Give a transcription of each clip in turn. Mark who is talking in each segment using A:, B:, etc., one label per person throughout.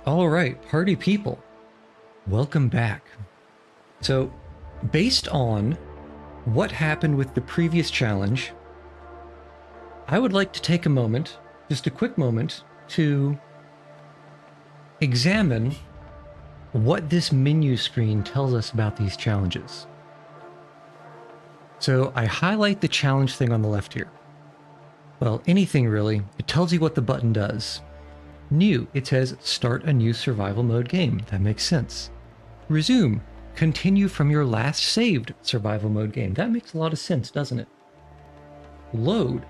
A: All right, party people, welcome back. So, based on what happened with the previous challenge, I would like to take a moment, just a quick moment, to examine what this menu screen tells us about these challenges. So, I highlight the challenge thing on the left here. Well, anything really. It tells you what the button does. New, it says start a new survival mode game. That makes sense. Resume, continue from your last saved survival mode game. That makes a lot of sense, doesn't it? Load,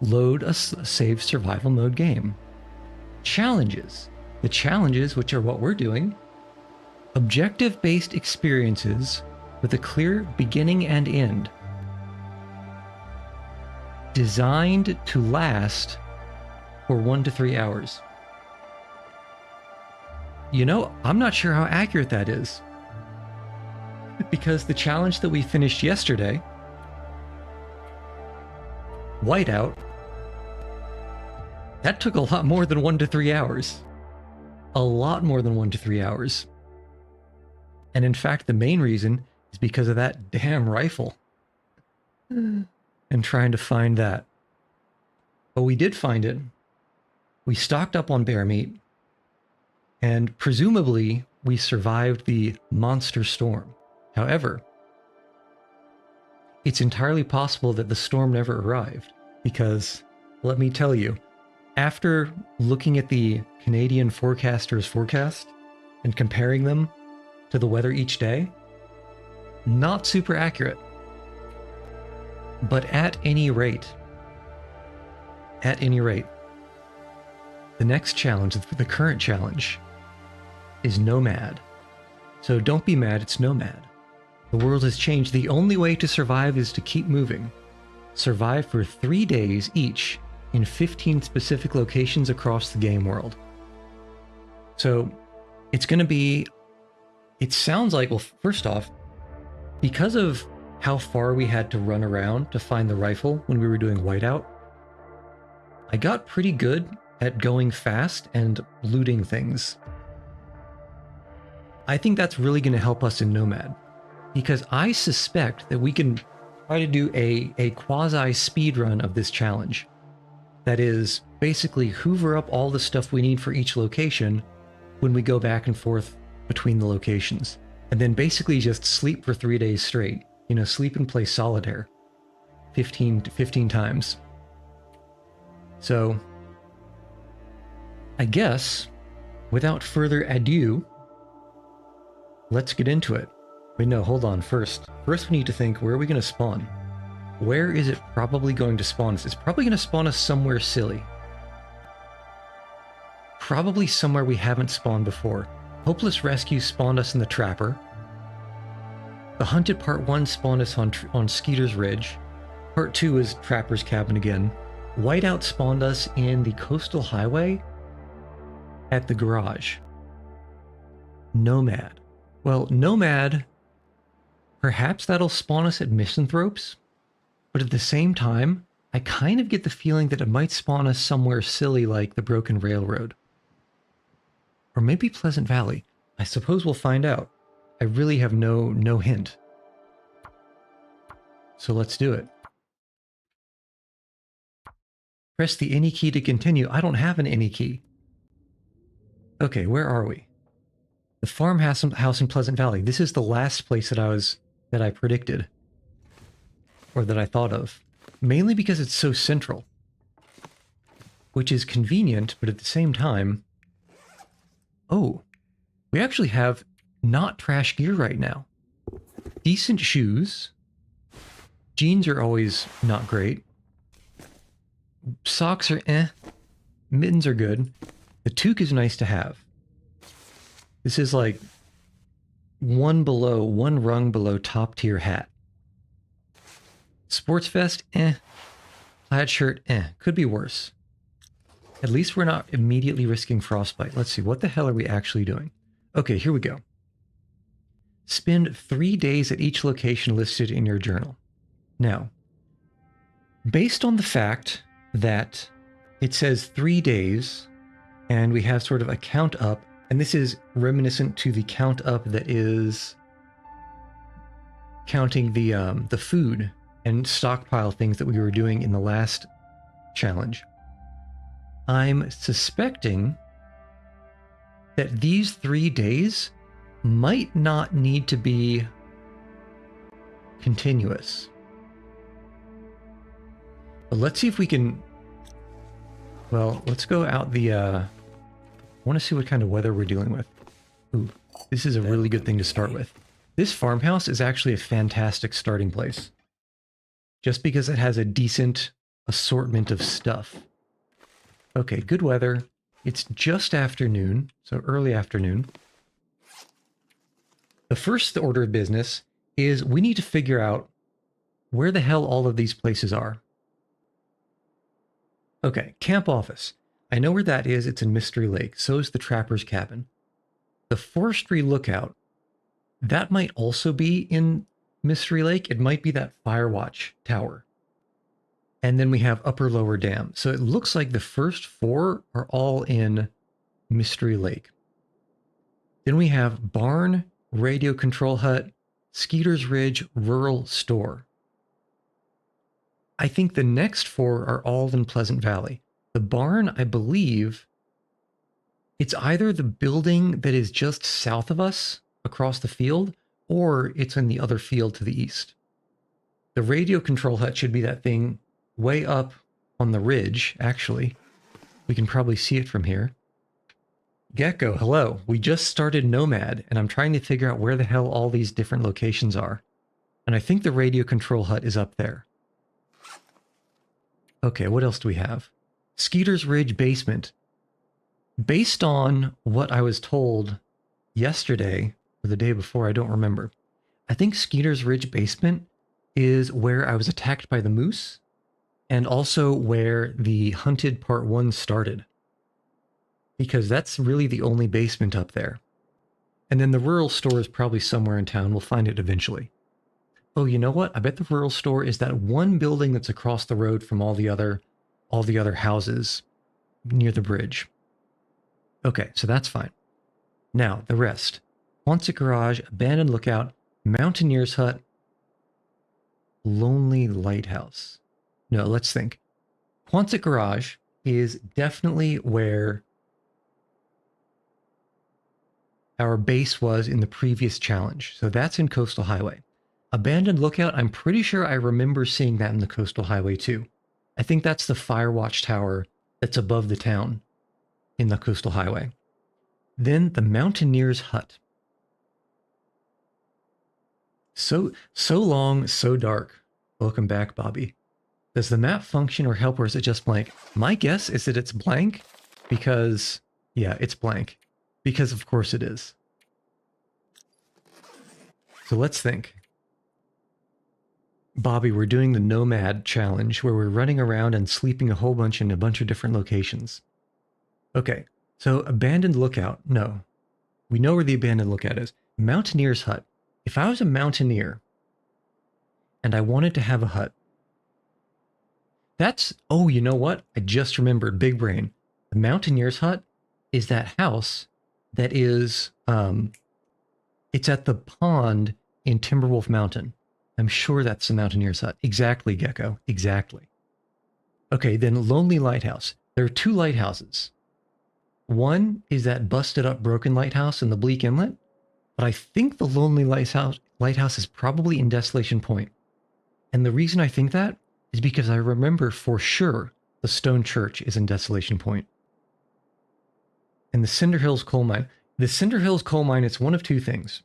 A: load a saved survival mode game. Challenges, the challenges, which are what we're doing. Objective-based experiences with a clear beginning and end. Designed to last for 1 to 3 hours. You know, I'm not sure how accurate that is. Because the challenge that we finished yesterday, Whiteout, that took a lot more than 1 to 3 hours. A lot more than 1 to 3 hours. And in fact, the main reason is because of that damn rifle. And trying to find that. But we did find it. We stocked up on bear meat. And presumably, we survived the monster storm. However, it's entirely possible that the storm never arrived. Because, let me tell you, after looking at the Canadian forecaster's forecast and comparing them to the weather each day, not super accurate. But at any rate, the next challenge, the current challenge, is Nomad. So don't be mad, it's Nomad. The world has changed. The only way to survive is to keep moving. Survive for 3 days each in 15 specific locations across the game world. So it's going to be, it sounds like, well, first off, because of how far we had to run around to find the rifle when we were doing Whiteout, I got pretty good at going fast and looting things. I think that's really going to help us in Nomad, because I suspect that we can try to do a quasi speed run of this challenge. That is, basically hoover up all the stuff we need for each location when we go back and forth between the locations, and then basically just sleep for 3 days straight. You know, sleep and play solitaire 15 times. So, I guess, without further ado, let's get into it. Wait, no, hold on. First we need to think, where are we going to spawn? Where is it probably going to spawn us? It's probably going to spawn us somewhere silly. Probably somewhere we haven't spawned before. Hopeless Rescue spawned us in the Trapper. The Hunted Part 1 spawned us on Skeeter's Ridge. Part 2 is Trapper's Cabin again. Whiteout spawned us in the Coastal Highway at the garage. Nomad. Well, Nomad, perhaps that'll spawn us at Misanthropes, but at the same time, I kind of get the feeling that it might spawn us somewhere silly like the Broken Railroad. Or maybe Pleasant Valley. I suppose we'll find out. I really have no hint. So let's do it. Press the any key to continue. I don't have an any key. Okay, where are we? The farmhouse in Pleasant Valley. This is the last place that I predicted. Or that I thought of. Mainly because it's so central. Which is convenient, but at the same time... Oh, we actually have not trash gear right now. Decent shoes. Jeans are always not great. Socks are eh. Mittens are good. The toque is nice to have. This is like one rung below top tier hat. Sports vest, eh. Plaid shirt, eh. Could be worse. At least we're not immediately risking frostbite. Let's see, what the hell are we actually doing? Okay, here we go. Spend 3 days at each location listed in your journal. Now, based on the fact that it says 3 days And we have sort of a count up, and this is reminiscent to the count up that is counting the food and stockpile things that we were doing in the last challenge. I'm suspecting that these 3 days might not need to be continuous. But let's see if we can... Well, let's go out the... I want to see what kind of weather we're dealing with. Ooh, this is a really good thing to start with. This farmhouse is actually a fantastic starting place. Just because it has a decent assortment of stuff. Okay, good weather. It's just afternoon, so early afternoon. The first order of business is we need to figure out where the hell all of these places are. Okay, camp office. I know where that is. It's in Mystery Lake. So is the trapper's cabin. The forestry lookout. That might also be in Mystery Lake. It might be that Firewatch tower. And then we have upper lower dam. So it looks like the first 4 are all in Mystery Lake. Then we have barn, radio control hut, Skeeter's Ridge, rural store. I think the next 4 are all in Pleasant Valley. The barn, I believe, it's either the building that is just south of us across the field, or it's in the other field to the east. The radio control hut should be that thing way up on the ridge, actually. We can probably see it from here. Gecko, hello. We just started Nomad, and I'm trying to figure out where the hell all these different locations are. And I think the radio control hut is up there. Okay, what else do we have? Skeeter's Ridge basement. Based on what I was told yesterday, or the day before, I don't remember. I think Skeeter's Ridge basement is where I was attacked by the moose, and also where the Hunted Part 1 started. Because that's really the only basement up there. And then the rural store is probably somewhere in town. We'll find it eventually. Oh, you know what? I bet the rural store is that one building that's across the road from all the other houses near the bridge. Okay, so that's fine. Now, the rest. Quonset Garage, Abandoned Lookout, Mountaineer's Hut, Lonely Lighthouse. No, let's think. Quonset Garage is definitely where our base was in the previous challenge. So that's in Coastal Highway. Abandoned Lookout, I'm pretty sure I remember seeing that in the Coastal Highway too. I think that's the Firewatch Tower that's above the town in the Coastal Highway. Then the Mountaineer's Hut. So long, so dark. Welcome back, Bobby. Does the map function or help, or is it just blank? My guess is that it's blank because, yeah, it's blank. Because of course it is. So let's think. Bobby, we're doing the Nomad challenge where we're running around and sleeping a whole bunch in a bunch of different locations. Okay, so Abandoned Lookout. No. We know where the Abandoned Lookout is. Mountaineer's Hut. If I was a mountaineer and I wanted to have a hut, that's... Oh, you know what? I just remembered. Big brain. The Mountaineer's Hut is that house that is... it's at the pond in Timberwolf Mountain. I'm sure that's the Mountaineer's Hut. Exactly, Gecko. Exactly. Okay, then Lonely Lighthouse. There are 2 lighthouses. One is that busted up broken lighthouse in the Bleak Inlet, but I think the Lonely Lighthouse is probably in Desolation Point. And the reason I think that is because I remember for sure the Stone Church is in Desolation Point. And the Cinder Hills Coal Mine. The Cinder Hills Coal Mine, it's one of 2 things.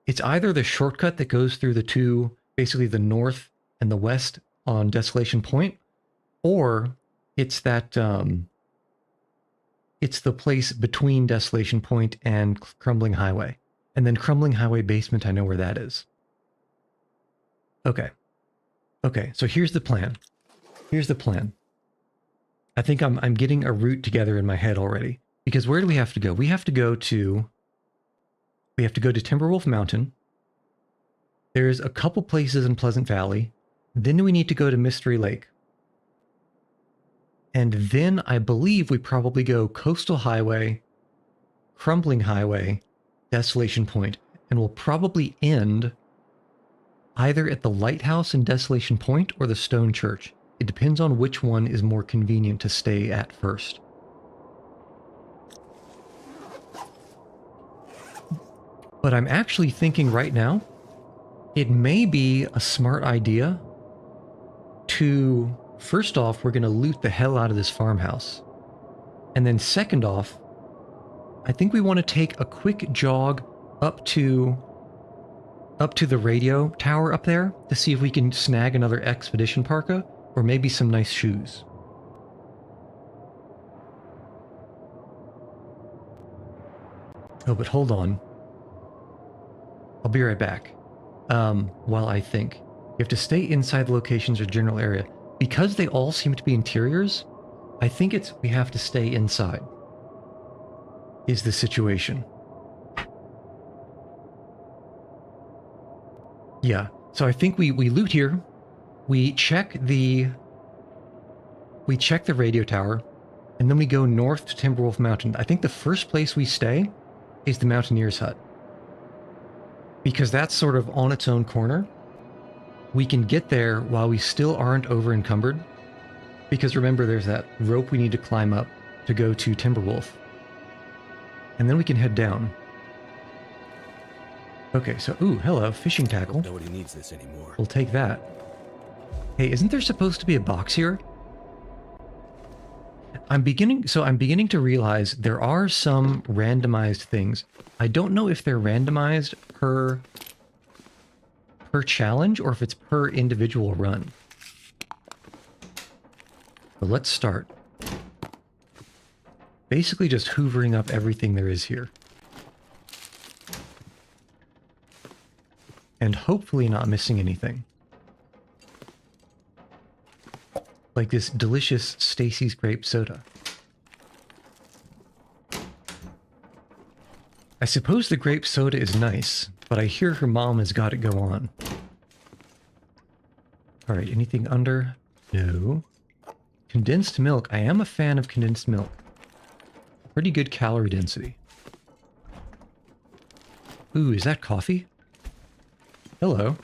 A: It's either the shortcut that goes through the 2, basically the north and the west on Desolation Point, or it's that, it's the place between Desolation Point and Crumbling Highway. And then Crumbling Highway basement, I know where that is. Okay. Okay, so here's the plan. Here's the plan. I think I'm getting a route together in my head already. Because where do we have to go? We have to go to Timberwolf Mountain. There's a couple places in Pleasant Valley. Then we need to go to Mystery Lake. And then I believe we probably go Coastal Highway, Crumbling Highway, Desolation Point, and we'll probably end either at the lighthouse in Desolation Point or the stone church. It depends on which one is more convenient to stay at first. But I'm actually thinking right now, it may be a smart idea to, first off, we're going to loot the hell out of this farmhouse. And then second off, I think we want to take a quick jog up to the radio tower up there to see if we can snag another expedition parka or maybe some nice shoes. Oh, but hold on. I'll be right back. While I think. You have to stay inside the locations or general area. Because they all seem to be interiors, I think we have to stay inside. Is the situation. Yeah, so I think we loot here. We check the radio tower, and then we go north to Timberwolf Mountain. I think the first place we stay is the Mountaineer's Hut. Because that's sort of on its own corner. We can get there while we still aren't over encumbered. Because remember, there's that rope we need to climb up to go to Timberwolf. And then we can head down. Okay, so, ooh, hello, fishing tackle.
B: Nobody needs this anymore.
A: We'll take that. Hey, isn't there supposed to be a box here? I'm beginning to realize there are some randomized things. I don't know if they're randomized per challenge or if it's per individual run. But let's start. Basically just hoovering up everything there is here. And hopefully not missing anything. Like this delicious Stacy's grape soda. I suppose the grape soda is nice, but I hear her mom has got it go on. Alright, anything under? No. Condensed milk. I am a fan of condensed milk. Pretty good calorie density. Ooh, is that coffee? Hello.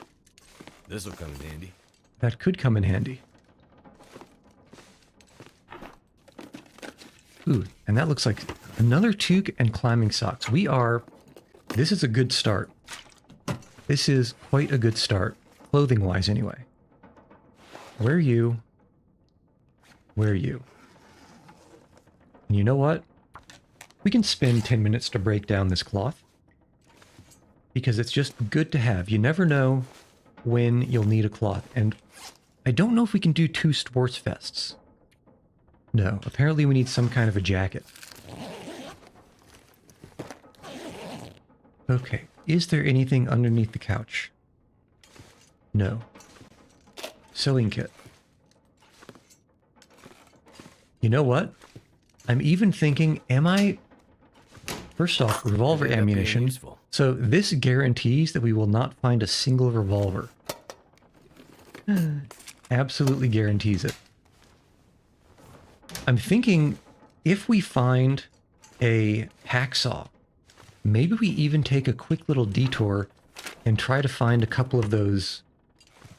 B: This'll come in handy.
A: That could come in handy. Ooh, and that looks like another toque and climbing socks. This is a good start. This is quite a good start, clothing-wise anyway. Where are you? Where are you? And you know what? We can spend 10 minutes to break down this cloth. Because it's just good to have. You never know when you'll need a cloth. And I don't know if we can do 2 sports vests. No, apparently we need some kind of a jacket. Okay, is there anything underneath the couch? No. Sewing kit. You know what? I'm even thinking, First off, revolver ammunition. So this guarantees that we will not find a single revolver. Absolutely guarantees it. I'm thinking if we find a hacksaw, maybe we even take a quick little detour and try to find a couple of those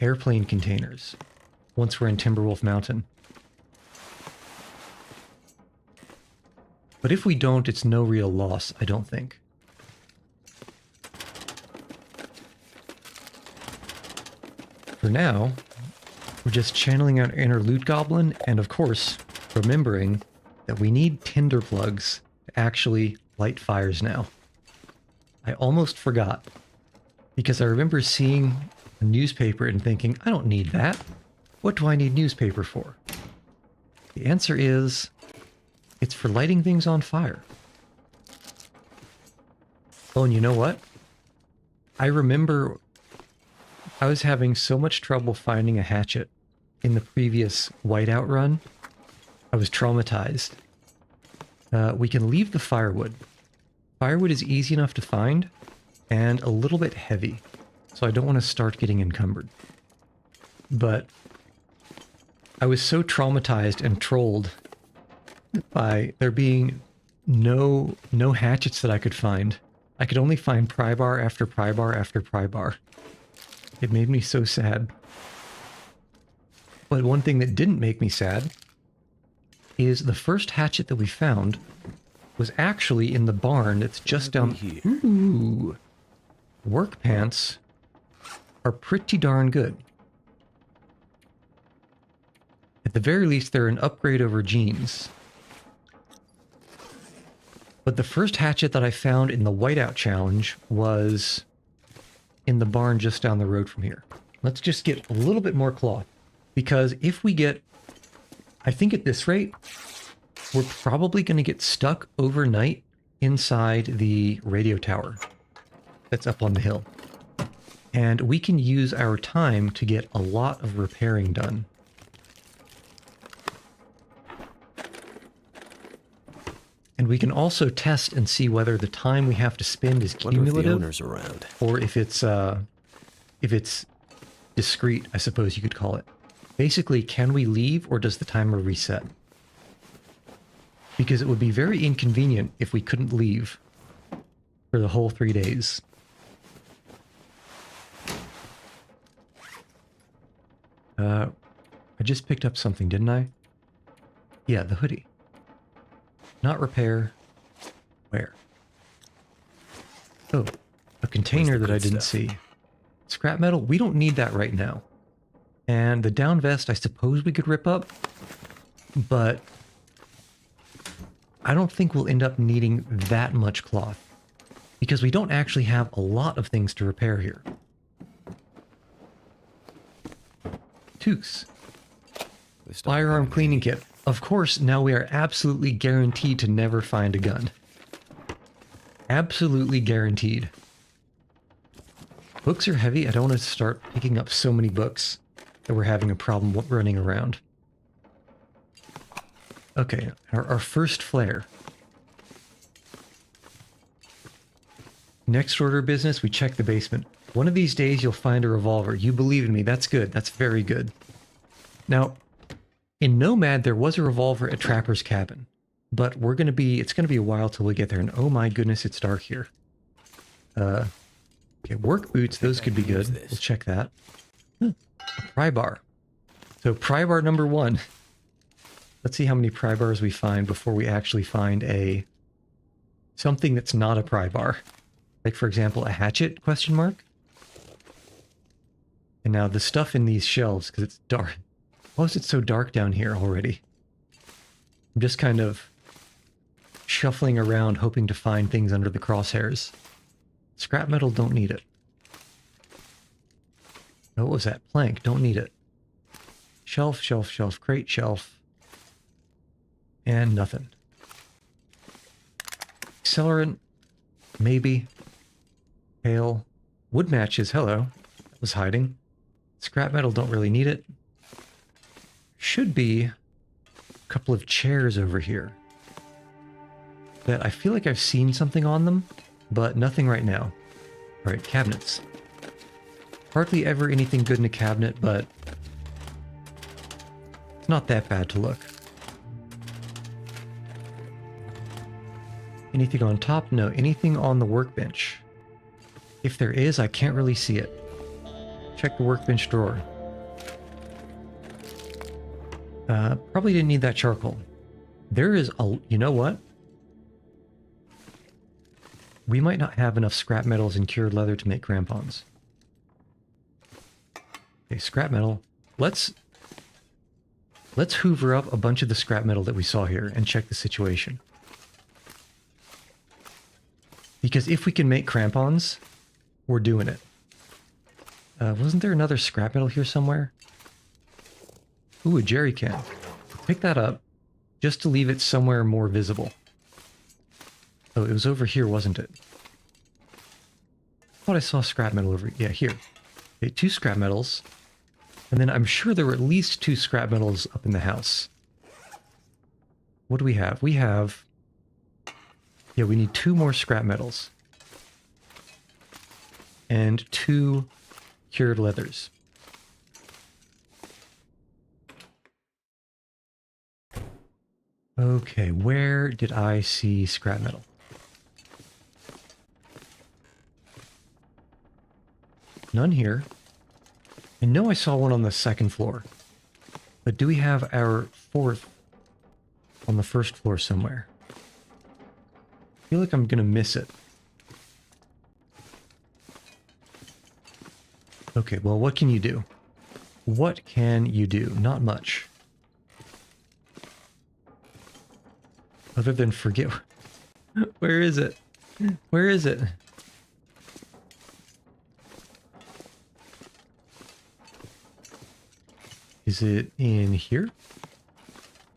A: airplane containers once we're in Timberwolf Mountain. But if we don't, it's no real loss, I don't think. For now, we're just channeling our inner loot goblin, and of course, remembering that we need tinder plugs to actually light fires now. I almost forgot, because I remember seeing a newspaper and thinking, I don't need that. What do I need newspaper for? The answer is, it's for lighting things on fire. Oh, and you know what? I remember I was having so much trouble finding a hatchet in the previous whiteout run. I was traumatized. We can leave the firewood. Firewood is easy enough to find and a little bit heavy, so I don't want to start getting encumbered. But I was so traumatized and trolled by there being no hatchets that I could find. I could only find pry bar after pry bar after pry bar. It made me so sad. But one thing that didn't make me sad is the first hatchet that we found was actually in the barn that's just down
B: here.
A: Ooh. Work pants are pretty darn good. At the very least, they're an upgrade over jeans. But the first hatchet that I found in the whiteout challenge was in the barn just down the road from here. Let's just get a little bit more cloth. Because if we get, I think at this rate, we're probably going to get stuck overnight inside the radio tower that's up on the hill. And we can use our time to get a lot of repairing done. And we can also test and see whether the time we have to spend is cumulative,
B: Wonder if the owner's around.
A: or if it's discrete, I suppose you could call it. Basically, can we leave or does the timer reset? Because it would be very inconvenient if we couldn't leave for the whole 3 days. I just picked up something, didn't I? Yeah, the hoodie. Not repair. Where? Oh, a container that I didn't see. Scrap metal? We don't need that right now. And the down vest, I suppose we could rip up, but I don't think we'll end up needing that much cloth because we don't actually have a lot of things to repair here. Toos. Firearm cleaning kit. Of course, now we are absolutely guaranteed to never find a gun. Absolutely guaranteed. Books are heavy. I don't want to start picking up so many books that we're having a problem running around. Okay, our first flare. Next order of business, we check the basement. One of these days you'll find a revolver. You believe in me. That's good. That's very good. Now, in Nomad, there was a revolver at Trapper's Cabin, but it's going to be a while till we get there, and oh my goodness, it's dark here. Okay, work boots, those could be good. We'll check that. A pry bar. So pry bar number 1. Let's see how many pry bars we find before we actually find something that's not a pry bar. Like, for example, a hatchet, question mark? And now the stuff in these shelves, because it's dark. Why is it so dark down here already? I'm just kind of shuffling around hoping to find things under the crosshairs. Scrap metal, don't need it. Oh, what was that? Plank, don't need it. Shelf, shelf, shelf, crate, shelf. And nothing. Accelerant, maybe. Hail. Wood matches, hello. That was hiding. Scrap metal, don't really need it. Should be a couple of chairs over here that I feel like I've seen something on them, but nothing right now. All right, cabinets. Hardly ever anything good in a cabinet, but it's not that bad to look. Anything on top? No. Anything on the workbench? If there is, I can't really see it. Check the workbench drawer. Probably didn't need that charcoal. There is a... You know what? We might not have enough scrap metals and cured leather to make crampons. Okay, scrap metal. Let's hoover up a bunch of the scrap metal that we saw here and check the situation. Because if we can make crampons, we're doing it. Wasn't there another scrap metal here somewhere? Ooh, a jerry can. Pick that up just to leave it somewhere more visible. Oh, it was over here, wasn't it? I thought I saw scrap metal over... Yeah, here. Okay, 2 scrap metals. And then I'm sure there were at least 2 scrap metals up in the house. What do we have? We have... Yeah, we need 2 more scrap metals. And 2 cured leathers. Okay, where did I see scrap metal? None here. I know I saw one on the second floor. But do we have our fourth on the first floor somewhere? I feel like I'm gonna miss it. Okay, well, what can you do? What can you do? Not much. Other than forget... Where is it? Where is it? Is it in here?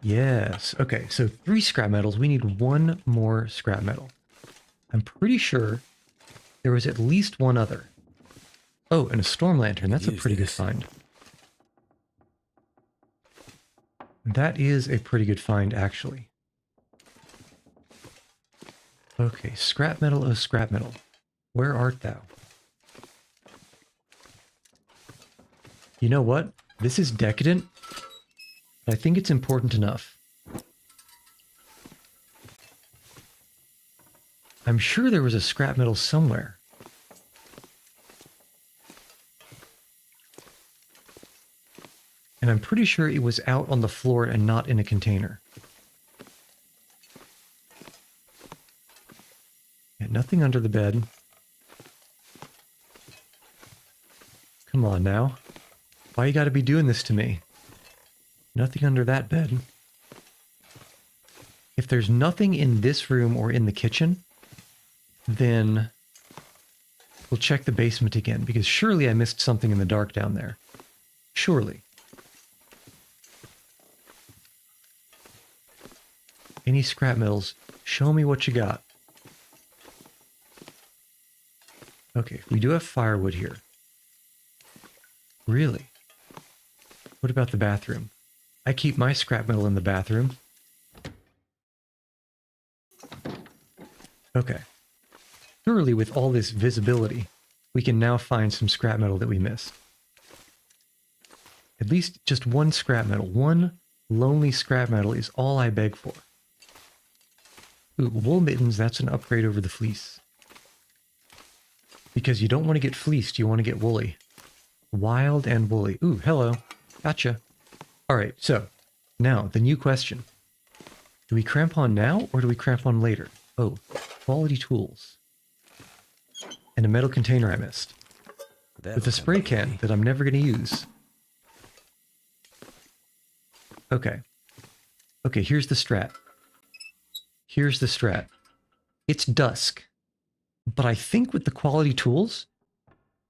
A: Yes. Okay, so 3 scrap metals. We need 1 more scrap metal. I'm pretty sure there was at least 1 other. Oh, and a storm lantern. That's a pretty good find. That is a pretty good find, actually. Okay, scrap metal, oh scrap metal. Where art thou? You know what? This is decadent, but I think it's important enough. I'm sure there was a scrap metal somewhere. And I'm pretty sure it was out on the floor and not in a container. Yeah, nothing under the bed. Come on now. Why you gotta be doing this to me? Nothing under that bed. If there's nothing in this room or in the kitchen, then we'll check the basement again, because surely I missed something in the dark down there. Surely. Any scrap metals? Show me what you got. Okay, we do have firewood here. Really? What about the bathroom? I keep my scrap metal in the bathroom. Okay. Surely with all this visibility, we can now find some scrap metal that we missed. At least just 1 scrap metal. 1 lonely scrap metal is all I beg for. Ooh, wool mittens, that's an upgrade over the fleece. Because you don't want to get fleeced, you want to get woolly. Wild and woolly. Ooh, hello. Gotcha. Alright, so, now, the new question. Do we cramp on now, or do we cramp on later? Oh, quality tools. And a metal container I missed. With a spray can that I'm never going to use. Okay. Okay, here's the strat. Here's the strat. It's dusk. But I think with the quality tools,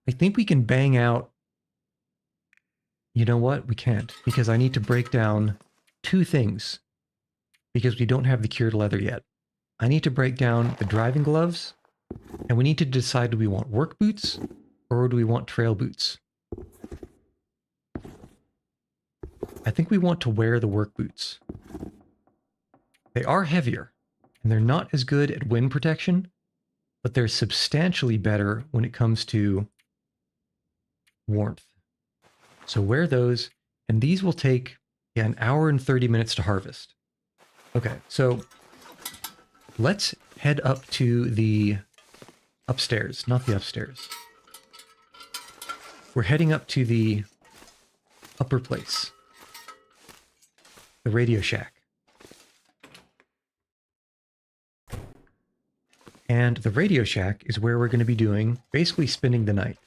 A: I think we can bang out... You know what? We can't. Because I need to break down 2 things. Because we don't have the cured leather yet. I need to break down the driving gloves. And we need to decide, do we want work boots? Or do we want trail boots? I think we want to wear the work boots. They are heavier. And they're not as good at wind protection, but they're substantially better when it comes to warmth. So wear those, and these will take 1 hour and 30 minutes to harvest. Okay, so let's head up to the upstairs, not the upstairs. We're heading up to the upper place, the Radio Shack. And the Radio Shack is where we're going to be doing, basically spending the night.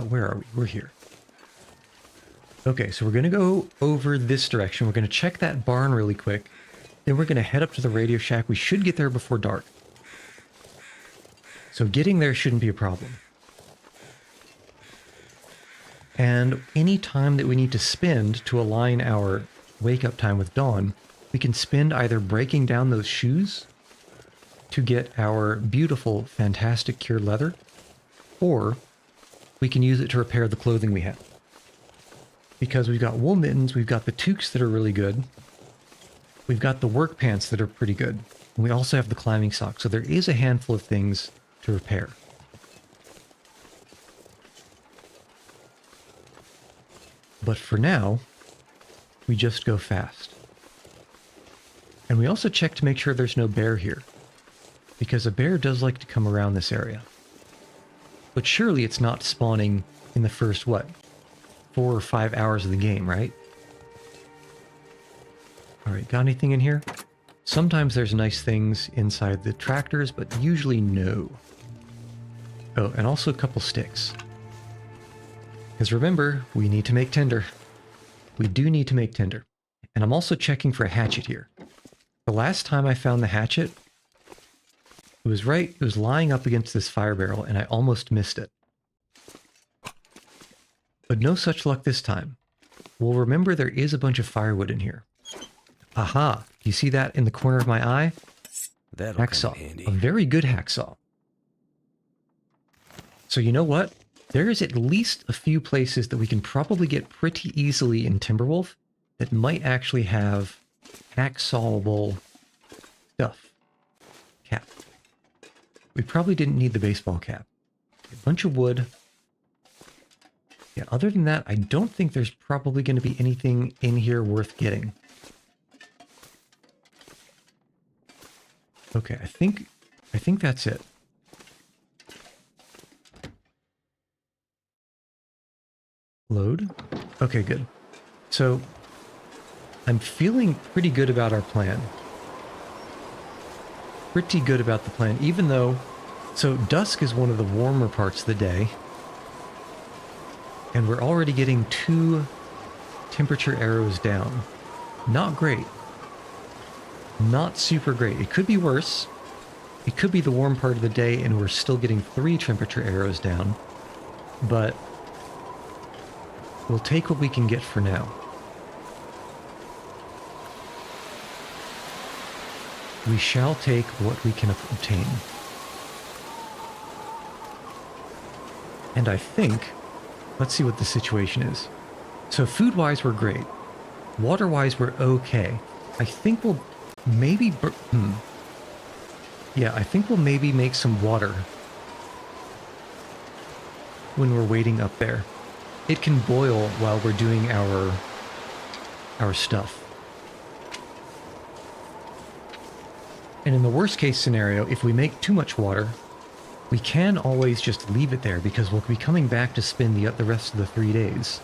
A: Where are we? We're here. Okay, so we're going to go over this direction. We're going to check that barn really quick. Then we're going to head up to the Radio Shack. We should get there before dark. So getting there shouldn't be a problem. And any time that we need to spend to align our wake-up time with dawn, we can spend either breaking down those shoes to get our beautiful, fantastic cured leather, or we can use it to repair the clothing we have. Because we've got wool mittens, we've got the toques that are really good, we've got the work pants that are pretty good, and we also have the climbing socks, so there is a handful of things to repair. But for now, we just go fast. And we also check to make sure there's no bear here, because a bear does like to come around this area. But surely it's not spawning in the first, what, 4 or 5 hours of the game, right? Alright, got anything in here? Sometimes there's nice things inside the tractors, but usually no. Oh, and also a couple sticks. Because remember, we need to make tinder. We do need to make tinder. And I'm also checking for a hatchet here. The last time I found the hatchet, it was lying up against this fire barrel, and I almost missed it. But no such luck this time. Well, remember there is a bunch of firewood in here. Aha! You see that in the corner of my eye?
B: That'll come
A: Hacksaw.
B: in handy.
A: A very good hacksaw. So you know what? There is at least a few places that we can probably get pretty easily in Timberwolf that might actually have hacksawable stuff. Cap. We probably didn't need the baseball cap. A bunch of wood. Yeah, other than that, I don't think there's probably going to be anything in here worth getting. Okay, I think that's it. Load? Okay, good. So, I'm feeling pretty good about our plan. Pretty good about the plan, even though... So, dusk is one of the warmer parts of the day. And we're already getting 2 temperature arrows down. Not great. Not super great. It could be worse. It could be the warm part of the day and we're still getting 3 temperature arrows down. But we'll take what we can get for now. We shall take what we can obtain. And I think... Let's see what the situation is. So food-wise, we're great. Water-wise, we're okay. I think we'll maybe... Yeah, I think we'll maybe make some water when we're waiting up there. It can boil while we're doing our stuff. And in the worst case scenario, if we make too much water, we can always just leave it there because we'll be coming back to spend the rest of the 3 days.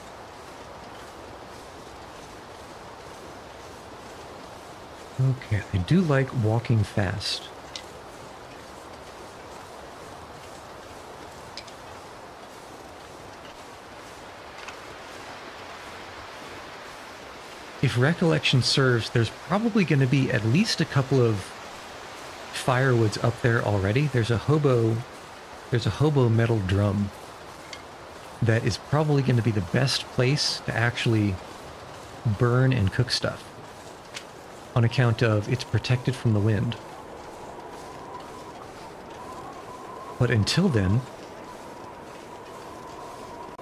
A: Okay, I do like walking fast. If recollection serves, there's probably going to be at least a couple of firewoods up there already. There's a hobo metal drum that is probably going to be the best place to actually burn and cook stuff, on account of it's protected from the wind. But until then,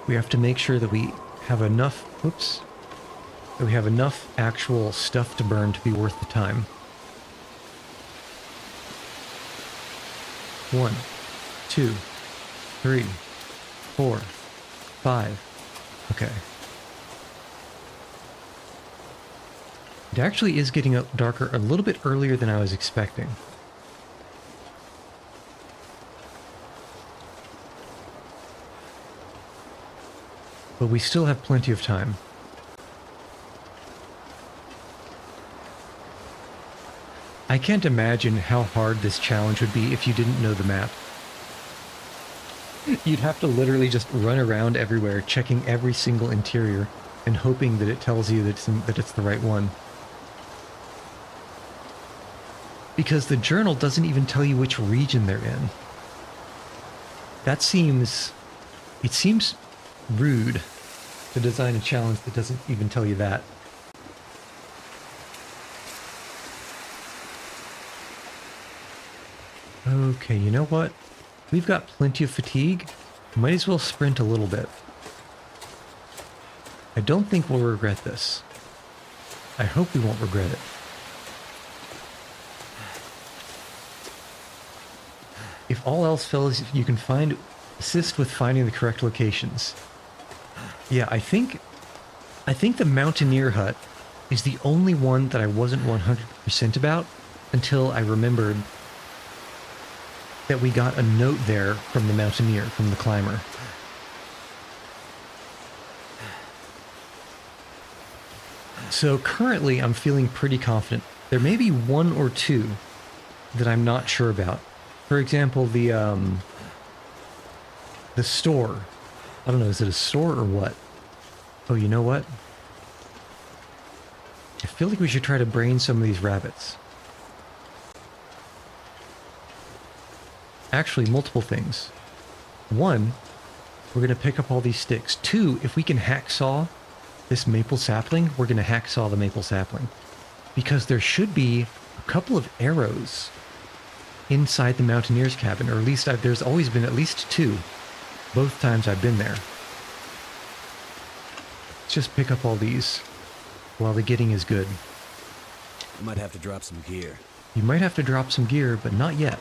A: we have to make sure that we have enough, that we have enough actual stuff to burn to be worth the time. 1, 2, 3, 4, 5. Okay. It actually is getting darker a little bit earlier than I was expecting. But we still have plenty of time. I can't imagine how hard this challenge would be if you didn't know the map. You'd have to literally just run around everywhere, checking every single interior, and hoping that it tells you that it's the right one. Because the journal doesn't even tell you which region they're in. It seems rude to design a challenge that doesn't even tell you that. Okay, you know what? We've got plenty of fatigue. Might as well sprint a little bit. I don't think we'll regret this. I hope we won't regret it. If all else fails, you can assist with finding the correct locations. Yeah, I think I think the Mountaineer hut is the only one that I wasn't 100% about until I remembered that we got a note there from the Mountaineer, from the climber. So currently I'm feeling pretty confident. There may be one or two that I'm not sure about. For example, the store. I don't know, is it a store or what? Oh, you know what? I feel like we should try to brain some of these rabbits. Actually, multiple things. One, we're going to pick up all these sticks. Two, if we can hacksaw this maple sapling, we're going to hacksaw the maple sapling. Because there should be a couple of arrows inside the Mountaineer's cabin, or at least there's always been at least two, both times I've been there. Let's just pick up all these while the getting is good.
B: You might have to drop some gear.
A: You might have to drop some gear, but not yet.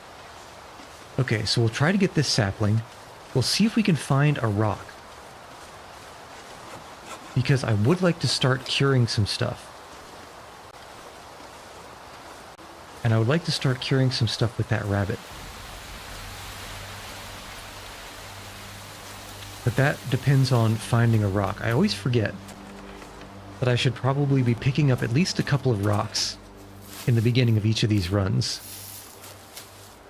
A: Okay, so we'll try to get this sapling. We'll see if we can find a rock. Because I would like to start curing some stuff. And I would like to start curing some stuff with that rabbit. But that depends on finding a rock. I always forget that I should probably be picking up at least a couple of rocks in the beginning of each of these runs.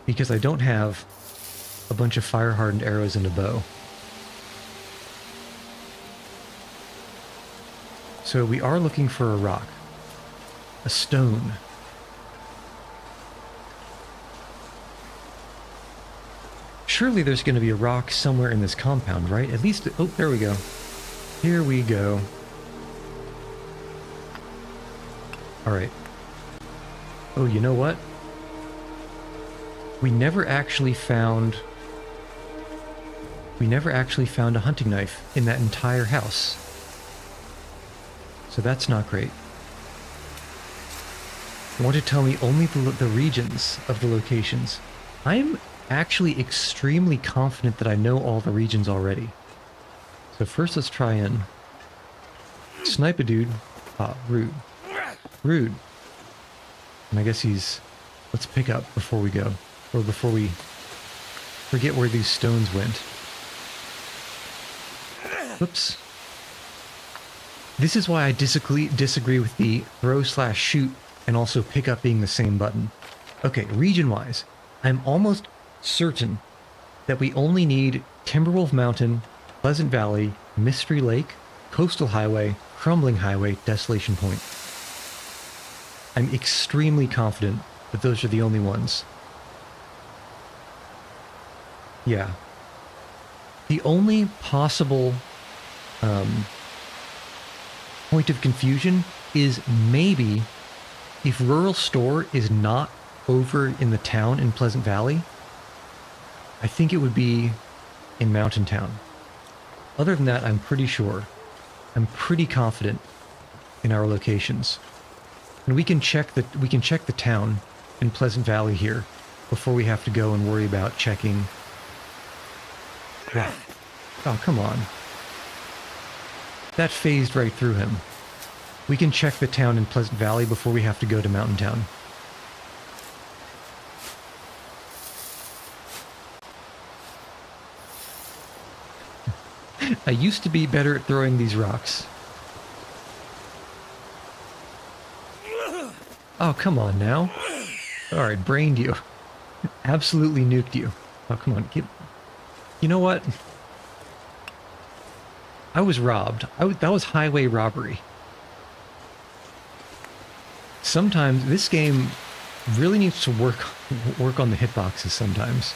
A: Because I don't have a bunch of fire-hardened arrows and a bow. So we are looking for a rock. A stone. Surely there's going to be a rock somewhere in this compound, right? At least... Oh, there we go. Here we go. Alright. Oh, you know what? We never actually found a hunting knife in that entire house. So that's not great. You want to tell me only the regions of the locations. I'm actually extremely confident that I know all the regions already. So first let's try and snipe a dude. Ah, rude. Rude. And I guess he's... Let's pick up before we go. Or before we forget where these stones went. Whoops. This is why I disagree with the throw/shoot and also pick up being the same button. Okay, region-wise, I'm almost certain that we only need Timberwolf Mountain, Pleasant Valley, Mystery Lake, Coastal Highway, Crumbling Highway, Desolation Point. I'm extremely confident that those are the only ones. Yeah. The only possible point of confusion is maybe if Rural Store is not over in the town in Pleasant Valley, I think it would be in Mountain Town. Other than that, I'm pretty sure. I'm pretty confident in our locations. And we can check the town in Pleasant Valley here before we have to go and worry about checking. Oh, come on. That phased right through him. We can check the town in Pleasant Valley before we have to go to Mountain Town. I used to be better at throwing these rocks. Oh, come on now. Alright, brained you. Absolutely nuked you. Oh, come on. You know what? I was robbed. That was highway robbery. Sometimes this game really needs to work on the hitboxes sometimes.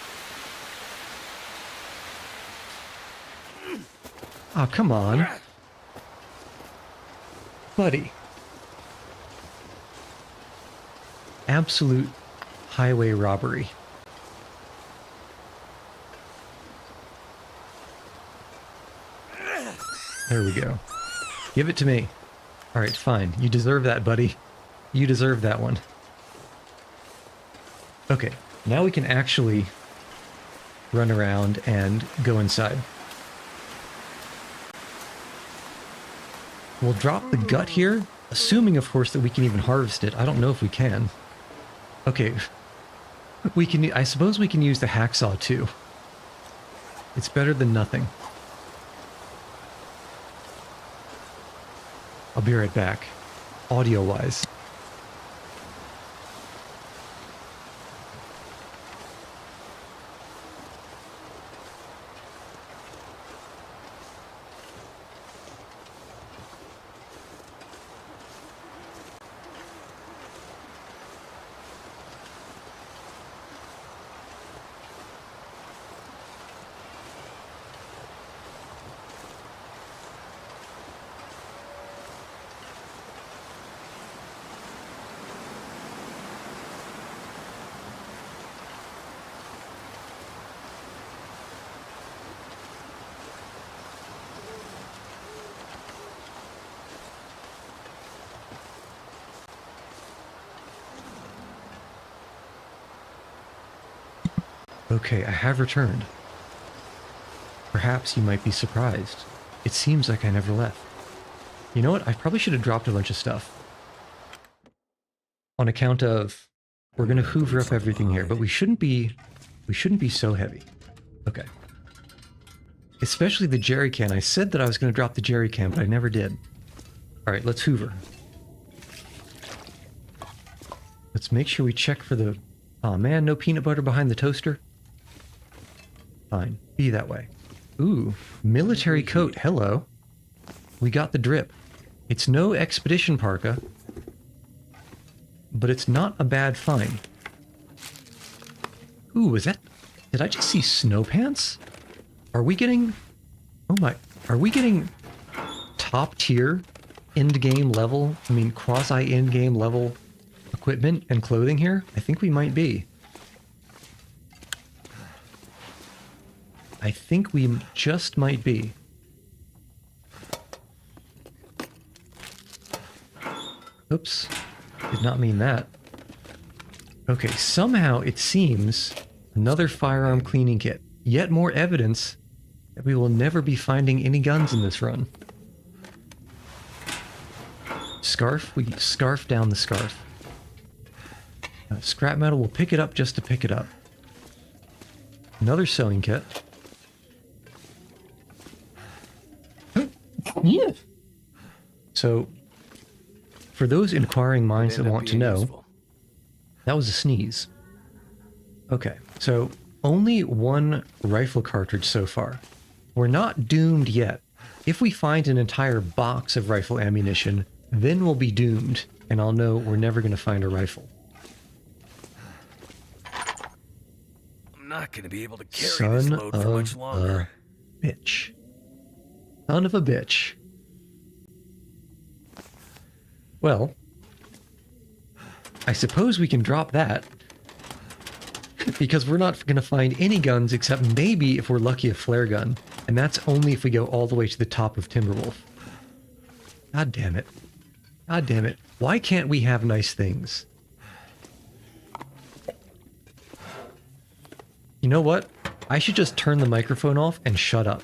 A: Oh, come on. Buddy. Absolute highway robbery. There we go. Give it to me. Alright, fine. You deserve that, buddy. You deserve that one. Okay, now we can actually run around and go inside. We'll drop the gut here, assuming, of course, that we can even harvest it. I don't know if we can. Okay. We can. I suppose we can use the hacksaw, too. It's better than nothing. I'll be right back. Audio-wise. Okay, I have returned. Perhaps you might be surprised. It seems like I never left. You know what? I probably should have dropped a bunch of stuff. On account of... We're gonna hoover up everything here, but we shouldn't be so heavy. Okay. Especially the jerry can. I said that I was gonna drop the jerry can, but I never did. Alright, let's hoover. Let's make sure we check for the... Aw, man, no peanut butter behind the toaster? Fine. Be that way. Ooh, military coat. Hello. We got the drip. It's no expedition parka, but it's not a bad find. Ooh, is that... Did I just see snow pants? Are we getting... Oh my... Are we getting top tier end-game level, I mean quasi-end-game level equipment and clothing here? I think we might be. I think we just might be. Oops. Did not mean that. Okay, somehow it seems another firearm cleaning kit. Yet more evidence that we will never be finding any guns in this run. Scarf? We scarf down the scarf. Scrap metal, we'll pick it up just to pick it up. Another sewing kit. Yeah. So, for those inquiring minds that want to know, that was a sneeze. Okay, so only one rifle cartridge so far. We're not doomed yet. If we find an entire box of rifle ammunition, then we'll be doomed, and I'll know we're never going to find a rifle.
B: I'm not going to be able to carry this load for much longer.
A: Bitch. Son of a bitch. Well, I suppose we can drop that. Because we're not going to find any guns except maybe, if we're lucky, a flare gun. And that's only if we go all the way to the top of Timberwolf. God damn it. God damn it. Why can't we have nice things? You know what? I should just turn the microphone off and shut up.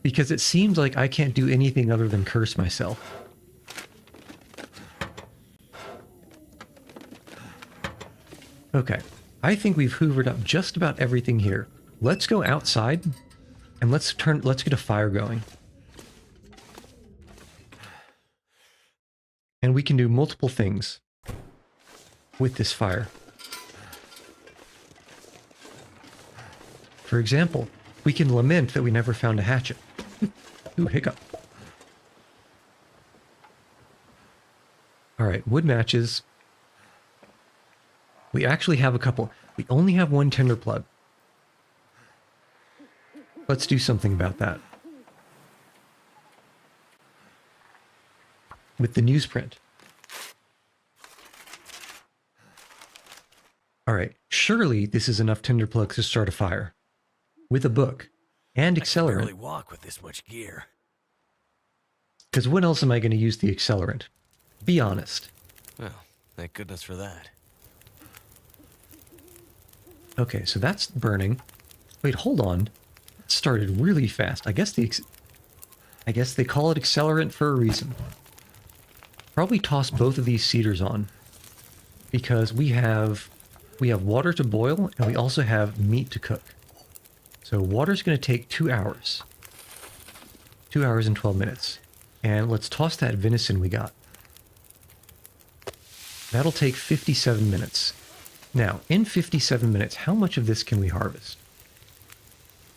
A: Because it seems like I can't do anything other than curse myself. Okay. I think we've hoovered up just about everything here. Let's go outside and let's get a fire going. And we can do multiple things with this fire. For example, we can lament that we never found a hatchet. Ooh, hiccup. Alright, wood matches. We actually have a couple. We only have one tinder plug. Let's do something about that. With the newsprint. Alright, surely this is enough tinder plugs to start a fire. With a book. And accelerant.
B: I can barely walk with this much gear.
A: Because when else am I going to use the accelerant? Be honest.
B: Well, thank goodness for that.
A: Okay, so that's burning. Wait, hold on. It started really fast. I guess I guess they call it accelerant for a reason. Probably toss both of these cedars on, because we have water to boil and we also have meat to cook. So water's going to take 2 hours. 2 hours and 12 minutes. And let's toss that venison we got. That'll take 57 minutes. Now, in 57 minutes, how much of this can we harvest?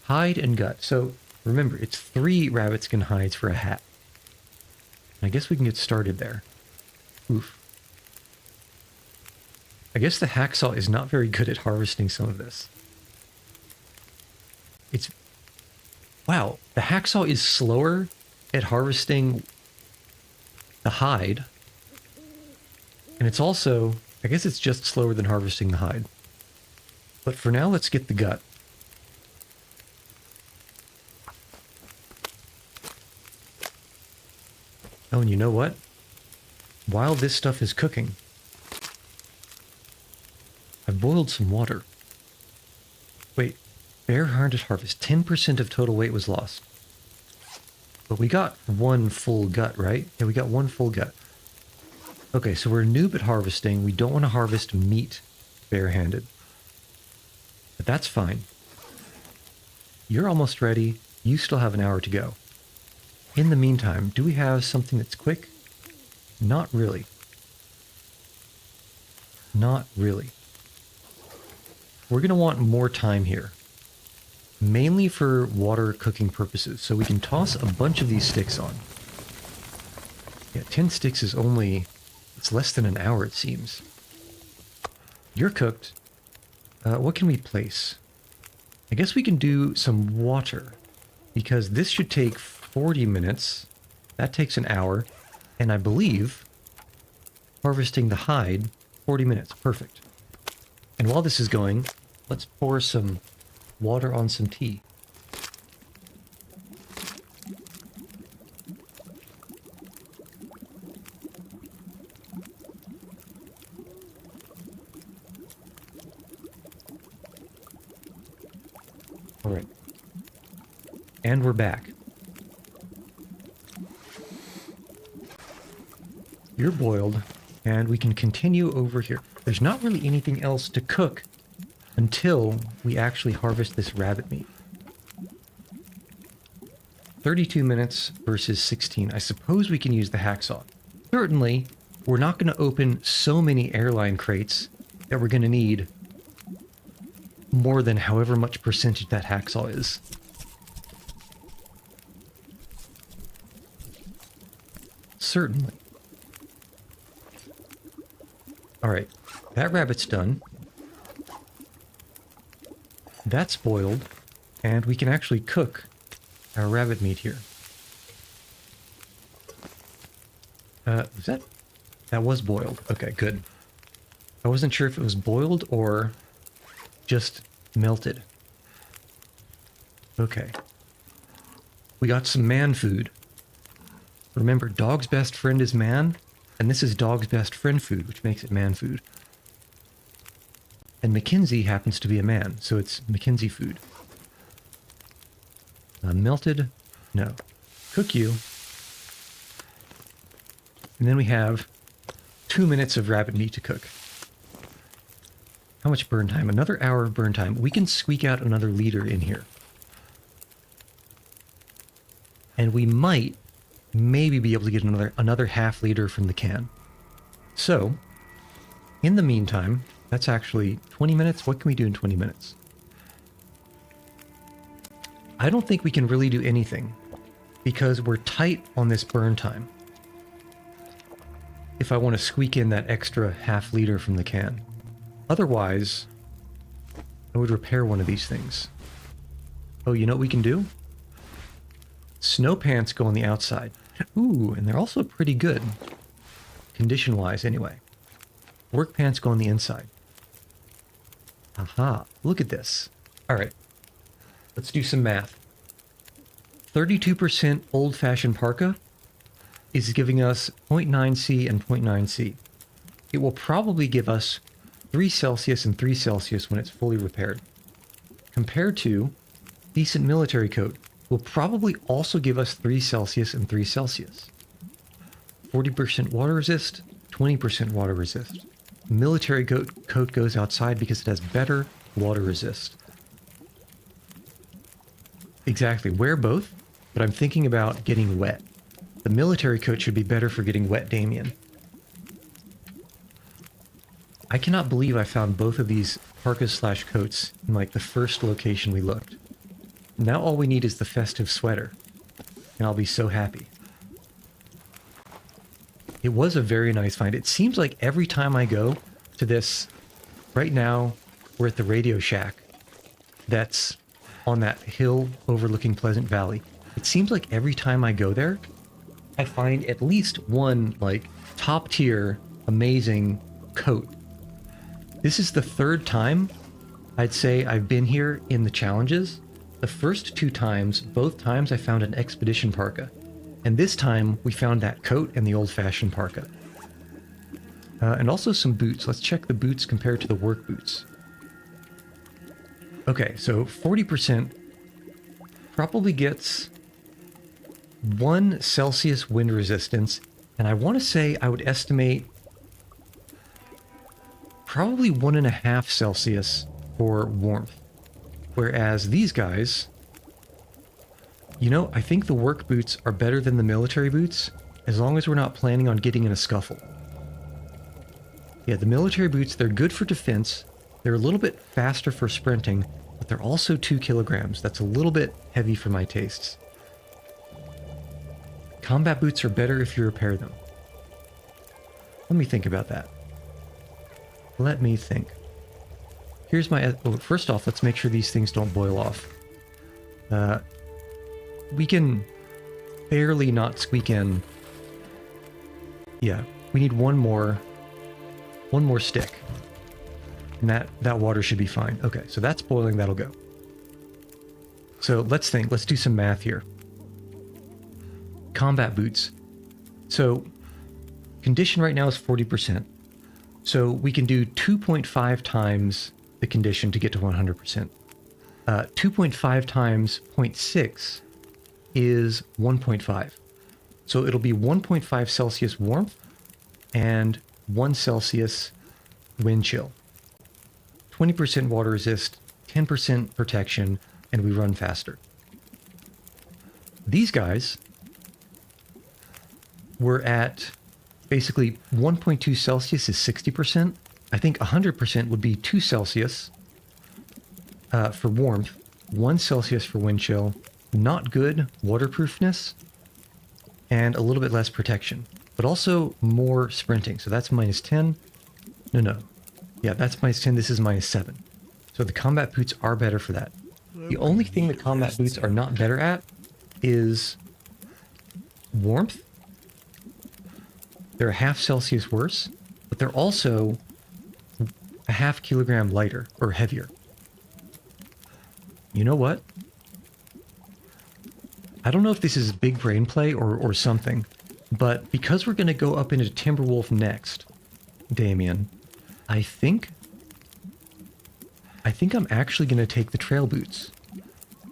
A: Hide and gut. So remember, it's 3 rabbit skin hides for a hat. I guess we can get started there. Oof. I guess the hacksaw is not very good at harvesting some of this. Wow, the hacksaw is slower at harvesting the hide. And it's also, I guess it's just slower than harvesting the hide. But for now, let's get the gut. Oh, and you know what? While this stuff is cooking, I've boiled some water. Wait, bare-handed harvest. 10% of total weight was lost. But we got 1 full gut, right? Yeah, we got 1 full gut. Okay, so we're a noob at harvesting. We don't want to harvest meat barehanded. But that's fine. You're almost ready. You still have an hour to go. In the meantime, do we have something that's quick? Not really. Not really. We're going to want more time here. Mainly for water cooking purposes. So we can toss a bunch of these sticks on. Yeah, 10 sticks is only... It's less than an hour, it seems. You're cooked. What can we place? I guess we can do some water. Because this should take 40 minutes. That takes an hour. And I believe harvesting the hide, 40 minutes. Perfect. And while this is going, let's pour some water on some tea. All right. And we're back. You're boiled, and we can continue over here. There's not really anything else to cook until we actually harvest this rabbit meat. 32 minutes versus 16. I suppose we can use the hacksaw. Certainly, we're not going to open so many airline crates that we're going to need more than however much percentage that hacksaw is. Certainly. Alright, that rabbit's done. That's boiled, and we can actually cook our rabbit meat here. Was that? That was boiled. Okay, good. I wasn't sure if it was boiled or just melted. Okay. We got some man food. Remember, dog's best friend is man, and this is dog's best friend food, which makes it man food. And Mackenzie happens to be a man, so it's Mackenzie food. Melted? No. Cook you. And then we have 2 minutes of rabbit meat to cook. How much burn time? Another hour of burn time. We can squeak out another liter in here. And we might maybe be able to get another half liter from the can. So, in the meantime, that's actually 20 minutes. What can we do in 20 minutes? I don't think we can really do anything because we're tight on this burn time. If I want to squeak in that extra half liter from the can. Otherwise, I would repair one of these things. Oh, you know what we can do? Snow pants go on the outside. Ooh, and they're also pretty good. Condition-wise, anyway. Work pants go on the inside. Aha, look at this. All right, let's do some math. 32% old-fashioned parka is giving us 0.9C and 0.9C. It will probably give us 3 Celsius and 3 Celsius when it's fully repaired. Compared to decent military coat, will probably also give us 3 Celsius and 3 Celsius. 40% water resist, 20% water resist. Military coat goes outside because it has better water resist. Exactly, wear both, but I'm thinking about getting wet. The military coat should be better for getting wet, Damien. I cannot believe I found both of these parkas/coats in like the first location we looked. Now all we need is the festive sweater, and I'll be so happy. It was a very nice find. It seems like every time I go to this, right now we're at the Radio Shack that's on that hill overlooking Pleasant Valley. It seems like every time I go there, I find at least one like top tier, amazing coat. This is the third time I'd say I've been here in the challenges. The first 2 times, both times I found an expedition parka. And this time we found that coat and the old-fashioned parka. And also some boots. Let's check the boots compared to the work boots. Okay, so 40% probably gets 1 Celsius wind resistance. And I want to say I would estimate probably 1.5 Celsius for warmth. Whereas these guys, you know, I think the work boots are better than the military boots, as long as we're not planning on getting in a scuffle. Yeah, the military boots, they're good for defense. They're a little bit faster for sprinting, but they're also 2 kilograms. That's a little bit heavy for my tastes. Combat boots are better if you repair them. Let me think about that. Let me think. Here's my... Oh, first off, let's make sure these things don't boil off. We can barely not squeak in. Yeah, we need one more stick. And that water should be fine. Okay, so that's boiling, that'll go. So let's think, let's do some math here. Combat boots. So condition right now is 40%. So we can do 2.5 times the condition to get to 100%. 2.5 times 0.6 is 1.5. So it'll be 1.5 Celsius warmth and 1 Celsius wind chill. 20% water resist, 10% protection, and we run faster. These guys were at basically 1.2 Celsius is 60%. I think 100% would be 2 Celsius for warmth, 1 Celsius for wind chill, not good waterproofness, and a little bit less protection, but also more sprinting. So that's minus 10. No. Yeah, that's minus 10. This is minus 7. So the combat boots are better for that. The only thing the combat boots are not better at is warmth. They're a half Celsius worse, but they're also a half kilogram lighter or heavier. You know what? I don't know if this is big brain play or something, but because we're going to go up into Timberwolf next, Damien, I think I'm actually going to take the trail boots,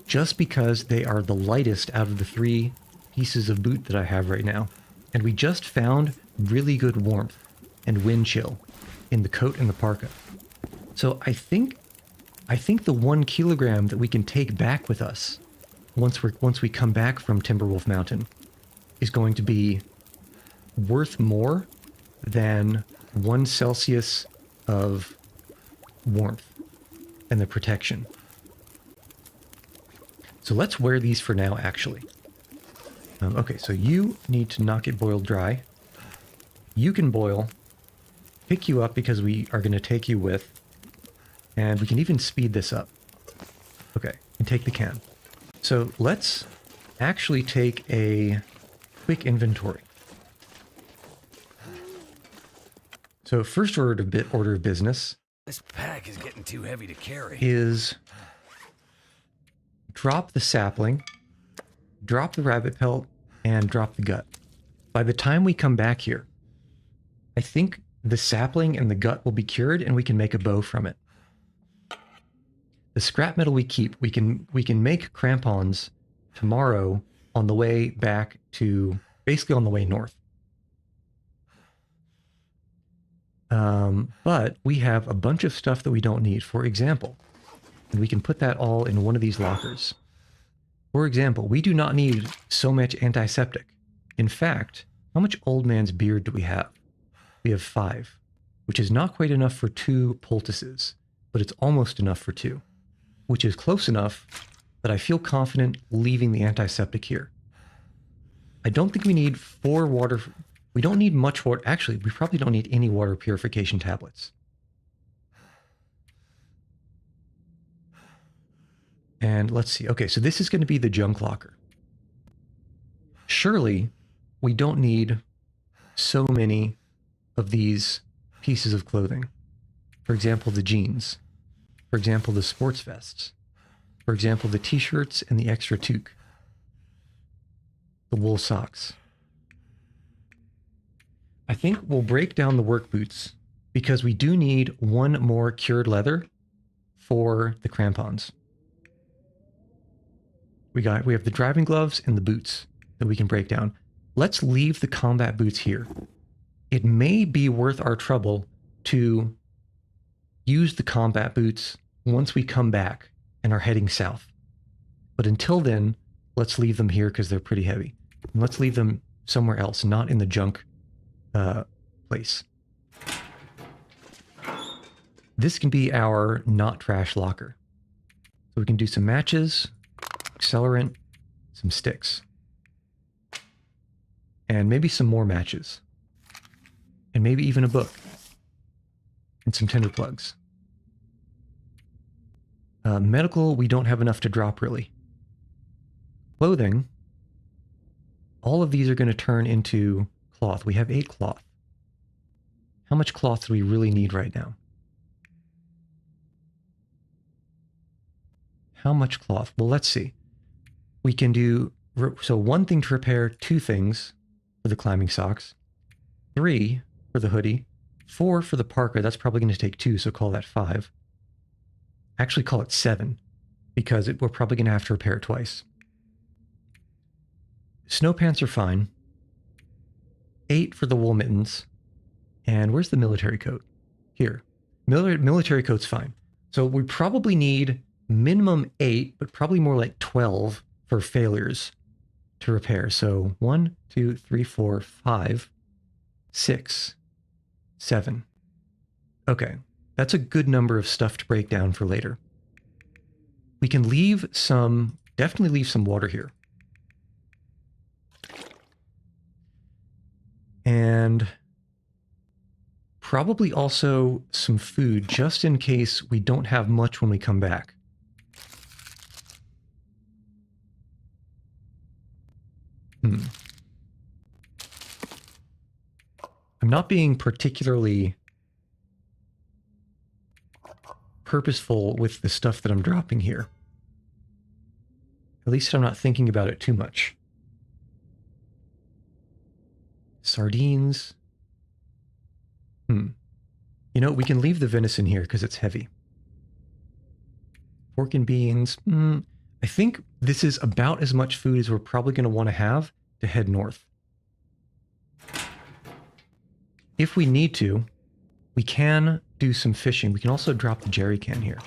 A: just because they are the lightest out of the 3 pieces of boot that I have right now. And we just found really good warmth and wind chill in the coat and the parka. So I think the 1 kilogram that we can take back with us once we come back from Timberwolf Mountain is going to be worth more than 1 Celsius of warmth and the protection. So let's wear these for now, actually. Okay, so you need to not get boiled dry. You can boil, pick you up because we are going to take you with, and we can even speed this up. Okay, and take the can. So let's actually take a quick inventory. So first order of business.
B: This pack is getting too heavy to carry.
A: Is drop the sapling, drop the rabbit pelt, and drop the gut. By the time we come back here, I think the sapling and the gut will be cured and we can make a bow from it. The scrap metal we keep, we can make crampons tomorrow on the way back to, basically on the way north. But we have a bunch of stuff that we don't need. For example, and we can put that all in one of these lockers. For example, we do not need so much antiseptic. In fact, how much old man's beard do we have? We have 5, which is not quite enough for 2 poultices, but it's almost enough for 2, which is close enough that I feel confident leaving the antiseptic here. I don't think we need 4 water. We don't need much water. Actually, we probably don't need any water purification tablets. And let's see. Okay, so this is going to be the junk locker. Surely we don't need so many of these pieces of clothing. For example, the jeans. For example, the sports vests. For example, the t-shirts and the extra toque. The wool socks. I think we'll break down the work boots because we do need 1 more cured leather for the crampons. We have the driving gloves and the boots that we can break down. Let's leave the combat boots here. It may be worth our trouble to use the combat boots once we come back and are heading south. But until then, let's leave them here because they're pretty heavy. And let's leave them somewhere else, not in the junk place. This can be our not trash locker. So we can do some matches, accelerant, some sticks, and maybe some more matches, and maybe even a book, and some tinder plugs. Medical, we don't have enough to drop really. Clothing, all of these are going to turn into cloth. We have 8 cloth. How much cloth do we really need right now? How much cloth? Well, let's see. We can do, so 1 thing to repair, 2 things for the climbing socks, 3 for the hoodie, 4 for the parka. That's probably going to take 2, so call that 5. Actually, call it 7, because we're probably going to have to repair it twice. Snow pants are fine. 8 for the wool mittens. And where's the military coat? Here. Military coat's fine. So we probably need minimum 8, but probably more like 12 for failures to repair. So 1, 2, 3, 4, 5, 6, 7. Okay, that's a good number of stuff to break down for later. We can leave some, definitely leave some water here. And probably also some food, just in case we don't have much when we come back. I'm not being particularly purposeful with the stuff that I'm dropping here. At least I'm not thinking about it too much. Sardines. You know, we can leave the venison here because it's heavy. Pork and beans. I think this is about as much food as we're probably going to want to have to head north. If we need to, we can do some fishing. We can also drop the jerry can here.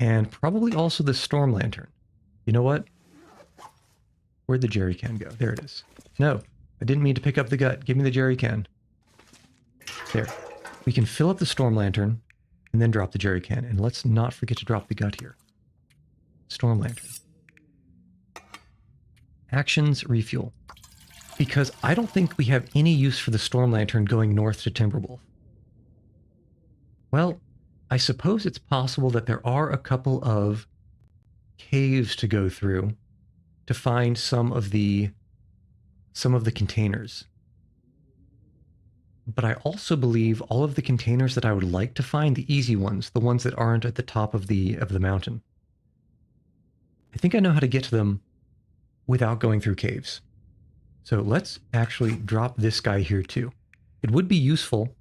A: And probably also the storm lantern. You know what? Where'd the jerry can go? There it is. No, I didn't mean to pick up the gut. Give me the jerry can. There. We can fill up the storm lantern and then drop the jerry can. And let's not forget to drop the gut here. Storm lantern. Actions, refuel. Because I don't think we have any use for the storm lantern going north to Timberwolf. Well, I suppose it's possible that there are a couple of caves to go through to find some of the containers. But I also believe all of the containers that I would like to find, the easy ones, the ones that aren't at the top of the mountain, I think I know how to get to them without going through caves. So let's actually drop this guy here too. It would be useful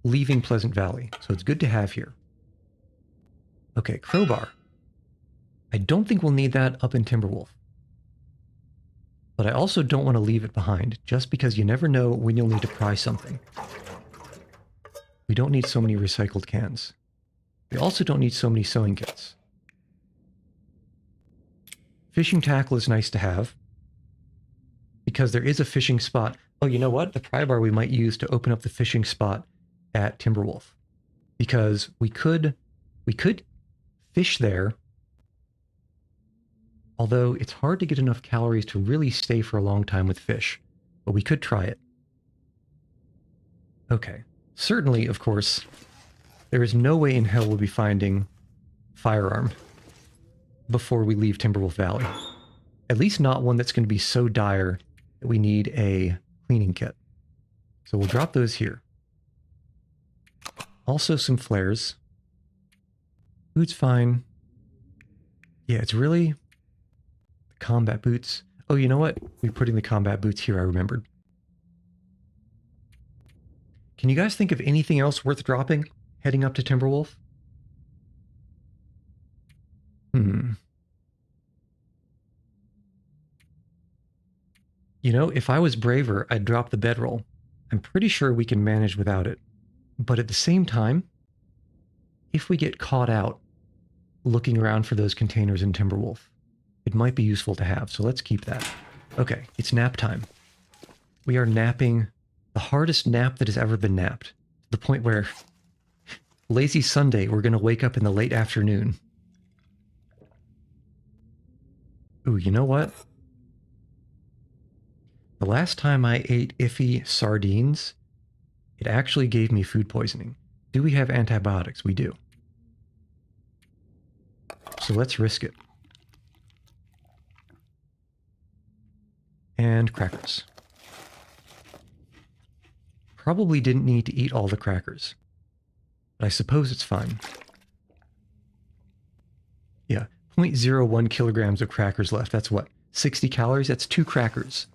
A: leaving Pleasant Valley, so it's good to have here. Okay, crowbar. I don't think we'll need that up in Timberwolf. But I also don't want to leave it behind, just because you never know when you'll need to pry something. We don't need so many recycled cans. We also don't need so many sewing kits. Fishing tackle is nice to have, because there is a fishing spot. Oh, you know what? The pry bar we might use to open up the fishing spot at Timberwolf. Because we could fish there, although it's hard to get enough calories to really stay for a long time with fish. But we could try it. Okay. Certainly, of course, there is no way in hell we'll be finding firearm before we leave Timberwolf Valley. At least not one that's going to be so dire that we need a cleaning kit. So we'll drop those here. Also some flares. Food's fine. Yeah, it's really the combat boots. Oh, you know what? We're putting the combat boots here, I remembered. Can you guys think of anything else worth dropping heading up to Timberwolf? You know, if I was braver, I'd drop the bedroll. I'm pretty sure we can manage without it. But at the same time, if we get caught out looking around for those containers in Timberwolf, it might be useful to have, so let's keep that. Okay, it's nap time. We are napping the hardest nap that has ever been napped. To the point where, lazy Sunday, we're going to wake up in the late afternoon. Ooh, you know what? The last time I ate iffy sardines, it actually gave me food poisoning. Do we have antibiotics? We do. So let's risk it. And crackers. Probably didn't need to eat all the crackers. But I suppose it's fine. Yeah, 0.01 kilograms of crackers left. That's what? 60 calories? That's 2 crackers.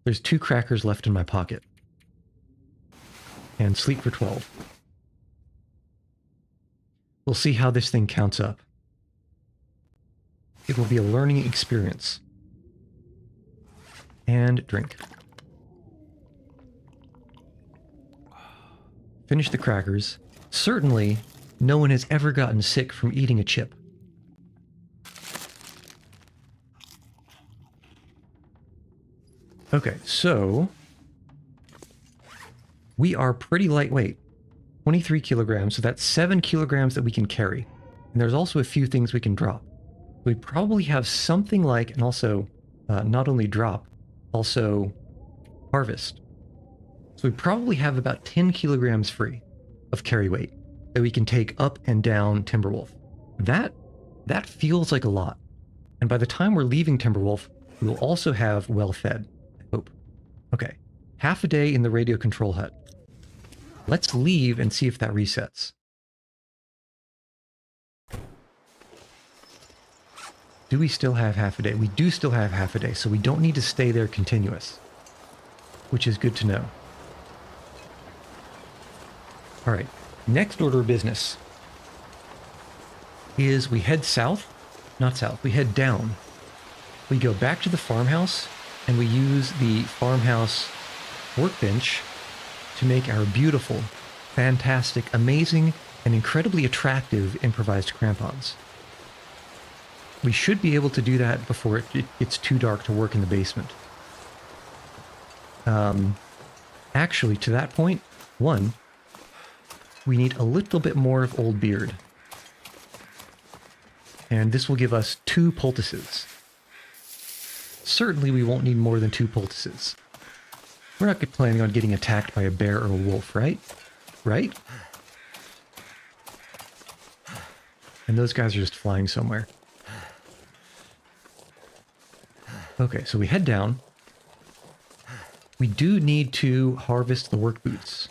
A: There's 2 crackers left in my pocket. And sleep for 12. We'll see how this thing counts up. It will be a learning experience. And drink. Finish the crackers. Certainly, no one has ever gotten sick from eating a chip. Okay, so we are pretty lightweight. 23 kilograms, so that's 7 kilograms that we can carry. And there's also a few things we can drop. We probably have something like, and also not only drop, also harvest. So we probably have about 10 kilograms free of carry weight that we can take up and down Timberwolf. That feels like a lot. And by the time we're leaving Timberwolf, we will also have well fed. I hope. Okay. Half a day in the radio control hut. Let's leave and see if that resets. Do we still have half a day? We do still have half a day, so we don't need to stay there continuous, which is good to know. All right, next order of business is we head south, not south, we head down. We go back to the farmhouse and we use the farmhouse workbench to make our beautiful, fantastic, amazing, and incredibly attractive improvised crampons. We should be able to do that before it gets too dark to work in the basement. Actually, to that point, one, we need a little bit more of Old Beard. And this will give us 2 poultices. Certainly we won't need more than 2 poultices. We're not planning on getting attacked by a bear or a wolf, right? Right? And those guys are just flying somewhere. Okay, so we head down. We do need to harvest the work boots.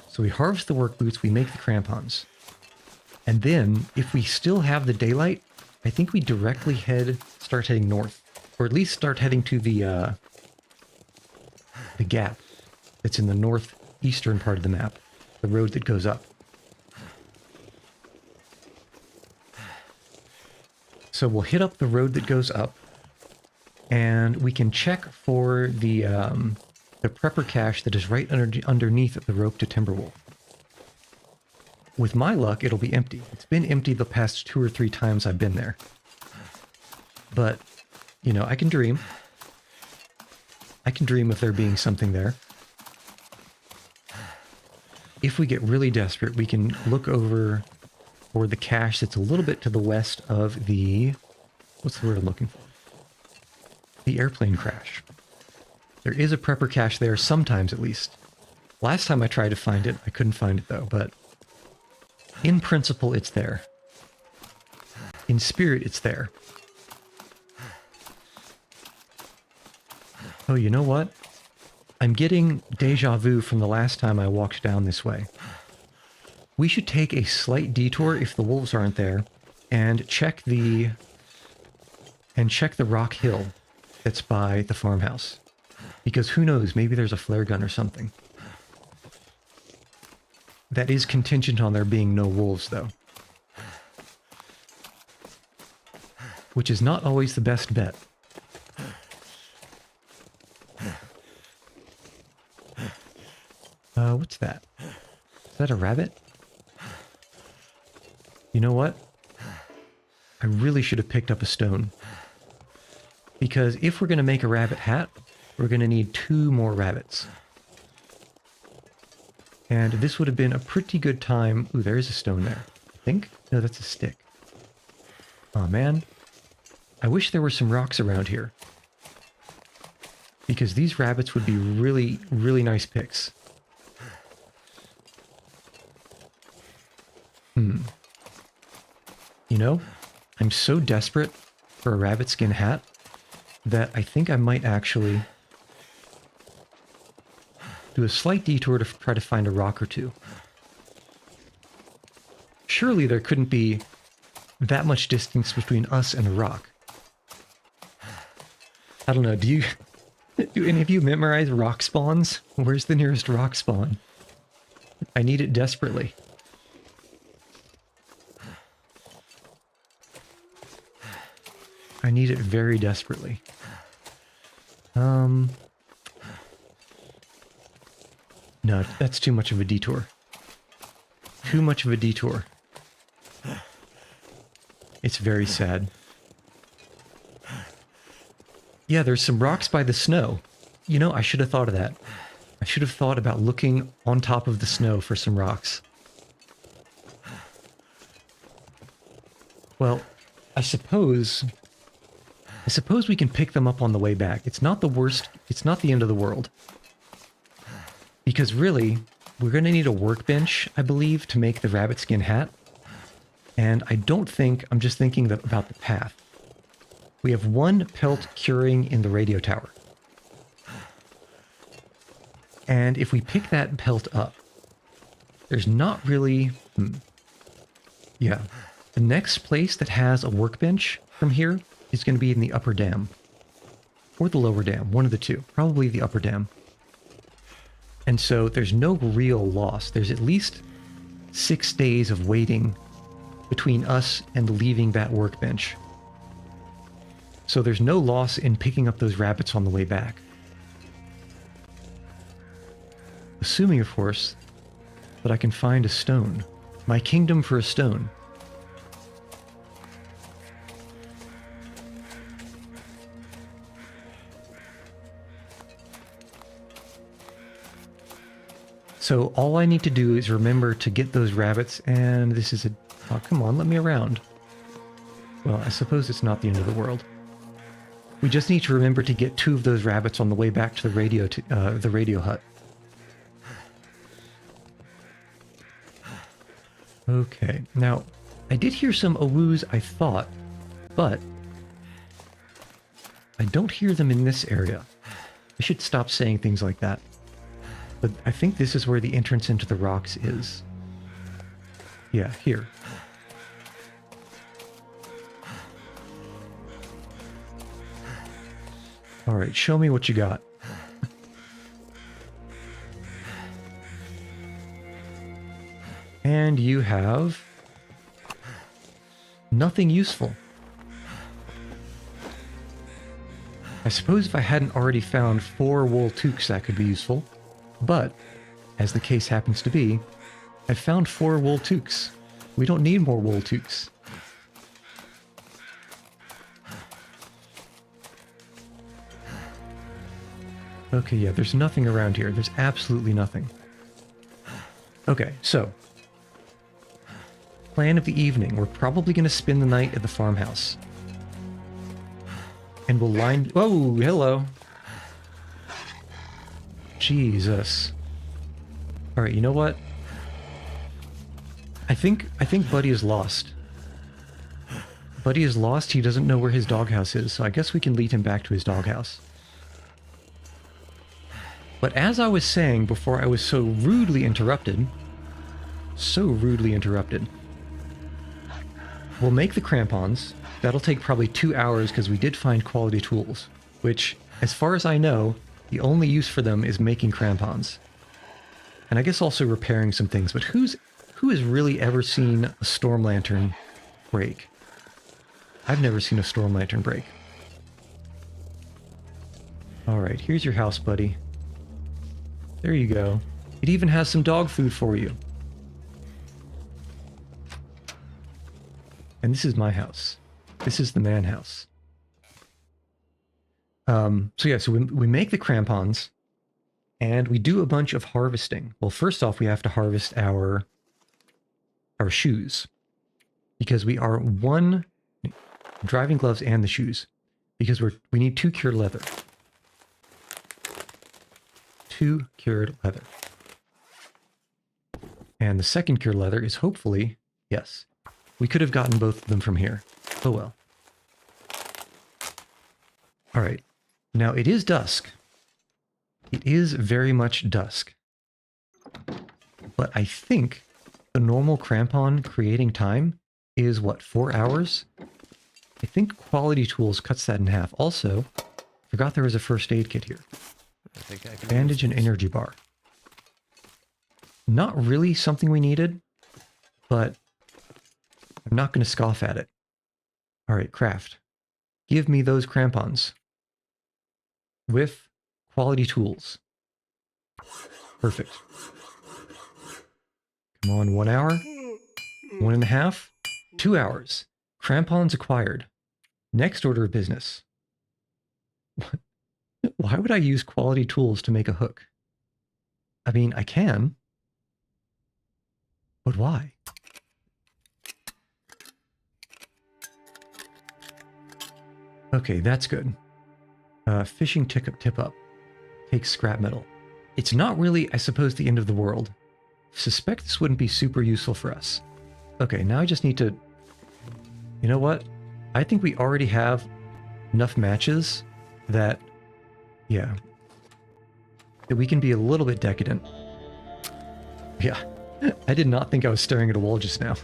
A: So we harvest the work boots, we make the crampons. And then, if we still have the daylight, I think we directly start heading north. Or at least start heading to the gap that's in the northeastern part of the map. The road that goes up. So we'll hit up the road that goes up, and we can check for the prepper cache that is right underneath the rope to Timberwolf. With my luck, it'll be empty. It's been empty the past 2 or 3 times I've been there. But, you know, I can dream. I can dream of there being something there. If we get really desperate, we can look over for the cache that's a little bit to the west of the... What's the word I'm looking for? The airplane crash. There is a prepper cache there sometimes, at least. Last time I tried to find it, I couldn't find it though, but in principle, it's there. In spirit, it's there. Oh, you know what? I'm getting deja vu from the last time I walked down this way. We should take a slight detour if the wolves aren't there, and check the rock hill that's by the farmhouse. Because who knows, maybe there's a flare gun or something. That is contingent on there being no wolves, though. Which is not always the best bet. What's that? Is that a rabbit? You know what? I really should have picked up a stone. Because if we're going to make a rabbit hat, we're going to need 2 more rabbits. And this would have been a pretty good time... Ooh, there is a stone there. I think? No, that's a stick. Oh, man. I wish there were some rocks around here. Because these rabbits would be really, really nice picks. You know, I'm so desperate for a rabbit skin hat that I think I might actually do a slight detour to try to find a rock or 2. Surely there couldn't be that much distance between us and a rock. I don't know, do any of you memorize rock spawns? Where's the nearest rock spawn? I need it desperately. I need it very desperately. No, that's too much of a detour. Too much of a detour. It's very sad. Yeah, there's some rocks by the snow. You know, I should have thought of that. I should have thought about looking on top of the snow for some rocks. Well, I suppose we can pick them up on the way back. It's not the worst. It's not the end of the world. Because really, we're going to need a workbench, I believe, to make the rabbit skin hat. And I don't think... I'm just thinking about the path. We have 1 pelt curing in the radio tower. And if we pick that pelt up, there's not really... Yeah. The next place that has a workbench from here is going to be in the upper dam. Or the lower dam, one of the 2. Probably the upper dam. And so there's no real loss. There's at least 6 days of waiting between us and leaving that workbench. So there's no loss in picking up those rabbits on the way back. Assuming, of course, that I can find a stone. My kingdom for a stone. So all I need to do is remember to get those rabbits, and this is a... Oh, come on, let me around. Well, I suppose it's not the end of the world. We just need to remember to get 2 of those rabbits on the way back to the radio hut. Okay, now, I did hear some awoos, I thought, but I don't hear them in this area. I should stop saying things like that. But I think this is where the entrance into the rocks is. Yeah, here. Alright, show me what you got. And you have... nothing useful. I suppose if I hadn't already found 4 wool toques that could be useful, but, as the case happens to be, I've found 4 wool toques. We don't need more wool toques. Okay, yeah, there's nothing around here. There's absolutely nothing. Okay, so. Plan of the evening. We're probably going to spend the night at the farmhouse. And we'll line... Oh, hello. Jesus. Alright, you know what? I think Buddy is lost. Buddy is lost. He doesn't know where his doghouse is, so I guess we can lead him back to his doghouse. But as I was saying before I was so rudely interrupted, we'll make the crampons. That'll take probably 2 hours because we did find quality tools, which, as far as I know, the only use for them is making crampons. And I guess also repairing some things, but who has really ever seen a storm lantern break? I've never seen a storm lantern break. Alright, here's your house, buddy. There you go. It even has some dog food for you. And this is my house. This is the man house. So we make the crampons, and we do a bunch of harvesting. Well, first off, we have to harvest our shoes, because we are one driving gloves and the shoes, because we need 2 cured leather. 2 cured leather. And the second cured leather is hopefully, yes. We could have gotten both of them from here. Oh well. Alright. Now it is dusk. It is very much dusk. But I think the normal crampon creating time is what, 4 hours? I think quality tools cuts that in half. Also, forgot there was a first aid kit here.
B: I think I can
A: Bandage and energy bar. Not really something we needed, but I'm not going to scoff at it. Alright, craft. Give me those crampons. With quality tools. Perfect. Come on, 1 hour. 1.5. 2 hours. Crampons acquired. Next order of business. Why would I use quality tools to make a hook? I mean, I can. But why? Okay, that's good. Fishing tip up. Takes scrap metal. It's not really, I suppose, the end of the world. Suspect this wouldn't be super useful for us. Okay, now I just need to... You know what? I think we already have enough matches that... Yeah. That we can be a little bit decadent. Yeah. I did not think I was staring at a wall just now.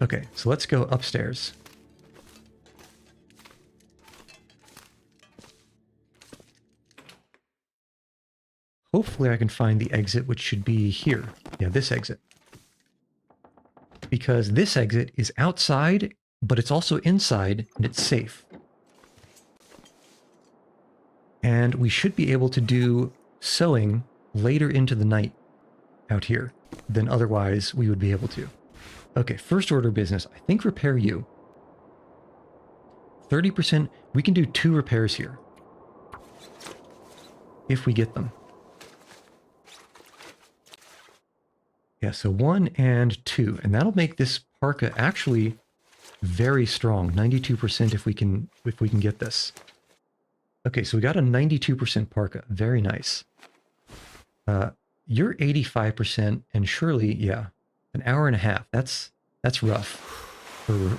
A: Okay, so let's go upstairs. Hopefully I can find the exit, which should be here. Yeah, this exit. Because this exit is outside, but it's also inside, and it's safe. And we should be able to do sewing later into the night out here than otherwise we would be able to. Okay, first order of business. I think repair you. 30%. We can do 2 repairs here. If we get them. Yeah, so 1 and 2. And that'll make this parka actually very strong. 92% if we can get this. Okay, so we got a 92% parka. Very nice. You're 85%, and surely, yeah, 1.5 hours. That's rough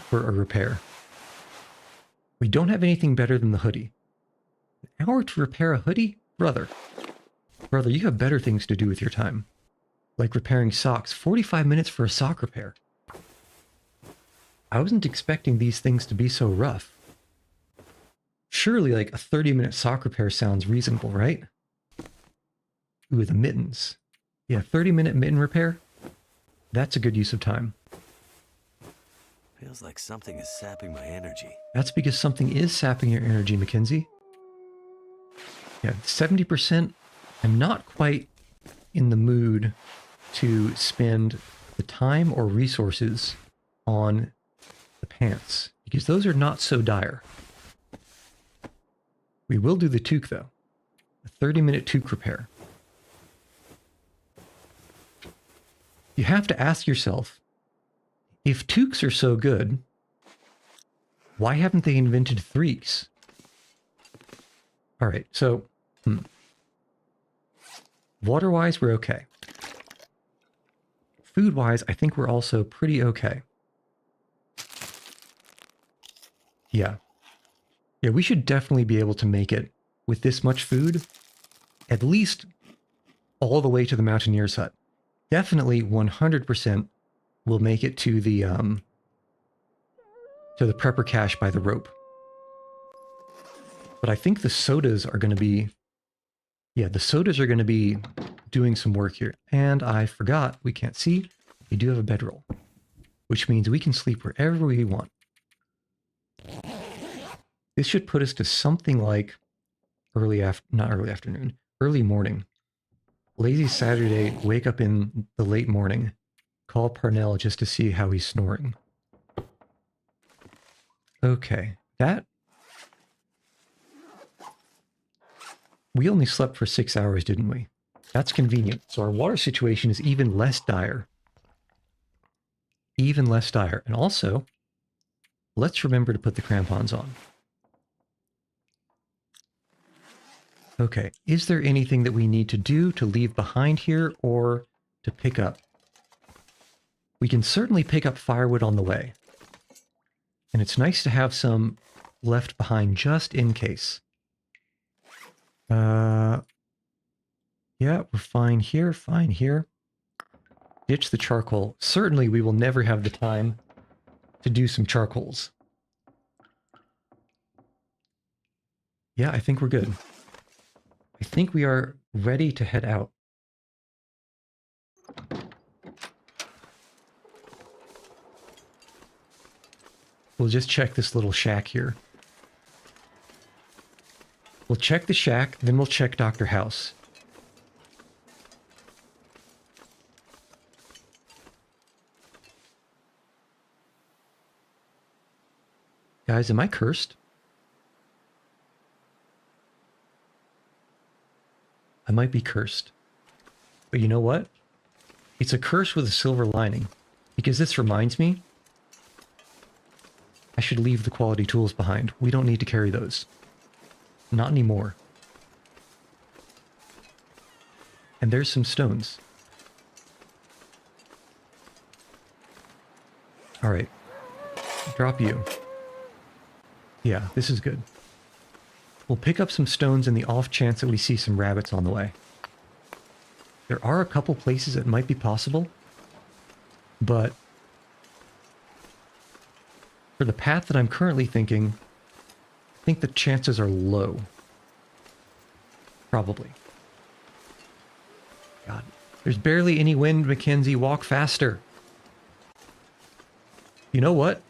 A: for a repair. We don't have anything better than the hoodie. 1 hour to repair a hoodie? Brother, you have better things to do with your time. Like repairing socks. 45 minutes for a sock repair. I wasn't expecting these things to be so rough. Surely like a 30-minute sock repair sounds reasonable, right? Ooh, the mittens. Yeah, 30-minute mitten repair. That's a good use of time.
B: Feels like something is sapping my energy.
A: That's because something is sapping your energy, Mackenzie. Yeah, 70%. I'm not quite in the mood to spend the time or resources on the pants, because those are not so dire. We will do the toque, though. A 30-minute toque repair. You have to ask yourself, if toques are so good, why haven't they invented threeks? All right, so water-wise, we're okay. Food-wise, I think we're also pretty okay. Yeah. Yeah, we should definitely be able to make it with this much food, at least all the way to the Mountaineer's hut. Definitely 100% will make it to the prepper cache by the rope. But I think the sodas are going to be... Yeah, the sodas are going to be doing some work here. And I forgot, we can't see, we do have a bedroll, which means we can sleep wherever we want. This should put us to something like not early afternoon, early morning. Lazy Saturday, wake up in the late morning, call Parnell just to see how he's snoring. Okay, that... We only slept for 6 hours, didn't we? That's convenient. So our water situation is even less dire. Even less dire. And also, let's remember to put the crampons on. Okay, is there anything that we need to do to leave behind here or to pick up? We can certainly pick up firewood on the way. And it's nice to have some left behind just in case. Yeah, we're fine here, fine here. Ditch the charcoal. Certainly we will never have the time to do some charcoals. Yeah, I think we're good. I think we are ready to head out. We'll just check this little shack here. We'll check the shack, then we'll check Dr. House. Guys, am I cursed? I might be cursed. But you know what? It's a curse with a silver lining. Because this reminds me, I should leave the quality tools behind. We don't need to carry those. Not anymore. And there's some stones. Alright. Drop you. Yeah, this is good. We'll pick up some stones in the off chance that we see some rabbits on the way. There are a couple places it might be possible, but for the path that I'm currently thinking, I think the chances are low. Probably. God, there's barely any wind, Mackenzie. Walk faster. You know what?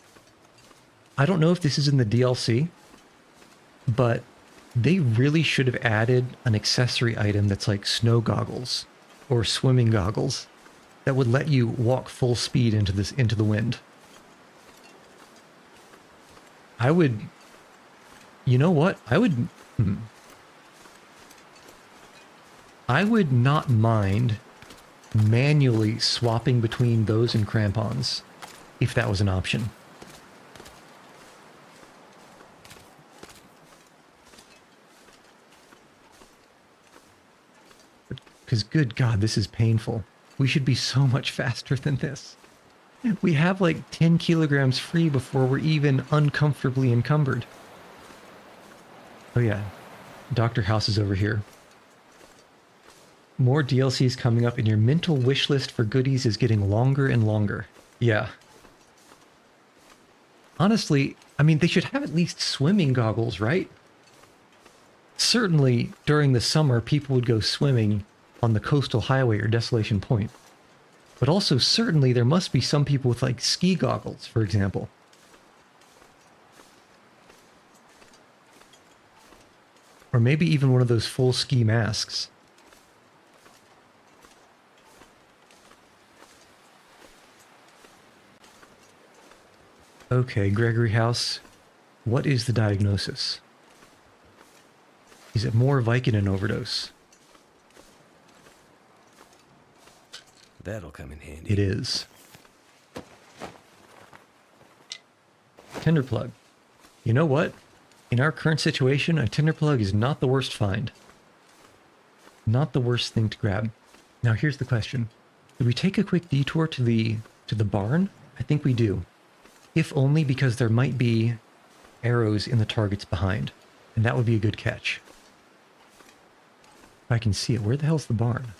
A: I don't know if this is in the DLC, but they really should have added an accessory item that's like snow goggles or swimming goggles that would let you walk full speed into the wind. I would... You know what? I would not mind manually swapping between those and crampons if that was an option. Because good God, this is painful. We should be so much faster than this. We have like 10 kilograms free before we're even uncomfortably encumbered. Oh yeah, Dr. House is over here. More DLCs coming up and your mental wish list for goodies is getting longer and longer. Yeah. Honestly, I mean, they should have at least swimming goggles, right? Certainly, during the summer, people would go swimming on the coastal highway or Desolation Point. But also, certainly, there must be some people with, like, ski goggles, for example. Or maybe even one of those full ski masks. Okay, Gregory House, what is the diagnosis? Is it more Vicodin overdose?
B: That'll come in handy.
A: It is. Tinder plug. You know what? In our current situation, a tinder plug is not the worst find. Not the worst thing to grab. Now here's the question. Do we take a quick detour to the barn? I think we do. If only because there might be arrows in the targets behind. And that would be a good catch. If I can see it. Where the hell's the barn?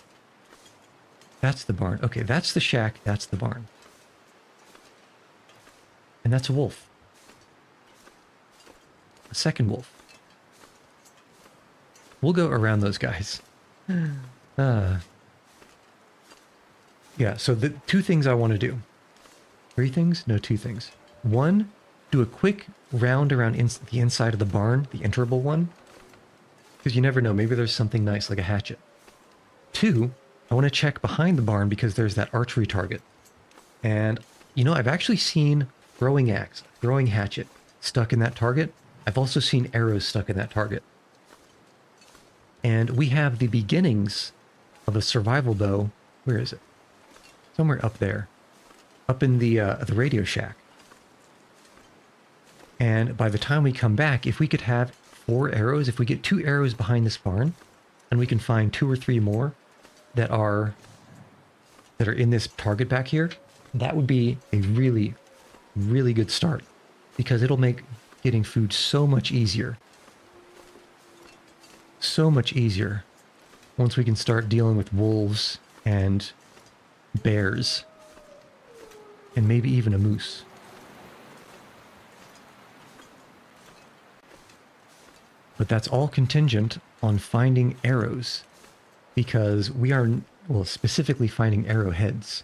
A: That's the barn. Okay, that's the shack. That's the barn. And that's a wolf. A second wolf. We'll go around those guys. Yeah, so the two things I want to do. Three things? No, two things. One, do a quick round around the inside of the barn, the enterable one. Because you never know, maybe there's something nice like a hatchet. Two, I want to check behind the barn because there's that archery target. And, you know, I've actually seen throwing axe, throwing hatchet stuck in that target. I've also seen arrows stuck in that target. And we have the beginnings of a survival bow. Where is it? Somewhere up there. Up in the radio shack. And by the time we come back, if we could have 4 arrows, if we get 2 arrows behind this barn, and we can find 2 or 3 more that are in this target back here, that would be a really, really good start. Because it'll make getting food so much easier. So much easier once we can start dealing with wolves and bears and maybe even a moose. But that's all contingent on finding arrows, because we are, well, specifically finding arrowheads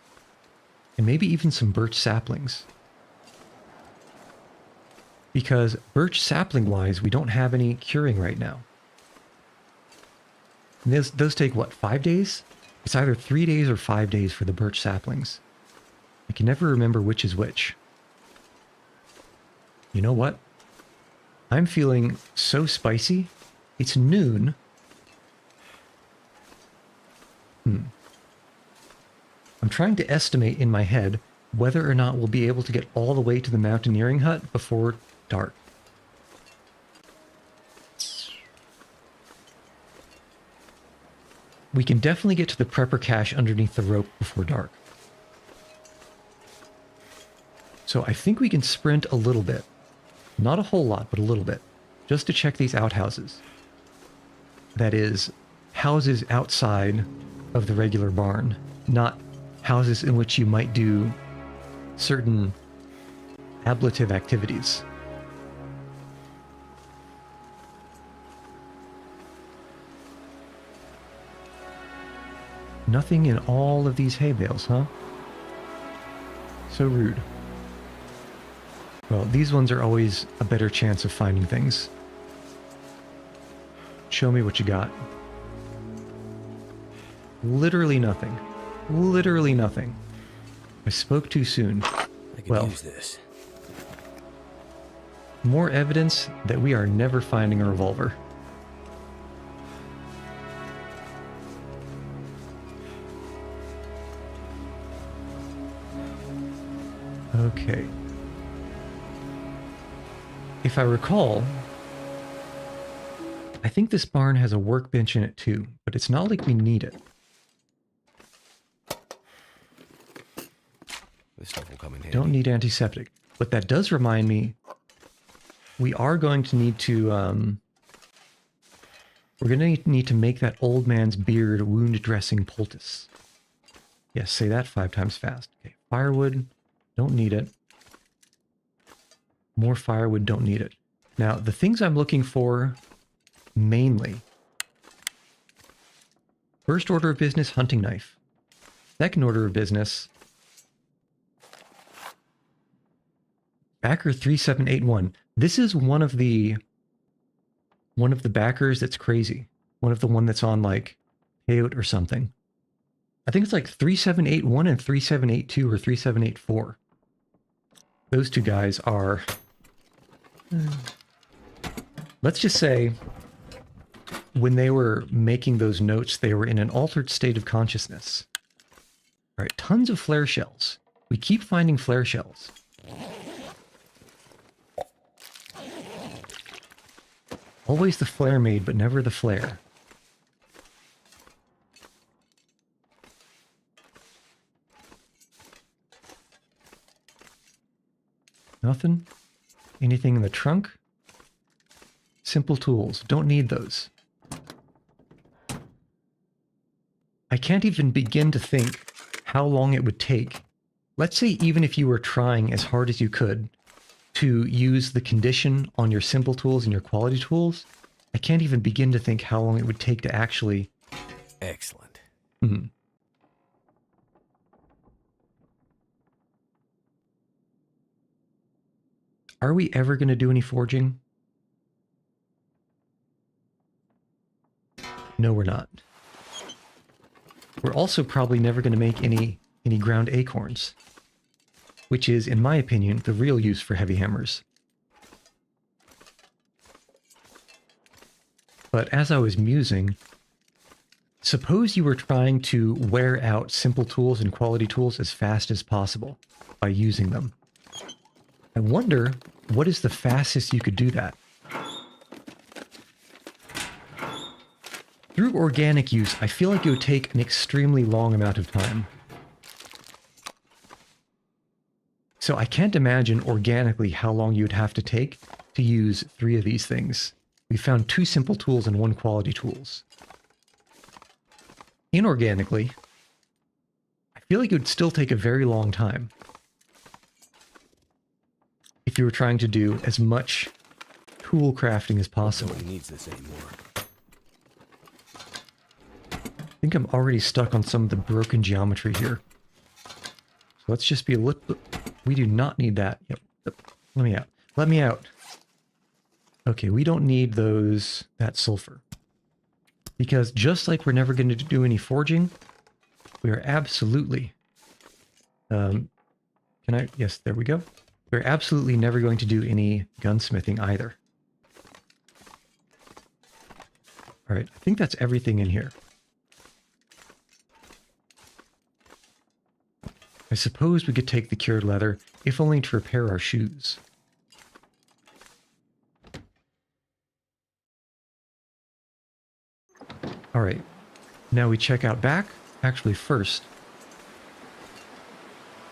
A: and maybe even some birch saplings. Because birch sapling wise, we don't have any curing right now. And those take what, 5 days? It's either 3 days or 5 days for the birch saplings. I can never remember which is which. You know what? I'm feeling so spicy. It's noon. I'm trying to estimate in my head whether or not we'll be able to get all the way to the mountaineering hut before dark. We can definitely get to the prepper cache underneath the rope before dark. So I think we can sprint a little bit. Not a whole lot, but a little bit. Just to check these outhouses. That is, houses outside of the regular barn. Not houses in which you might do certain ablative activities. Nothing in all of these hay bales, huh? So rude. Well, these ones are always a better chance of finding things. Show me what you got. Literally nothing. Literally nothing. I spoke too soon.
B: I could use this.
A: More evidence that we are never finding a revolver. Okay. If I recall, I think this barn has a workbench in it too, but it's not like we need it.
B: This stuff will come in handy.
A: Don't need antiseptic. But that does remind me, we are going to need to, we're going to need to make that old man's beard wound dressing poultice. Yes, say that 5 times fast. Okay, firewood, don't need it. More firewood, don't need it. Now, the things I'm looking for, mainly. First order of business, hunting knife. Second order of business, Backer 3781. This is one of the one of the backers that's crazy. One of the one that's on like payout or something. I think it's like 3781 and 3782 or 3784. Those two guys are... Let's just say when they were making those notes, they were in an altered state of consciousness. All right, tons of flare shells. We keep finding flare shells. Always the flare maid, but never the flare. Nothing? Anything in the trunk? Simple tools. Don't need those. I can't even begin to think how long it would take. Let's say even if you were trying as hard as you could to use the condition on your simple tools and your quality tools, I can't even begin to think how long it would take to actually...
B: Excellent.
A: Mm-hmm. Are we ever going to do any forging? No, we're not. We're also probably never going to make any ground acorns, which is, in my opinion, the real use for heavy hammers. But as I was musing, suppose you were trying to wear out simple tools and quality tools as fast as possible by using them. I wonder, what is the fastest you could do that? Through organic use, I feel like it would take an extremely long amount of time. So I can't imagine organically how long you would have to take to use 3 of these things. We found 2 simple tools and 1 quality tools. Inorganically, I feel like it would still take a very long time if you were trying to do as much tool crafting as possible.
B: Nobody needs this anymore.
A: I think I'm already stuck on some of the broken geometry here. So let's just be a little... We do not need that. Yep. Let me out. Let me out. Okay, we don't need that sulfur. Because just like we're never going to do any forging, we are absolutely... Yes, there we go. We're absolutely never going to do any gunsmithing either. Alright, I think that's everything in here. I suppose we could take the cured leather, if only to repair our shoes. Alright, now we check out back. Actually, first,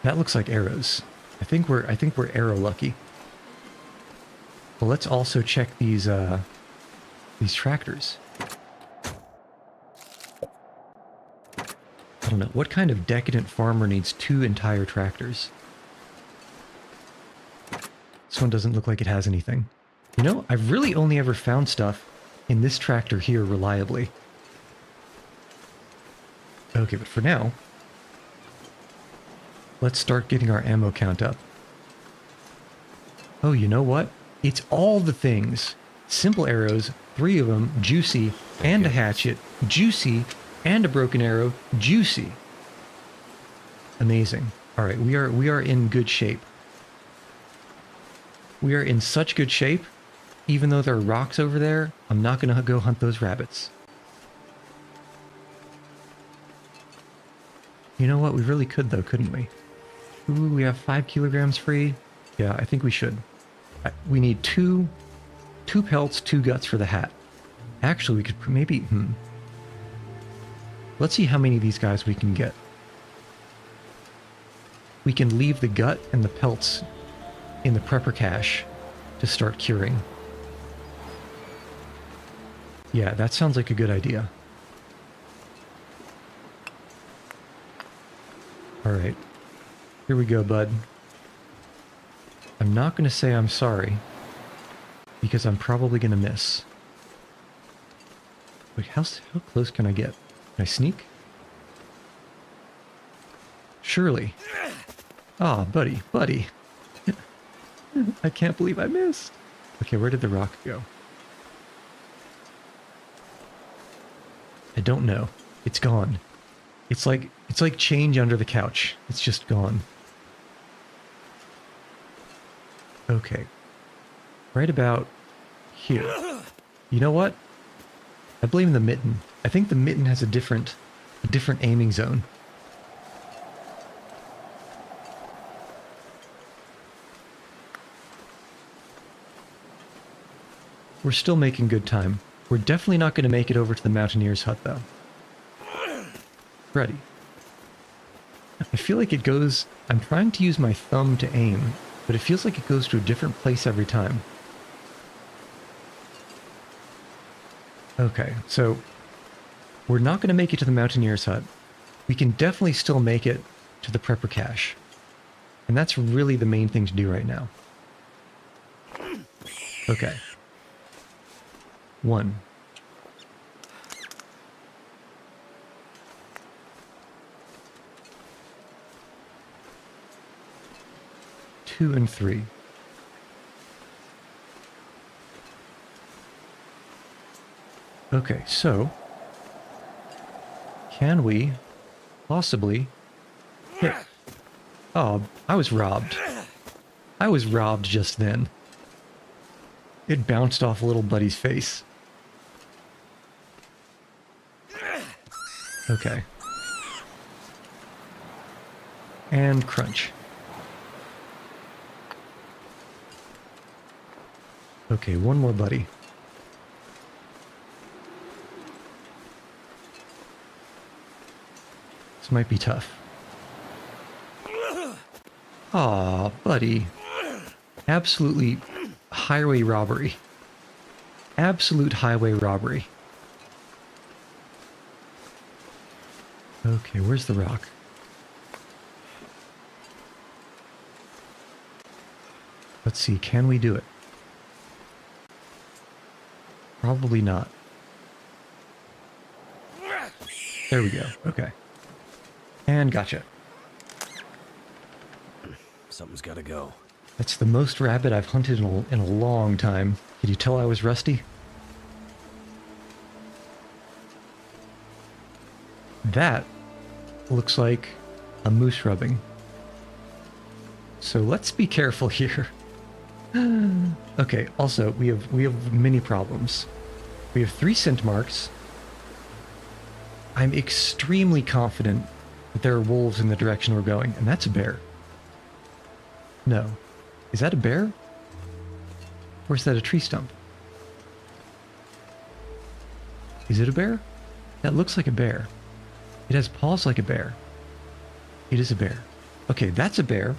A: that looks like arrows. I think we're arrow lucky. Well, let's also check these tractors. I don't know, what kind of decadent farmer needs 2 entire tractors? This one doesn't look like it has anything. You know, I've really only ever found stuff in this tractor here reliably. Okay, but for now, let's start getting our ammo count up. Oh, you know what? It's all the things. Simple arrows, 3 of them, juicy, and a hatchet, juicy, and a broken arrow, juicy. Amazing. All right, we are in good shape. We are in such good shape, even though there are rocks over there, I'm not going to go hunt those rabbits. You know what? We really could though, couldn't we? Ooh, we have 5 kilograms free. Yeah, I think we should. We need 2 pelts, 2 guts for the hat. Actually, we could maybe... Let's see how many of these guys we can get. We can leave the gut and the pelts in the prepper cache to start curing. Yeah, that sounds like a good idea. Alright. Here we go, bud. I'm not going to say I'm sorry, because I'm probably going to miss. Wait, how close can I get? Can I sneak? Surely. Ah, buddy. I can't believe I missed. Okay, where did the rock go? I don't know. It's gone. It's like change under the couch. It's just gone. Okay. Right about here. You know what? I blame the mitten. I think the mitten has a different aiming zone. We're still making good time. We're definitely not going to make it over to the mountaineer's hut, though. Ready. I feel like it goes... I'm trying to use my thumb to aim, but it feels like it goes to a different place every time. Okay, so we're not going to make it to the mountaineer's hut. We can definitely still make it to the prepper cache. And that's really the main thing to do right now. Okay. 1. Two and 3. Okay, so can we possibly hit? Oh, I was robbed. I was robbed just then. It bounced off little buddy's face. Okay. And crunch. Okay, one more buddy. This might be tough. Aw, buddy. Absolutely highway robbery. Absolute highway robbery. Okay, where's the rock? Let's see, can we do it? Probably not. There we go, okay. And gotcha.
B: Something's gotta go.
A: That's the most rabbit I've hunted in a long time. Could you tell I was rusty? That looks like a moose rubbing. So let's be careful here. Okay, also, we have many problems. We have 3 scent marks. I'm extremely confident that there are wolves in the direction we're going, and that's a bear. No. Is that a bear? Or is that a tree stump? Is it a bear? That looks like a bear. It has paws like a bear. It is a bear. Okay, that's a bear.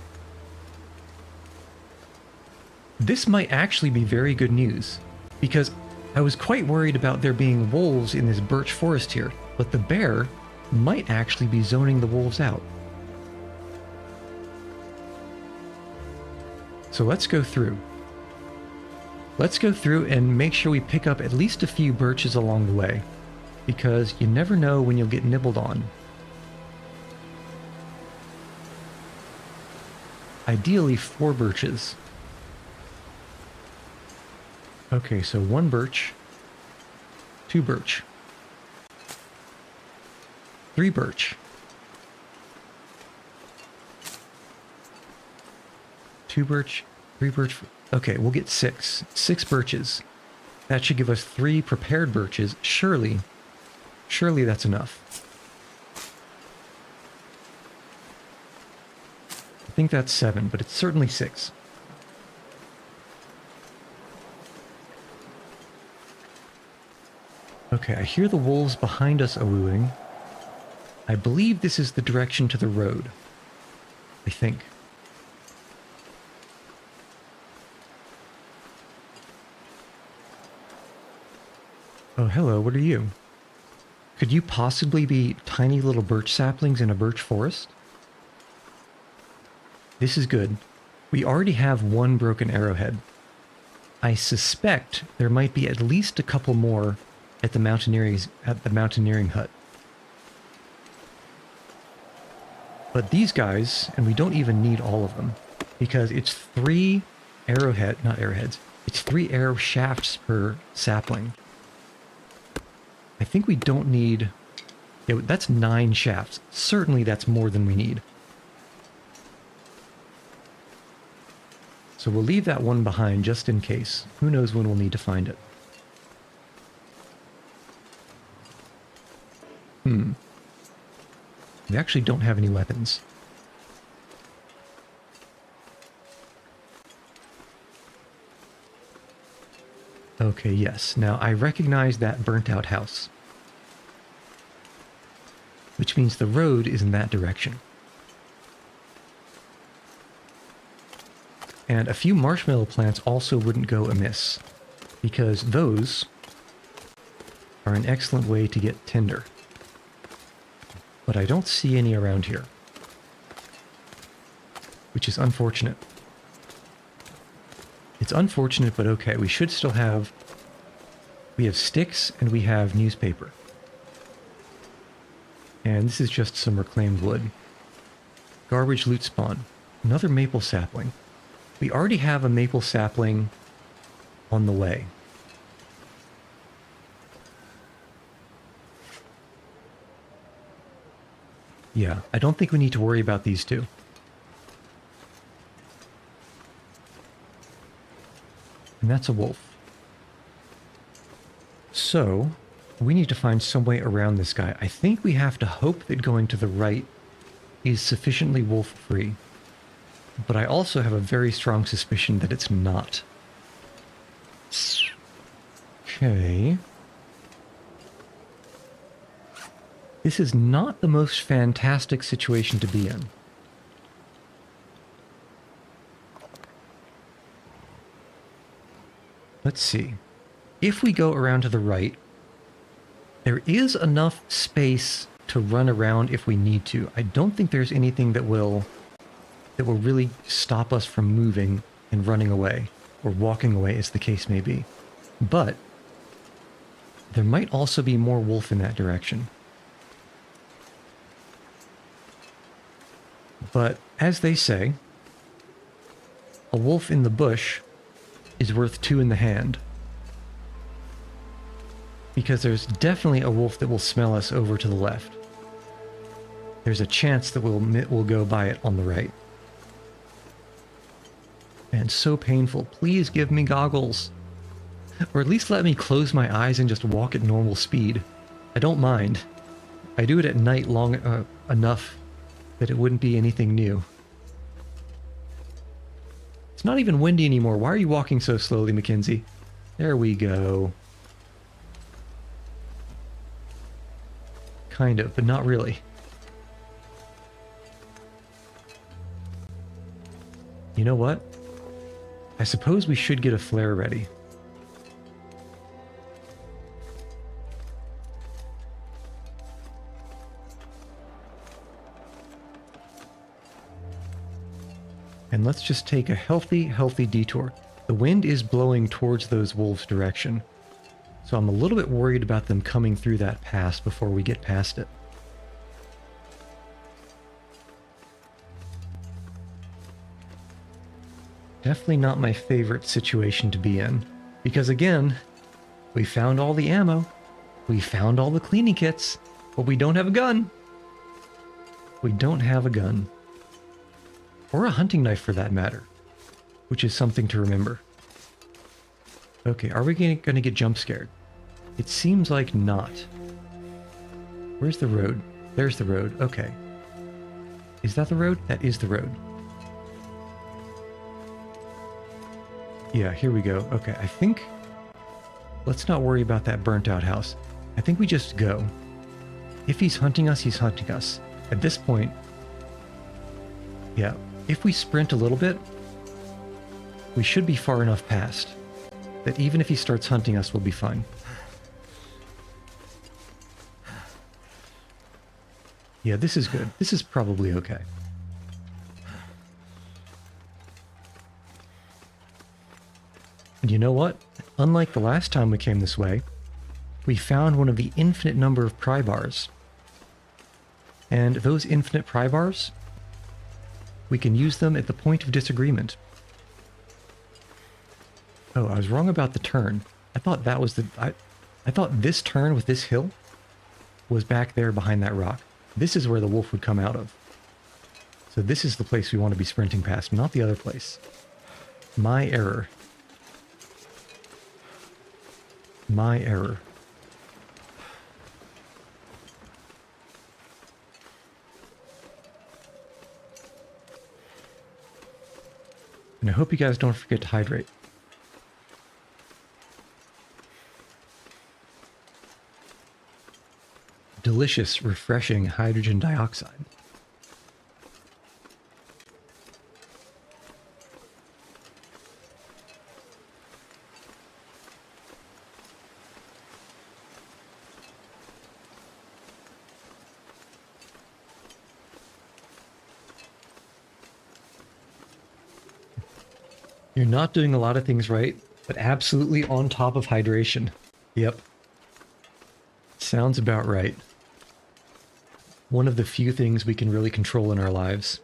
A: This might actually be very good news, because I was quite worried about there being wolves in this birch forest here, but the bear might actually be zoning the wolves out. So let's go through. Let's go through and make sure we pick up at least a few birches along the way, because you never know when you'll get nibbled on. Ideally 4 birches. Okay, so 1 birch, 2 birch, 3 birch, 2 birch, 3 birch. Okay, we'll get 6. 6 birches. That should give us 3 prepared birches. Surely that's enough. I think that's 7, but it's certainly 6. Okay, I hear the wolves behind us a-wooing. I believe this is the direction to the road. I think. Oh, hello, what are you? Could you possibly be tiny little birch saplings in a birch forest? This is good. We already have 1 broken arrowhead. I suspect there might be at least a couple more at the mountaineering hut. But these guys, and we don't even need all of them, because it's 3 not arrowheads, it's 3 arrow shafts per sapling. I think we don't need... Yeah, that's 9 shafts. Certainly that's more than we need. So we'll leave that one behind just in case. Who knows when we'll need to find it. We actually don't have any weapons. Okay, yes. Now I recognize that burnt out house. Which means the road is in that direction. And a few marshmallow plants also wouldn't go amiss, because those are an excellent way to get tinder. But I don't see any around here, which is unfortunate. It's unfortunate, but okay. We should still have... We have sticks and we have newspaper. And this is just some reclaimed wood. Garbage loot spawn. Another maple sapling. We already have a maple sapling on the way. Yeah, I don't think we need to worry about these two. And that's a wolf. So, we need to find some way around this guy. I think we have to hope that going to the right is sufficiently wolf-free. But I also have a very strong suspicion that it's not. Okay. This is not the most fantastic situation to be in. Let's see. If we go around to the right, there is enough space to run around if we need to. I don't think there's anything that will really stop us from moving and running away, or walking away as the case may be. But there might also be more wolf in that direction. But as they say, a wolf in the bush is worth 2 in the hand. Because there's definitely a wolf that will smell us over to the left. There's a chance that we'll go by it on the right. And so painful. Please give me goggles. Or at least let me close my eyes and just walk at normal speed. I don't mind. I do it at night long enough that it wouldn't be anything new. It's not even windy anymore. Why are you walking so slowly, Mackenzie? There we go. Kind of, but not really. You know what? I suppose we should get a flare ready. And let's just take a healthy detour. The wind is blowing towards those wolves' direction, so I'm a little bit worried about them coming through that pass before we get past it. Definitely not my favorite situation to be in, because again, we found all the ammo, we found all the cleaning kits, but we don't have a gun. We don't have a gun. Or a hunting knife for that matter, which is something to remember. Okay, are we going to get jump scared? It seems like not. Where's the road? There's the road. Okay. Is that the road? That is the road. Yeah, here we go. Okay, I think... Let's not worry about that burnt out house. I think we just go. If he's hunting us, he's hunting us. At this point... Yeah, if we sprint a little bit, we should be far enough past that even if he starts hunting us, we'll be fine. Yeah, this is good. This is probably okay. And you know what? Unlike the last time we came this way, we found one of the infinite number of pry bars. And those infinite pry bars, we can use them at the point of disagreement. Oh, I was wrong about the turn. I thought that was the... I thought this turn with this hill was back there behind that rock. This is where the wolf would come out of. So this is the place we want to be sprinting past, not the other place. My error. My error. And I hope you guys don't forget to hydrate. Delicious, refreshing hydrogen dioxide. You're not doing a lot of things right, but absolutely on top of hydration. Yep. Sounds about right. One of the few things we can really control in our lives.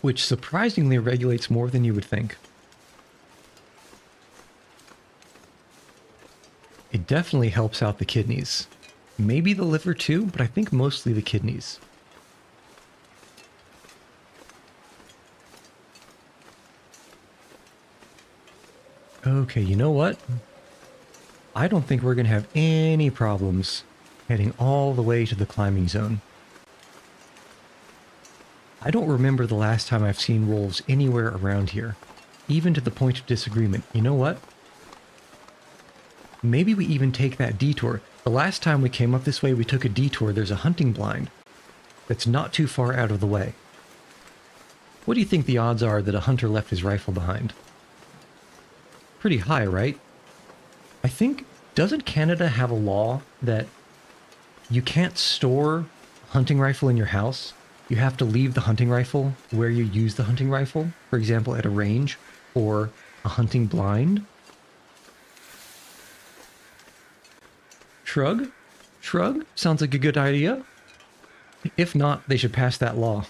A: Which surprisingly regulates more than you would think. It definitely helps out the kidneys. Maybe the liver too, but I think mostly the kidneys. Okay, you know what? I don't think we're going to have any problems heading all the way to the climbing zone. I don't remember the last time I've seen wolves anywhere around here, even to the point of disagreement. You know what? Maybe we even take that detour. The last time we came up this way, we took a detour. There's a hunting blind that's not too far out of the way. What do you think the odds are that a hunter left his rifle behind? Pretty high, right? I think, doesn't Canada have a law that you can't store a hunting rifle in your house? You have to leave the hunting rifle where you use the hunting rifle, for example, at a range or a hunting blind. Shrug? Shrug? Sounds like a good idea. If not, they should pass that law.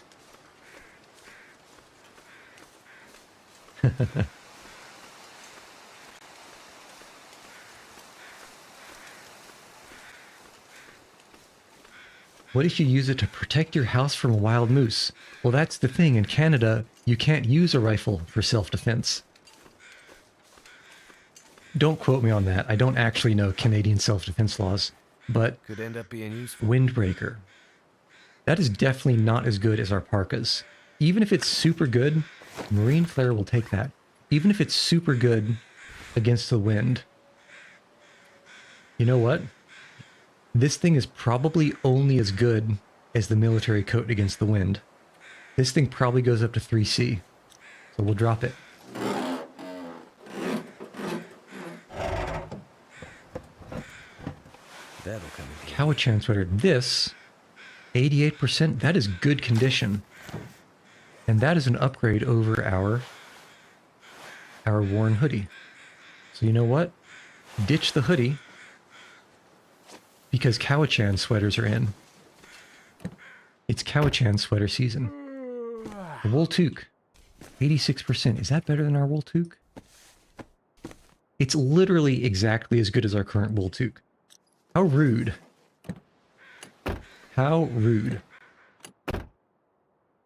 A: What if you use it to protect your house from a wild moose? Well, that's the thing. In Canada, you can't use a rifle for self-defense. Don't quote me on that. I don't actually know Canadian self-defense laws, but
B: Could end up being useful.
A: windbreaker. That is definitely not as good as our parkas. Even if it's super good, marine flare will take that. Even if it's super good against the wind. You know what? This thing is probably only as good as the military coat against the wind. This thing probably goes up to 3C. So we'll drop it.
B: That'll come in.
A: Cowichan sweater. This, 88%, that is good condition. And that is an upgrade over our worn hoodie. So you know what? Ditch the hoodie. Because Cowichan sweaters are in. It's Cowichan sweater season. The wool toque, 86%. Is that better than our wool toque? It's literally exactly as good as our current wool toque. How rude. How rude.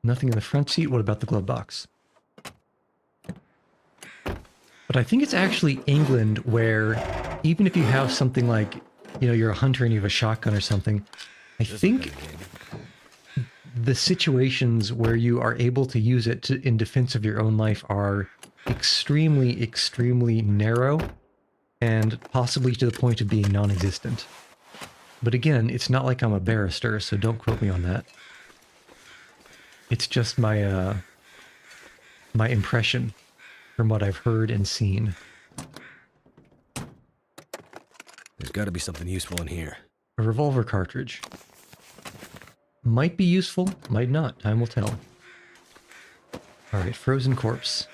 A: Nothing in the front seat. What about the glove box? But I think it's actually England where even if you have something like, you know, you're a hunter and you have a shotgun or something, I think the situations where you are able to use it in defense of your own life are extremely, extremely narrow and possibly to the point of being non-existent. But again, it's not like I'm a barrister, so don't quote me on that. It's just my my impression from what I've heard and seen.
B: There's got to be something useful in here.
A: A revolver cartridge. Might be useful, might not. Time will tell. Alright, frozen corpse.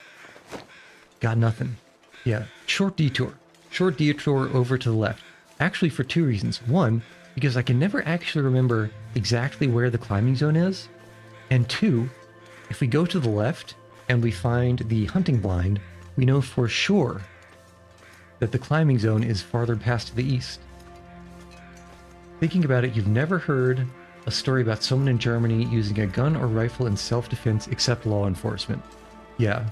A: Got nothing. Yeah, short detour. Short detour over to the left. Actually, for two reasons. One, because I can never actually remember exactly where the climbing zone is. And two, if we go to the left and we find the hunting blind, we know for sure that the climbing zone is farther past to the east. Thinking about it, you've never heard a story about someone in Germany using a gun or rifle in self-defense except law enforcement. Yeah.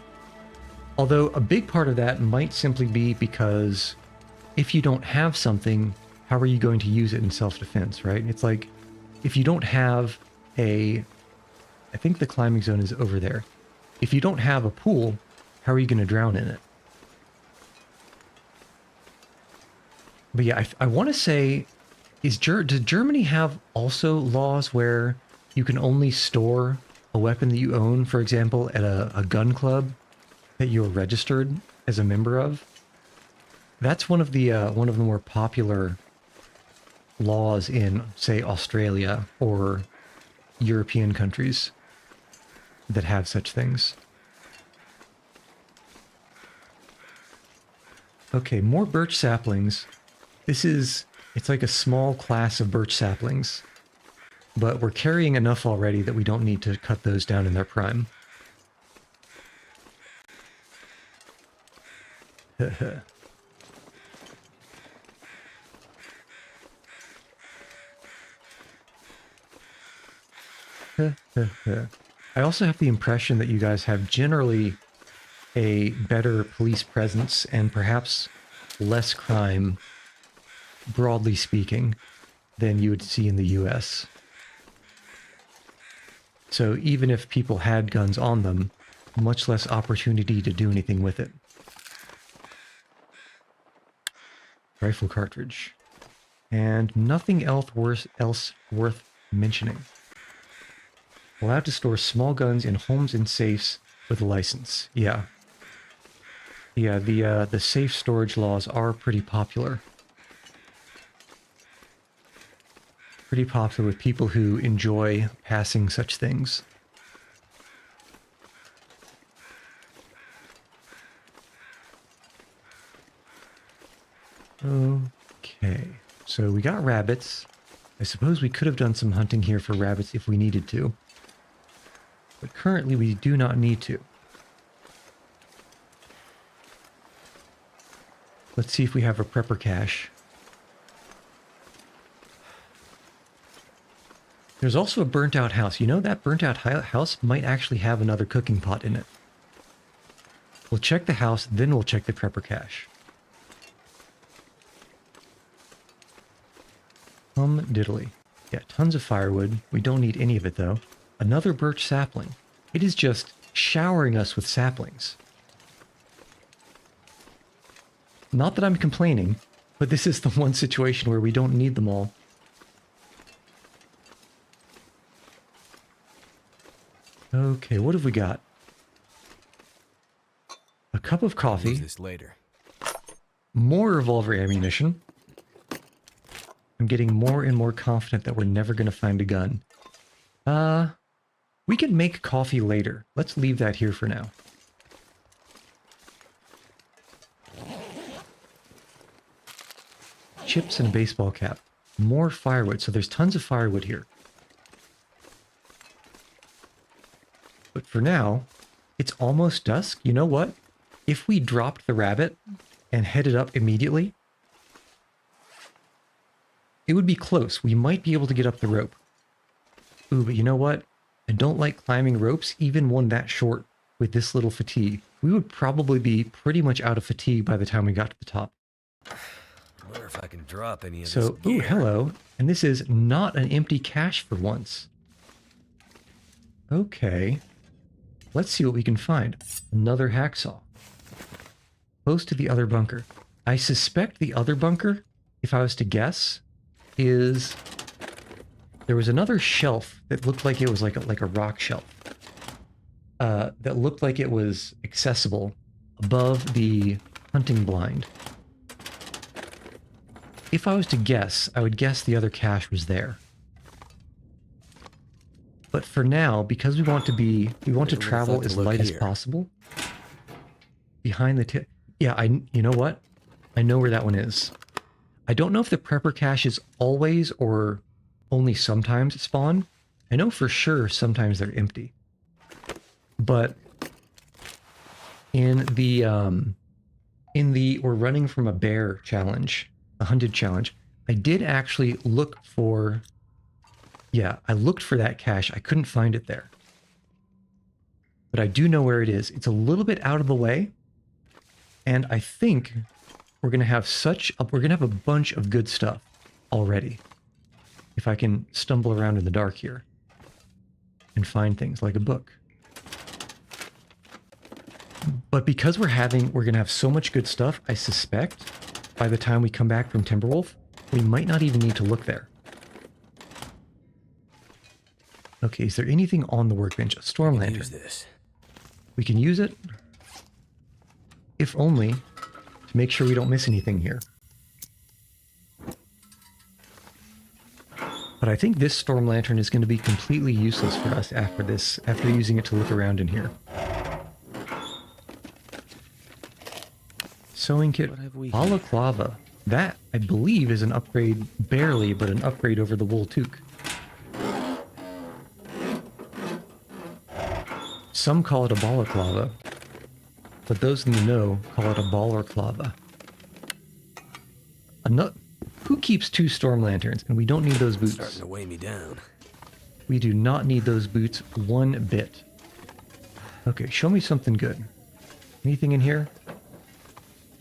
A: Although a big part of that might simply be because if you don't have something, how are you going to use it in self-defense, right? It's like, if you don't have I think the climbing zone is over there. If you don't have a pool, how are you going to drown in it? But yeah, I want to say, does Germany have also laws where you can only store a weapon that you own, for example, at a gun club that you're registered as a member of? That's one of the more popular laws in, say, Australia or European countries that have such things. Okay, more birch saplings. It's like a small class of birch saplings, but we're carrying enough already that we don't need to cut those down in their prime. I also have the impression that you guys have generally a better police presence and perhaps less crime, broadly speaking, than you would see in the US. So even if people had guns on them, much less opportunity to do anything with it. Rifle cartridge. And nothing else worth mentioning. Allowed to store small guns in homes and safes with a license. Yeah. Yeah, the safe storage laws are pretty popular. Pretty popular with people who enjoy passing such things. Okay, so we got rabbits. I suppose we could have done some hunting here for rabbits if we needed to. But currently we do not need to. Let's see if we have a prepper cache. There's also a burnt out house. You know, that burnt out house might actually have another cooking pot in it. We'll check the house, then we'll check the prepper cache. Diddly. Yeah, tons of firewood. We don't need any of it, though. Another birch sapling. It is just showering us with saplings. Not that I'm complaining, but this is the one situation where we don't need them all. Okay, what have we got? A cup of coffee.
B: Use this later.
A: More revolver ammunition. I'm getting more and more confident that we're never going to find a gun. We can make coffee later. Let's leave that here for now. Chips and a baseball cap. More firewood. So there's tons of firewood here. But for now, it's almost dusk. You know what? If we dropped the rabbit and headed up immediately, it would be close. We might be able to get up the rope. Ooh, but you know what? I don't like climbing ropes, even one that short, with this little fatigue. We would probably be pretty much out of fatigue by the time we got to the top.
B: I wonder if I can drop any of this
A: So, ooh,
B: gear.
A: hello. And this is not an empty cache for once. Okay. Let's see what we can find. Another hacksaw. Close to the other bunker. I suspect the other bunker, if I was to guess, is... There was another shelf that looked like it was like a rock shelf. That looked like it was accessible above the hunting blind. If I was to guess, I would guess the other cache was there. But for now, because we want to travel as light as possible. Behind the tip. Yeah, you know what? I know where that one is. I don't know if the prepper cache is always or only sometimes spawn. I know for sure sometimes they're empty. But In the we're running from a bear challenge, a hunted challenge, I did actually look for, yeah, I looked for that cache. I couldn't find it there. But I do know where it is. It's a little bit out of the way. And I think we're going to have a bunch of good stuff already. If I can stumble around in the dark here and find things like a book. But because we're going to have so much good stuff, I suspect by the time we come back from Timberwolf, we might not even need to look there. Okay, is there anything on the workbench? A storm lantern.
B: Use this.
A: We can use it, if only to make sure we don't miss anything here. But I think this storm lantern is going to be completely useless for us after using it to look around in here. Sewing kit, balaclava. That, I believe, is an upgrade, barely, but an upgrade over the wool toque. Some call it a balaclava, but those in the know call it a balaclava. Who keeps 2 storm lanterns? And we don't need those boots.
B: Starting to weigh me down.
A: We do not need those boots one bit. Okay, show me something good. Anything in here?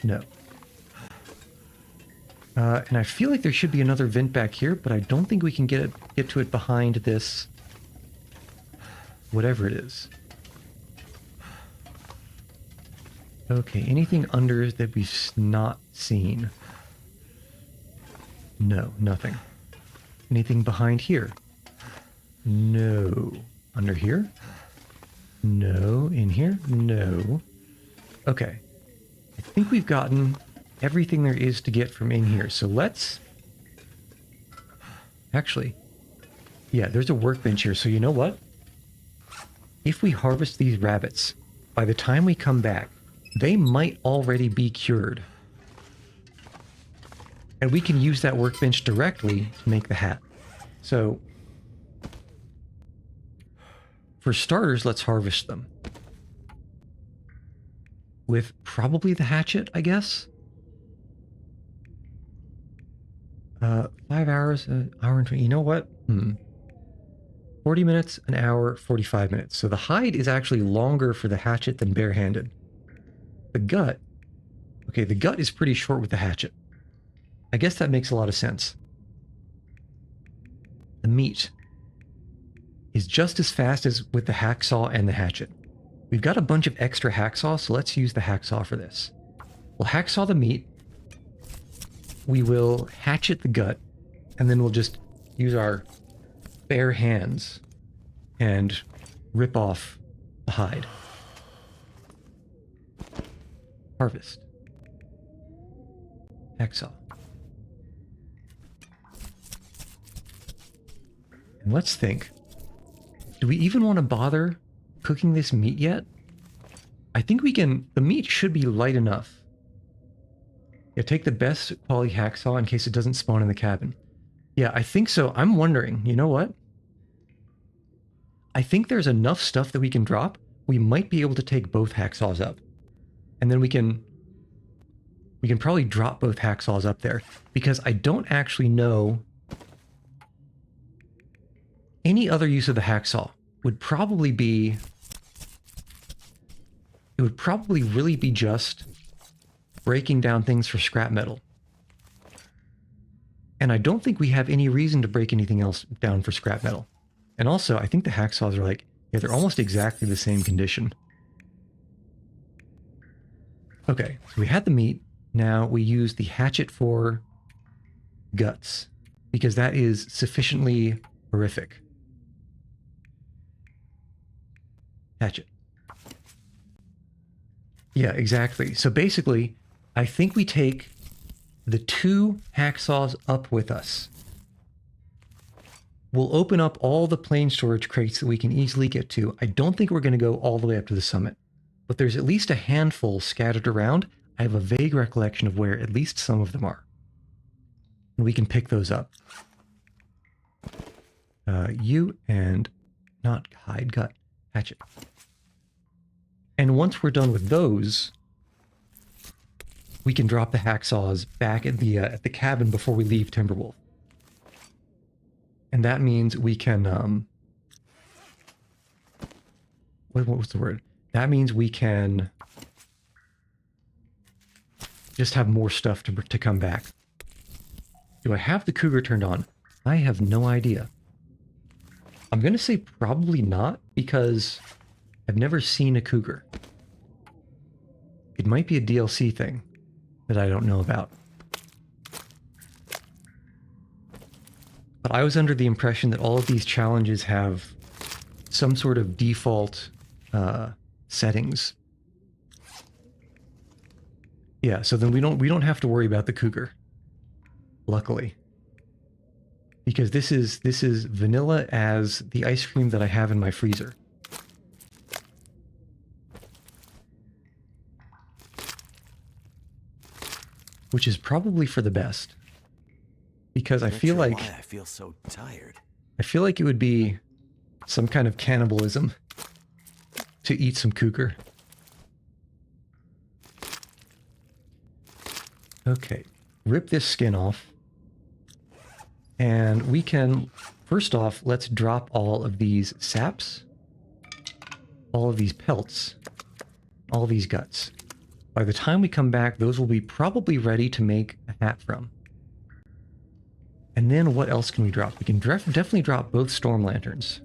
A: No. And I feel like there should be another vent back here, but I don't think we can get to it behind this, whatever it is. Okay, anything under that we've not seen? No, nothing. Anything behind here? No. Under here? No. In here? No. Okay. I think we've gotten everything there is to get from in here. So let's... Actually, yeah, there's a workbench here. So you know what? If we harvest these rabbits, by the time we come back, they might already be cured. And we can use that workbench directly to make the hat. So, for starters, let's harvest them. With probably the hatchet, I guess? 5 hours, an hour and 20. You know what? 40 minutes, an hour, 45 minutes. So the hide is actually longer for the hatchet than barehanded. The gut. Okay, the gut is pretty short with the hatchet. I guess that makes a lot of sense. The meat is just as fast as with the hacksaw and the hatchet. We've got a bunch of extra hacksaw, so let's use the hacksaw for this. We'll hacksaw the meat. We will hatchet the gut, and then we'll just use our bare hands and rip off the hide. Harvest. Hacksaw. And let's think. Do we even want to bother cooking this meat yet? I think we can... The meat should be light enough. Yeah, take the best quality hacksaw in case it doesn't spawn in the cabin. Yeah, I think so. I'm wondering, you know what? I think there's enough stuff that we can drop. We might be able to take both hacksaws up. And then we can probably drop both hacksaws up there. Because I don't actually know... Any other use of the hacksaw would probably be... It would probably really be just breaking down things for scrap metal. And I don't think we have any reason to break anything else down for scrap metal. And also, I think the hacksaws are like, yeah, they're almost exactly the same condition. Okay, so we had the meat. Now we use the hatchet for guts, because that is sufficiently horrific. Hatchet. Yeah, exactly. So basically, I think we take the 2 hacksaws up with us. We'll open up all the plane storage crates that we can easily get to. I don't think we're going to go all the way up to the summit, but there's at least a handful scattered around. I have a vague recollection of where at least some of them are. And we can pick those up. You and not hide, gut, hatchet. And once we're done with those, we can drop the hacksaws back at the cabin before we leave Timberwolf. And that means we can, what was the word? That means we can just have more stuff to come back. Do I have the cougar turned on? I have no idea. I'm going to say probably not, because I've never seen a cougar. It might be a DLC thing that I don't know about. But I was under the impression that all of these challenges have some sort of default settings. Yeah, so then we don't have to worry about the cougar. Luckily. Because this is vanilla as the ice cream that I have in my freezer. Which is probably for the best. Because I feel like
B: I feel so tired.
A: I feel like it would be some kind of cannibalism to eat some cougar. Okay, rip this skin off. And we can, first off, let's drop all of these saps, all of these pelts, all these guts. By the time we come back, those will be probably ready to make a hat from. And then what else can we drop? We can definitely drop both storm lanterns.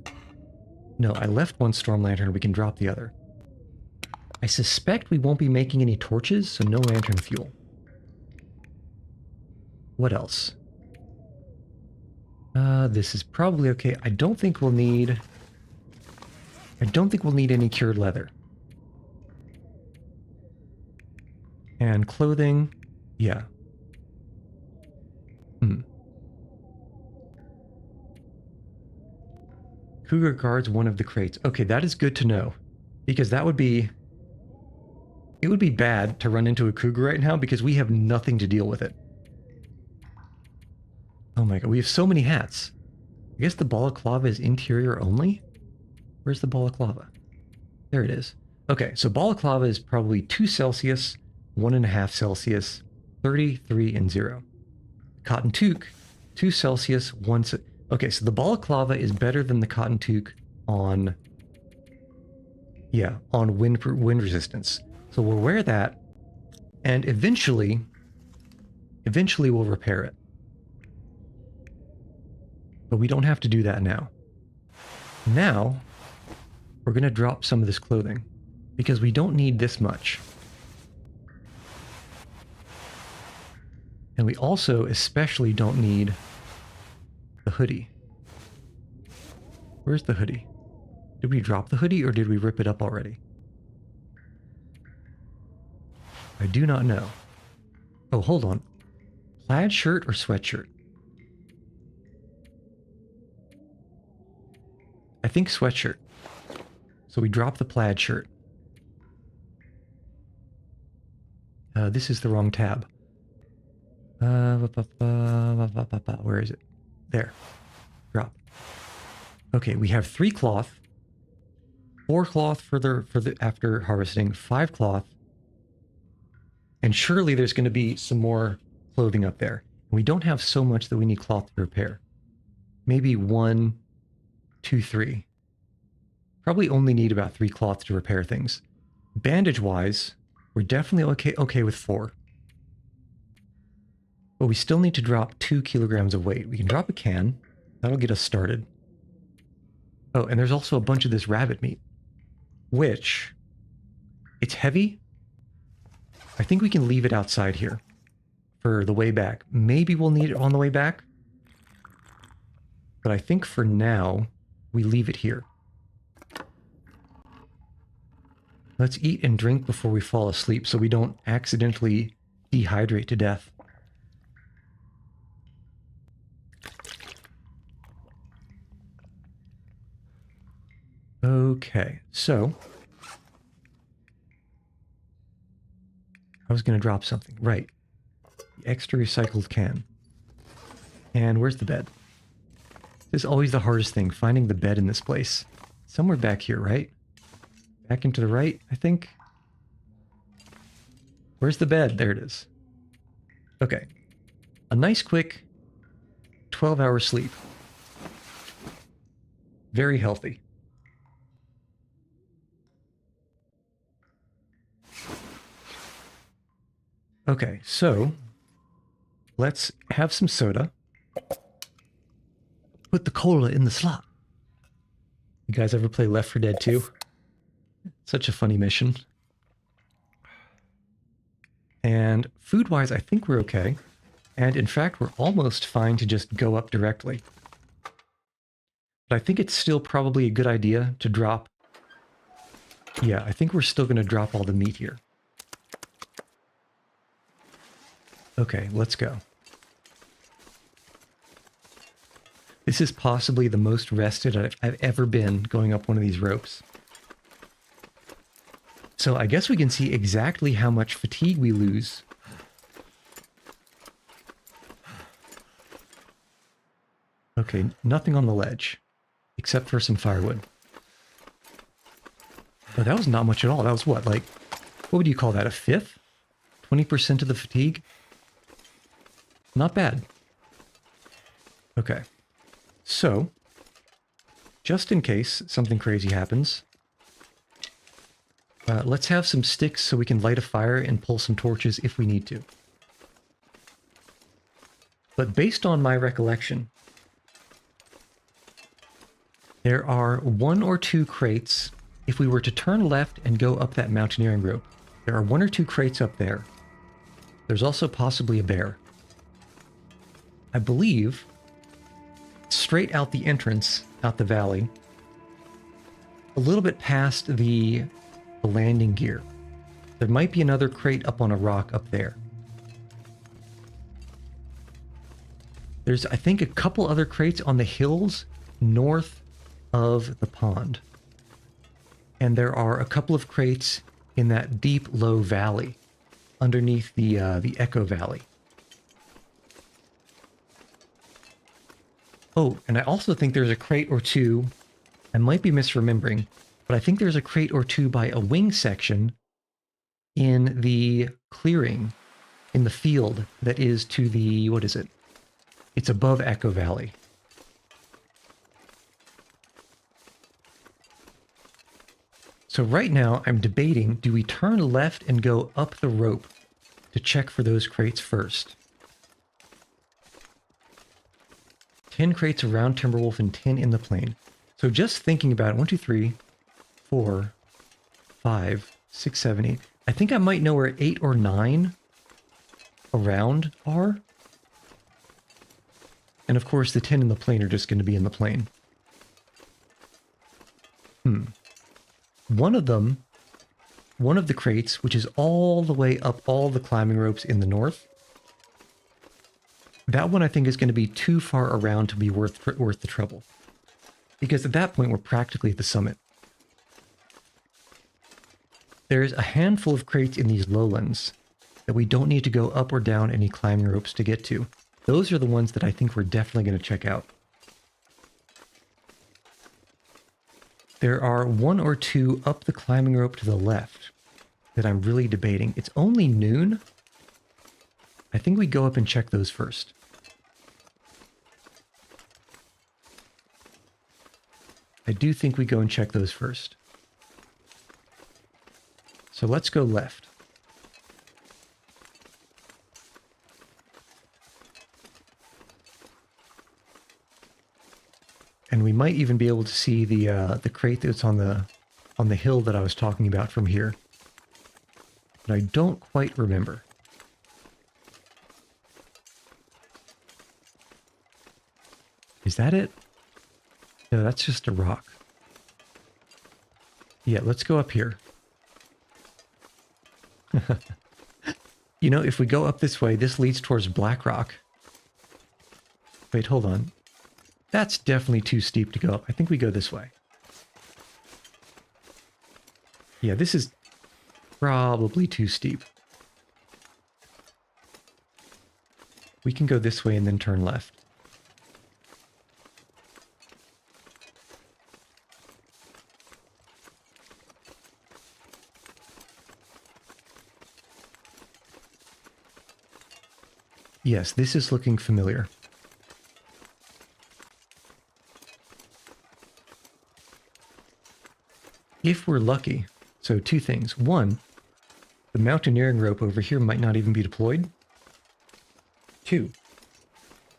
A: No, I left one storm lantern, we can drop the other. I suspect we won't be making any torches, so no lantern fuel. What else? This is probably okay. I don't think we'll need any cured leather. And clothing, yeah. Cougar guards one of the crates. Okay, that is good to know. Because it would be bad to run into a cougar right now because we have nothing to deal with it. Oh my god, we have so many hats. I guess the balaclava is interior only? Where's the balaclava? There it is. Okay, so balaclava is probably 2 Celsius, 1.5 Celsius, 30, 3, and 0. Cotton toque, 2 Celsius, 1... Okay, so the balaclava is better than the cotton toque on... Yeah, on wind resistance. So we'll wear that, and eventually we'll repair it. But we don't have to do that now. Now, we're going to drop some of this clothing, because we don't need this much. And we also especially don't need the hoodie. Where's the hoodie? Did we drop the hoodie or did we rip it up already? I do not know. Oh, hold on. Plaid shirt or sweatshirt? I think sweatshirt. So we drop the plaid shirt. This is the wrong tab. Where is it? There. Drop. Okay, we have 3 cloth, 4 cloth for the after harvesting, 5 cloth, and surely there's going to be some more clothing up there. We don't have so much that we need cloth to repair. Maybe 1, 2, 3. Probably only need about 3 cloth to repair things. Bandage-wise, we're definitely okay with 4. But we still need to drop 2 kilograms of weight. We can drop a can. That'll get us started. Oh, and there's also a bunch of this rabbit meat. Which, it's heavy. I think we can leave it outside here for the way back. Maybe we'll need it on the way back. But I think for now, we leave it here. Let's eat and drink before we fall asleep so we don't accidentally dehydrate to death. Okay, so I was going to drop something. Right. The extra recycled can. And where's the bed? This is always the hardest thing, finding the bed in this place. Somewhere back here, right? Back into the right, I think. Where's the bed? There it is. Okay. A nice quick 12-hour sleep. Very healthy. Okay, so let's have some soda. Put the cola in the slot. You guys ever play Left 4 Dead 2? Such a funny mission. And food-wise, I think we're okay. And in fact, we're almost fine to just go up directly. But I think it's still probably a good idea to drop... Yeah, I think we're still going to drop all the meat here. Okay, let's go. This is possibly the most rested I've ever been going up one of these ropes. So I guess we can see exactly how much fatigue we lose. Okay, nothing on the ledge, except for some firewood. Oh, that was not much at all. That was what, like, what would you call that, a fifth? 20% of the fatigue? Not bad. Okay. So, just in case something crazy happens, let's have some sticks so we can light a fire and pull some torches if we need to. But based on my recollection, there are 1 or 2 crates. If we were to turn left and go up that mountaineering rope, there are 1 or 2 crates up there. There's also possibly a bear. I believe straight out the entrance, out the valley, a little bit past the landing gear, there might be another crate up on a rock up there. There's, I think, a couple other crates on the hills north of the pond. And there are a couple of crates in that deep, low valley underneath the Echo Valley. Oh, and I also think there's a crate or 2, I might be misremembering, but I think there's a crate or 2 by a wing section in the clearing, in the field that is to the, what is it? It's above Echo Valley. So right now I'm debating, do we turn left and go up the rope to check for those crates first? 10 crates around Timberwolf and 10 in the plain. So just thinking about it, 1, 2, 3, 4, 5, 6, 7, 8. I think I might know where 8 or 9 around are. And of course the 10 in the plain are just going to be in the plain. One of them, one of the crates, which is all the way up all the climbing ropes in the north, that one I think is going to be too far around to be worth the trouble. Because at that point, we're practically at the summit. There's a handful of crates in these lowlands that we don't need to go up or down any climbing ropes to get to. Those are the ones that I think we're definitely going to check out. There are 1 or 2 up the climbing rope to the left that I'm really debating. It's only noon. I think we go up and check those first. I do think we go and check those first. So let's go left. And we might even be able to see the crate that's on the hill that I was talking about from here. But I don't quite remember. Is that it? No, that's just a rock. Yeah, let's go up here. You know, if we go up this way, this leads towards Black Rock. Wait, hold on. That's definitely too steep to go up. I think we go this way. Yeah, this is probably too steep. We can go this way and then turn left. Yes, this is looking familiar. If we're lucky, so two things. One, the mountaineering rope over here might not even be deployed. Two,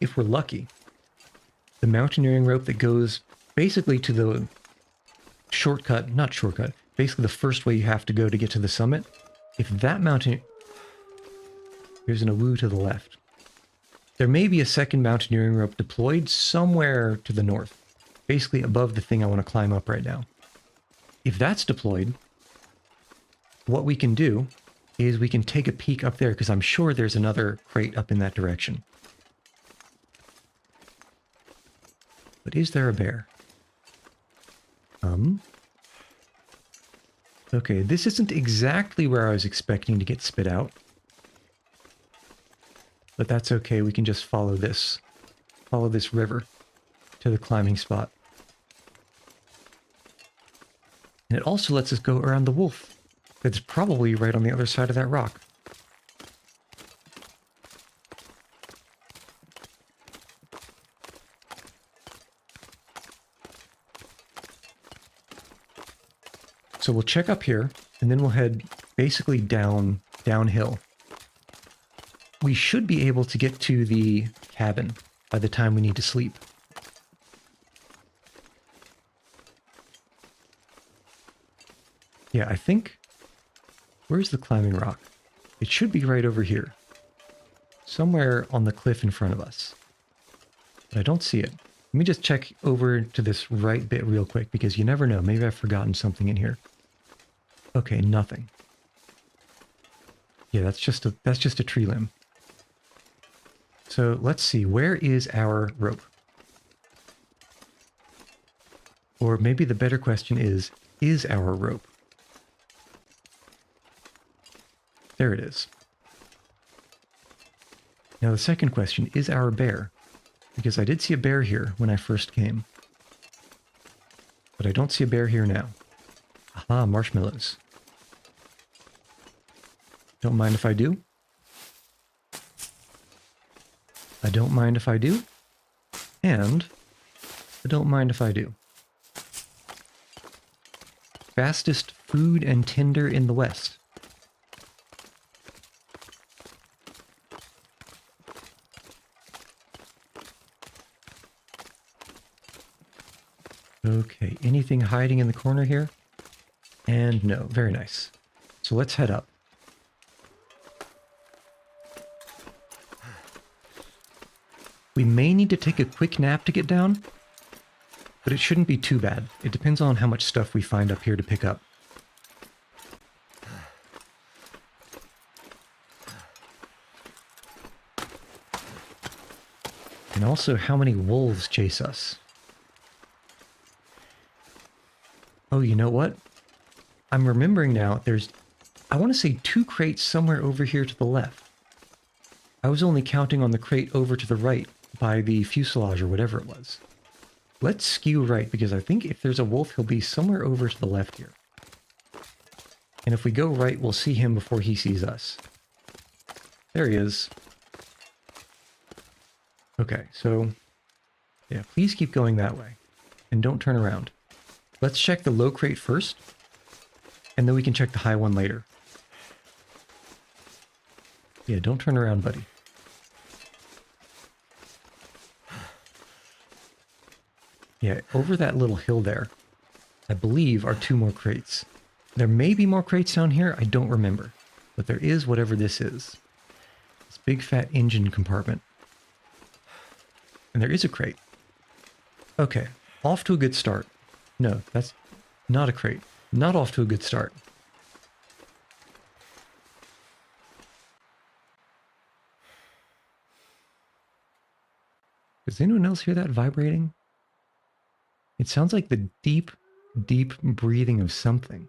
A: if we're lucky, the mountaineering rope that goes basically to the shortcut, not shortcut, basically the first way you have to go to get to the summit, if that mountain... There's an awoo to the left. There may be a second mountaineering rope deployed somewhere to the north, basically above the thing I want to climb up right now. If that's deployed, what we can do is we can take a peek up there, because I'm sure there's another crate up in that direction. But is there a bear? Okay, this isn't exactly where I was expecting to get spit out. But that's okay, we can just follow this. Follow this river to the climbing spot. And it also lets us go around the wolf. That's probably right on the other side of that rock. So we'll check up here, and then we'll head basically downhill. We should be able to get to the cabin by the time we need to sleep. Yeah, I think... Where's the climbing rock? It should be right over here. Somewhere on the cliff in front of us. But I don't see it. Let me just check over to this right bit real quick, because you never know. Maybe I've forgotten something in here. Okay, nothing. Yeah, that's just a tree limb. So let's see, where is our rope? Or maybe the better question is our rope? There it is. Now the second question, is our bear? Because I did see a bear here when I first came. But I don't see a bear here now. Aha, marshmallows. Don't mind if I do. I don't mind if I do. And I don't mind if I do. Fastest food and tinder in the West. Okay, anything hiding in the corner here? And no, very nice. So let's head up. We may need to take a quick nap to get down, but it shouldn't be too bad. It depends on how much stuff we find up here to pick up. And also how many wolves chase us. Oh, you know what? I'm remembering now, there's, I want to say 2 crates somewhere over here to the left. I was only counting on the crate over to the right by the fuselage or whatever it was. Let's skew right, because I think if there's a wolf, he'll be somewhere over to the left here. And if we go right, we'll see him before he sees us. There he is. Okay, so yeah, please keep going that way. And don't turn around. Let's check the low crate first, and then we can check the high one later. Yeah, don't turn around, buddy. Yeah, over that little hill there, I believe are 2 more crates. There may be more crates down here, I don't remember. But there is whatever this is. This big fat engine compartment. And there is a crate. Okay, off to a good start. No, that's not a crate. Not off to a good start. Does anyone else hear that vibrating? It sounds like the deep, deep breathing of something.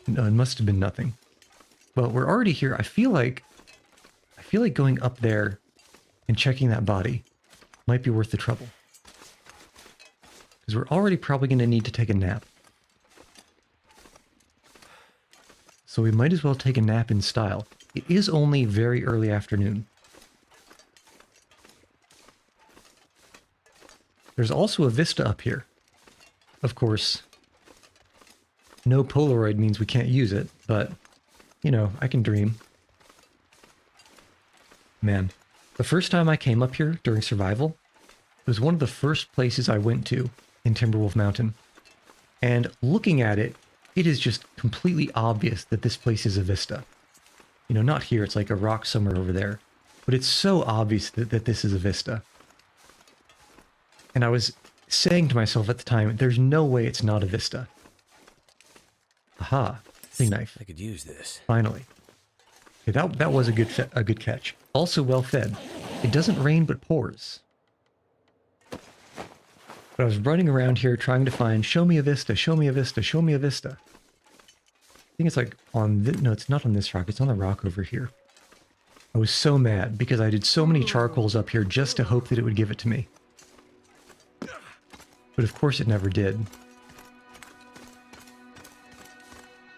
A: No, it must have been nothing. Well, we're already here. I feel like going up there and checking that body might be worth the trouble. Because we're already probably going to need to take a nap. so we might as well take a nap in style. It is only very early afternoon. There's also a vista up here. Of course, no Polaroid means we can't use it, but, you know, I can dream. Man, the first time I came up here during survival, it was one of the first places I went to in Timberwolf Mountain. And looking at it, it is just completely obvious that this place is a vista. You know, not here, it's like a rock somewhere over there. But it's so obvious that this is a vista. And I was saying to myself at the time, there's no way it's not a vista. Aha, big knife.
B: I could use this.
A: Finally. Okay, that was a good catch. Also well fed. It doesn't rain but pours. But I was running around here trying to find, show me a vista, show me a vista, show me a vista. I think it's like on this, no, it's not on this rock, it's on the rock over here. I was so mad because I did so many charcoals up here just to hope that it would give it to me. But of course it never did.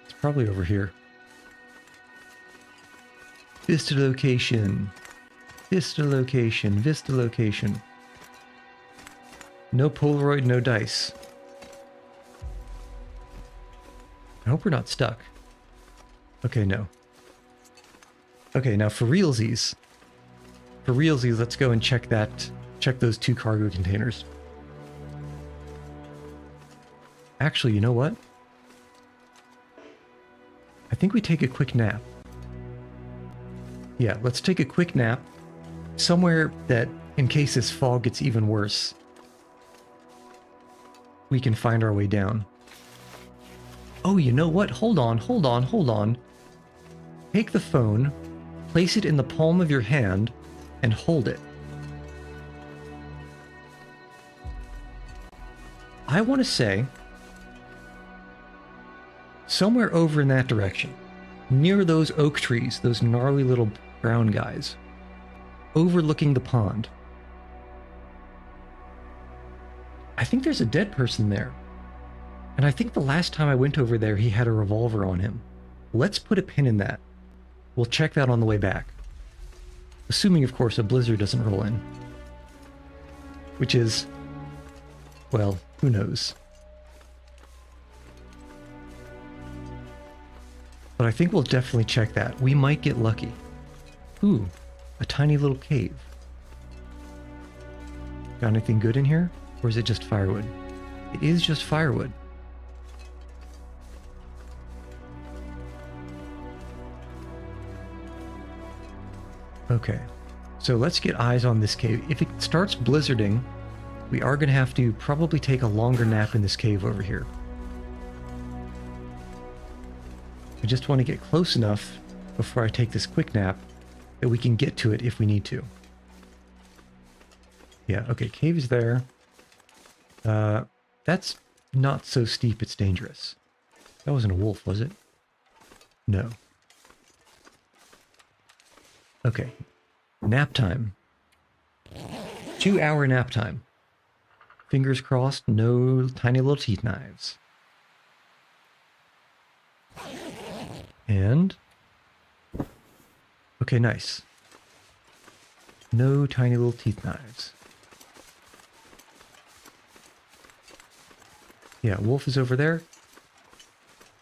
A: It's probably over here. Vista location. Vista location. Vista location. No Polaroid, no dice. I hope we're not stuck. Okay, no. Okay, now for realsies. For realsies, let's go and check those 2 cargo containers. Actually, you know what? I think we take a quick nap. Yeah, let's take a quick nap somewhere that, in case this fog gets even worse, we can find our way down. Oh, you know what? Hold on, hold on, hold on. Take the phone, place it in the palm of your hand, and hold it. I want to say somewhere over in that direction, near those oak trees, those gnarly little brown guys, overlooking the pond. I think there's a dead person there. And I think the last time I went over there, he had a revolver on him. Let's put a pin in that. We'll check that on the way back. Assuming, of course, a blizzard doesn't roll in. Which is, well, who knows? But I think we'll definitely check that. We might get lucky. Ooh, a tiny little cave. Got anything good in here? Or is it just firewood? It is just firewood. Okay, so let's get eyes on this cave. If it starts blizzarding, we are going to have to probably take a longer nap in this cave over here. I just want to get close enough before I take this quick nap that we can get to it if we need to. Yeah, okay, cave is there. That's not so steep it's dangerous. That wasn't a wolf, was it? No. Okay, nap time. 2-hour nap time. Fingers crossed, no tiny little teeth knives. And... okay, nice. No tiny little teeth knives. Yeah, wolf is over there.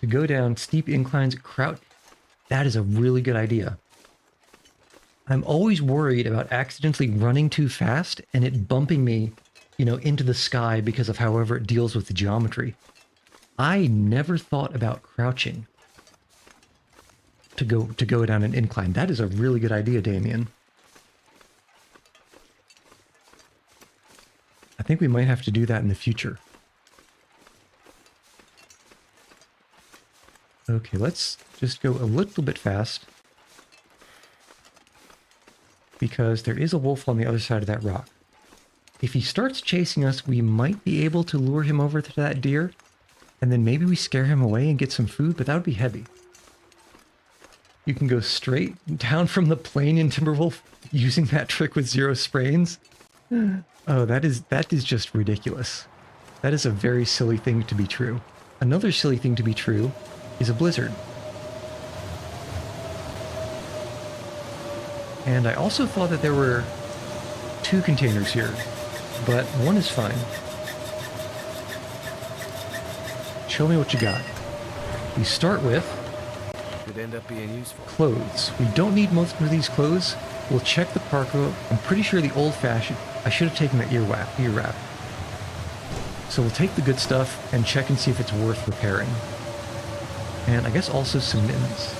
A: To go down steep inclines, crouch. That is a really good idea. I'm always worried about accidentally running too fast and it bumping me, you know, into the sky because of however it deals with the geometry. I never thought about crouching to go down an incline. That is a really good idea, Damien. I think we might have to do that in the future. Okay, let's just go a little bit fast. Because there is a wolf on the other side of that rock. If he starts chasing us, we might be able to lure him over to that deer. And then maybe we scare him away and get some food, but that would be heavy. You can go straight down from the plane in Timberwolf using that trick with 0 sprains. Oh, that is just ridiculous. That is a very silly thing to be true. Another silly thing to be true is a blizzard. And I also thought that there were 2 containers here, but one is fine. Show me what you got. We start with
B: Could end up being useful.
A: clothes. We don't need most of these clothes. We'll check the parka. I'm pretty sure the old-fashioned... I should have taken the ear wrap. So we'll take the good stuff and check and see if it's worth repairing. And I guess also some mittens.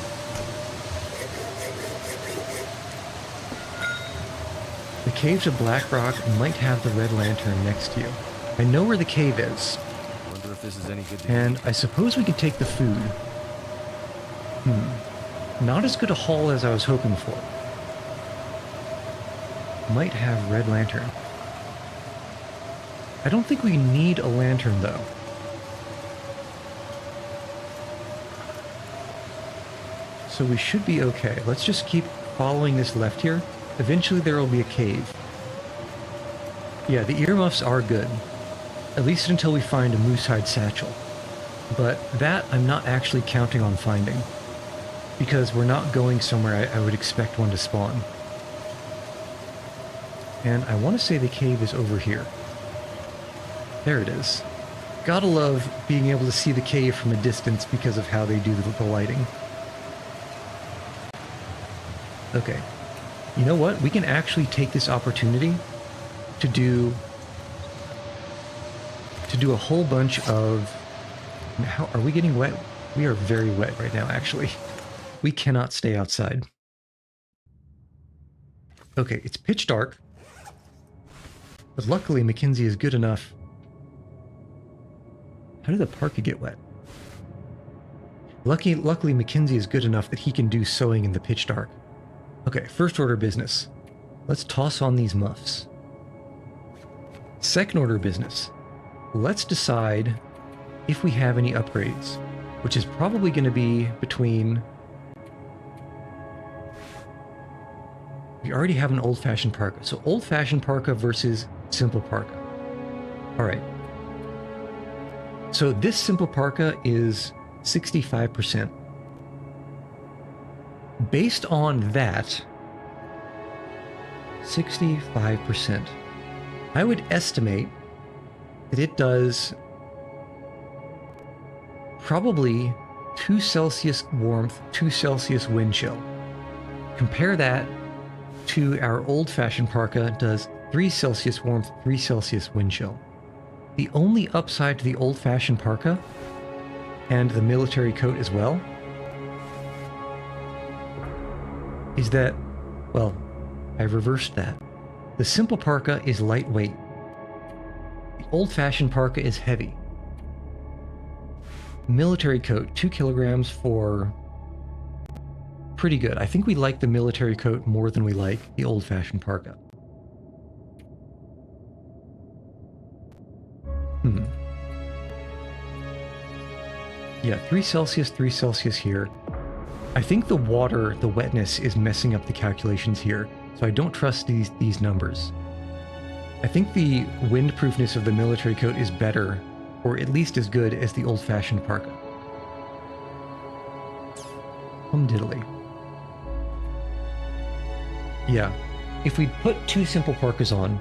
A: The caves of Blackrock might have the red lantern next to you. I know where the cave is.
B: Wonder if this is any good to
A: And I suppose we can take the food. Not as good a haul as I was hoping for. Might have red lantern. I don't think we need a lantern though. So we should be okay. Let's just keep following this left here. Eventually there will be a cave. Yeah, the earmuffs are good. At least until we find a moosehide satchel. But that I'm not actually counting on finding. Because we're not going somewhere I would expect one to spawn. And I want to say the cave is over here. There it is. Gotta love being able to see the cave from a distance because of how they do the lighting. Okay. You know what? We can actually take this opportunity to do a whole bunch of... How are we getting wet? We are very wet right now, actually. We cannot stay outside. Okay, it's pitch dark. But luckily, Mackenzie is good enough. How did the parka get wet? Luckily, Mackenzie is good enough that he can do sewing in the pitch dark. Okay, first order business. Let's toss on these muffs. Second order business. Let's decide if we have any upgrades, which is probably going to be between... We already have an old-fashioned parka, so old-fashioned parka versus simple parka. All right. So this simple parka is 65%. Based on that, 65%, I would estimate that it does probably 2 Celsius warmth, 2 Celsius wind chill. Compare that to our old-fashioned parka does 3 Celsius warmth, 3 Celsius wind chill. The only upside to the old-fashioned parka, and the military coat as well, is that, well, I reversed that. The simple parka is lightweight. The old-fashioned parka is heavy. Military coat, 2 kilograms for... pretty good. I think we like the military coat more than we like the old-fashioned parka. Yeah, 3 Celsius here. I think the water, the wetness, is messing up the calculations here, so I don't trust these numbers. I think the windproofness of the military coat is better, or at least as good as the old-fashioned parka. Diddly. Yeah, if we put 2 simple parkas on,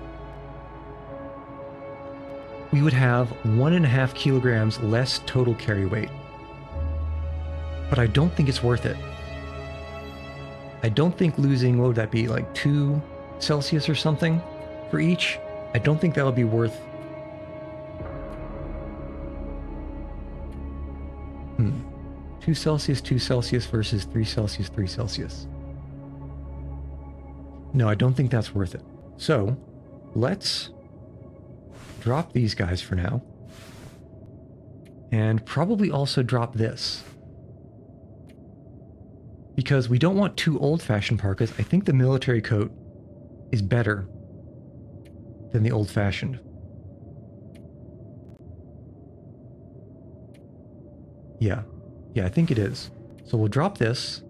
A: we would have 1.5 kilograms less total carry weight. But I don't think it's worth it. I don't think losing, what would that be, like 2 Celsius or something for each? I don't think that would be worth... 2 Celsius versus 3 Celsius, 3 Celsius. No, I don't think that's worth it. So, let's drop these guys for now. And probably also drop this. Because we don't want 2 old-fashioned parkas. I think the military coat is better than the old-fashioned. Yeah. Yeah, I think it is. So we'll drop this.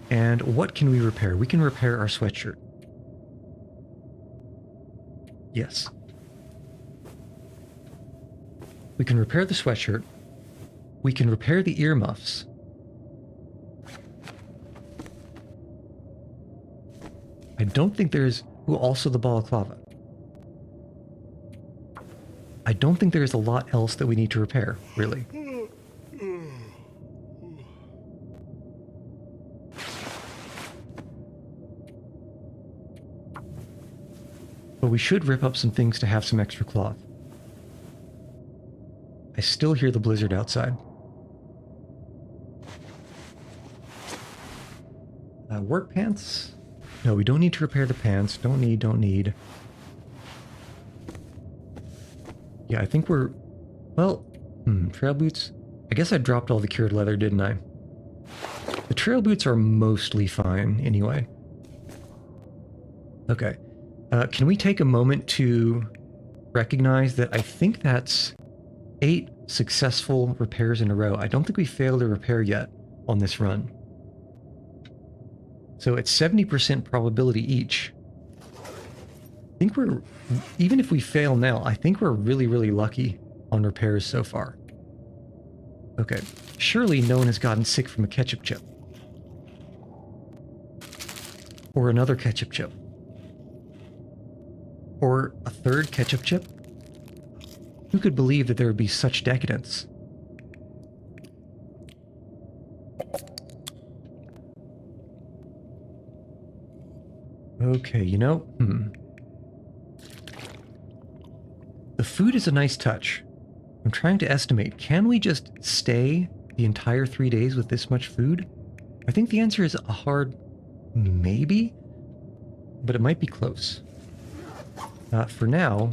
A: And what can we repair? We can repair our sweatshirt. Yes. We can repair the sweatshirt. We can repair the earmuffs. I don't think there's... Ooh, also the balaclava. I don't think there's a lot else that we need to repair, really. But we should rip up some things to have some extra cloth. I still hear the blizzard outside. Work pants? No, we don't need to repair the pants. Don't need. Yeah, I think we're... Well, trail boots. I guess I dropped all the cured leather, didn't I? The trail boots are mostly fine, anyway. Okay. Can we take a moment to recognize that I think that's 8 successful repairs in a row. I don't think we failed a repair yet on this run. So it's 70% probability each. I think we're... Even if we fail now, I think we're really, really lucky on repairs so far. Okay. Surely no one has gotten sick from a ketchup chip. Or another ketchup chip. Or a third ketchup chip? Who could believe that there would be such decadence? Okay, you know, the food is a nice touch. I'm trying to estimate, can we just stay the entire 3 days with this much food? I think the answer is a hard maybe, but it might be close. For now,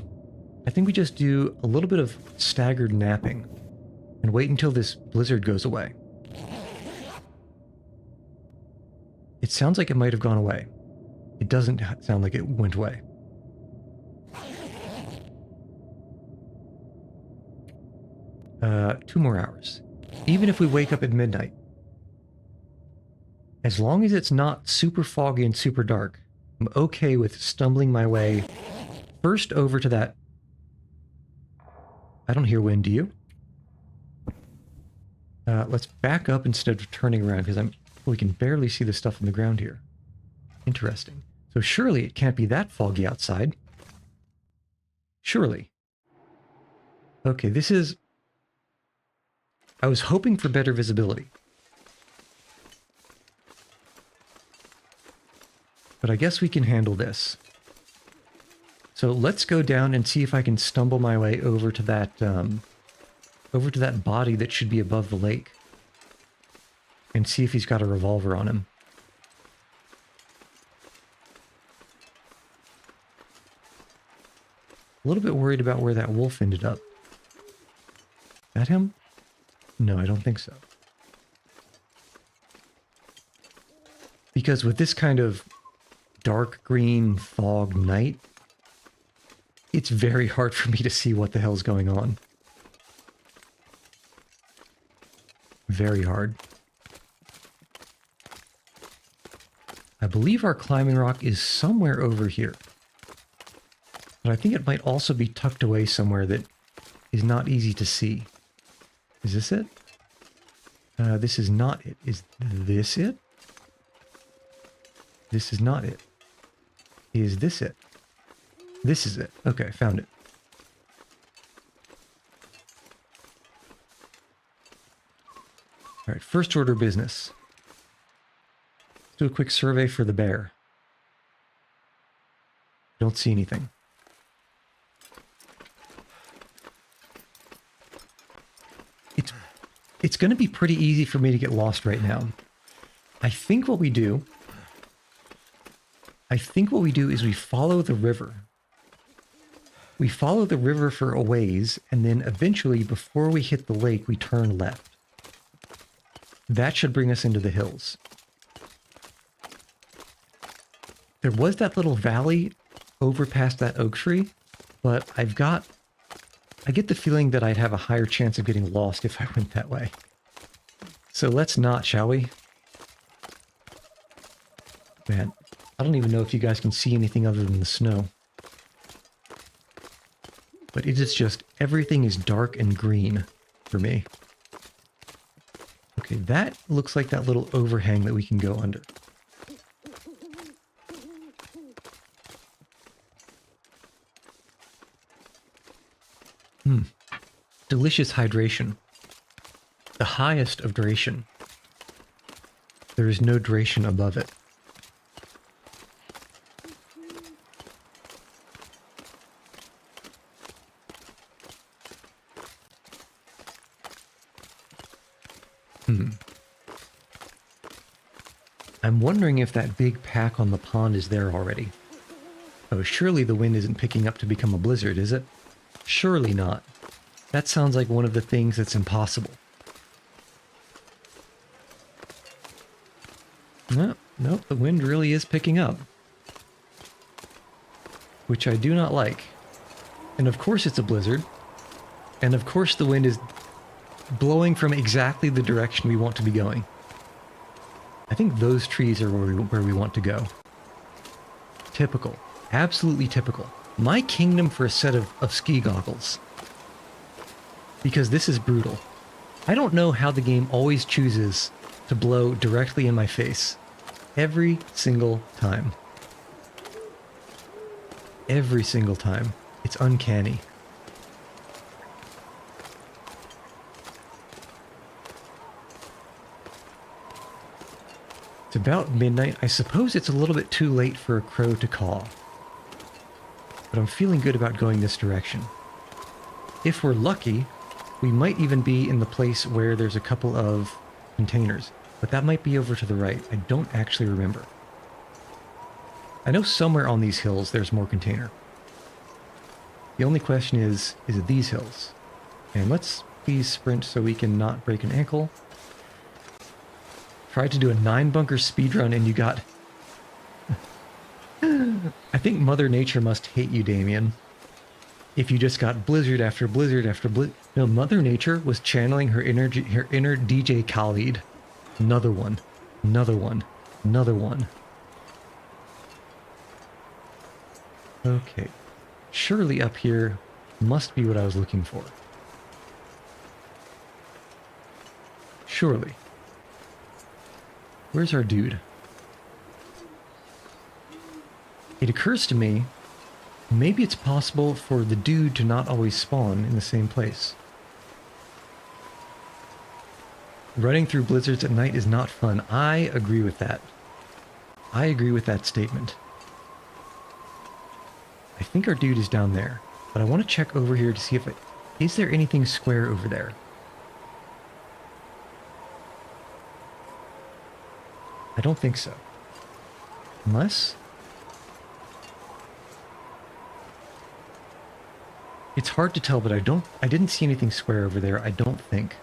A: I think we just do a little bit of staggered napping and wait until this blizzard goes away. It sounds like it might have gone away. It doesn't sound like it went away. Two more hours. Even if we wake up at midnight. As long as it's not super foggy and super dark, I'm okay with stumbling my way first over to that... I don't hear wind, do you? Let's back up instead of turning around, because we can barely see the stuff on the ground here. Interesting. So surely it can't be that foggy outside. Surely. Okay, this is... I was hoping for better visibility. But I guess we can handle this. So let's go down and see if I can stumble my way over to that body that should be above the lake. And see if he's got a revolver on him. A little bit worried about where that wolf ended up. Is that him? No, I don't think so. Because with this kind of dark green fog night, it's very hard for me to see what the hell's going on. Very hard. I believe our climbing rock is somewhere over here. But I think it might also be tucked away somewhere that is not easy to see. Is this it? This is not it. Is this it? This is not it. Is this it? This is it. Okay, found it. All right, first order business. Let's do a quick survey for the bear. Don't see anything. It's going to be pretty easy for me to get lost right now. I think what we do is we follow the river. We follow the river for a ways, and then eventually, before we hit the lake, we turn left. That should bring us into the hills. There was that little valley over past that oak tree, but I get the feeling that I'd have a higher chance of getting lost if I went that way. So let's not, shall we? Man, I don't even know if you guys can see anything other than the snow. But it is just, everything is dark and green for me. Okay, that looks like that little overhang that we can go under. delicious hydration. The highest of duration. There is no duration above it. I'm wondering if that big pack on the pond is there already. Oh, surely the wind isn't picking up to become a blizzard, is it? Surely not. That sounds like one of the things that's impossible. Nope, the wind really is picking up. Which I do not like. And of course it's a blizzard. And of course the wind is blowing from exactly the direction we want to be going. I think those trees are where we want to go. Typical. Absolutely typical. My kingdom for a set of ski goggles. Because this is brutal. I don't know how the game always chooses to blow directly in my face. Every single time. Every single time. It's uncanny. It's about midnight. I suppose it's a little bit too late for a crow to caw. But I'm feeling good about going this direction. If we're lucky, we might even be in the place where there's a couple of containers. But that might be over to the right. I don't actually remember. I know somewhere on these hills there's more container. The only question is it these hills? And let's please sprint so we can not break an ankle. Tried to do a 9-bunker speedrun and you got... I think Mother Nature must hate you, Damien. If you just got blizzard after blizzard after blizzard... No, Mother Nature was channeling her inner DJ Khalid. Another one. Another one. Another one. Okay. Surely up here must be what I was looking for. Surely. Where's our dude? It occurs to me, maybe it's possible for the dude to not always spawn in the same place. Running through blizzards at night is not fun. I agree with that. I agree with that statement. I think our dude is down there, but I want to check over here to see if is there anything square over there? I don't think so. Unless... It's hard to tell, but I didn't see anything square over there, I don't think.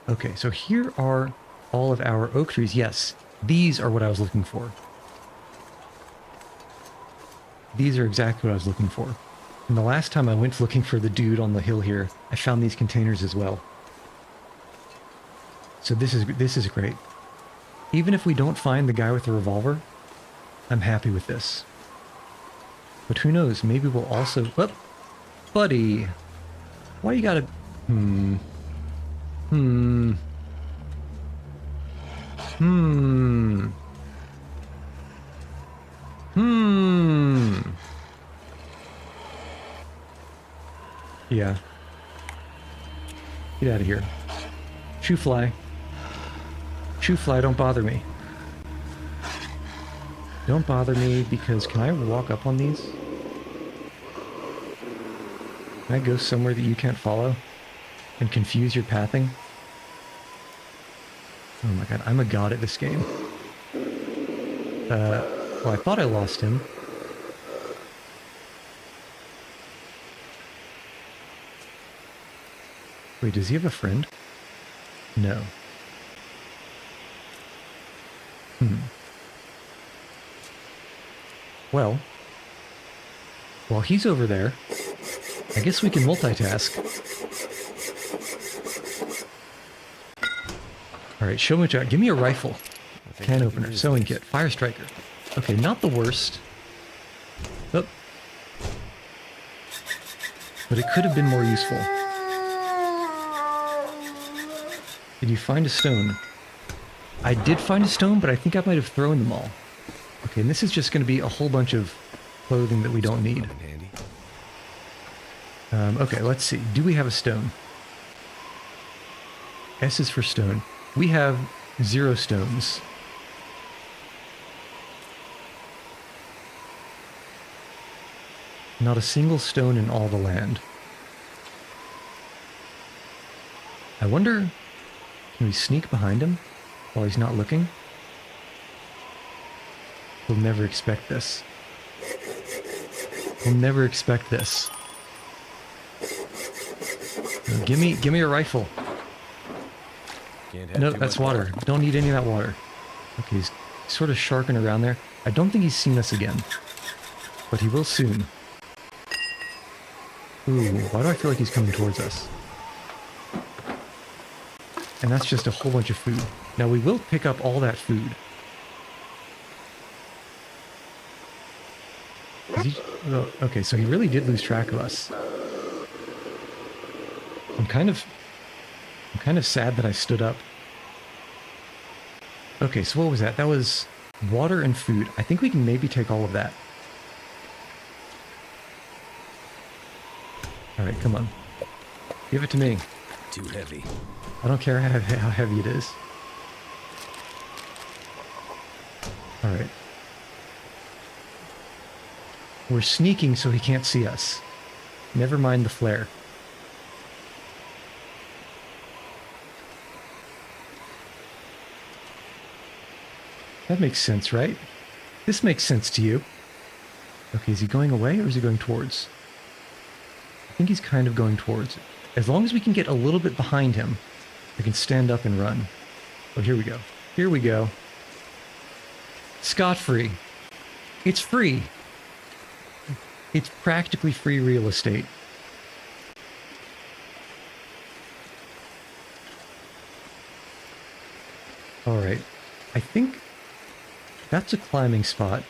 A: Okay, so here are all of our oak trees. Yes, these are what I was looking for. These are exactly what I was looking for. And the last time I went looking for the dude on the hill here, I found these containers as well. So this is great. Even if we don't find the guy with the revolver, I'm happy with this. But who knows, maybe we'll also... Oh, buddy! Why you gotta... Yeah. Get out of here. Shoo fly. Shoo fly, don't bother me. Don't bother me because can I walk up on these? Can I go somewhere that you can't follow? And confuse your pathing? Oh my god, I'm a god at this game. Well, I thought I lost him. Wait, does he have a friend? No. Well, while he's over there, I guess we can multitask. Alright, show me what you got. Give me a rifle. Can opener, sewing kit, fire striker. Okay, not the worst. Oh. But it could have been more useful. Did you find a stone? I did find a stone, but I think I might have thrown them all. Okay, and this is just going to be a whole bunch of clothing that we don't need. Okay, let's see. Do we have a stone? S is for stone. We have 0 stones. Not a single stone in all the land. I wonder, can we sneak behind him while he's not looking? He'll never expect this. He'll never expect this. No, give me a rifle. No, that's water. Don't need any of that water. Okay, he's sort of sharking around there. I don't think he's seen us again, but he will soon. Ooh, why do I feel like he's coming towards us? And that's just a whole bunch of food. Now we will pick up all that food. Is he, oh, okay, so he really did lose track of us. I'm kind of sad that I stood up. Okay, so what was that? That was water and food. I think we can maybe take all of that. Alright, come on. Give it to me.
B: Too heavy.
A: I don't care how heavy it is. Alright. We're sneaking so he can't see us. Never mind the flare. That makes sense, right? This makes sense to you. Okay, is he going away or is he going towards? I think he's kind of going towards. As long as we can get a little bit behind him, I can stand up and run. Oh, here we go. Here we go. Scot-free. It's free. It's practically free real estate. Alright. I think that's a climbing spot.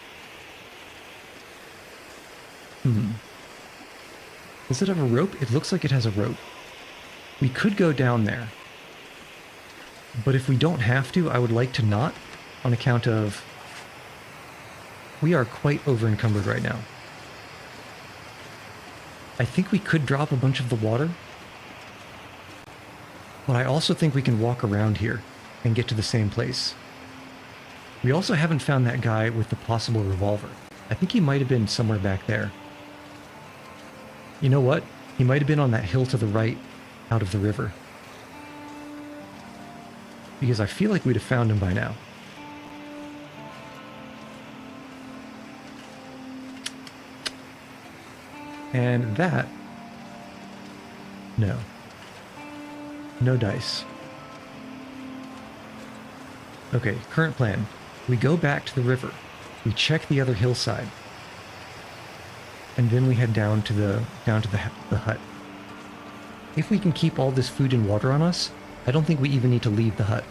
A: Does it have a rope? It looks like it has a rope. We could go down there. But if we don't have to, I would like to not, on account of we are quite over-encumbered right now. I think we could drop a bunch of the water, but I also think we can walk around here and get to the same place. We also haven't found that guy with the possible revolver. I think he might have been somewhere back there. You know what? He might have been on that hill to the right, out of the river. Because I feel like we'd have found him by now. And that... No. No dice. Okay, current plan. We go back to the river. We check the other hillside. And then we head down to the hut. If we can keep all this food and water on us, I don't think we even need to leave the hut.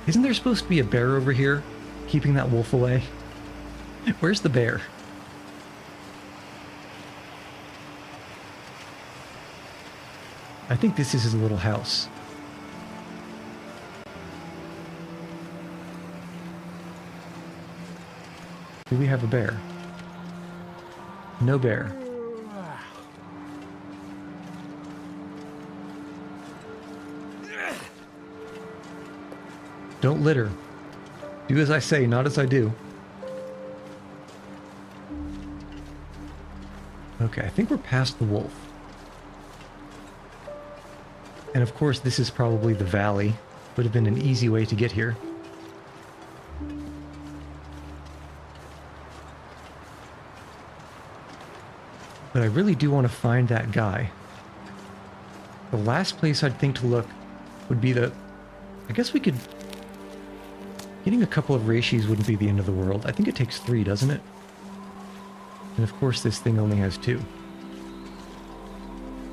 A: Isn't there supposed to be a bear over here, keeping that wolf away? Where's the bear? I think this is his little house. Do we have a bear? No bear. Don't litter. Do as I say, not as I do. Okay, I think we're past the wolf. And of course, this is probably the valley. Would have been an easy way to get here. But I really do want to find that guy. The last place I'd think to look would be the... I guess we could... Getting a couple of reishi wouldn't be the end of the world. I think it takes 3, doesn't it? And of course this thing only has 2.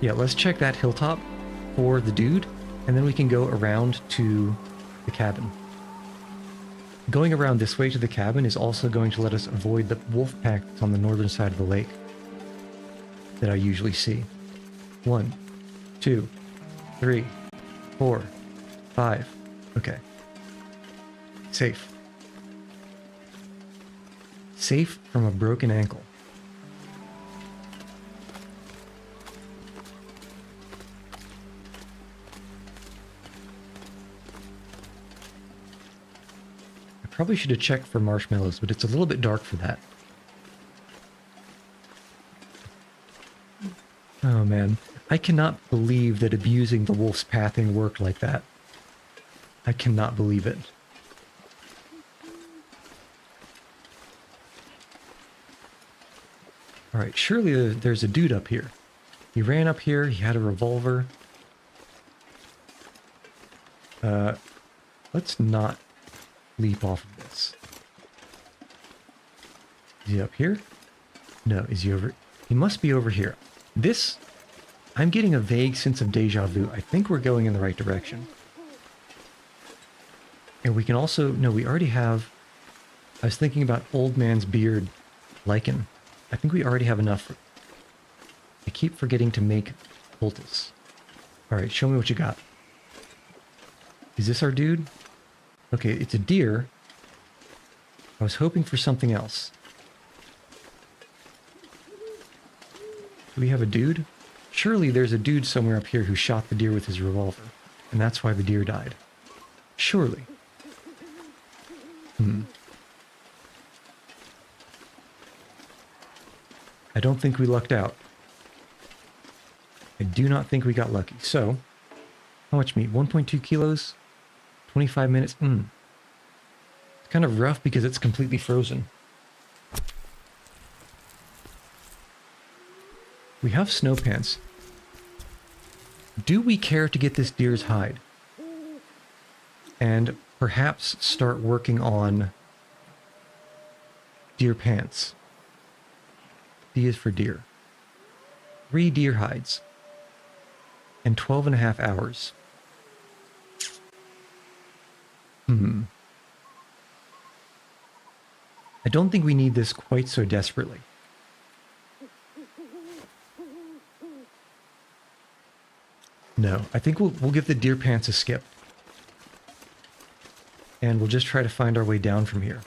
A: Yeah, let's check that hilltop for the dude, and then we can go around to the cabin. Going around this way to the cabin is also going to let us avoid the wolf pack that's on the northern side of the lake that I usually see. 1, 2, 3, 4, 5. Okay. Safe. Safe from a broken ankle. I probably should have checked for marshmallows, but it's a little bit dark for that. Oh man, I cannot believe that abusing the wolf's pathing worked like that. I cannot believe it. Alright, surely there's a dude up here. He ran up here, he had a revolver. Let's not leap off of this. Is he up here? No, is he over? He must be over here. This, I'm getting a vague sense of deja vu. I think we're going in the right direction. And we can also, no, we already have, I was thinking about old man's beard lichen. I think we already have enough. I keep forgetting to make poultice. Alright, show me what you got. Is this our dude? Okay, it's a deer. I was hoping for something else. Do we have a dude? Surely there's a dude somewhere up here who shot the deer with his revolver. And that's why the deer died. Surely. I don't think we lucked out. I do not think we got lucky. So, how much meat? 1.2 kilos? 25 minutes? It's kind of rough because it's completely frozen. We have snow pants. Do we care to get this deer's hide? And perhaps start working on deer pants. D is for deer. 3 deer hides. And 12.5 hours. I don't think we need this quite so desperately. No, I think we'll give the deer pants a skip. And we'll just try to find our way down from here.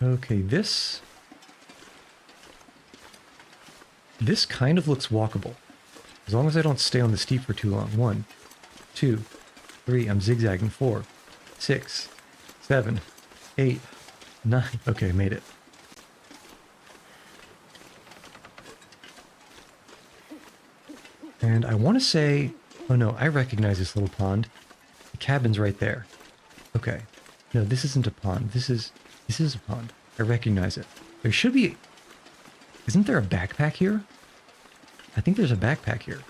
A: Okay, this kind of looks walkable. As long as I don't stay on the steep for too long. 1, 2, 3, I'm zigzagging. 4, 6, 7, 8, 9. Okay, made it. And I want to say, oh no, I recognize this little pond. The cabin's right there. Okay. No, this isn't a pond. This is a pond. I recognize it. There should be... Isn't there a backpack here? I think there's a backpack here.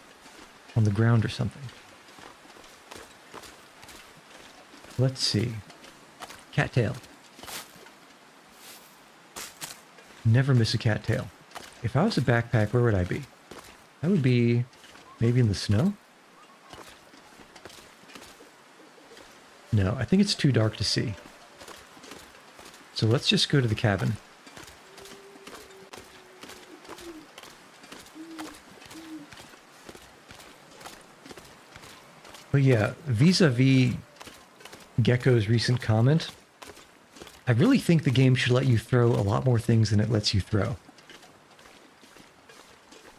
A: On the ground or something. Let's see. Cattail. Never miss a cattail. If I was a backpack, where would I be? I would be maybe in the snow? No, I think it's too dark to see. So let's just go to the cabin. But yeah, vis-a-vis Gecko's recent comment, I really think the game should let you throw a lot more things than it lets you throw.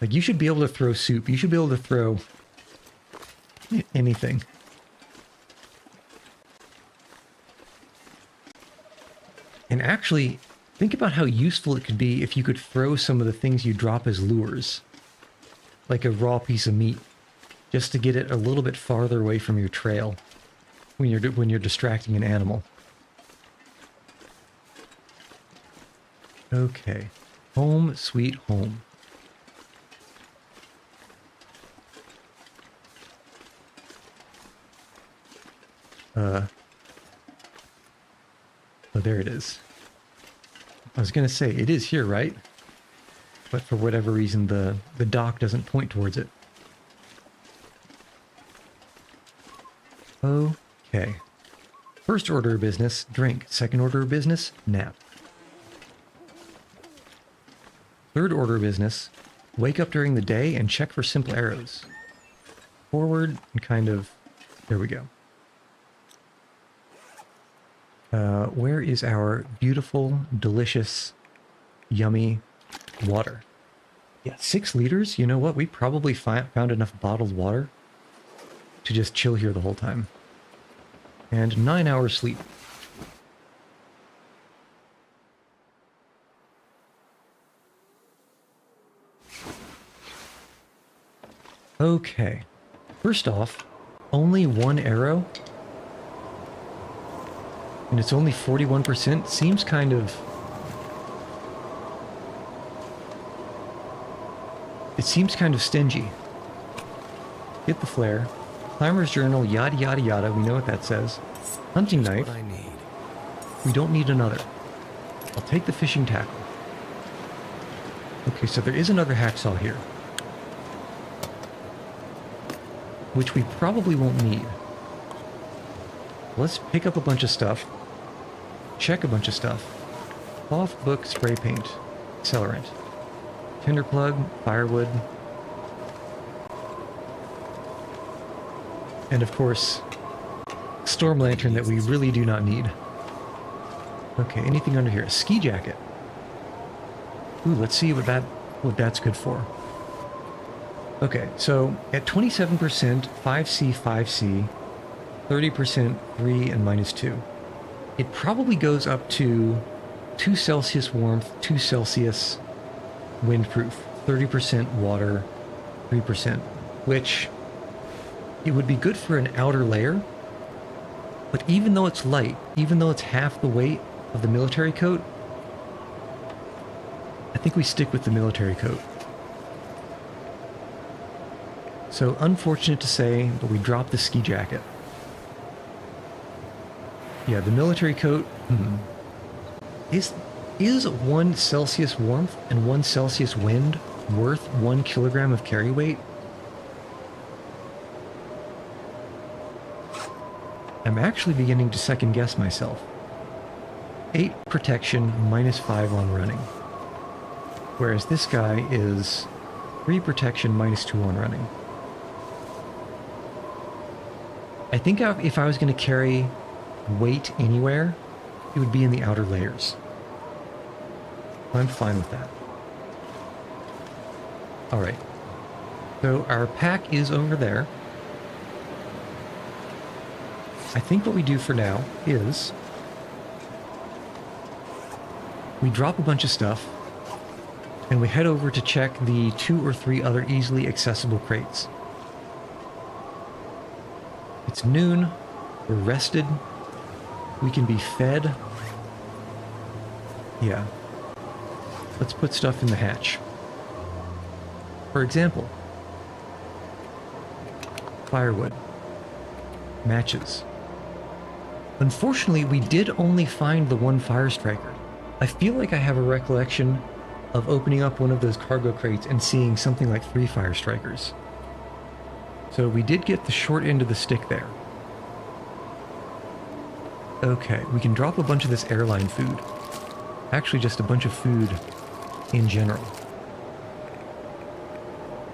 A: Like, you should be able to throw soup. You should be able to throw anything. And actually, think about how useful it could be if you could throw some of the things you drop as lures. Like a raw piece of meat. Just to get it a little bit farther away from your trail. When you're distracting an animal. Okay. Home sweet home. Oh, there it is. I was gonna say, it is here, right? But for whatever reason, the dock doesn't point towards it. Okay. First order of business, drink. Second order of business, nap. Third order of business, wake up during the day and check for simple arrows. Forward and kind of... There we go. Where is our beautiful, delicious, yummy water? Yeah, 6 liters? You know what? We probably found enough bottled water to just chill here the whole time. And 9 hours sleep. Okay. First off, only 1 arrow. And it's only 41%. Seems kind of... It seems kind of stingy. Get the flare. Climber's journal, yada yada yada. We know what that says. Hunting knife.
B: What I need.
A: We don't need another. I'll take the fishing tackle. Okay, so there is another hacksaw here. Which we probably won't need. Let's pick up a bunch of stuff. Check a bunch of stuff. Cloth, book, spray paint. Accelerant. Tinder plug, firewood. And of course, storm lantern that we really do not need. Okay, anything under here? A ski jacket. Ooh, let's see what that's good for. Okay, so at 27%, 5C, 5C, 30%, 3, and -2. It probably goes up to 2 Celsius warmth, 2 Celsius windproof, 30% water, 3%, which it would be good for an outer layer, but even though it's light, even though it's half the weight of the military coat, I think we stick with the military coat. So unfortunate to say, but we dropped the ski jacket. Yeah, the military coat is 1 Celsius warmth and 1 Celsius wind worth 1 kilogram of carry weight? I'm actually beginning to second guess myself. 8 protection, -5 on running. Whereas this guy is 3 protection, -2 on running. I think if I was going to carry weight anywhere, it would be in the outer layers. I'm fine with that. Alright. So our pack is over there. I think what we do for now is we drop a bunch of stuff and we head over to check the 2 or 3 other easily accessible crates. It's noon. We're rested. We can be fed. Yeah. Let's put stuff in the hatch. For example, firewood, matches. Unfortunately, we did only find the 1 fire striker. I feel like I have a recollection of opening up one of those cargo crates and seeing something like 3 fire strikers. So we did get the short end of the stick there. Okay, we can drop a bunch of this airline food. Actually, just a bunch of food in general.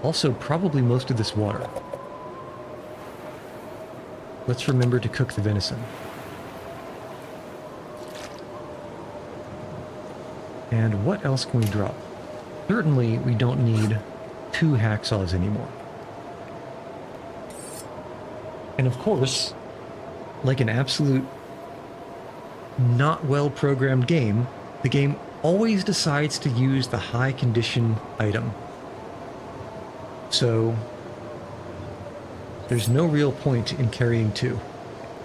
A: Also, probably most of this water. Let's remember to cook the venison. And what else can we drop? Certainly, we don't need 2 hacksaws anymore. And of course, like an absolute not well-programmed game, the game always decides to use the high condition item. So there's no real point in carrying 2.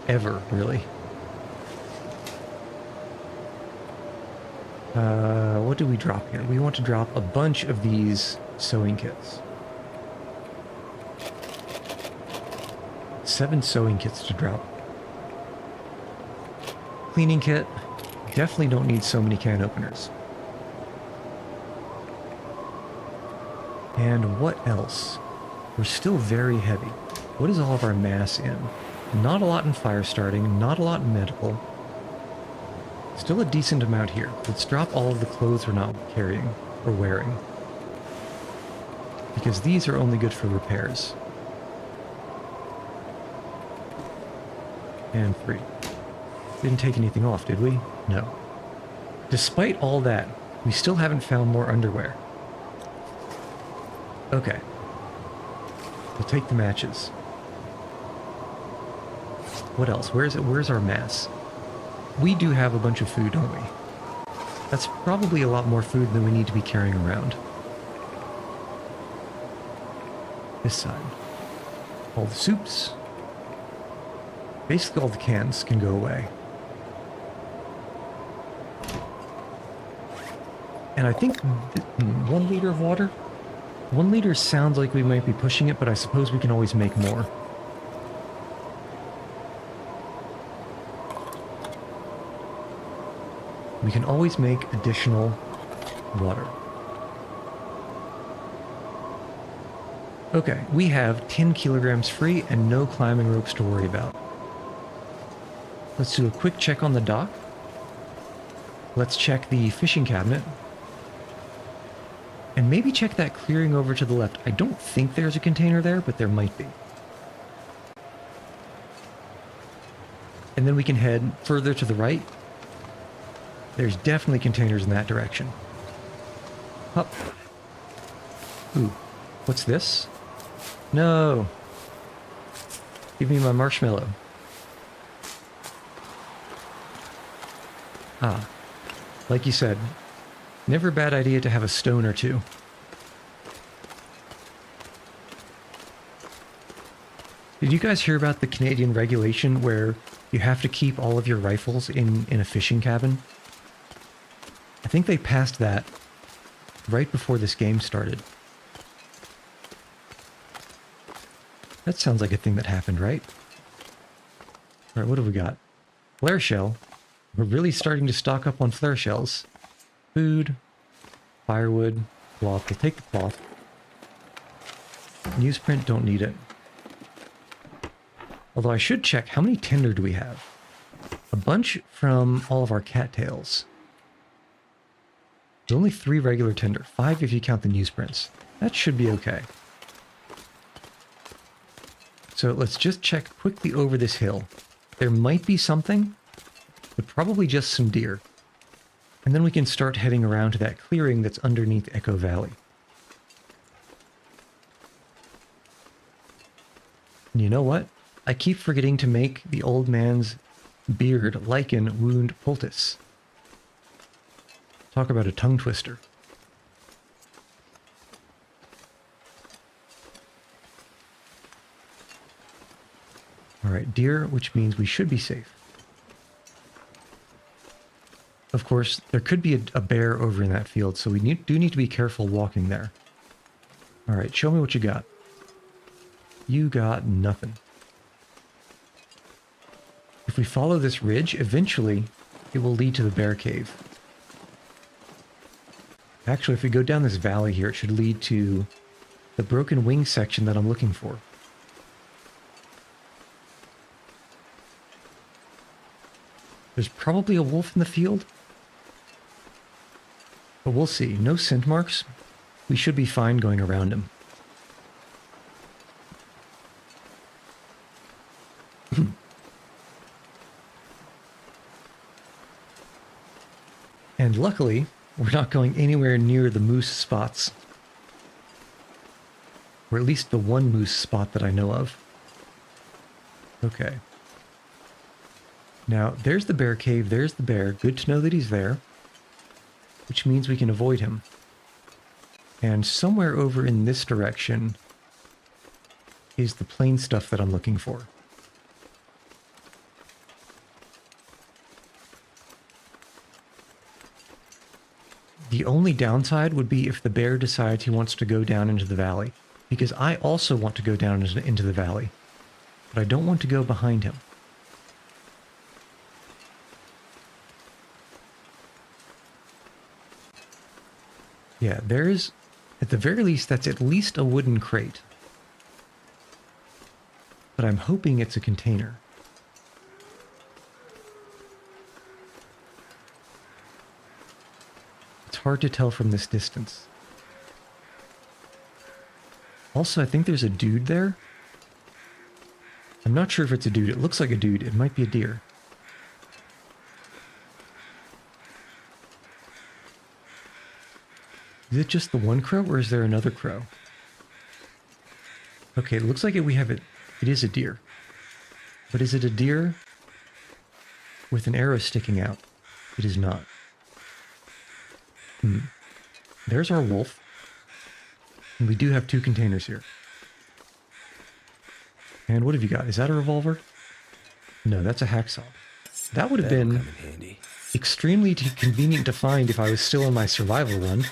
A: Ever, really. What do we drop here? We want to drop a bunch of these sewing kits. 7 sewing kits to drop. Cleaning kit. Definitely don't need so many can openers. And what else? We're still very heavy. What is all of our mass in? Not a lot in fire starting, not a lot in medical. Still a decent amount here. Let's drop all of the clothes we're not carrying or wearing, because these are only good for repairs. And 3. Didn't take anything off, did we? No. Despite all that, we still haven't found more underwear. Okay. We'll take the matches. What else? Where's our mass? We do have a bunch of food, don't we? That's probably a lot more food than we need to be carrying around. This side. All the soups. Basically all the cans can go away. And I think 1 liter of water? 1 liter sounds like we might be pushing it, but I suppose we can always make more. We can always make additional water. Okay, we have 10 kilograms free and no climbing ropes to worry about. Let's do a quick check on the dock. Let's check the fishing cabinet. And maybe check that clearing over to the left. I don't think there's a container there, but there might be. And then we can head further to the right. There's definitely containers in that direction. Up. Ooh, what's this? No. Give me my marshmallow. Ah, like you said, never a bad idea to have a stone or two. Did you guys hear about the Canadian regulation where you have to keep all of your rifles in a fishing cabin? I think they passed that right before this game started. That sounds like a thing that happened, right? Alright, what have we got? Flare shell. We're really starting to stock up on flare shells. Food, firewood, cloth. We'll take the cloth. Newsprint, don't need it. Although I should check, how many tinder do we have? A bunch from all of our cattails. There's only 3 regular tinder. 5 if you count the newsprints. That should be okay. So let's just check quickly over this hill. There might be something, but probably just some deer. And then we can start heading around to that clearing that's underneath Echo Valley. And you know what? I keep forgetting to make the old man's beard lichen wound poultice. Talk about a tongue twister. Alright, deer, which means we should be safe. Of course, there could be a bear over in that field, so we do need to be careful walking there. Alright, show me what you got. You got nothing. If we follow this ridge, eventually it will lead to the bear cave. Actually, if we go down this valley here, it should lead to the broken wing section that I'm looking for. There's probably a wolf in the field, but we'll see. No scent marks. We should be fine going around him. And luckily, we're not going anywhere near the moose spots. Or at least the one moose spot that I know of. Okay. Now, there's the bear cave, there's the bear. Good to know that he's there. Which means we can avoid him. And somewhere over in this direction is the plain stuff that I'm looking for. The only downside would be if the bear decides he wants to go down into the valley. Because I also want to go down into the valley. But I don't want to go behind him. Yeah, there's, at the very least, that's at least a wooden crate. But I'm hoping it's a container. It's hard to tell from this distance. Also, I think there's a dude there. I'm not sure if it's a dude. It looks like a dude. It might be a deer. Is it just the one crow or is there another crow? Okay, it looks like we have it. It is a deer. But is it a deer with an arrow sticking out? It is not. There's our wolf. And we do have 2 containers here. And what have you got? Is that a revolver? No, that's a hacksaw. That would have
B: That'll
A: been
B: come in handy.
A: extremely convenient to find if I was still on my survival run.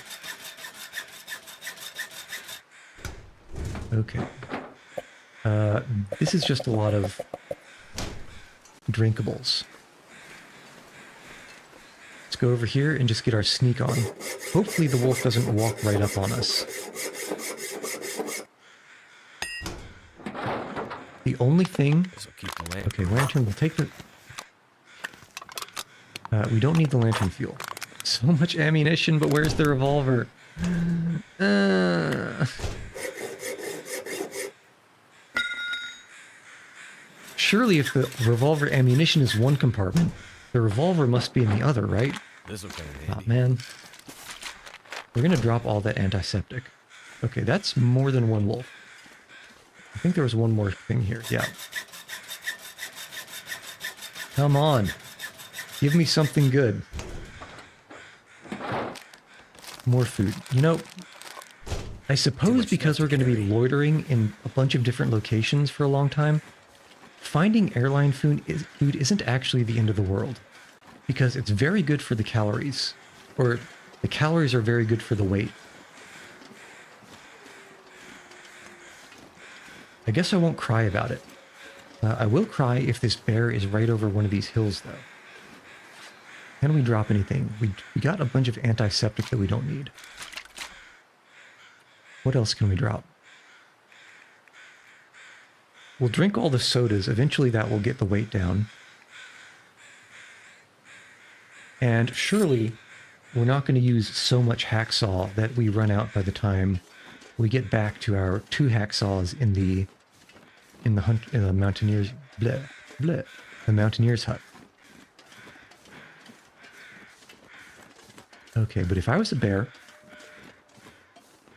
A: Okay. This is just a lot of drinkables. Let's go over here and just get our sneak on. Hopefully the wolf doesn't walk right up on us. The only thing...
B: This'll keep the lamp.
A: Okay, lantern, we'll take the... we don't need the lantern fuel. So much ammunition, but where's the revolver? Surely if the revolver ammunition is one compartment, the revolver must be in the other, right?
B: This'll come in
A: Oh,
B: handy.
A: man. We're gonna drop all that antiseptic. Okay, that's more than one wolf. I think there was one more thing here. Yeah. Come on. Give me something good. More food. You know, I suppose because we're going to be loitering in a bunch of different locations for a long time, finding airline food isn't actually the end of the world. Because it's very good for the calories. Or the calories are very good for the weight. I guess I won't cry about it. I will cry if this bear is right over one of these hills, though. Can we drop anything? We got a bunch of antiseptic that we don't need. What else can we drop? We'll drink all the sodas. Eventually that will get the weight down. And surely we're not going to use so much hacksaw that we run out by the time we get back to our 2 hacksaws in the mountaineers the mountaineers hut. Okay, but if I was a bear,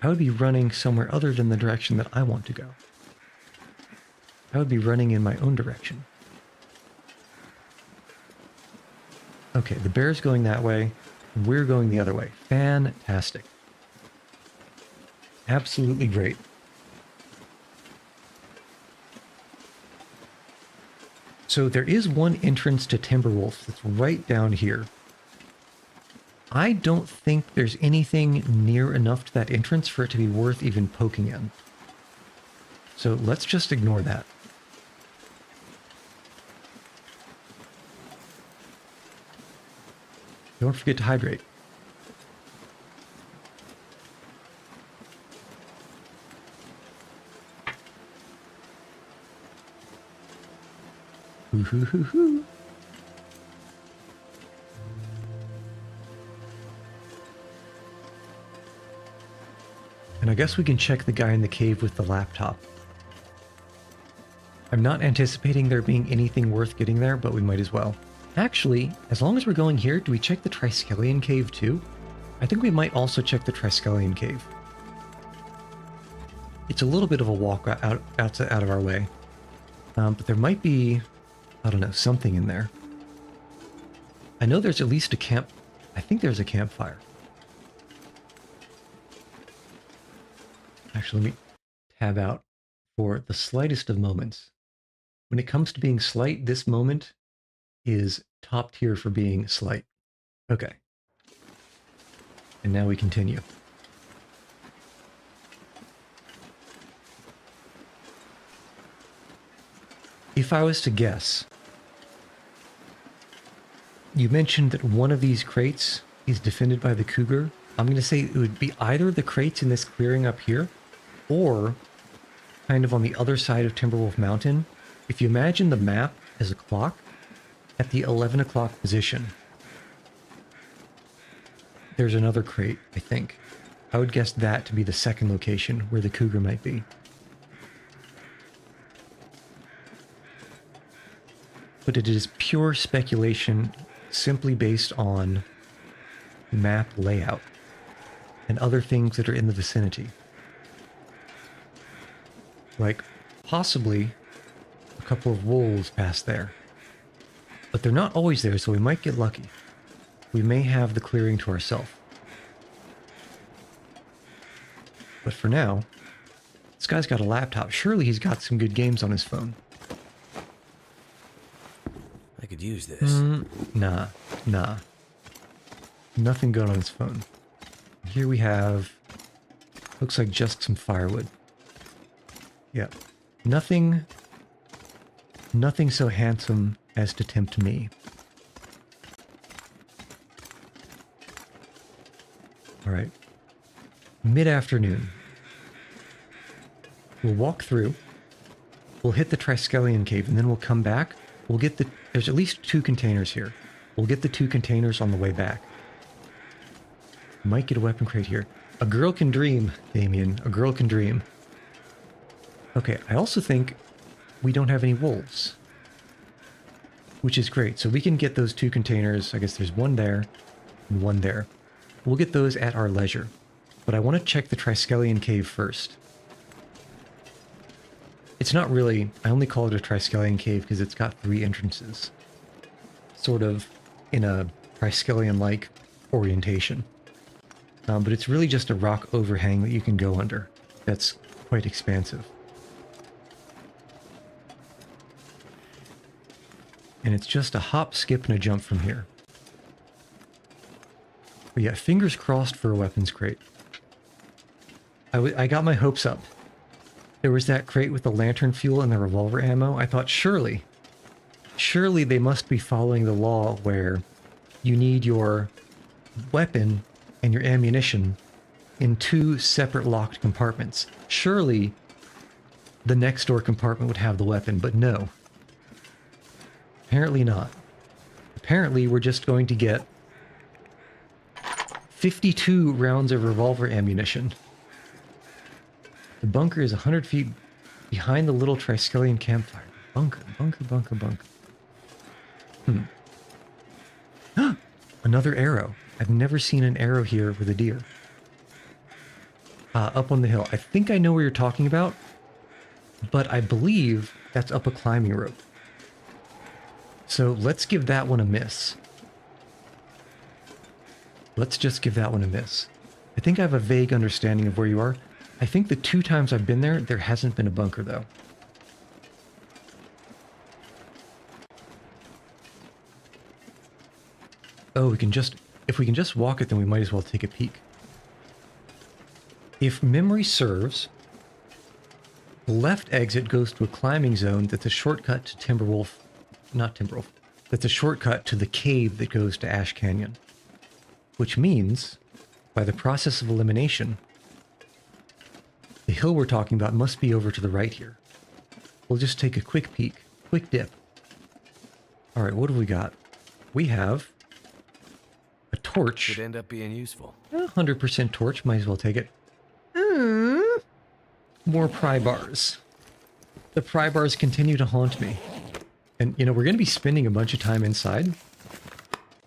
A: I would be running somewhere other than the direction that I want to go. I would be running in my own direction. Okay, the bear's going that way. We're going the other way. Fantastic. Absolutely great. So there is one entrance to Timberwolf that's right down here. I don't think there's anything near enough to that entrance for it to be worth even poking in. So let's just ignore that. Don't forget to hydrate. Hoo hoo hoo hoo. And I guess we can check the guy in the cave with the laptop. I'm not anticipating there being anything worth getting there, but we might as well. Actually, as long as we're going here, do we check the Triskelion cave too? I think we might also check the Triskelion cave. It's a little bit of a walk out of our way. But there might be, I don't know, something in there. I know there's at least a camp. I think there's a campfire. Actually, let me tab out for the slightest of moments. When it comes to being slight, this moment is top tier for being slight. Okay. And now we continue. If I was to guess, you mentioned that one of these crates is defended by the cougar. I'm going to say it would be either the crates in this clearing up here, or kind of on the other side of Timberwolf Mountain. If you imagine the map as a clock, at the 11 o'clock position, there's another crate, I think. I would guess that to be the second location where the cougar might be. But it is pure speculation, simply based on map layout. and other things that are in the vicinity. Like, possibly a couple of wolves past there. But they're not always there, so we might get lucky. We may have the clearing to ourselves. But for now, this guy's got a laptop. Surely he's got some good games on his phone.
B: I could use this.
A: Nah. Nothing good on his phone. Here we have... looks like just some firewood. Yep. Nothing so handsome as to tempt me. Alright. Mid-afternoon. We'll walk through. We'll hit the Triskelion cave, and then we'll come back. We'll get the... there's at least 2 containers here. We'll get the 2 containers on the way back. Might get a weapon crate here. A girl can dream, Damien. A girl can dream. Okay, I also think we don't have any wolves. Which is great. So we can get those 2 containers. I guess there's one there and one there. We'll get those at our leisure. But I want to check the Triskelion cave first. It's not really... I only call it a Triskelion cave because it's got 3 entrances. Sort of in a Triskelion-like orientation. But it's really just a rock overhang that you can go under. That's quite expansive. And it's just a hop, skip, and a jump from here. But yeah, fingers crossed for a weapons crate. I got my hopes up. There was that crate with the lantern fuel and the revolver ammo. I thought, surely they must be following the law where you need your weapon and your ammunition in 2 separate locked compartments. Surely the next door compartment would have the weapon, but no. Apparently not. Apparently we're just going to get 52 rounds of revolver ammunition. The bunker is 100 feet behind the little Triskelion campfire. Bunker. Another arrow. I've never seen an arrow here with a deer. Up on the hill. I think I know where you're talking about, but I believe that's up a climbing rope. So let's give that one a miss. Let's just give that one a miss. I think I have a vague understanding of where you are. I think the 2 times I've been there hasn't been a bunker, though. Oh, if we can just walk it, then we might as well take a peek. If memory serves, the left exit goes to a climbing zone that's a shortcut to that's a shortcut to the cave that goes to Ash Canyon. Which means, by the process of elimination, the hill we're talking about must be over to the right here. We'll just take a quick peek, quick dip. Alright, what have we got? We have a torch.
B: Could end up being useful.
A: 100% torch, might as well take it. More pry bars. The pry bars continue to haunt me. And, you know, we're going to be spending a bunch of time inside.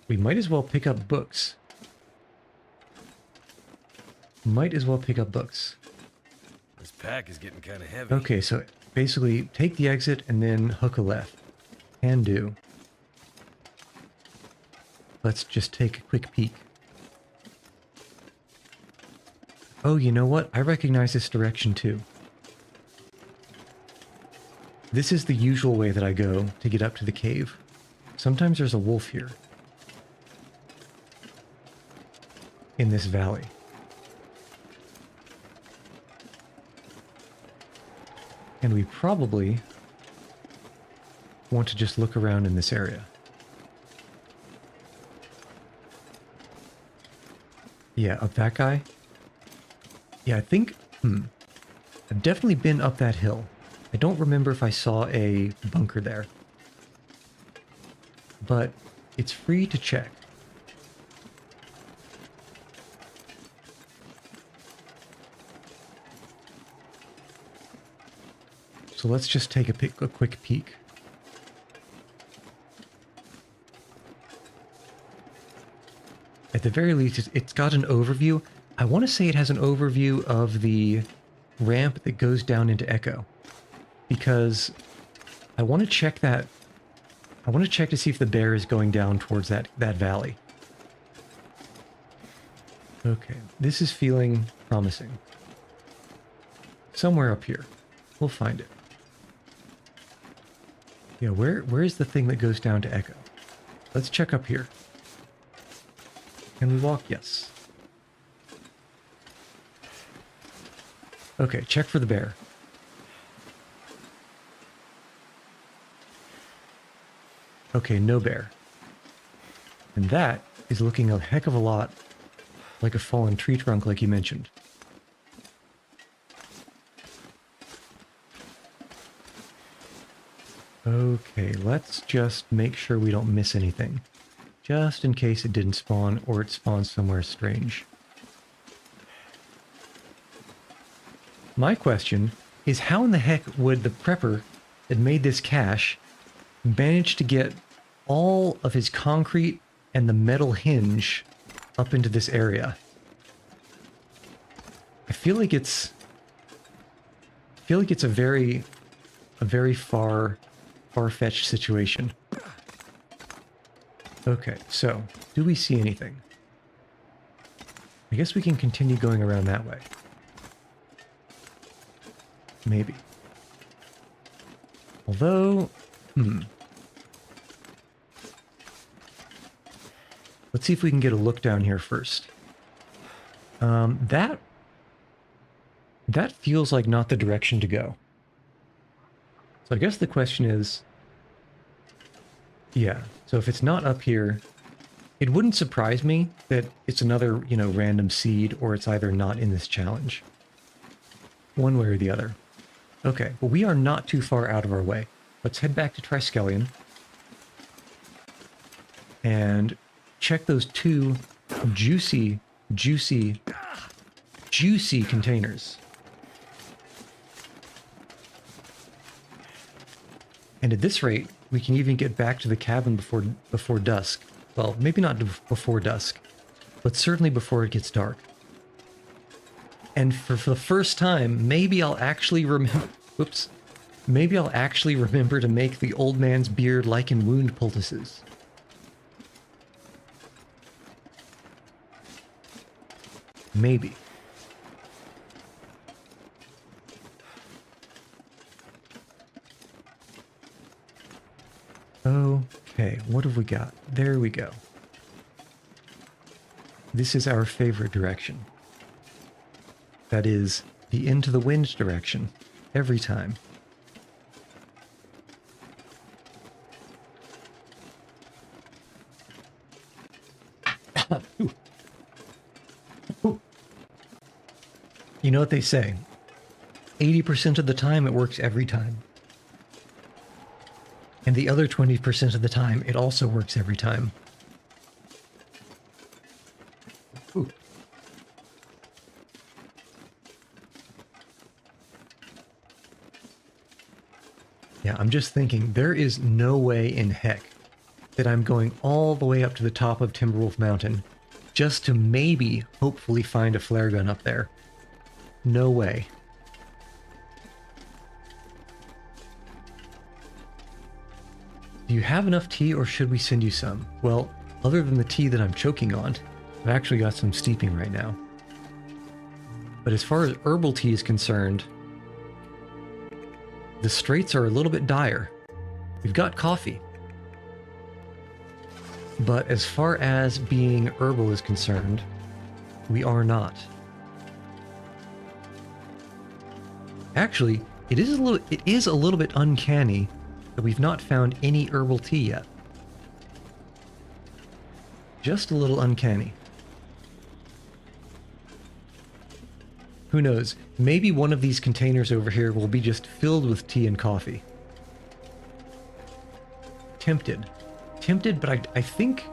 A: We might as well pick up books.
B: This pack is getting kind of heavy.
A: Okay, so basically take the exit and then hook a left. Can do. Let's just take a quick peek. Oh, you know what? I recognize this direction too. This is the usual way that I go to get up to the cave. Sometimes there's a wolf here. In this valley. And we probably want to just look around in this area. Yeah, up that guy. Yeah, I think... I've definitely been up that hill. I don't remember if I saw a bunker there. But it's free to check. So let's just take a quick peek. At the very least, it's got an overview. I want to say it has an overview of the ramp that goes down into Echo, because I want to check that. I want to check to see if the bear is going down towards that valley. Okay, this is feeling promising. Somewhere up here. We'll find it. Yeah, where is the thing that goes down to Echo? Let's check up here. Can we walk? Yes. Okay, check for the bear. Okay, no bear. And that is looking a heck of a lot like a fallen tree trunk, like you mentioned. Okay, let's just make sure we don't miss anything. Just in case it didn't spawn, or it spawned somewhere strange. My question is, how in the heck would the prepper that made this cache manage to get all of his concrete and the metal hinge up into this area? I feel like it's a very far-fetched situation. Okay, so do we see anything? I guess we can continue going around that way. Maybe. Although, let's see if we can get a look down here first. That feels like not the direction to go. So I guess the question is, yeah, so if it's not up here, it wouldn't surprise me that it's another, random seed, or it's either not in this challenge. One way or the other. Okay, well, we are not too far out of our way. Let's head back to Triskelion and check those two juicy containers. And at this rate, we can even get back to the cabin before dusk. Well, maybe not before dusk, but certainly before it gets dark. And for the first time, maybe I'll actually remember... Whoops. Maybe I'll actually remember to make the old man's beard lichen wound poultices. Maybe. Okay, what have we got? There we go. This is our favorite direction. That is the into the wind direction, every time. You know what they say? 80% of the time it works every time. And the other 20% of the time, it also works every time. Ooh. Yeah, I'm just thinking, there is no way in heck that I'm going all the way up to the top of Timberwolf Mountain just to maybe, hopefully, find a flare gun up there. No way. Do you have enough tea, or should we send you some? Well, other than the tea that I'm choking on, I've actually got some steeping right now. But as far as herbal tea is concerned, the straits are a little bit dire. We've got coffee. But as far as being herbal is concerned, we are not. Actually, it is a little bit uncanny that we've not found any herbal tea yet. Just a little uncanny. Who knows? Maybe one of these containers over here will be just filled with tea and coffee. Tempted. Tempted, but I think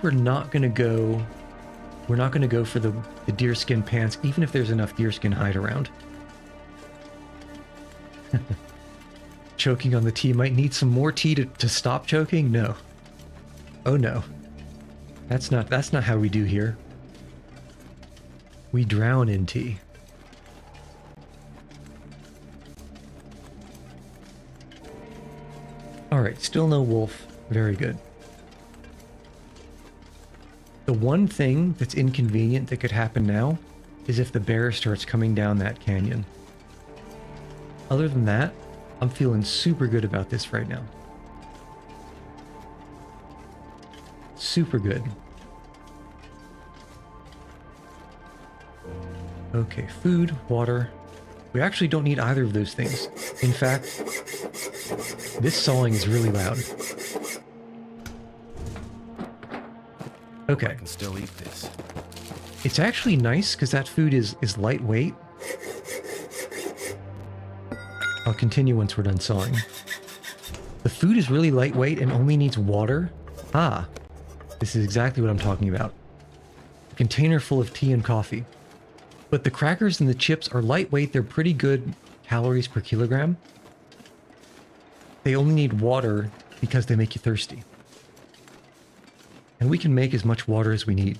A: we're not gonna go for the deerskin pants, even if there's enough deerskin hide around. Choking on the tea. Might need some more tea to stop choking? No. Oh no. That's not how we do here. We drown in tea. Alright, still no wolf. Very good. The one thing that's inconvenient that could happen now is if the bear starts coming down that canyon. Other than that, I'm feeling super good about this right now. Super good. Okay, food, water. We actually don't need either of those things. In fact, this sawing is really loud. Okay.
B: I can still eat this.
A: It's actually nice because that food is lightweight. I'll continue once we're done sawing. The food is really lightweight and only needs water. Ah, this is exactly what I'm talking about. A container full of tea and coffee. But the crackers and the chips are lightweight. They're pretty good calories per kilogram. They only need water because they make you thirsty. And we can make as much water as we need.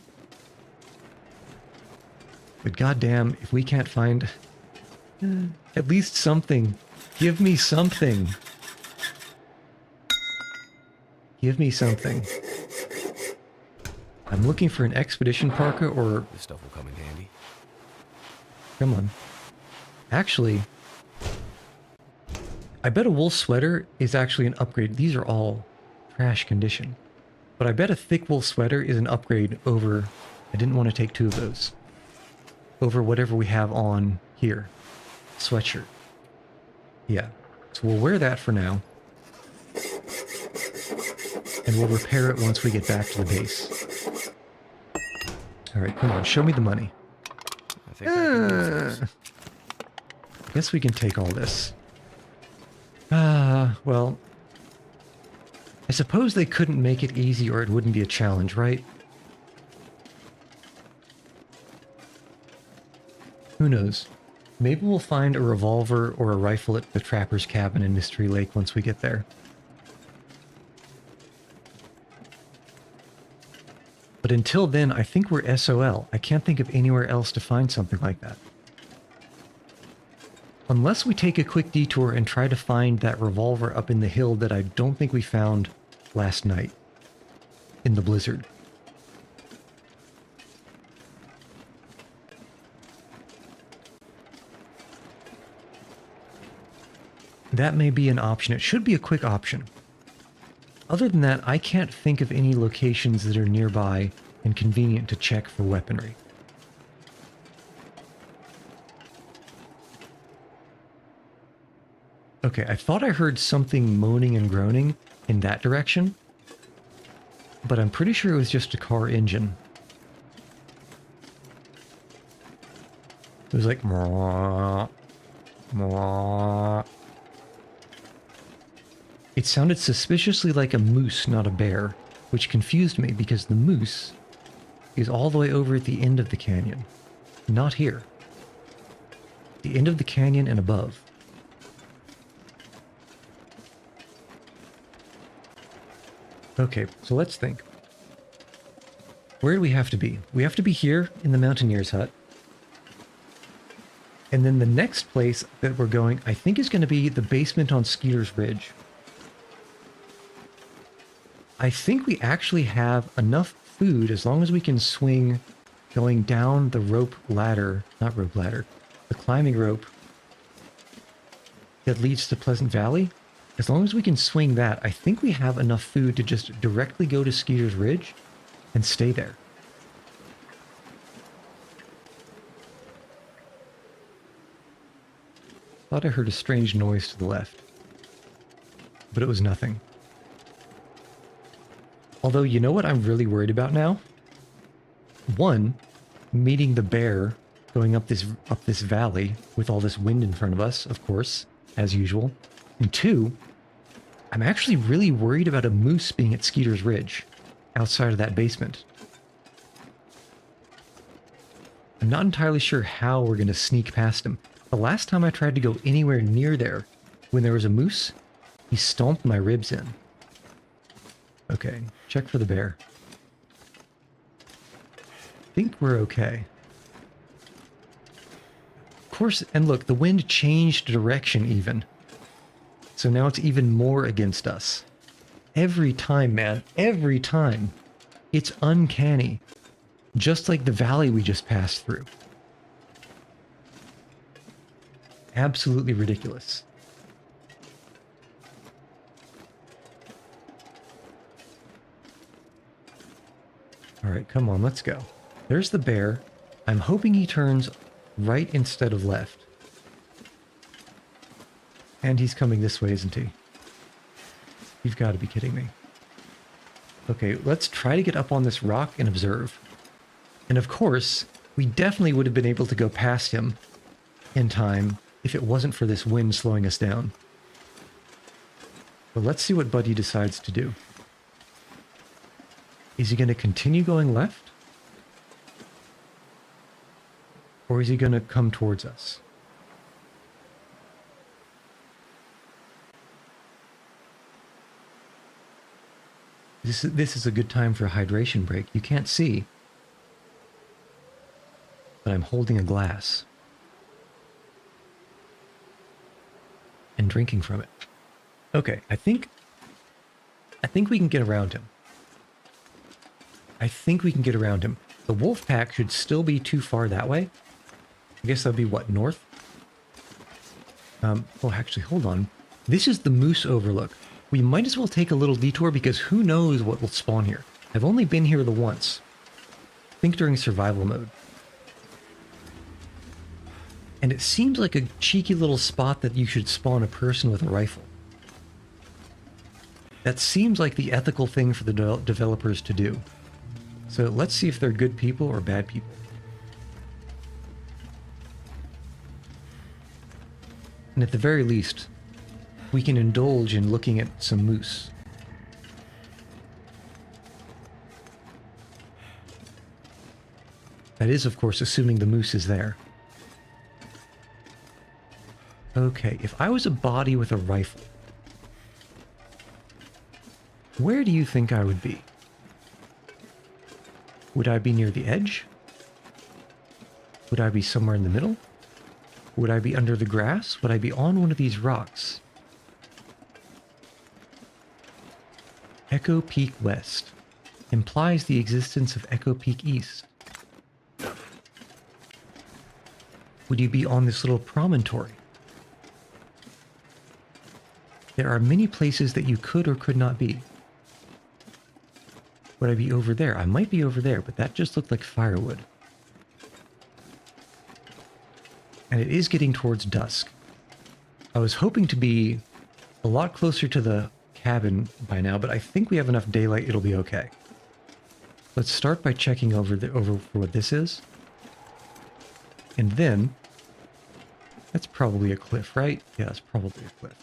A: But goddamn, if we can't find at least something, give me something. Give me something. I'm looking for an expedition parka or...
B: This stuff will come in handy.
A: Come on. Actually, I bet a wool sweater is actually an upgrade. These are all trash condition. But I bet a thick wool sweater is an upgrade over... I didn't want to take two of those. Over whatever we have on here. Sweatshirt. Yeah. So we'll wear that for now. And we'll repair it once we get back to the base. Alright, come on. Show me the money.
B: I think I can use this.
A: Guess we can take all this. Well... I suppose they couldn't make it easy or it wouldn't be a challenge, right? Who knows? Maybe we'll find a revolver or a rifle at the trapper's cabin in Mystery Lake once we get there. But until then, I think we're SOL. I can't think of anywhere else to find something like that. Unless we take a quick detour and try to find that revolver up in the hill that I don't think we found last night in the blizzard. That may be an option. It should be a quick option. Other than that, I can't think of any locations that are nearby and convenient to check for weaponry. Okay, I thought I heard something moaning and groaning in that direction, but I'm pretty sure it was just a car engine. It was like... Mwah, mwah. It sounded suspiciously like a moose, not a bear, which confused me because the moose is all the way over at the end of the canyon, not here. The end of the canyon and above. Okay, so let's think. Where do we have to be? We have to be here in the Mountaineer's Hut. And then the next place that we're going, I think, is going to be the basement on Skeeter's Ridge. I think we actually have enough food as long as we can swing going down the rope ladder, not rope ladder, the climbing rope that leads to Pleasant Valley. As long as we can swing that, I think we have enough food to just directly go to Skeeter's Ridge and stay there. Thought I heard a strange noise to the left, but it was nothing. Although, you know what I'm really worried about now? One, meeting the bear going up this valley with all this wind in front of us, of course, as usual. And two, I'm actually really worried about a moose being at Skeeter's Ridge, outside of that basement. I'm not entirely sure how we're going to sneak past him. The last time I tried to go anywhere near there, when there was a moose, he stomped my ribs in. Okay, check for the bear. I think we're okay. course, and look, the wind changed direction even. So now it's even more against us. Every time, man, every time. It's uncanny. Just like the valley we just passed through. Absolutely ridiculous. All right, come on, let's go. There's the bear. I'm hoping he turns right instead of left. And he's coming this way, isn't he? You've got to be kidding me. Okay, let's try to get up on this rock and observe. And of course, we definitely would have been able to go past him in time if it wasn't for this wind slowing us down. But let's see what Buddy decides to do. Is he going to continue going left? Or is he going to come towards us? This is a good time for a hydration break. You can't see, but I'm holding a glass and drinking from it. Okay, I think we can get around him. The wolf pack should still be too far that way. I guess that'd be what, north? Oh, actually, hold on. This is the moose overlook. We might as well take a little detour because who knows what will spawn here. I've only been here the once. Think during survival mode. And it seems like a cheeky little spot that you should spawn a person with a rifle. That seems like the ethical thing for the developers to do. So let's see if they're good people or bad people. And at the very least, we can indulge in looking at some moose. That is, of course, assuming the moose is there. Okay, if I was a body with a rifle, where do you think I would be? Would I be near the edge? Would I be somewhere in the middle? Would I be under the grass? Would I be on one of these rocks? Echo Peak West implies the existence of Echo Peak East. Would you be on this little promontory? There are many places that you could or could not be. Would I be over there? I might be over there, but that just looked like firewood. And it is getting towards dusk. I was hoping to be a lot closer to the cabin by now, but I think we have enough daylight, it'll be okay. Let's start by checking over for what this is. And then, that's probably a cliff, right? Yeah, it's probably a cliff.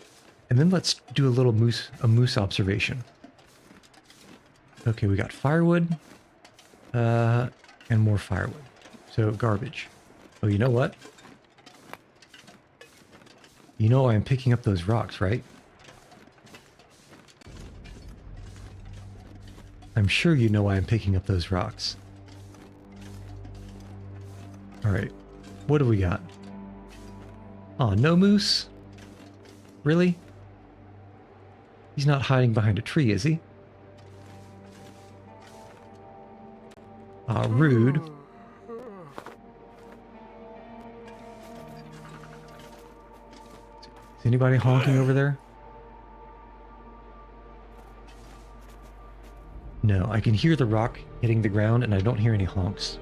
A: And then let's do a moose observation. Okay, we got firewood, and more firewood. So garbage. Oh, you know what? You know I'm picking up those rocks, right? I'm sure you know why I'm picking up those rocks. Alright, what do we got? Aw, no moose? Really? He's not hiding behind a tree, is he? Aw, rude. Is anybody honking over there? No, I can hear the rock hitting the ground and I don't hear any honks.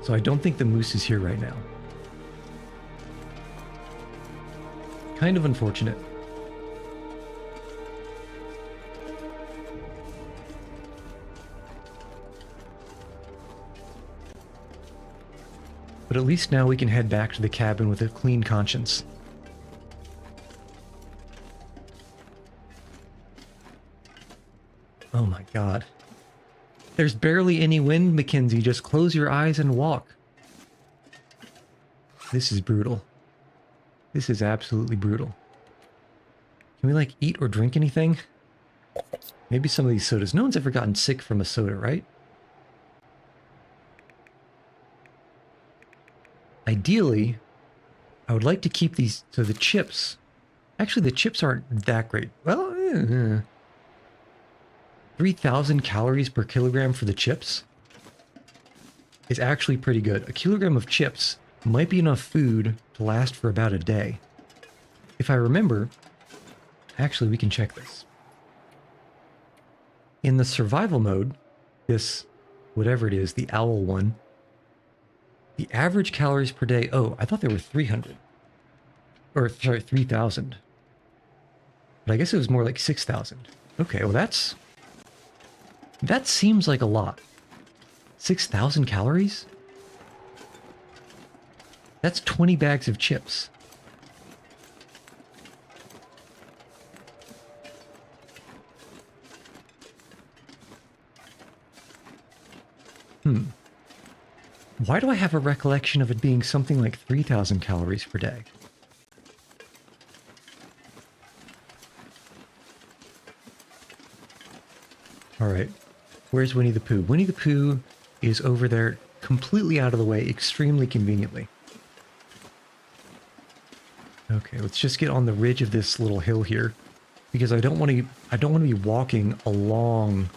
A: So I don't think the moose is here right now. Kind of unfortunate. But at least now we can head back to the cabin with a clean conscience. Oh my god. There's barely any wind, Mackenzie. Just close your eyes and walk. This is brutal. This is absolutely brutal. Can we, like, eat or drink anything? Maybe some of these sodas. No one's ever gotten sick from a soda, right? ideally, I would like to keep these, so the chips, actually the chips aren't that great. Well, 3,000 calories per kilogram for the chips is actually pretty good. A kilogram of chips might be enough food to last for about a day. If I remember, actually we can check this. In the survival mode, this, whatever it is, the owl one, the average calories per day, oh, I thought they were 300. Or, sorry, 3,000. But I guess it was more like 6,000. Okay, well that seems like a lot. 6,000 calories? That's 20 bags of chips. Why do I have a recollection of it being something like 3,000 calories per day? Alright, where's Winnie the Pooh? Winnie the Pooh is over there, completely out of the way, extremely conveniently. Okay, let's just get on the ridge of this little hill here, because I don't want to be walking along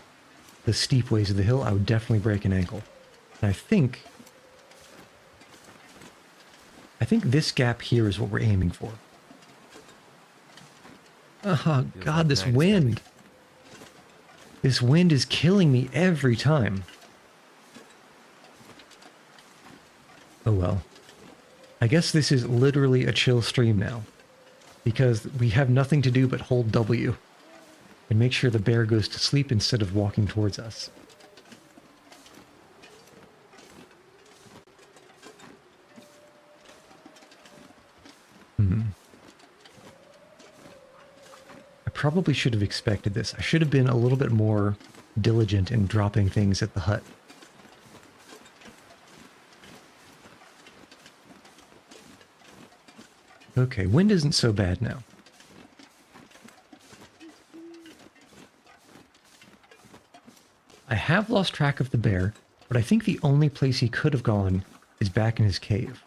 A: the steep ways of the hill. I would definitely break an ankle. And I think this gap here is what we're aiming for. Oh god, this wind. This wind is killing me every time. Oh well. I guess this is literally a chill stream now, because we have nothing to do but hold W and make sure the bear goes to sleep instead of walking towards us. I probably should have expected this. I should have been a little bit more diligent in dropping things at the hut. Okay, wind isn't so bad now. I have lost track of the bear, but I think the only place he could have gone is back in his cave.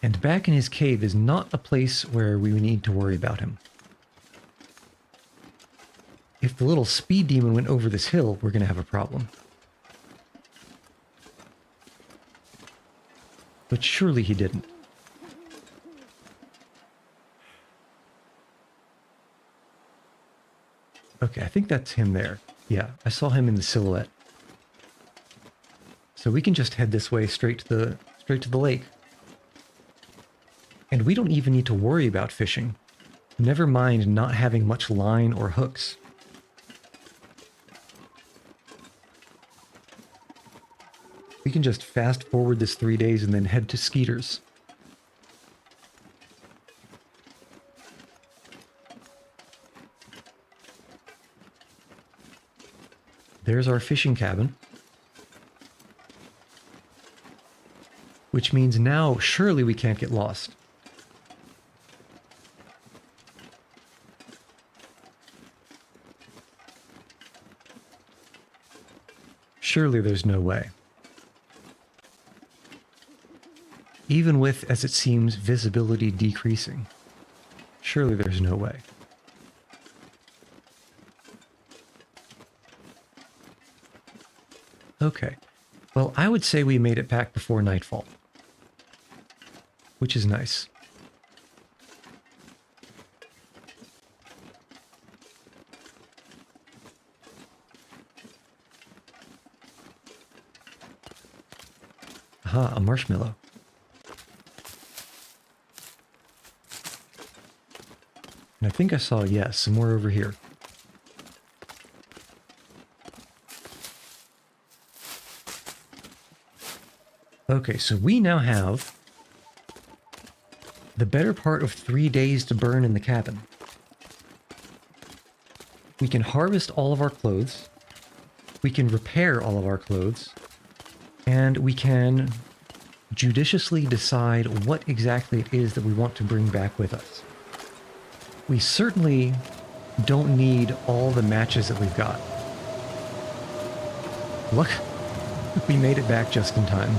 A: And back in his cave is not a place where we need to worry about him. If the little speed demon went over this hill, we're going to have a problem. But surely he didn't. Okay, I think that's him there. Yeah, I saw him in the silhouette. So we can just head this way straight to the lake. And we don't even need to worry about fishing. Never mind not having much line or hooks. We can just fast forward this 3 days and then head to Skeeter's. There's our fishing cabin. Which means now surely we can't get lost. Surely there's no way. Even with, as it seems, visibility decreasing. Surely there's no way. Okay. Well, I would say we made it back before nightfall. Which is nice. Aha, a marshmallow. And I think I saw, yes, somewhere over here. Okay, so we now have the better part of 3 days to burn in the cabin. We can harvest all of our clothes. We can repair all of our clothes. And we can judiciously decide what exactly it is that we want to bring back with us. We certainly don't need all the matches that we've got. Look, we made it back just in time.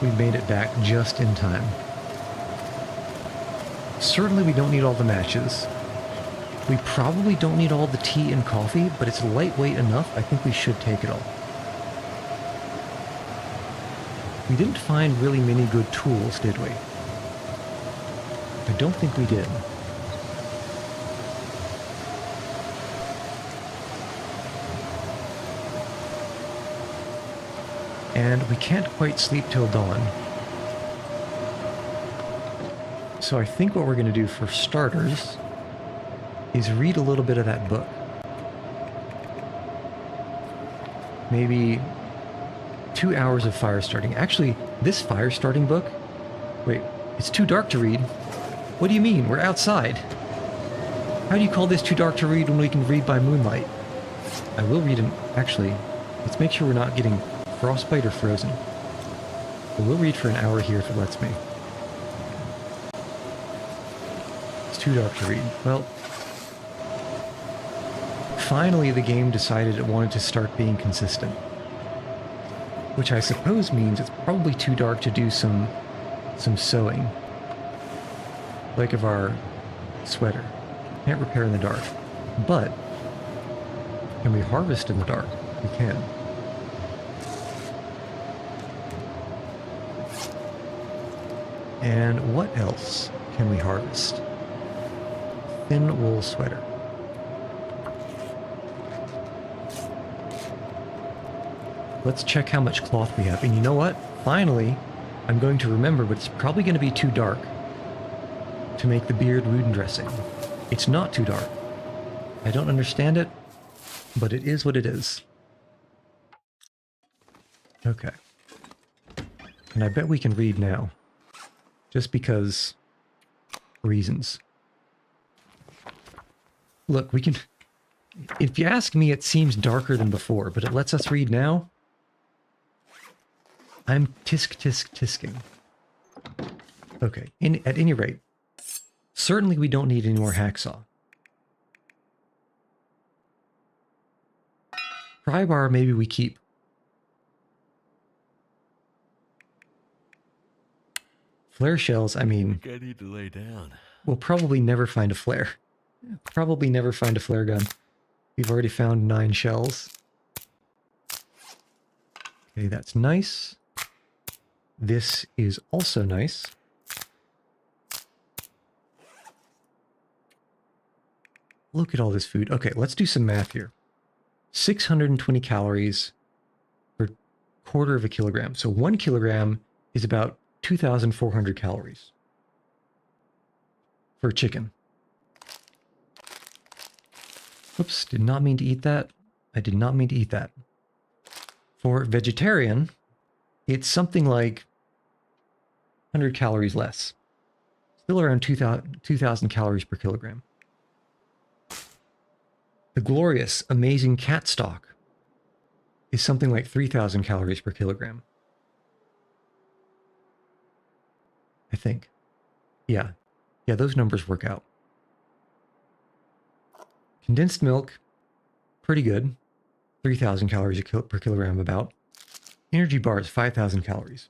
A: We made it back just in time. Certainly we don't need all the matches. We probably don't need all the tea and coffee, but it's lightweight enough. I think we should take it all. We didn't find really many good tools, did we? I don't think we did. And we can't quite sleep till dawn. So I think what we're going to do for starters is read a little bit of that book. Maybe 2 hours of fire starting. Actually, this fire starting book... Wait, it's too dark to read. What do you mean? We're outside. How do you call this too dark to read when we can read by moonlight? I will read an... Actually, let's make sure we're not getting frostbite or frozen. But we'll read for an hour here if it lets me. It's too dark to read. Well, finally the game decided it wanted to start being consistent. Which I suppose means it's probably too dark to do some sewing. Like of our sweater. Can't repair in the dark. But, can we harvest in the dark? We can. And what else can we harvest? Thin wool sweater. Let's check how much cloth we have. And you know what? Finally, I'm going to remember, but it's probably going to be too dark to make the beard wound dressing. It's not too dark. I don't understand it, but it is what it is. Okay. And I bet we can read now. Just because... reasons. Look, we can... If you ask me, it seems darker than before, but it lets us read now. I'm tisking. Okay, at any rate, certainly we don't need any more hacksaw. Pry bar, maybe we keep. Flare shells, I mean...
B: I need to lay down.
A: We'll probably never find a flare. Probably never find a flare gun. We've already found 9 shells. Okay, that's nice. This is also nice. Look at all this food. Okay, let's do some math here. 620 calories per quarter of a kilogram. So 1 kilogram is about 2,400 calories for chicken. Oops, did not mean to eat that. I did not mean to eat that. For vegetarian, it's something like 100 calories less. Still around 2,000 calories per kilogram. The glorious, amazing cat stock is something like 3,000 calories per kilogram. I think. Yeah. Yeah, those numbers work out. Condensed milk, pretty good. 3,000 calories per kilogram about. Energy bars, 5,000 calories.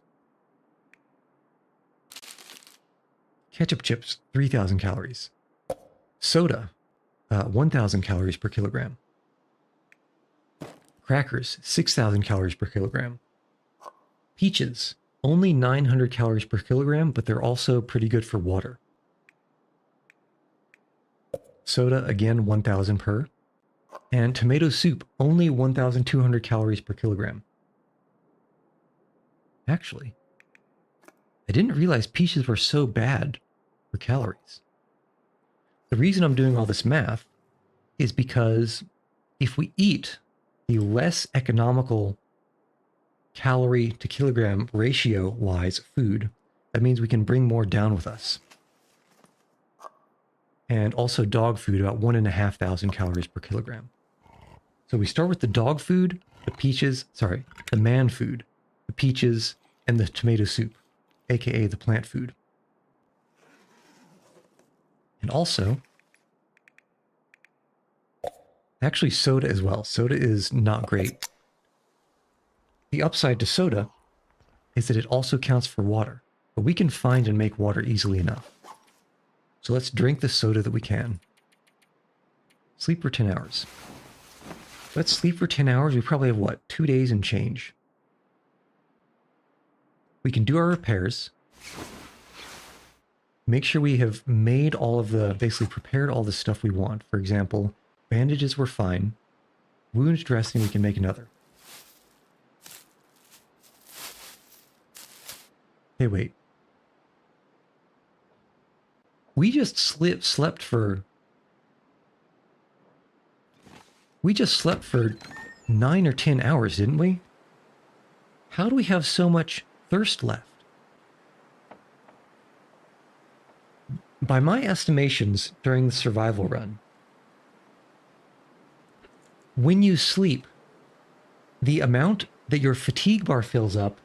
A: Ketchup chips, 3,000 calories. Soda, 1,000 calories per kilogram. Crackers, 6,000 calories per kilogram. Peaches, only 900 calories per kilogram, but they're also pretty good for water. Soda, again, 1,000 per. And tomato soup, only 1,200 calories per kilogram. Actually, I didn't realize peaches were so bad for calories. The reason I'm doing all this math is because if we eat the less economical calorie to kilogram ratio wise food, that means we can bring more down with us. And also dog food, about 1,500 calories per kilogram. So we start with the dog food, the peaches, sorry, the man food, the peaches, and the tomato soup, aka the plant food. And also, Actually, soda as well. Soda is not great. The upside to soda is that it also counts for water, but we can find and make water easily enough. So let's drink the soda that we can. Sleep for 10 hours. Let's sleep for 10 hours. We probably have, what, 2 days and change. We can do our repairs. Make sure we have made all of the, basically prepared all the stuff we want. For example, bandages were fine. Wound dressing, we can make another. Hey, wait. We just slept for 9 or 10 hours, didn't we? How do we have so much thirst left? By my estimations during the survival run, when you sleep, the amount that your fatigue bar fills up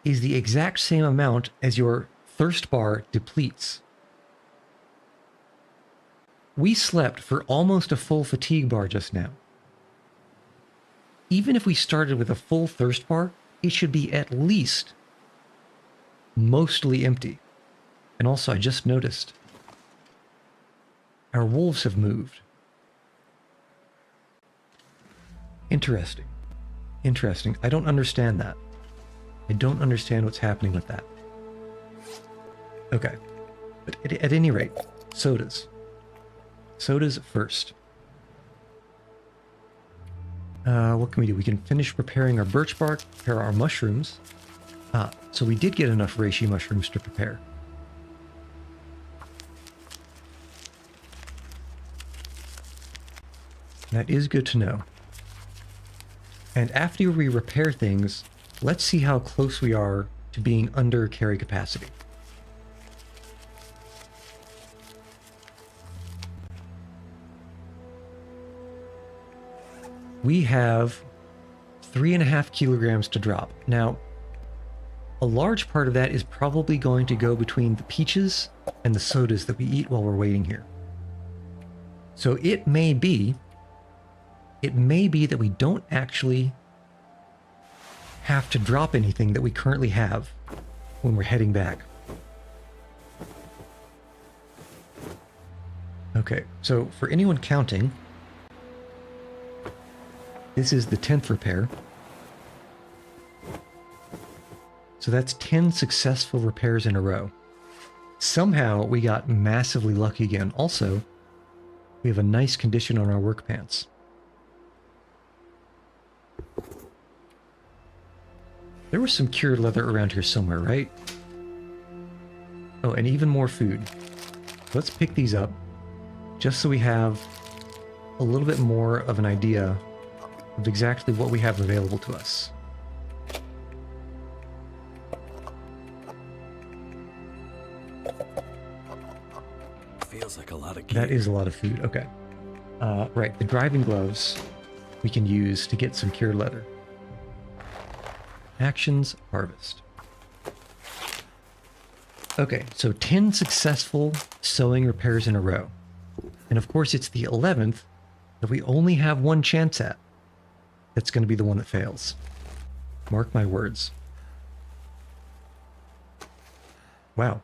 A: is the exact same amount as your thirst bar depletes. We slept for almost a full fatigue bar just now. Even if we started with a full thirst bar, it should be at least mostly empty. And also, I just noticed our wolves have moved. Interesting. Interesting. I don't understand that. I don't understand what's happening with that. Okay. But at any rate, sodas. Sodas first. What can we do? We can finish preparing our birch bark, prepare our mushrooms. So we did get enough reishi mushrooms to prepare. That is good to know. And after we repair things, let's see how close we are to being under carry capacity. We have 3.5 kilograms to drop. Now, a large part of that is probably going to go between the peaches and the sodas that we eat while we're waiting here. So it may be that we don't actually have to drop anything that we currently have when we're heading back. Okay, so for anyone counting, this is the 10th repair. So that's 10 successful repairs in a row. Somehow we got massively lucky again. Also, we have a nice condition on our work pants. There was some cured leather around here somewhere, right? Oh, and even more food. Let's pick these up, just so we have a little bit more of an idea of exactly what we have available to us.
B: Feels like a lot of gear.
A: That is a lot of food. Okay. Right, the driving gloves we can use to get some cured leather. Actions, harvest. Okay, so 10 successful sewing repairs in a row. And of course it's the 11th that we only have one chance at. That's going to be the one that fails. Mark my words. Wow.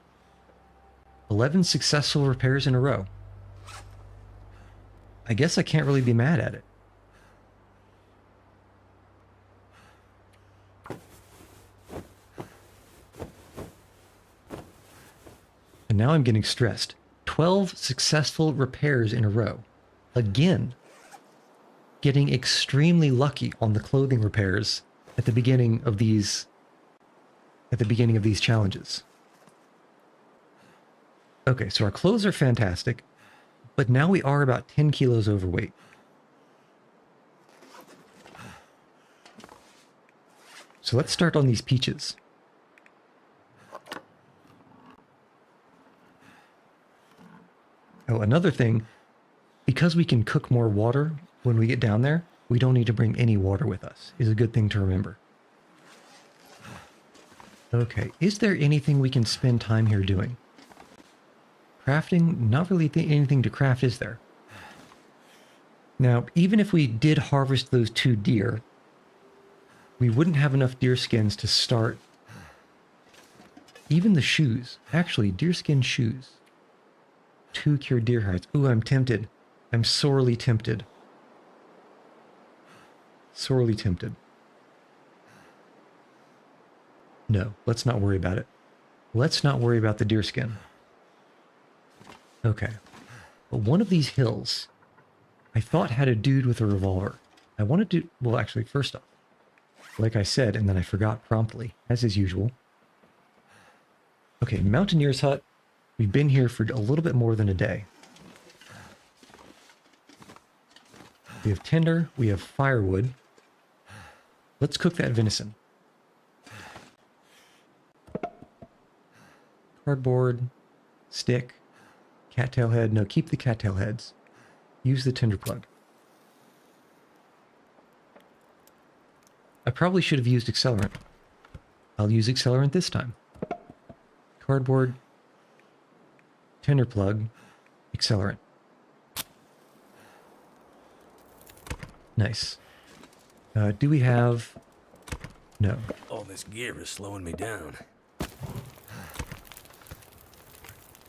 A: 11 successful repairs in a row. I guess I can't really be mad at it. And now I'm getting stressed. 12 successful repairs in a row. Again. Getting extremely lucky on the clothing repairs at the beginning of these challenges. Okay, so our clothes are fantastic, but now we are about 10 kilos overweight. So let's start on these peaches. Oh, another thing, because we can cook more water when we get down there, we don't need to bring any water with us, is a good thing to remember. Okay, is there anything we can spend time here doing? Crafting? Not really anything to craft, is there? Now, even if we did harvest those 2 deer, we wouldn't have enough deer skins to start even the shoes. Actually, deerskin shoes. 2 cured deer hides. Ooh, I'm tempted. I'm sorely tempted. Sorely tempted. No, let's not worry about it. Let's not worry about the deerskin. Okay. But one of these hills, I thought had a dude with a revolver. I wanted to... Well, actually, first off, like I said, and then I forgot promptly, as is usual. Okay, Mountaineer's Hut. We've been here for a little bit more than a day. We have tinder. We have firewood. Let's cook that venison. Cardboard, stick, cattail head. No, keep the cattail heads. Use the tinder plug. I probably should have used accelerant. I'll use accelerant this time. Cardboard, tinder plug, accelerant. Nice. Do we have... No.
B: All this gear is slowing me down.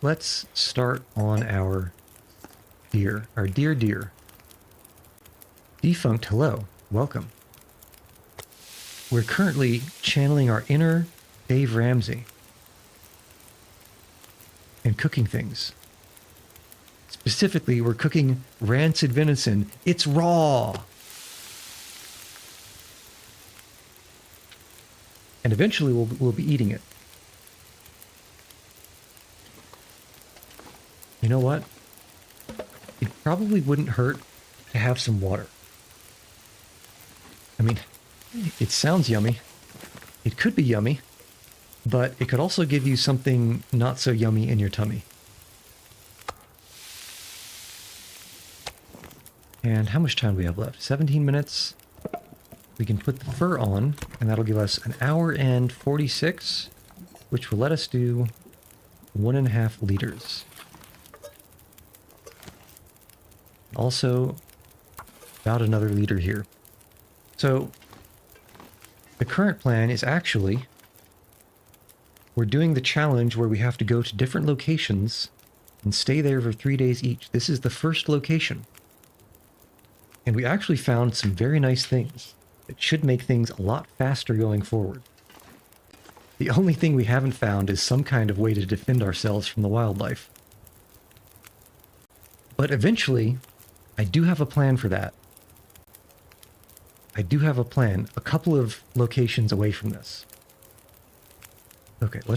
A: Let's start on our deer. Our deer. Defunct, hello. Welcome. We're currently channeling our inner Dave Ramsey and cooking things. Specifically, we're cooking rancid venison. It's raw! And eventually we'll be eating it. You know what? It probably wouldn't hurt to have some water. I mean, it sounds yummy. It could be yummy, but it could also give you something not so yummy in your tummy. And how much time do we have left? 17 minutes. We can put the fur on, and that'll give us an hour and 46, which will let us do 1.5 liters. Also, about another liter here. So, the current plan is actually, we're doing the challenge where we have to go to different locations and stay there for 3 days each. This is the first location. And we actually found some very nice things that should make things a lot faster going forward. The only thing we haven't found is some kind of way to defend ourselves from the wildlife. But eventually, I do have a plan for that. I do have a plan, a couple of locations away from this. Okay, we're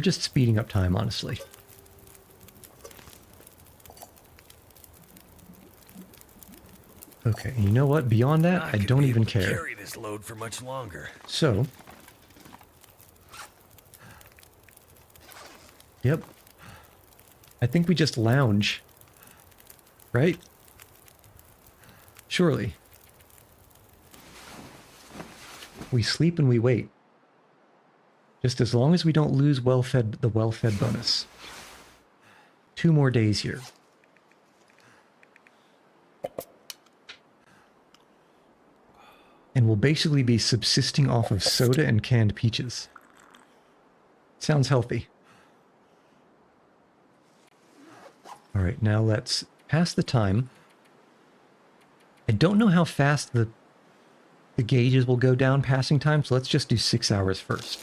A: just speeding up time, honestly. Okay, and you know what? Beyond that, I don't even care.
B: Carry this load for much longer.
A: So, yep. I think we just lounge. Right? Surely. We sleep and we wait. Just as long as we don't lose the well-fed bonus. 2 more days here. And we'll basically be subsisting off of soda and canned peaches. Sounds healthy. Alright, now let's pass the time. I don't know how fast the gauges will go down passing time, so let's just do 6 hours first.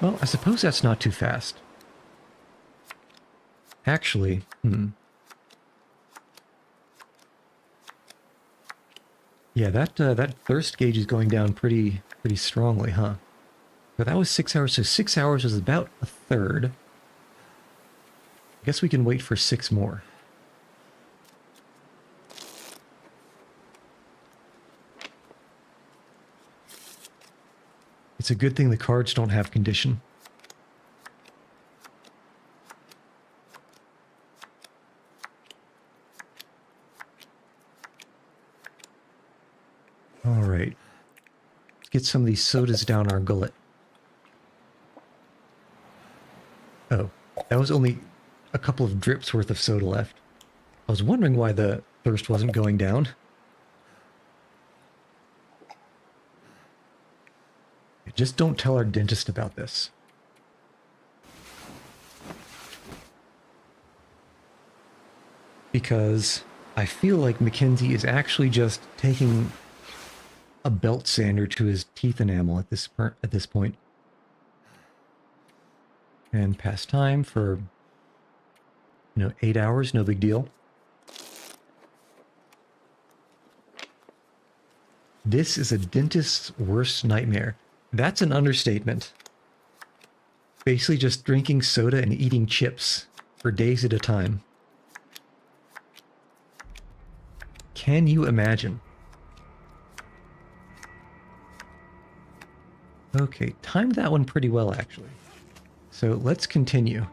A: Well, I suppose that's not too fast. Actually, yeah, that thirst gauge is going down pretty strongly, huh? But that was 6 hours, so 6 hours is about a third. I guess we can wait for 6 more. It's a good thing the cards don't have condition. All right. Let's get some of these sodas down our gullet. Oh, that was only a couple of drips worth of soda left. I was wondering why the thirst wasn't going down. Just don't tell our dentist about this. Because I feel like Mackenzie is actually just taking a belt sander to his teeth enamel at this point. And pass time for, 8 hours, no big deal. This is a dentist's worst nightmare. That's an understatement. Basically just drinking soda and eating chips for days at a time. Can you imagine? Okay, timed that one pretty well, actually. So let's continue.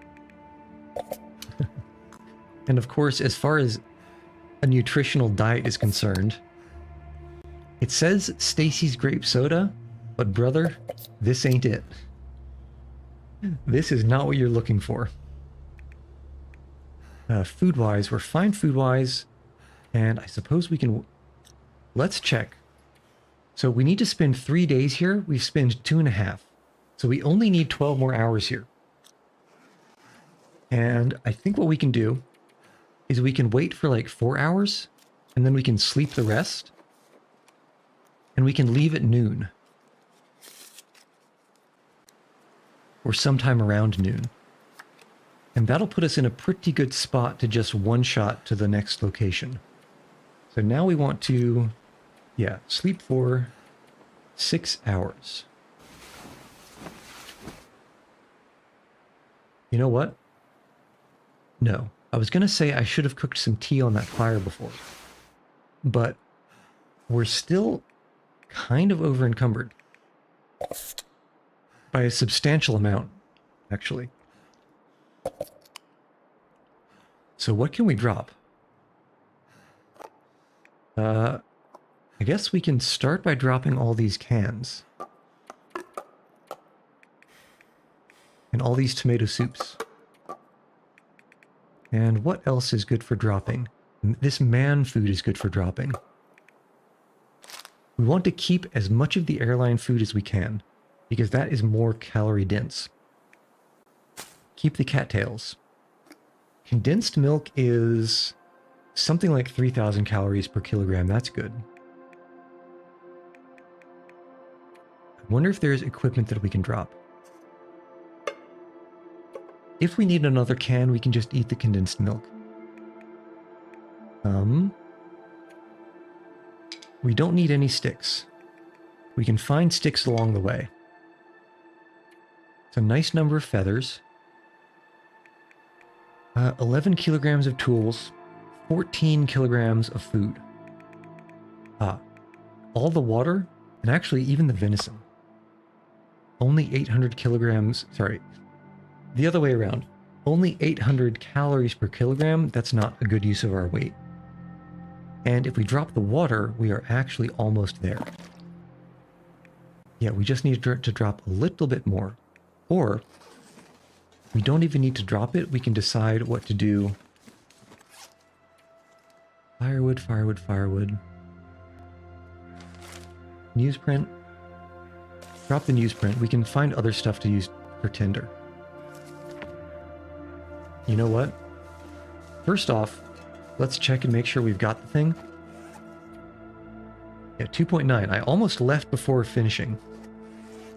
A: And of course, as far as a nutritional diet is concerned, it says Stacy's grape soda, but brother, this ain't it. This is not what you're looking for. Food-wise, we're fine food-wise, and I suppose we can... Let's check. So we need to spend 3 days here. We spend 2.5. So we only need 12 more hours here. And I think what we can do is we can wait for like 4 hours, and then we can sleep the rest, and we can leave at noon. Or sometime around noon. And that'll put us in a pretty good spot to just one-shot to the next location. So now we want to, sleep for 6 hours. You know what? No. I was going to say I should have cooked some tea on that fire before. But we're still kind of over-encumbered. By a substantial amount, actually. So what can we drop? I guess we can start by dropping all these cans. And all these tomato soups. And what else is good for dropping? This man food is good for dropping. We want to keep as much of the airline food as we can, because that is more calorie dense. Keep the cattails. Condensed milk is something like 3,000 calories per kilogram. That's good. I wonder if there's equipment that we can drop. If we need another can, we can just eat the condensed milk. We don't need any sticks. We can find sticks along the way. It's a nice number of feathers. 11 kilograms of tools. 14 kilograms of food. All the water, and actually even the venison. Only 800 kilograms, sorry, the other way around. Only 800 calories per kilogram, that's not a good use of our weight. And if we drop the water, we are actually almost there. Yeah, we just need to drop a little bit more. Or, we don't even need to drop it, we can decide what to do. Firewood, firewood, firewood. Newsprint. Drop the newsprint. We can find other stuff to use for tinder. You know what? First off, let's check and make sure we've got the thing. Yeah, 2.9. I almost left before finishing.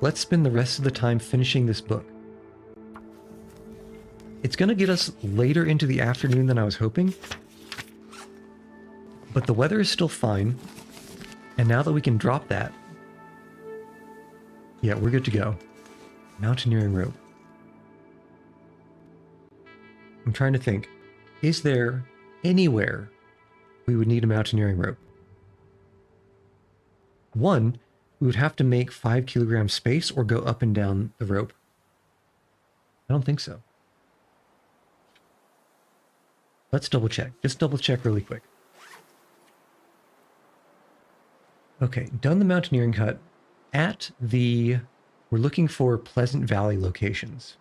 A: Let's spend the rest of the time finishing this book. It's going to get us later into the afternoon than I was hoping. But the weather is still fine. And now that we can drop that, yeah, we're good to go. Mountaineering rope. I'm trying to think. Is there anywhere we would need a mountaineering rope? One, we would have to make 5 kilogram space or go up and down the rope. I don't think so. Let's double check. Just double check really quick. Okay, done the mountaineering cut. We're looking for Pleasant Valley locations,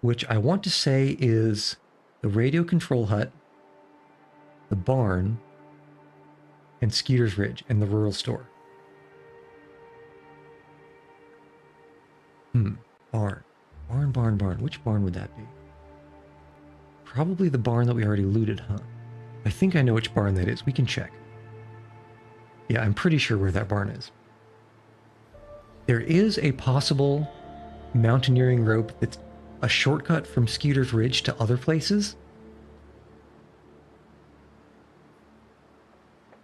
A: which I want to say is the radio control hut, the barn, and Skeeter's Ridge, and the rural store. Barn. Barn. Which barn would that be? Probably the barn that we already looted, huh? I think I know which barn that is. We can check. Yeah, I'm pretty sure where that barn is. There is a possible mountaineering rope that's a shortcut from Skeeter's Ridge to other places.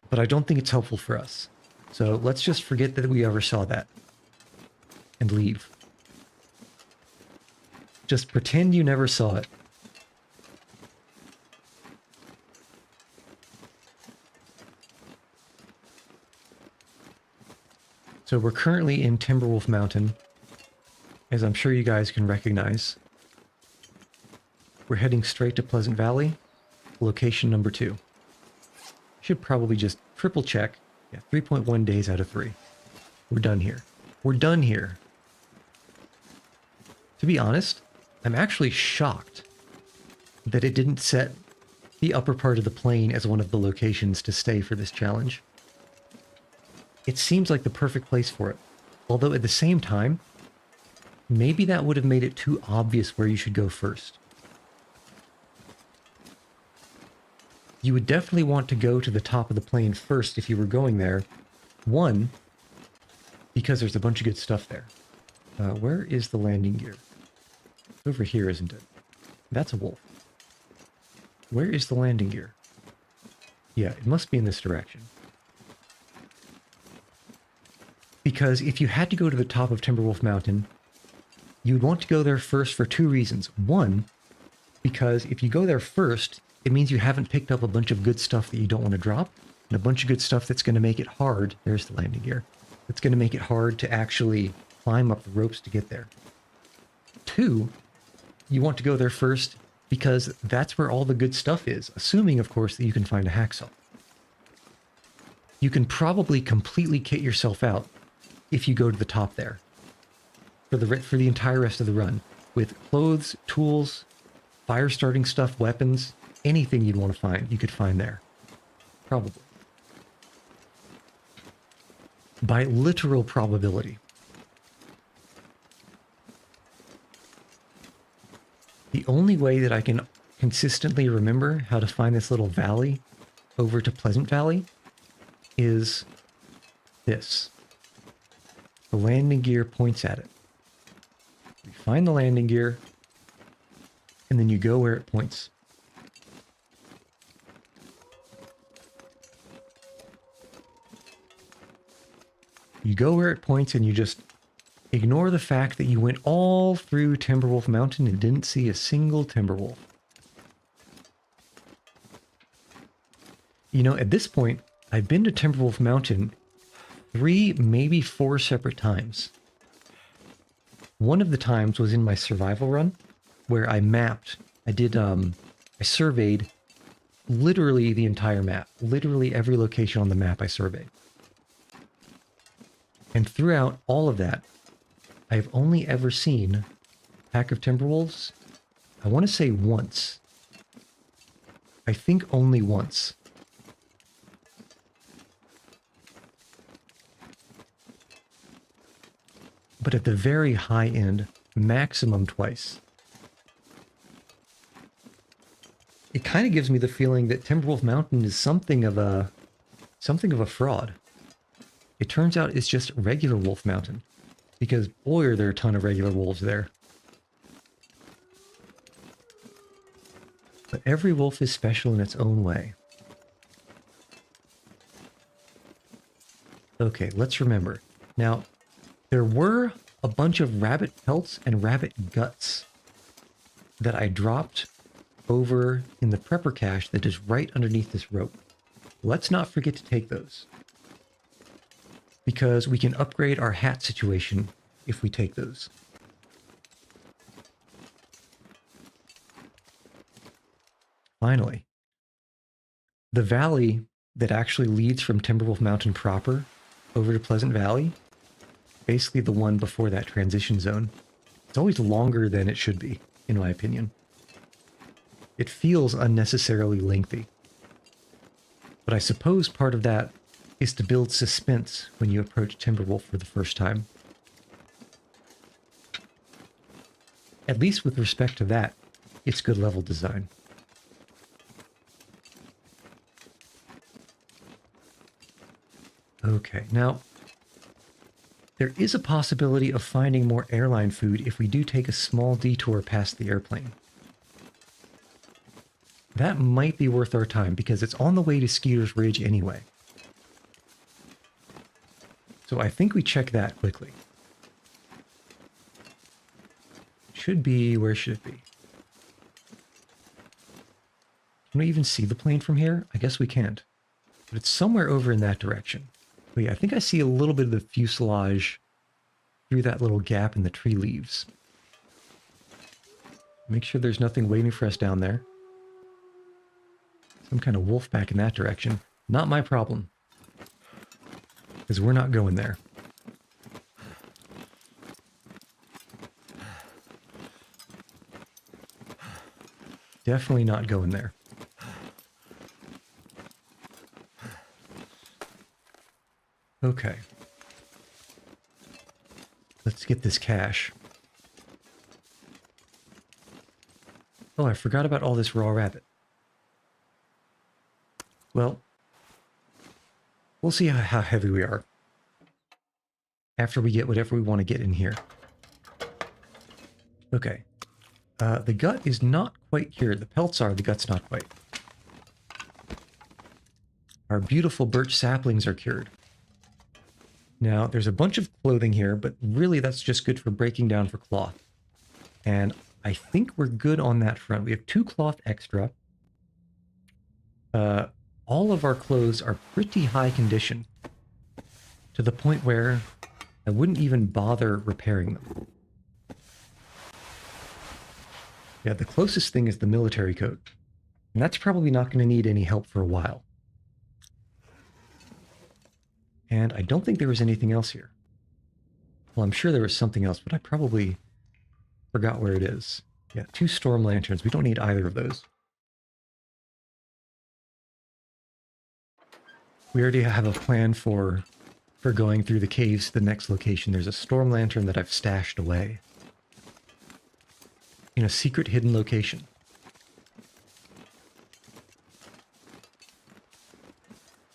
A: But I don't think it's helpful for us. So let's just forget that we ever saw that. And leave. Just pretend you never saw it. So we're currently in Timberwolf Mountain, as I'm sure you guys can recognize. We're heading straight to Pleasant Valley, location number 2. Should probably just triple check. Yeah, 3.1 days out of 3. We're done here. We're done here. To be honest, I'm actually shocked that it didn't set the upper part of the plain as one of the locations to stay for this challenge. It seems like the perfect place for it. Although at the same time, maybe that would have made it too obvious where you should go first. You would definitely want to go to the top of the plain first if you were going there. One, because there's a bunch of good stuff there. Where is the landing gear? Over here, isn't it? That's a wolf. Where is the landing gear? Yeah, it must be in this direction. Because if you had to go to the top of Timberwolf Mountain, you'd want to go there first for 2 reasons. One, because if you go there first, it means you haven't picked up a bunch of good stuff that you don't want to drop, and a bunch of good stuff that's going to make it hard. There's the landing gear. That's going to make it hard to actually climb up the ropes to get there. 2, you want to go there first because that's where all the good stuff is, assuming, of course, that you can find a hacksaw. You can probably completely kit yourself out if you go to the top there for the entire rest of the run with clothes, tools, fire starting stuff, weapons, anything you'd want to find, you could find there. Probably. By literal probability. The only way that I can consistently remember how to find this little valley over to Pleasant Valley is this. The landing gear points at it. You find the landing gear, and then you go where it points. You go where it points and you just ignore the fact that you went all through Timberwolf Mountain and didn't see a single Timberwolf. You know, at this point, I've been to Timberwolf Mountain 3, maybe 4 separate times. One of the times was in my survival run, where I mapped, I surveyed literally the entire map. Literally every location on the map I surveyed. And throughout all of that, I've only ever seen a pack of Timberwolves, I want to say once. I think only once. But at the very high end, maximum twice. It kind of gives me the feeling that Timberwolf Mountain is something of a fraud. It turns out it's just regular Wolf Mountain, because boy are there a ton of regular wolves there. But every wolf is special in its own way. Okay, let's remember. Now, there were a bunch of rabbit pelts and rabbit guts that I dropped over in the prepper cache that is right underneath this rope. Let's not forget to take those, because we can upgrade our hat situation if we take those. Finally, the valley that actually leads from Timberwolf Mountain proper over to Pleasant Valley, basically the one before that transition zone, it's always longer than it should be, in my opinion. It feels unnecessarily lengthy. But I suppose part of that is to build suspense when you approach Timberwolf for the first time. At least with respect to that, it's good level design. Okay, now, there is a possibility of finding more airline food if we do take a small detour past the airplane. That might be worth our time because it's on the way to Skeeter's Ridge anyway. So I think we check that quickly. Should be, where should it be? Can we even see the plane from here? I guess we can't. But it's somewhere over in that direction. But yeah, I think I see a little bit of the fuselage through that little gap in the tree leaves. Make sure there's nothing waiting for us down there. Some kind of wolf back in that direction. Not my problem. Because we're not going there. Definitely not going there. Okay. Let's get this cash. Oh, I forgot about all this raw rabbit. Well, we'll see how heavy we are after we get whatever we want to get in here. Okay. The gut is not quite cured. The pelts are, the gut's not quite. Our beautiful birch saplings are cured. Now, there's a bunch of clothing here, but really that's just good for breaking down for cloth. And I think we're good on that front. We have 2 cloth extra. All of our clothes are pretty high condition, to the point where I wouldn't even bother repairing them. Yeah, the closest thing is the military coat. And that's probably not going to need any help for a while. And I don't think there was anything else here. Well, I'm sure there was something else, but I probably forgot where it is. Yeah, 2 storm lanterns. We don't need either of those. We already have a plan for going through the caves to the next location. There's a storm lantern that I've stashed away in a secret hidden location.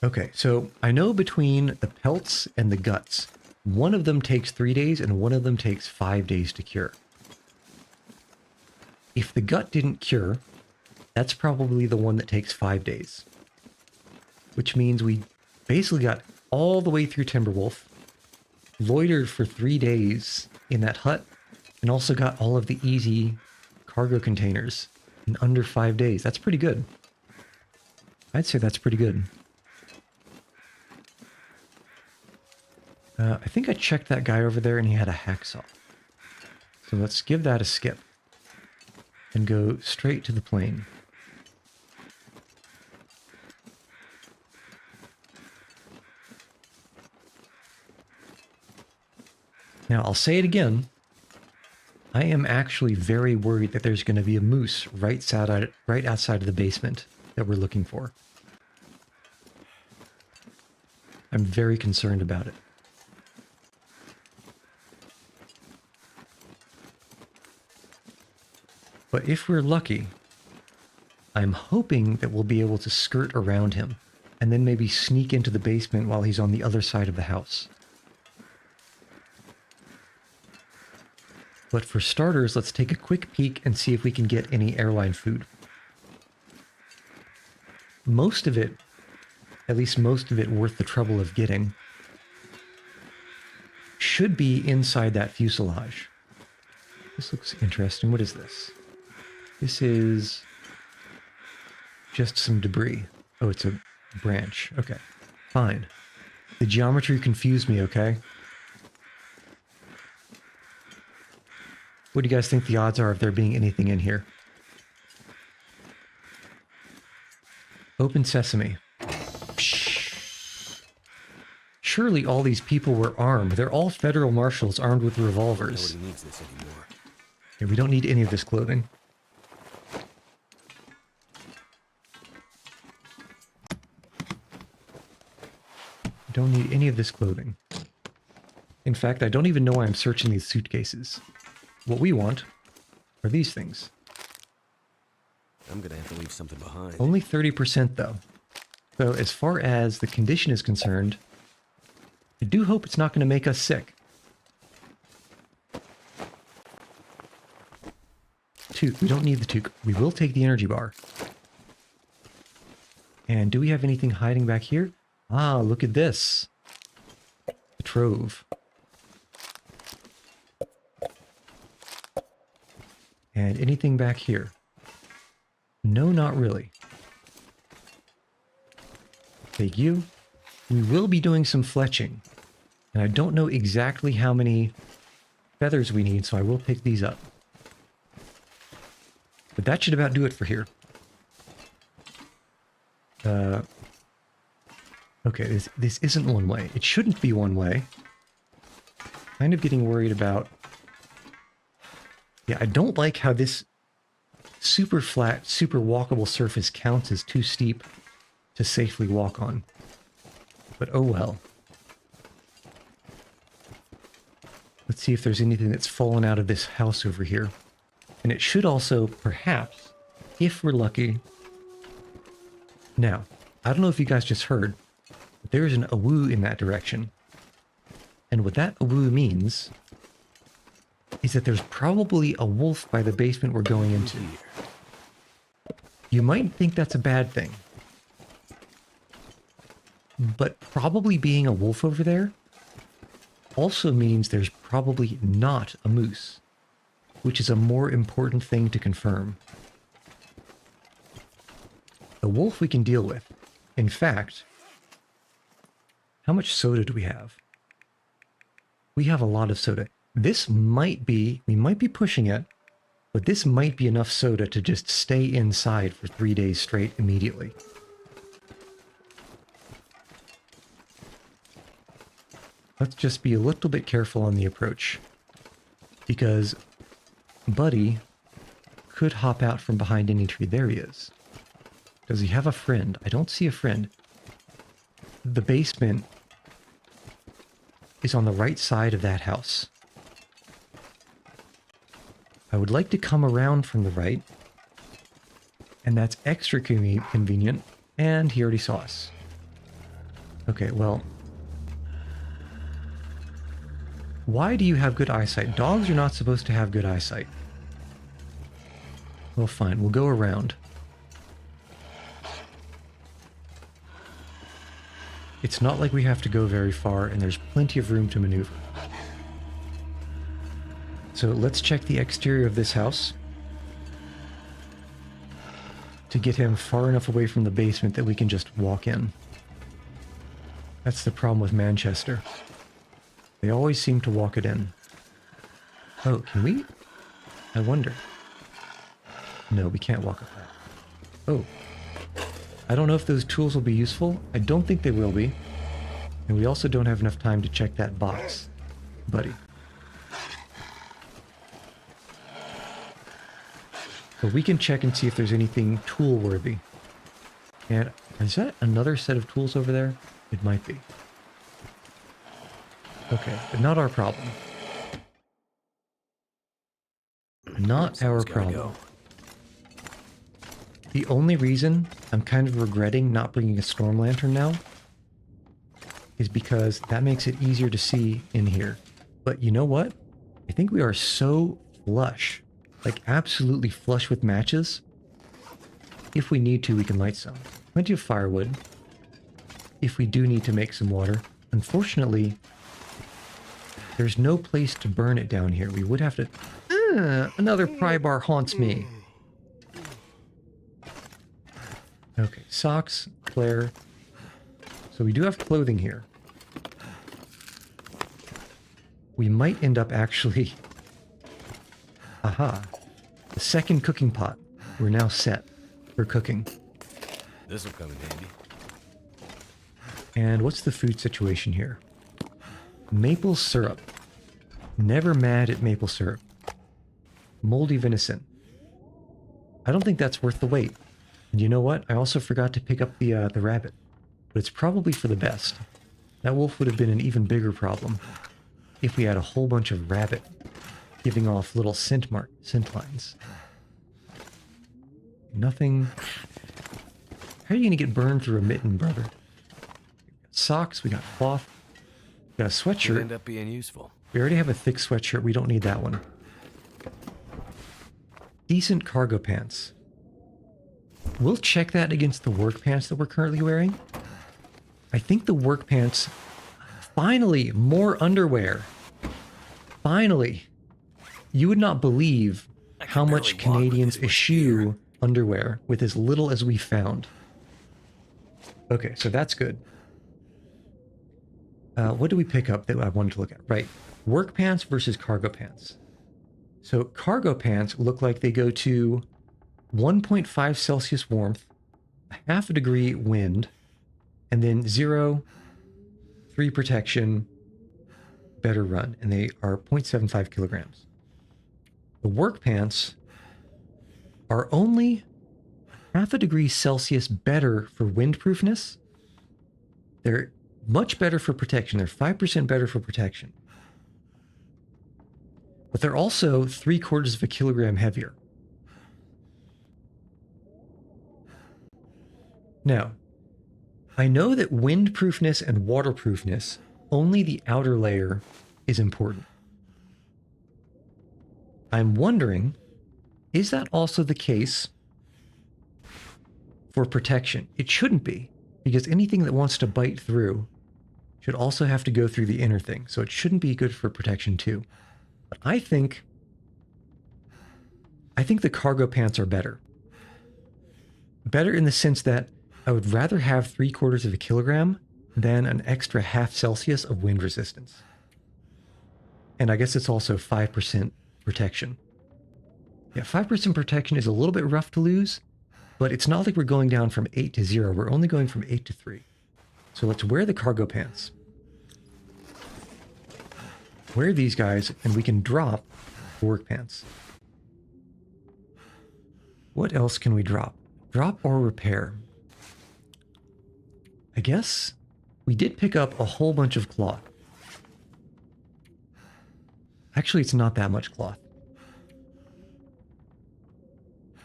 A: Okay, so I know between the pelts and the guts, one of them takes 3 days and one of them takes 5 days to cure. If the gut didn't cure, that's probably the one that takes 5 days. Which means we basically got all the way through Timberwolf, loitered for 3 days in that hut, and also got all of the easy cargo containers in under 5 days. That's pretty good. I'd say that's pretty good. I think I checked that guy over there and he had a hacksaw. So let's give that a skip and go straight to the plane. Now, I'll say it again. I am actually very worried that there's going to be a moose right outside of the basement that we're looking for. I'm very concerned about it. But if we're lucky, I'm hoping that we'll be able to skirt around him and then maybe sneak into the basement while he's on the other side of the house. But for starters, let's take a quick peek and see if we can get any airline food. Most of it, at least most of it worth the trouble of getting, should be inside that fuselage. This looks interesting. What is this? This is just some debris. Oh, it's a branch. Okay, fine. The geometry confused me, okay? What do you guys think the odds are of there being anything in here? Open sesame. Psh. Surely all these people were armed. They're all federal marshals armed with revolvers.
B: Nobody needs this anymore.
A: Yeah, we don't need any of this clothing. don't need any of this clothing. In fact, I don't even know why I'm searching these suitcases. What we want are these things.
B: I'm gonna have to leave something behind.
A: Only 30% though. So as far as the condition is concerned, I do hope it's not going to make us sick. Toque. We don't need the toque. We will take the energy bar. And do we have anything hiding back here? Ah, look at this. The trove. And anything back here? No, not really. Take you. We will be doing some fletching. And I don't know exactly how many feathers we need, so I will pick these up. But that should about do it for here. Okay, this isn't one way. It shouldn't be one way. Kind of getting worried about... Yeah, I don't like how this super flat, super walkable surface counts as too steep to safely walk on. But oh well. Let's see if there's anything that's fallen out of this house over here. And it should also, perhaps, if we're lucky... Now, I don't know if you guys just heard, but there's an awoo in that direction. And what that awoo means is that there's probably a wolf by the basement we're going into. You might think that's a bad thing. But probably being a wolf over there also means there's probably not a moose, which is a more important thing to confirm. The wolf we can deal with. In fact, how much soda do we have? We have a lot of soda. This might be, we might be pushing it, but this might be enough soda to just stay inside for 3 days straight immediately. Let's just be a little bit careful on the approach, because Buddy could hop out from behind any tree. There he is. Does he have a friend? I don't see a friend. The basement is on the right side of that house. I would like to come around from the right, and that's extra convenient, and he already saw us. Okay, well... Why do you have good eyesight? Dogs are not supposed to have good eyesight. Well, fine. We'll go around. It's not like we have to go very far, and there's plenty of room to maneuver. So let's check the exterior of this house to get him far enough away from the basement that we can just walk in. That's the problem with Manchester. They always seem to walk it in. Oh, can we? I wonder. No, we can't walk up that. Oh. I don't know if those tools will be useful. I don't think they will be. And we also don't have enough time to check that box. Buddy. But we can check and see if there's anything tool-worthy. And is that another set of tools over there? It might be. Okay, but not our problem. Not our problem. The only reason I'm kind of regretting not bringing a storm lantern now is because that makes it easier to see in here. But you know what? I think we are so flush, like absolutely flush with matches. If we need to, we can light some. Plenty of firewood. If we do need to make some water. Unfortunately, there's no place to burn it down here. We would have to... another pry bar haunts me. Okay, socks, Claire. So we do have clothing here. We might end up actually... Aha. The second cooking pot. We're now set for cooking.
B: This'll come in handy.
A: And what's the food situation here? Maple syrup. Never mad at maple syrup. Moldy venison. I don't think that's worth the wait. And you know what? I also forgot to pick up the rabbit. But it's probably for the best. That wolf would have been an even bigger problem if we had a whole bunch of rabbit giving off little scent lines. Nothing. How are you going to get burned through a mitten, brother? We got socks, we got cloth, we got a sweatshirt.
B: Could end up being useful.
A: We already have a thick sweatshirt. We don't need that one. Decent cargo pants. We'll check that against the work pants that we're currently wearing. I think the work pants... Finally, more underwear. Finally. You would not believe how much Canadians eschew underwear with as little as we found. Okay, so that's good. What do we pick up that I wanted to look at? Right. Work pants versus cargo pants. So cargo pants look like they go to 1.5 Celsius warmth, a half a degree wind, and then 0, 3 protection, better run. And they are 0.75 kilograms. The work pants are only half a degree Celsius better for windproofness. They're much better for protection. They're 5% better for protection. But they're also 3/4 of a kilogram heavier. Now, I know that windproofness and waterproofness, only the outer layer is important. I'm wondering, is that also the case for protection? It shouldn't be, because anything that wants to bite through should also have to go through the inner thing, so it shouldn't be good for protection too. But I think the cargo pants are better. Better in the sense that I would rather have 3/4 of a kilogram than an extra half Celsius of wind resistance. And I guess it's also 5% protection. Yeah, 5% protection is a little bit rough to lose, but it's not like we're going down from 8 to 0. We're only going from 8 to 3. So let's wear the cargo pants. Wear these guys, and we can drop the work pants. What else can we drop? Drop or repair? I guess we did pick up a whole bunch of cloth. Actually, it's not that much cloth.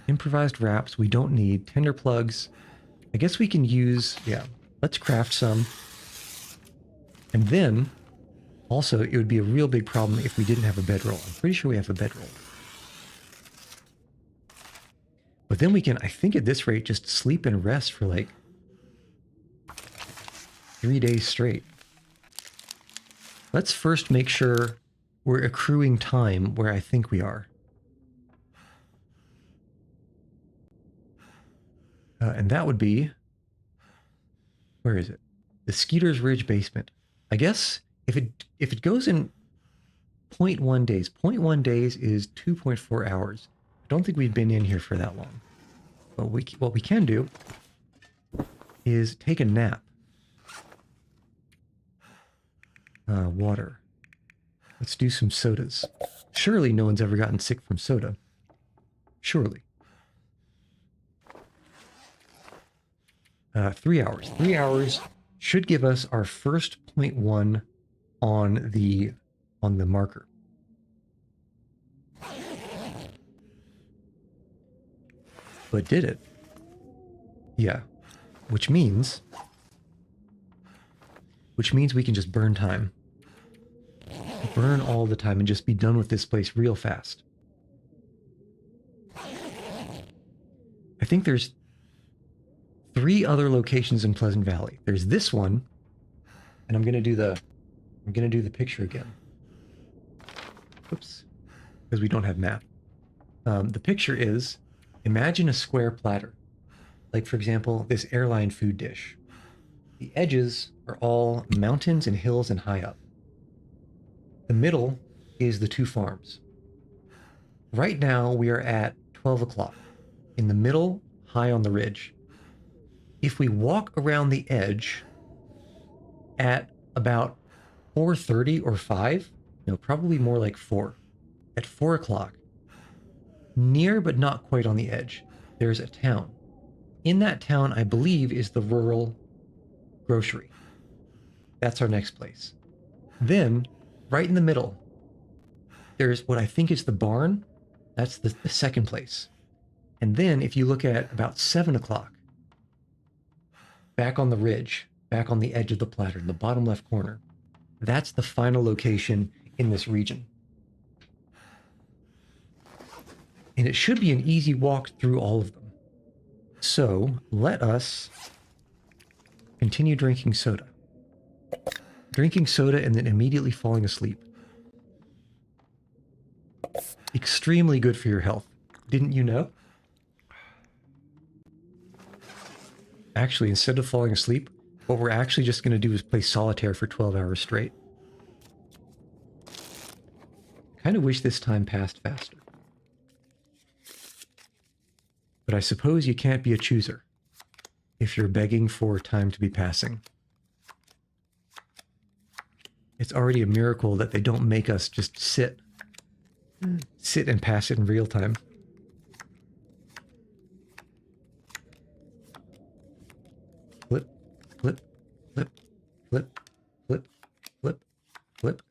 A: Improvised wraps we don't need. Tender plugs. I guess we can use, yeah, let's craft some. And then, also, it would be a real big problem if we didn't have a bedroll. I'm pretty sure we have a bedroll. But then we can, I think at this rate, just sleep and rest for like 3 days straight. Let's first make sure we're accruing time where I think we are. And that would be, where is it? The Skeeter's Ridge basement. I guess if it goes in 0.1 days, 0.1 days is 2.4 hours. I don't think we've been in here for that long. But what we can do is take a nap. Water. Let's do some sodas. Surely no one's ever gotten sick from soda. Surely. 3 hours. 3 hours should give us our first 0.1 on the marker. But did it? Yeah. Which means we can just burn time. Burn all the time and just be done with this place real fast. I think there's 3 other locations in Pleasant Valley. There's this one, and I'm gonna do the picture again. Oops, because we don't have map. The picture is, imagine a square platter, like for example this airline food dish. The edges are all mountains and hills and high up. The middle is the 2 farms. Right now we are at 12 o'clock. In the middle, high on the ridge. If we walk around the edge at about 4:30 or 5, no, probably more like 4, at 4 o'clock, near but not quite on the edge, there's a town. In that town, I believe, is the rural grocery. That's our next place. Then, right in the middle, there's what I think is the barn. That's the second place. And then if you look at about 7 o'clock, back on the ridge, back on the edge of the platter, in the bottom left corner, that's the final location in this region. And it should be an easy walk through all of them. So let us continue drinking soda. Drinking soda and then immediately falling asleep. Extremely good for your health. Didn't you know? Actually, instead of falling asleep, what we're actually just going to do is play solitaire for 12 hours straight. Kind of wish this time passed faster. But I suppose you can't be a chooser if you're begging for time to be passing. It's already a miracle that they don't make us just sit and pass it in real time. Flip, flip, flip, flip, flip, flip, flip.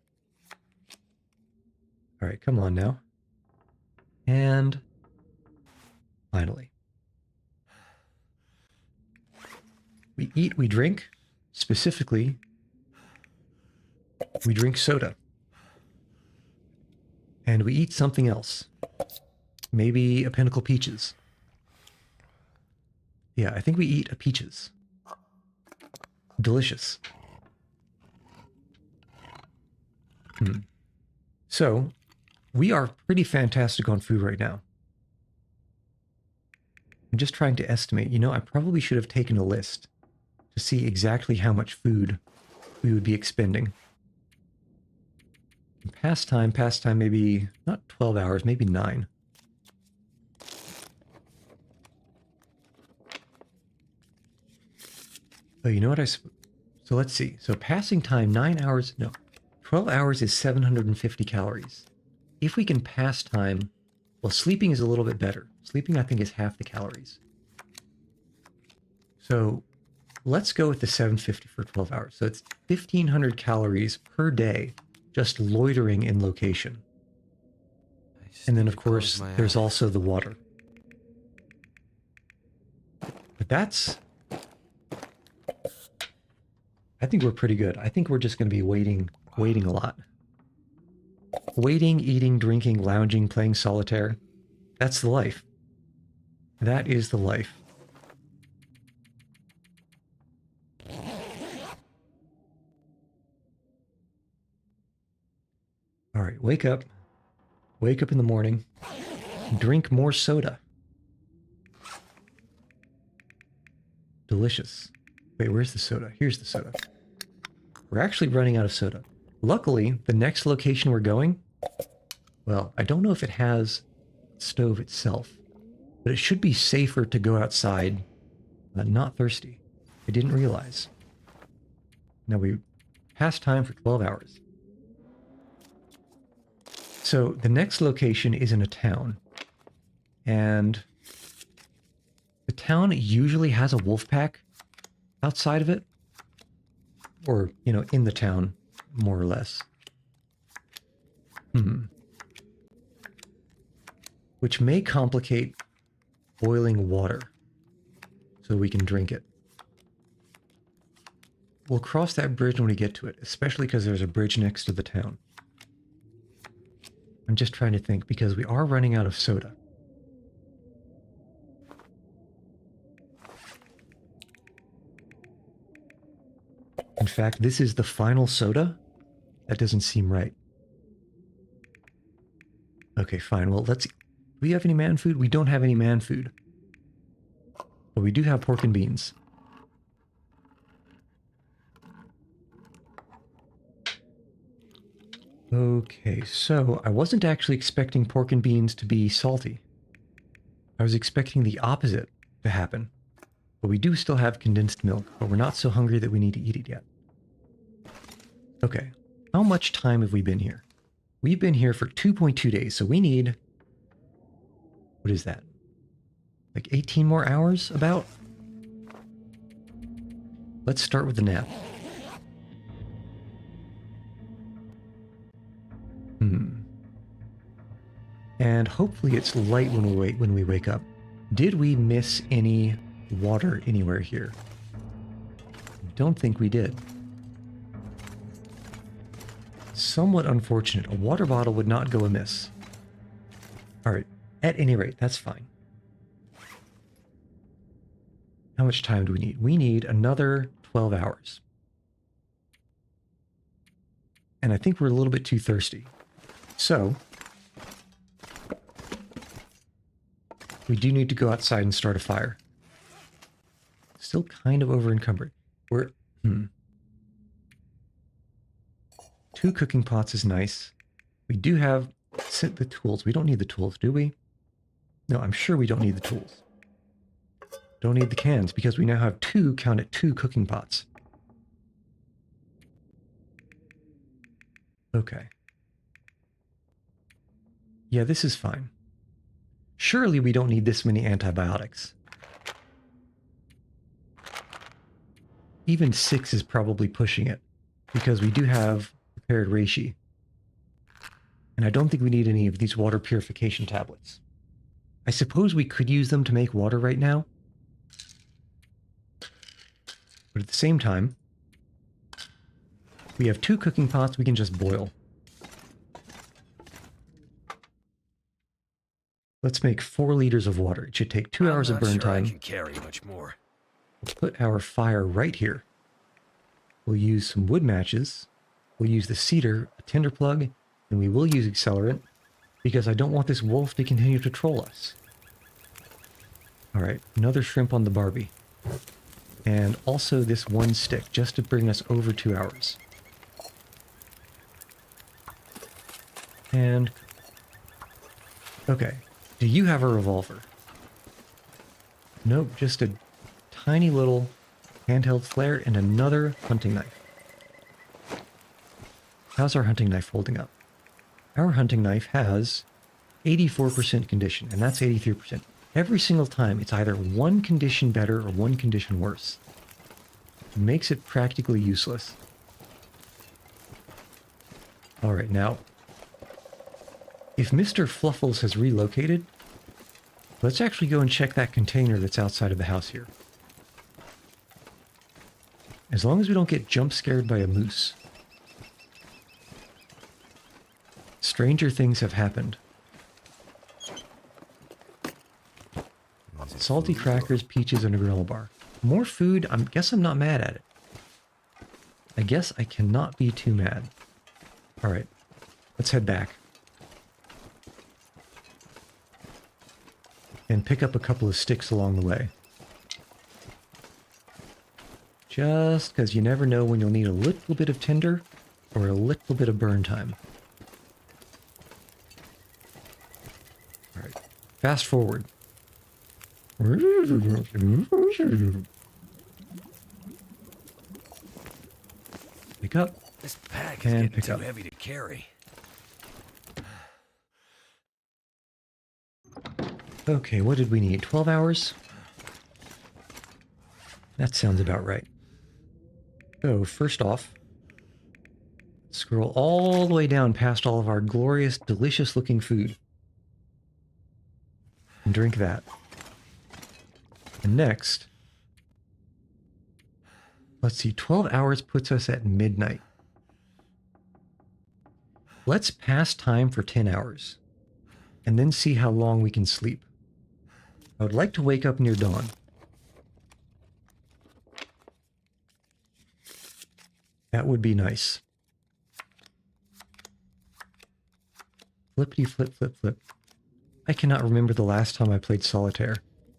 A: All right, come on now. And finally. We eat, we drink. Specifically, we drink soda. And we eat something else. Maybe a Pinnacle Peaches. Yeah, I think we eat a peaches. Delicious. So, we are pretty fantastic on food right now. I'm just trying to estimate. You know, I probably should have taken a list to see exactly how much food we would be expending. Pastime maybe, not 12 hours, maybe 9. Oh, you know what so let's see. So passing time, 9 hours, no, 12 hours is 750 calories. If we can pass time, well, sleeping is a little bit better. Sleeping, I think, is half the calories. So let's go with the 750 for 12 hours. So it's 1,500 calories per day just loitering in location. And then, of course, there's also the water. But that's... I think we're pretty good. I think we're just going to be waiting a lot. Waiting, eating, drinking, lounging, playing solitaire. That's the life. That is the life. All right, wake up. Wake up in the morning. Drink more soda. Delicious. Wait, where's the soda? Here's the soda. We're actually running out of soda. Luckily, the next location we're going, well, I don't know if it has a stove itself, but it should be safer to go outside not thirsty. I didn't realize. Now we passed time for 12 hours. So the next location is in a town. And the town usually has a wolf pack outside of it. Or, you know, in the town, more or less. Which may complicate boiling water so we can drink it. We'll cross that bridge when we get to it, especially because there's a bridge next to the town. I'm just trying to think, because we are running out of soda. In fact, this is the final soda? That doesn't seem right. Okay, fine. Well, let's... Do we have any man food? We don't have any man food. But we do have pork and beans. Okay, so I wasn't actually expecting pork and beans to be salty. I was expecting the opposite to happen. But we do still have condensed milk, but we're not so hungry that we need to eat it yet. Okay, how much time have we been here? We've been here for 2.2 days, so we need... What is that? Like 18 more hours, about? Let's start with the nap. And hopefully it's light when we wake up. Did we miss any water anywhere here? Don't think we did. Somewhat unfortunate. A water bottle would not go amiss. Alright, at any rate, that's fine. How much time do we need? We need another 12 hours. And I think we're a little bit too thirsty. So, we do need to go outside and start a fire. Still kind of over encumbered. We're... 2 cooking pots is nice. We do have the tools. We don't need the tools, do we? No, I'm sure we don't need the tools. Don't need the cans because we now have 2, count it, 2 cooking pots. Okay. Yeah, this is fine. Surely we don't need this many antibiotics. Even 6 is probably pushing it because we do have prepared reishi. And I don't think we need any of these water purification tablets. I suppose we could use them to make water right now. But at the same time, we have 2 cooking pots we can just boil. Let's make 4 liters of water. It should take 2 hours of burn time.
B: I can carry much more.
A: We'll put our fire right here. We'll use some wood matches. We'll use the cedar, a tinder plug, and we will use accelerant because I don't want this wolf to continue to troll us. All right, another shrimp on the Barbie. And also this 1 stick, just to bring us over 2 hours. And... okay. Do you have a revolver? Nope, just a tiny little handheld flare and another hunting knife. How's our hunting knife holding up? Our hunting knife has 84% condition, and that's 83%. Every single time, it's either 1 condition better or 1 condition worse. It makes it practically useless. Alright, now, if Mr. Fluffles has relocated, let's actually go and check that container that's outside of the house here. As long as we don't get jump scared by a moose. Stranger things have happened. Salty crackers, peaches, and a granola bar. More food, I guess I'm not mad at it. I guess I cannot be too mad. Alright, let's head back. And pick up a couple of sticks along the way. Just because you never know when you'll need a little bit of tinder or a little bit of burn time. Alright, fast forward. Pick up.
B: This pack is getting too heavy to carry.
A: Okay, what did we need? 12 hours? That sounds about right. So, first off, scroll all the way down past all of our glorious, delicious-looking food. And drink that. And next, let's see, 12 hours puts us at midnight. Let's pass time for 10 hours, and then see how long we can sleep. I would like to wake up near dawn. That would be nice. Flippity flip flip flip. I cannot remember the last time I played solitaire,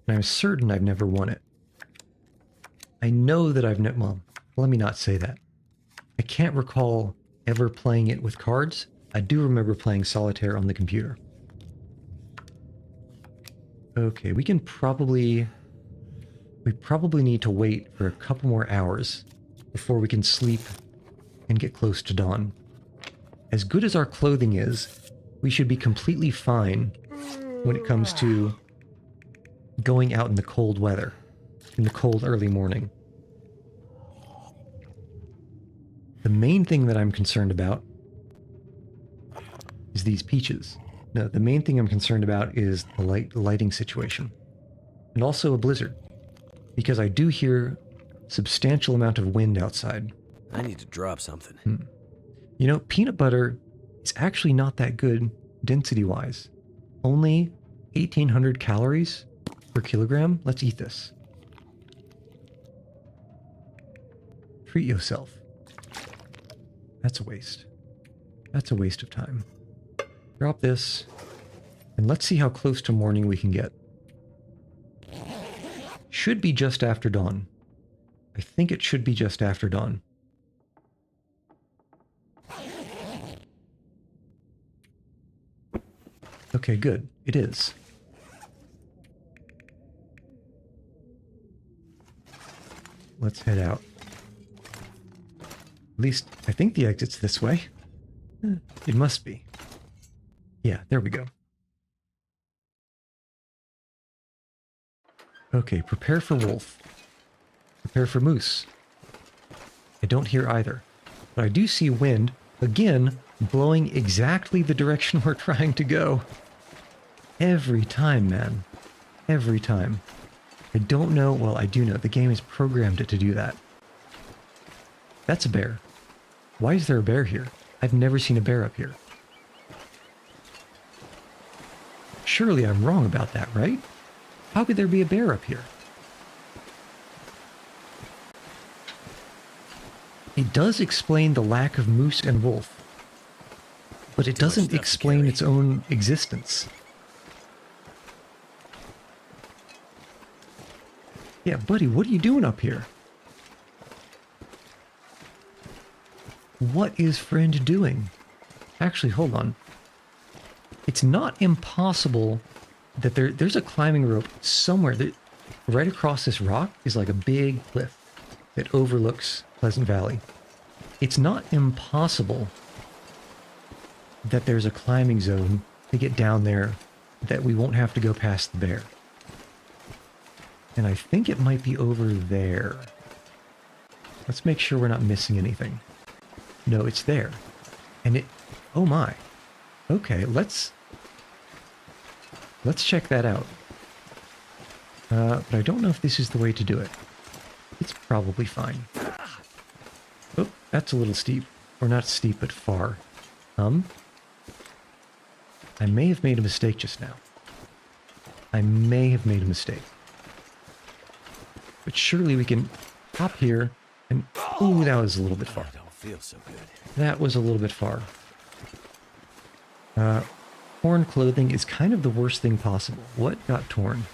A: and I'm certain I've never won it. I know that I've never... well, let me not say that. I can't recall ever playing it with cards. I do remember playing solitaire on the computer. Okay, we probably need to wait for a couple more hours before we can sleep and get close to dawn. As good as our clothing is, we should be completely fine when it comes to going out in the cold weather, in the cold early morning. The main thing that I'm concerned about towards these peaches. No, the main thing I'm concerned about is the lighting situation. And also a blizzard. Because I do hear substantial amount of wind outside.
B: I need to drop something.
A: You know, peanut butter is actually not that good density-wise. Only 1,800 calories per kilogram. Let's eat this. Treat yourself. That's a waste. That's a waste of time. Drop this, and let's see how close to morning we can get. Should be just after dawn. I think it should be just after dawn. Okay, good. It is. Let's head out. At least, I think the exit's this way. It must be. Yeah, there we go. Okay, prepare for wolf. Prepare for moose. I don't hear either. But I do see wind, again, blowing exactly the direction we're trying to go. Every time, man. Every time. I don't know, well, I do know. The game has programmed it to do that. That's a bear. Why is there a bear here? I've never seen a bear up here. Surely I'm wrong about that, right? How could there be a bear up here? It does explain the lack of moose and wolf, but it doesn't explain its own existence. Yeah, buddy, what are you doing up here? What is friend doing? Actually, hold on. It's not impossible that there's a climbing rope somewhere. That right across this rock is like a big cliff that overlooks Pleasant Valley. It's not impossible that there's a climbing zone to get down there that we won't have to go past the bear. And I think it might be over there. Let's make sure we're not missing anything. No, it's there. And it... Oh my. Okay, let's check that out. But I don't know if this is the way to do it. It's probably fine. Oh, that's a little steep. Or not steep, but far. I may have made a mistake just now. I may have made a mistake. But surely we can hop here and... Ooh, that was a little bit far.
B: I don't feel so good.
A: That was a little bit far. Torn clothing is kind of the worst thing possible. What got torn?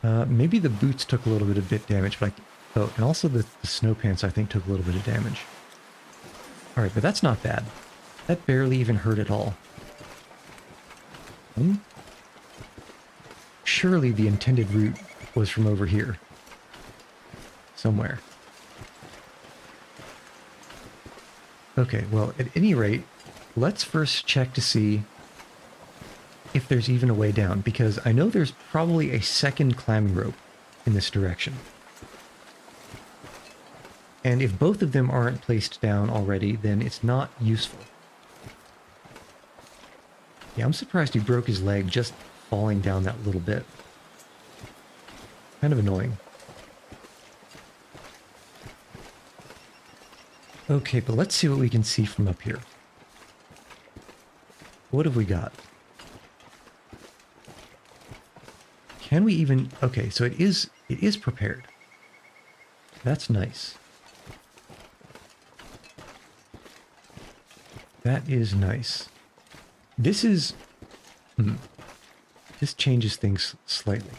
A: Maybe the boots took a little bit of damage, but oh, and also the snow pants I think took a little bit of damage. Alright, but that's not bad. That barely even hurt at all. Surely the intended route was from over here. Somewhere. Okay, well, at any rate, let's first check to see if there's even a way down, because I know there's probably a second climbing rope in this direction. And if both of them aren't placed down already, then it's not useful. Yeah, I'm surprised he broke his leg just falling down that little bit. Kind of annoying. Okay, but let's see what we can see from up here. What have we got? Can we even... Okay, so it is prepared. That's nice. That is nice. This is... This changes things slightly.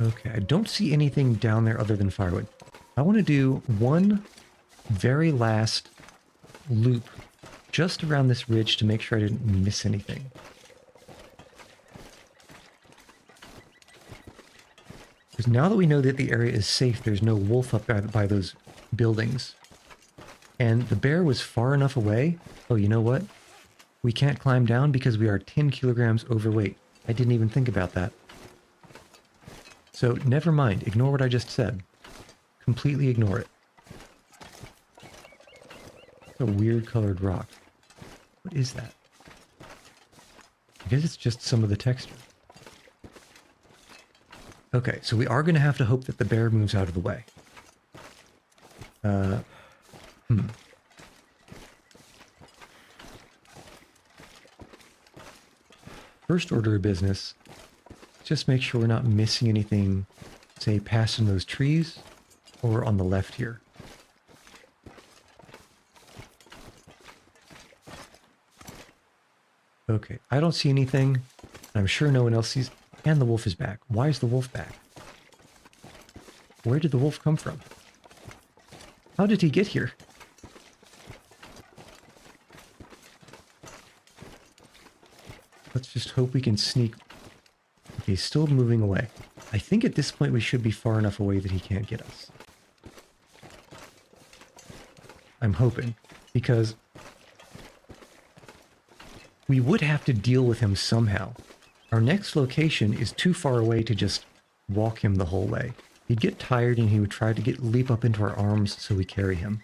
A: Okay, I don't see anything down there other than firewood. I want to do one very last loop just around this ridge to make sure I didn't miss anything. Because now that we know that the area is safe, there's no wolf up by those buildings. And the bear was far enough away. Oh, you know what? We can't climb down because we are 10 kilograms overweight. I didn't even think about that. So, never mind. Ignore what I just said. completely ignore it. A weird colored rock. What is that? I guess it's just some of the texture. Okay, so we are going to have to hope that the bear moves out of the way. First order of business, just make sure we're not missing anything, say, passing those trees or on the left here. Okay, I don't see anything. I'm sure no one else sees. And the wolf is back. Why is the wolf back? Where did the wolf come from? How did he get here? Let's just hope we can sneak. Okay, he's still moving away. I think at this point we should be far enough away that he can't get us. I'm hoping, because we would have to deal with him somehow. Our next location is too far away to just walk him the whole way. He'd get tired and he would try to leap up into our arms so we carry him.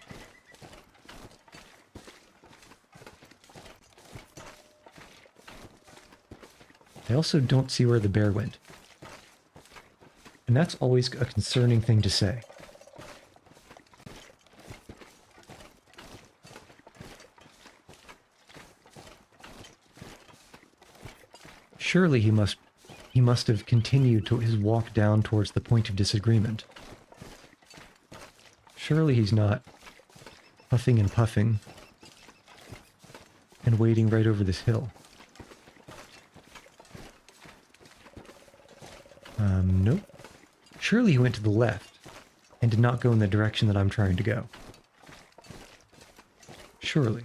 A: I also don't see where the bear went. And that's always a concerning thing to say. Surely he must have continued to his walk down towards the point of disagreement. Surely he's not huffing and puffing and waiting right over this hill. Nope. Surely he went to the left and did not go in the direction that I'm trying to go. Surely.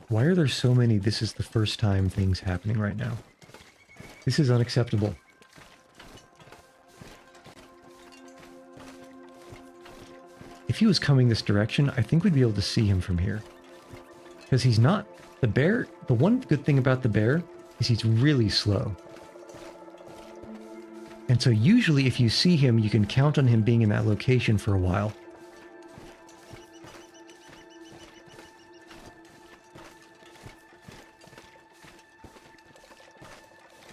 A: Why are there so many "this is the first time" things happening right now? This is unacceptable. If he was coming this direction, I think we'd be able to see him from here. Because he's not... The bear... The one good thing about the bear is he's really slow. And so usually if you see him, you can count on him being in that location for a while.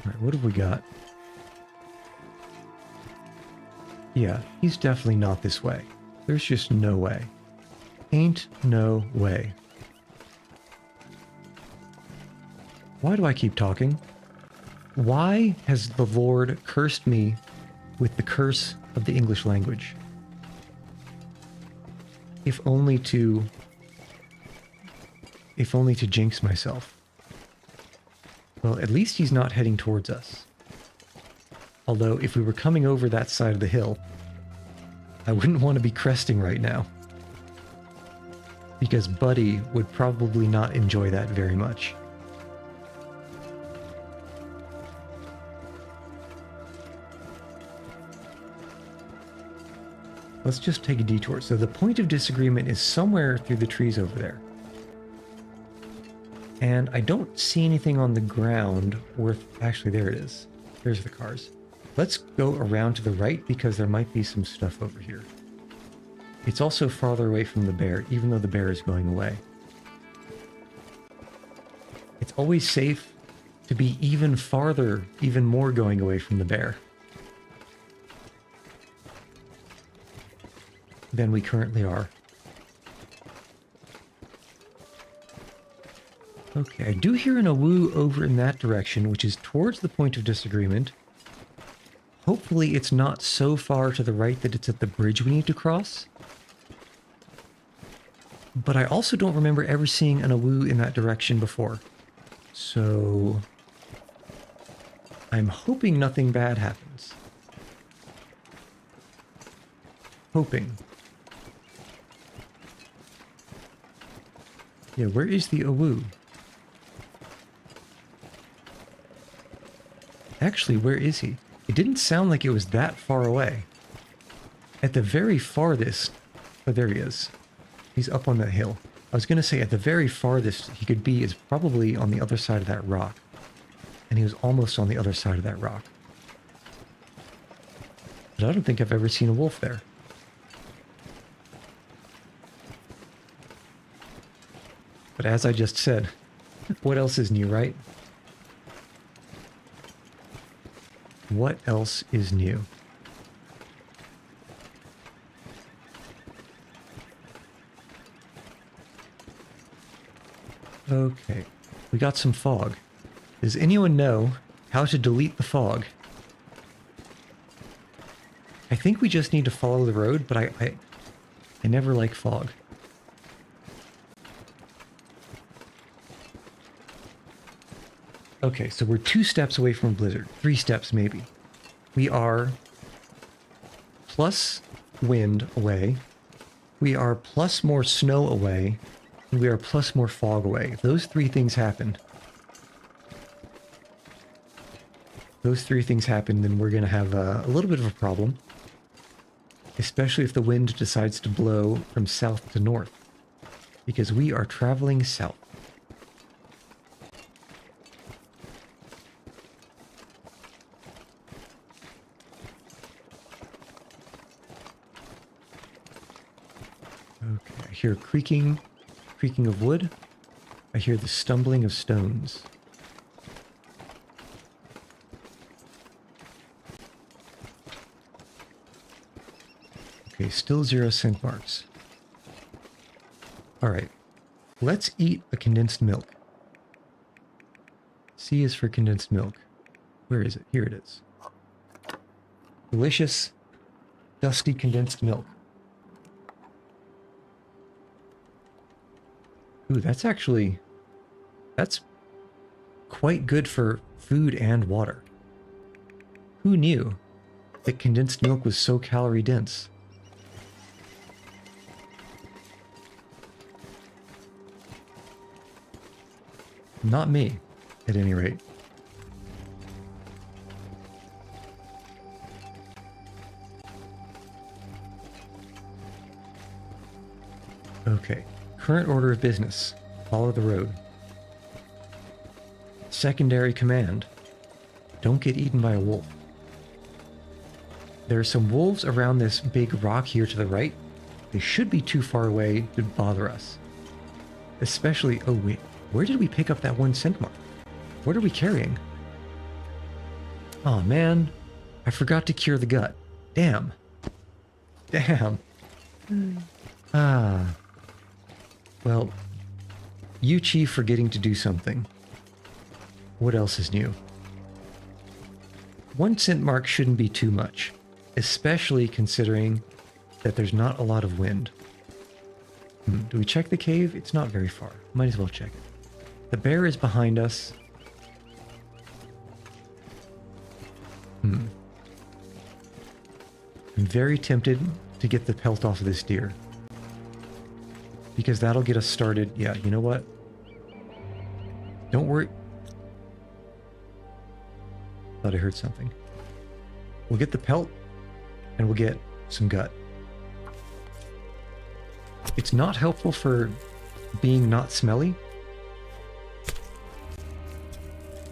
A: Alright, what have we got? Yeah, he's definitely not this way. There's just no way. Ain't no way. Why do I keep talking? Why has the Lord cursed me with the curse of the English language? If only to jinx myself. Well, at least he's not heading towards us. Although, if we were coming over that side of the hill, I wouldn't want to be cresting right now. Because Buddy would probably not enjoy that very much. Let's just take a detour. So the point of disagreement is somewhere through the trees over there. And I don't see anything on the ground worth... Actually, there it is. There's the cars. Let's go around to the right because there might be some stuff over here. It's also farther away from the bear, even though the bear is going away. It's always safe to be even farther, even more going away from the bear than we currently are. Okay, I do hear an awoo over in that direction, which is towards the point of disagreement. Hopefully it's not so far to the right that it's at the bridge we need to cross. But I also don't remember ever seeing an awoo in that direction before. So... I'm hoping nothing bad happens. Hoping. Yeah, where is the awoo? Actually, where is he? It didn't sound like it was that far away. At the very farthest... Oh, there he is. He's up on that hill. I was going to say at the very farthest he could be is probably on the other side of that rock. and he was almost on the other side of that rock. But I don't think I've ever seen a wolf there. But as I just said, what else is new, right? What else is new? Okay, we got some fog. Does anyone know how to delete the fog? I think we just need to follow the road, but I never like fog. Okay, so we're 2 steps away from a blizzard. 3 steps, maybe. We are plus wind away. We are plus more snow away. And we are plus more fog away. If those 3 things happen, then we're going to have a little bit of a problem. Especially if the wind decides to blow from south to north. Because we are traveling south. Okay, I hear creaking of wood. I hear the stumbling of stones. Okay, still 0 scent marks. Alright, let's eat a condensed milk. C is for condensed milk. Where is it? Here it is. Delicious, dusty condensed milk. Ooh, that's quite good for food and water. Who knew that condensed milk was so calorie dense? Not me, at any rate. Okay. Current order of business. Follow the road. Secondary command. Don't get eaten by a wolf. There are some wolves around this big rock here to the right. They should be too far away to bother us. Especially... Oh, wait. Where did we pick up that 1 scent mark? What are we carrying? Oh, man. I forgot to cure the gut. Damn. Damn. Ah... Well, you, Chief, forgetting to do something. What else is new? 1 scent mark shouldn't be too much, especially considering that there's not a lot of wind. Do we check the cave? It's not very far. Might as well check it. The bear is behind us. I'm very tempted to get the pelt off of this deer. Because that'll get us started. Yeah, you know what? Don't worry. Thought I heard something. We'll get the pelt, and we'll get some gut. It's not helpful for being not smelly.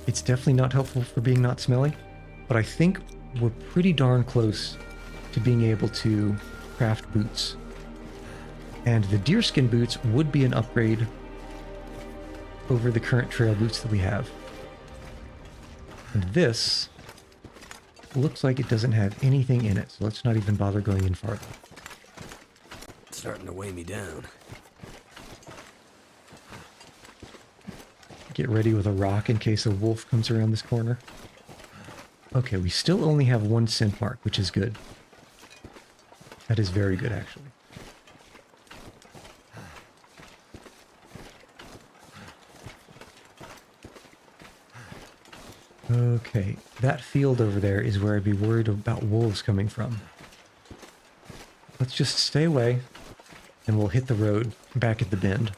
A: It's definitely not helpful for being not smelly. But I think we're pretty darn close to being able to craft boots. And the deerskin boots would be an upgrade over the current trail boots that we have. And this looks like it doesn't have anything in it, so let's not even bother going in farther.
B: It's starting to weigh me down.
A: Get ready with a rock in case a wolf comes around this corner. Okay, we still only have 1 scent mark, which is good. That is very good, actually. Okay, that field over there is where I'd be worried about wolves coming from. Let's just stay away, and we'll hit the road back at the bend.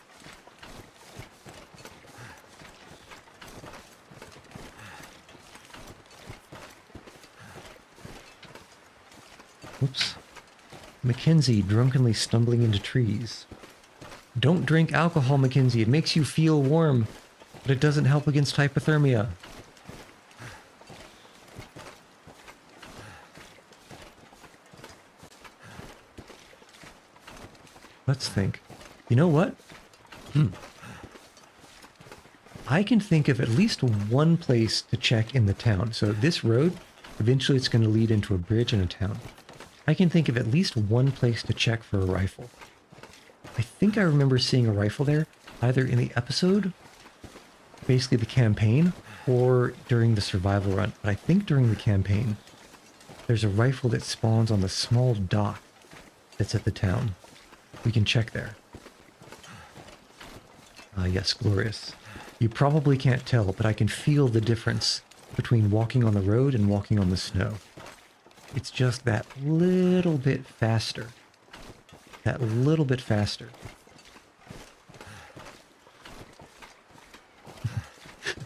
A: Whoops. Mackenzie drunkenly stumbling into trees. Don't drink alcohol, Mackenzie. It makes you feel warm, but it doesn't help against hypothermia. Let's think. You know what? I can think of at least one place to check in the town. So this road, eventually it's going to lead into a bridge and a town. I can think of at least one place to check for a rifle. I think I remember seeing a rifle there, either in the episode, basically the campaign, or during the survival run. But I think during the campaign, there's a rifle that spawns on the small dock that's at the town. We can check there. Yes, glorious. You probably can't tell, but I can feel the difference between walking on the road and walking on the snow. It's just that little bit faster. That little bit faster.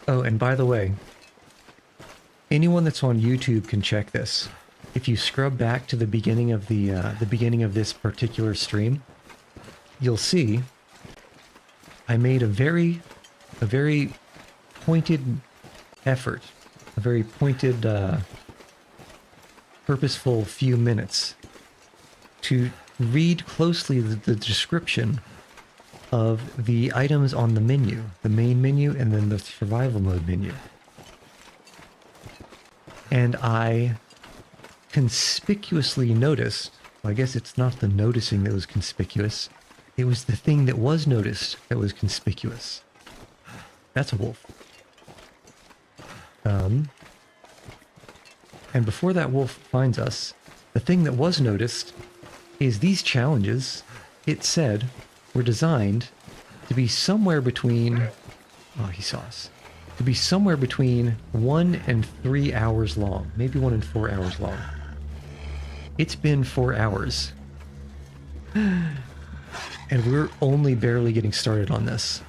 A: Oh, and by the way, anyone that's on YouTube can check this. If you scrub back to the beginning of the beginning of this particular stream, you'll see I made a very pointed effort, a very pointed, purposeful few minutes to read closely the description of the items on the menu, the main menu, and then the survival mode menu. And I conspicuously noticed, well, I guess it's not the noticing that was conspicuous, it was the thing that was noticed that was conspicuous. That's a wolf. And before that wolf finds us, the thing that was noticed is these challenges, it said, were designed to be somewhere between... Oh, he saw us. To be somewhere between 1 and 3 hours long. Maybe 1 and 4 hours long. It's been 4 hours. And we're only barely getting started on this.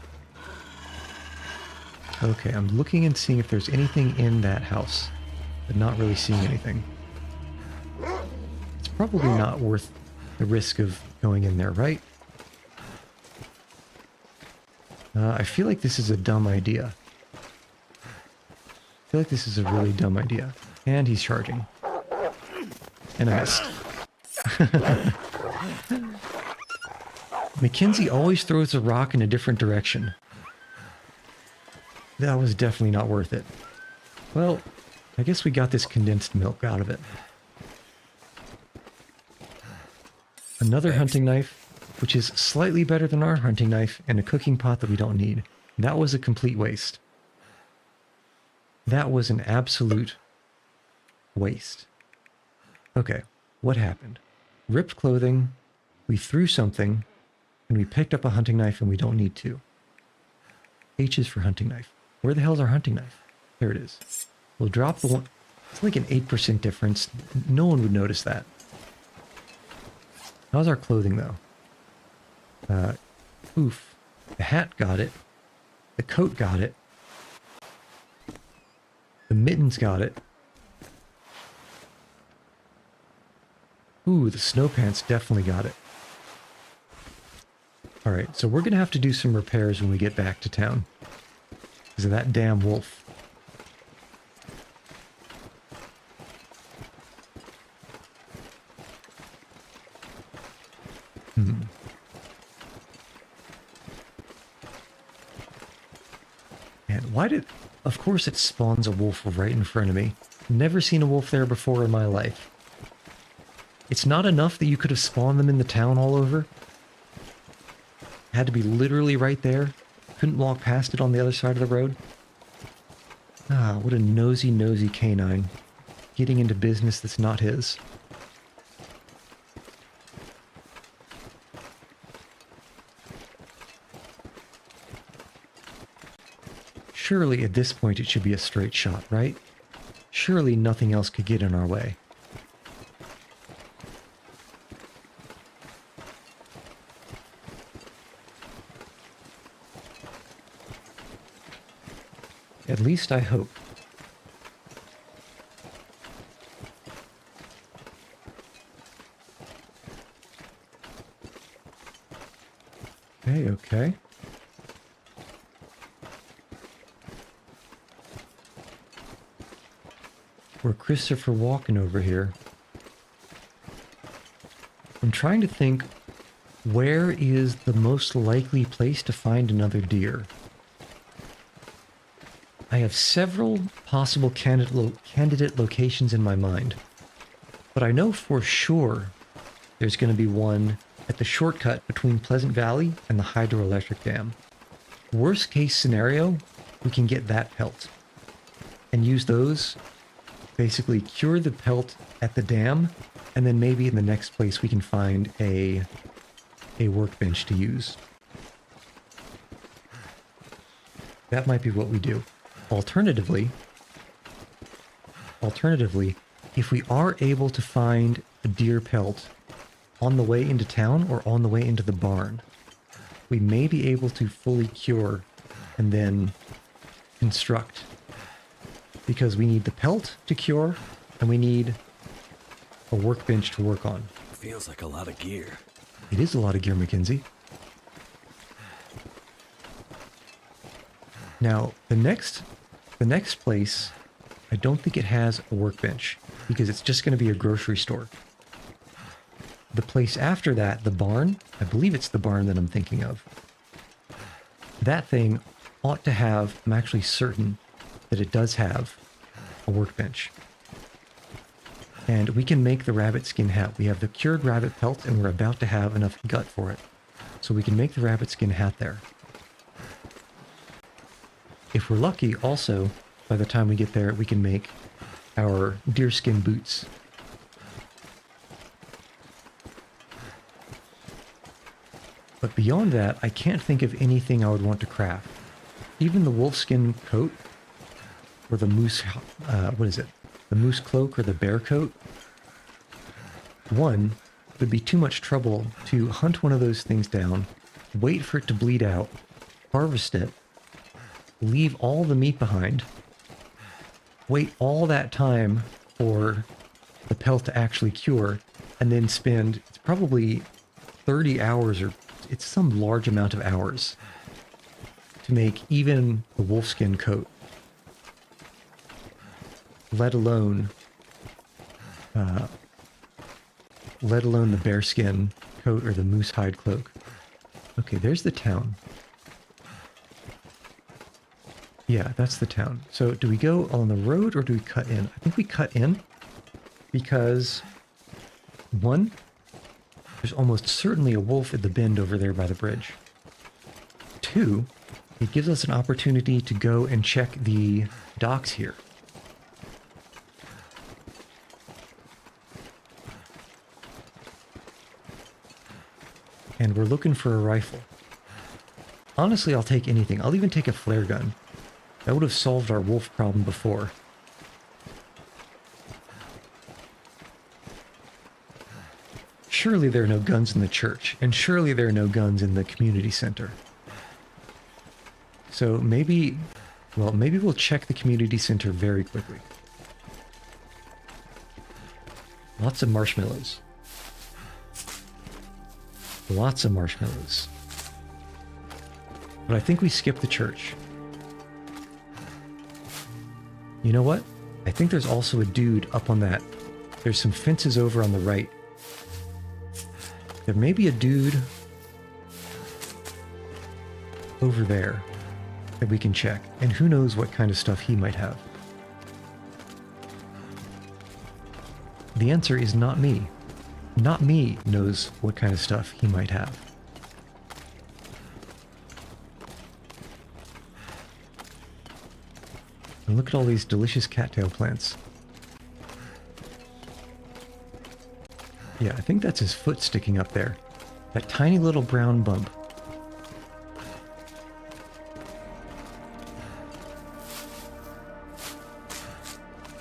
A: Okay, I'm looking and seeing if there's anything in that house, but not really seeing anything. It's probably not worth the risk of going in there, right? I feel like this is a dumb idea. I feel like this is a really dumb idea. And he's charging. And I missed. Mackenzie always throws a rock in a different direction. That was definitely not worth it. Well, I guess we got this condensed milk out of it. Another hunting knife, which is slightly better than our hunting knife, and a cooking pot that we don't need. That was a complete waste. That was an absolute waste. Okay, what happened? Ripped clothing, we threw something, and we picked up a hunting knife and we don't need to. H is for hunting knife. Where the hell's our hunting knife? There it is. We'll drop the one. It's like an 8% difference. No one would notice that. How's our clothing, though? Oof. The hat got it. The coat got it. The mittens got it. Ooh, the snow pants definitely got it. Alright, so we're going to have to do some repairs when we get back to town. Because of that damn wolf. And why did... Of course it spawns a wolf right in front of me. Never seen a wolf there before in my life. It's not enough that you could have spawned them in the town all over. Had to be literally right there. Couldn't walk past it on the other side of the road. Ah, what a nosy canine. Getting into business that's not his. Surely at this point it should be a straight shot, right? Surely nothing else could get in our way. At least I hope. Okay. We're Christopher Walken over here. I'm trying to think Where is the most likely place to find another deer? I have several possible candidate locations in my mind, but I know for sure there's going to be one at the shortcut between Pleasant Valley and the hydroelectric dam. Worst case scenario, we can get that pelt and use those, basically cure the pelt at the dam, and then maybe in the next place we can find a workbench to use. That might be what we do. Alternatively, if we are able to find a deer pelt on the way into town or on the way into the barn, we may be able to fully cure and then construct. Because we need the pelt to cure, and we need a workbench to work on.
B: Feels like a lot of gear.
A: It is a lot of gear, Mackenzie. Now, the next place, I don't think it has a workbench, because it's just going to be a grocery store. The place after that, the barn, I believe it's the barn that I'm thinking of. That thing ought to have, I'm actually certain that it does have a workbench. And we can make the rabbit skin hat. We have the cured rabbit pelt, and we're about to have enough gut for it. So we can make the rabbit skin hat there. If we're lucky, also, by the time we get there, we can make our deerskin boots. But beyond that, I can't think of anything I would want to craft. Even the wolfskin coat, or the moose, what is it? The moose cloak or the bear coat. One, it would be too much trouble to hunt one of those things down, wait for it to bleed out, harvest it, leave all the meat behind, wait all that time for the pelt to actually cure, and then spend, it's probably 30 hours or it's some large amount of hours to make even the wolfskin coat. Let alone the bearskin coat or the moose hide cloak. Okay, there's the town. Yeah, that's the town. So do we go on the road or do we cut in? I think we cut in because, one, there's almost certainly a wolf at the bend over there by the bridge. Two, it gives us an opportunity to go and check the docks here. And we're looking for a rifle. Honestly, I'll take anything. I'll even take a flare gun. That would have solved our wolf problem before. Surely there are no guns in the church, and surely there are no guns in the community center. So maybe we'll check the community center very quickly. Lots of marshmallows. Lots of marshmallows. But I think we skipped the church. You know what? I think there's also a dude up on that. There's some fences over on the right. There may be a dude over there that we can check. And who knows what kind of stuff he might have. The answer is not me. Not me knows what kind of stuff he might have. And look at all these delicious cattail plants. Yeah, I think that's his foot sticking up there. That tiny little brown bump.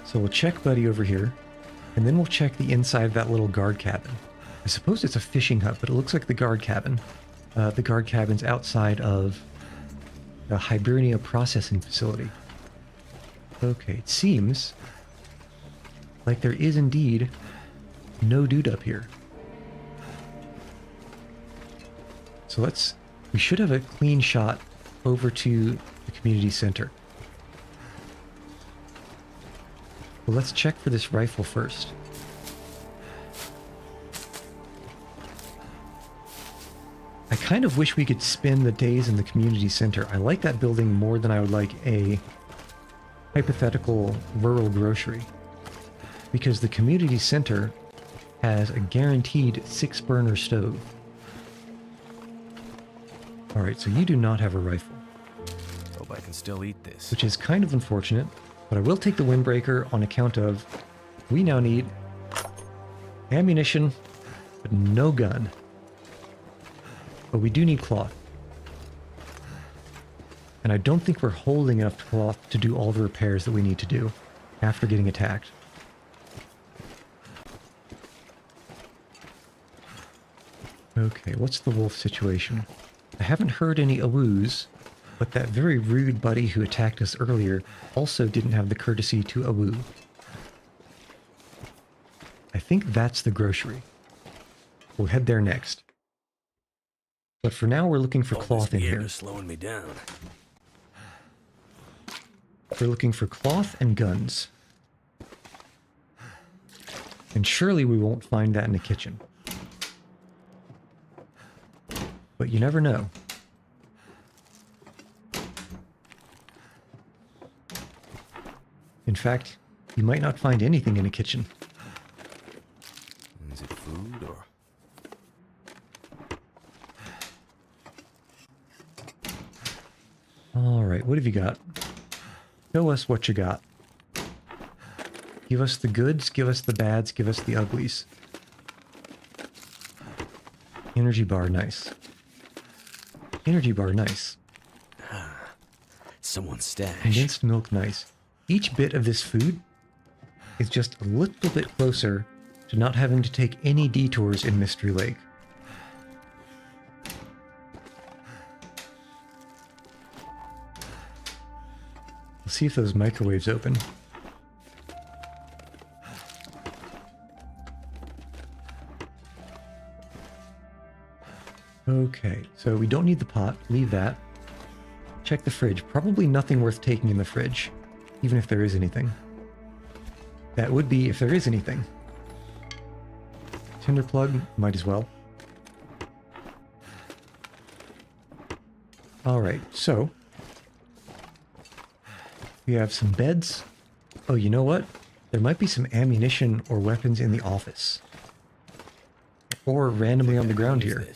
A: So we'll check Buddy over here. And then we'll check the inside of that little guard cabin. I suppose it's a fishing hut, but it looks like the guard cabin. The guard cabin's outside of the Hibernia processing facility. Okay, it seems like there is indeed no dude up here. So we should have a clean shot over to the community center. Well, let's check for this rifle first. I kind of wish we could spend the days in the community center. I like that building more than I would like a hypothetical rural grocery. Because the community center has a guaranteed 6-burner stove. Alright, so you do not have a rifle.
B: Hope I can still eat this.
A: Which is kind of unfortunate, but I will take the windbreaker on account of we now need ammunition, but no gun. But we do need cloth. And I don't think we're holding enough cloth to do all the repairs that we need to do after getting attacked. Okay, what's the wolf situation? I haven't heard any awoos, but that very rude buddy who attacked us earlier also didn't have the courtesy to awoo. I think that's the grocery. We'll head there next. But for now, we're looking for cloth in here.
B: Slowing me down.
A: We're looking for cloth and guns. And surely we won't find that in the kitchen. But you never know. In fact, you might not find anything in a kitchen.
B: Is it food or...
A: Alright, what have you got? Show us what you got. Give us the goods, give us the bads, give us the uglies. Energy bar, nice. Energy bar, nice.
B: Someone's stash.
A: Condensed milk, nice. Each bit of this food is just a little bit closer to not having to take any detours in Mystery Lake. Let's see if those microwaves open. Okay, so we don't need the pot. Leave that. Check the fridge. Probably nothing worth taking in the fridge, even if there is anything. That would be if there is anything. Tinder plug, might as well. Alright, so we have some beds. Oh, you know what? There might be some ammunition or weapons in the office. Or randomly on the ground here.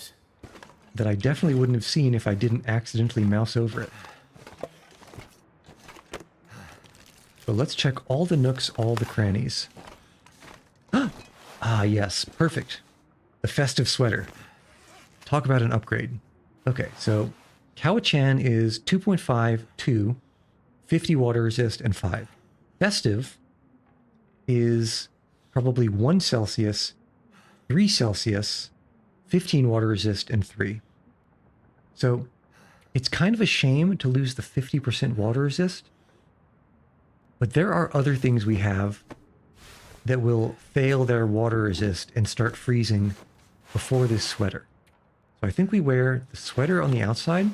A: That I definitely wouldn't have seen if I didn't accidentally mouse over it. So let's check all the nooks, all the crannies. Ah, yes, perfect. The festive sweater. Talk about an upgrade. Okay, so Cowichan is 2.5, 2, 50 water resist, and 5. Festive is probably 1 Celsius, 3 Celsius, 15 water resist, and 3. So it's kind of a shame to lose the 50% water resist, but there are other things we have that will fail their water resist and start freezing before this sweater. So I think we wear the sweater on the outside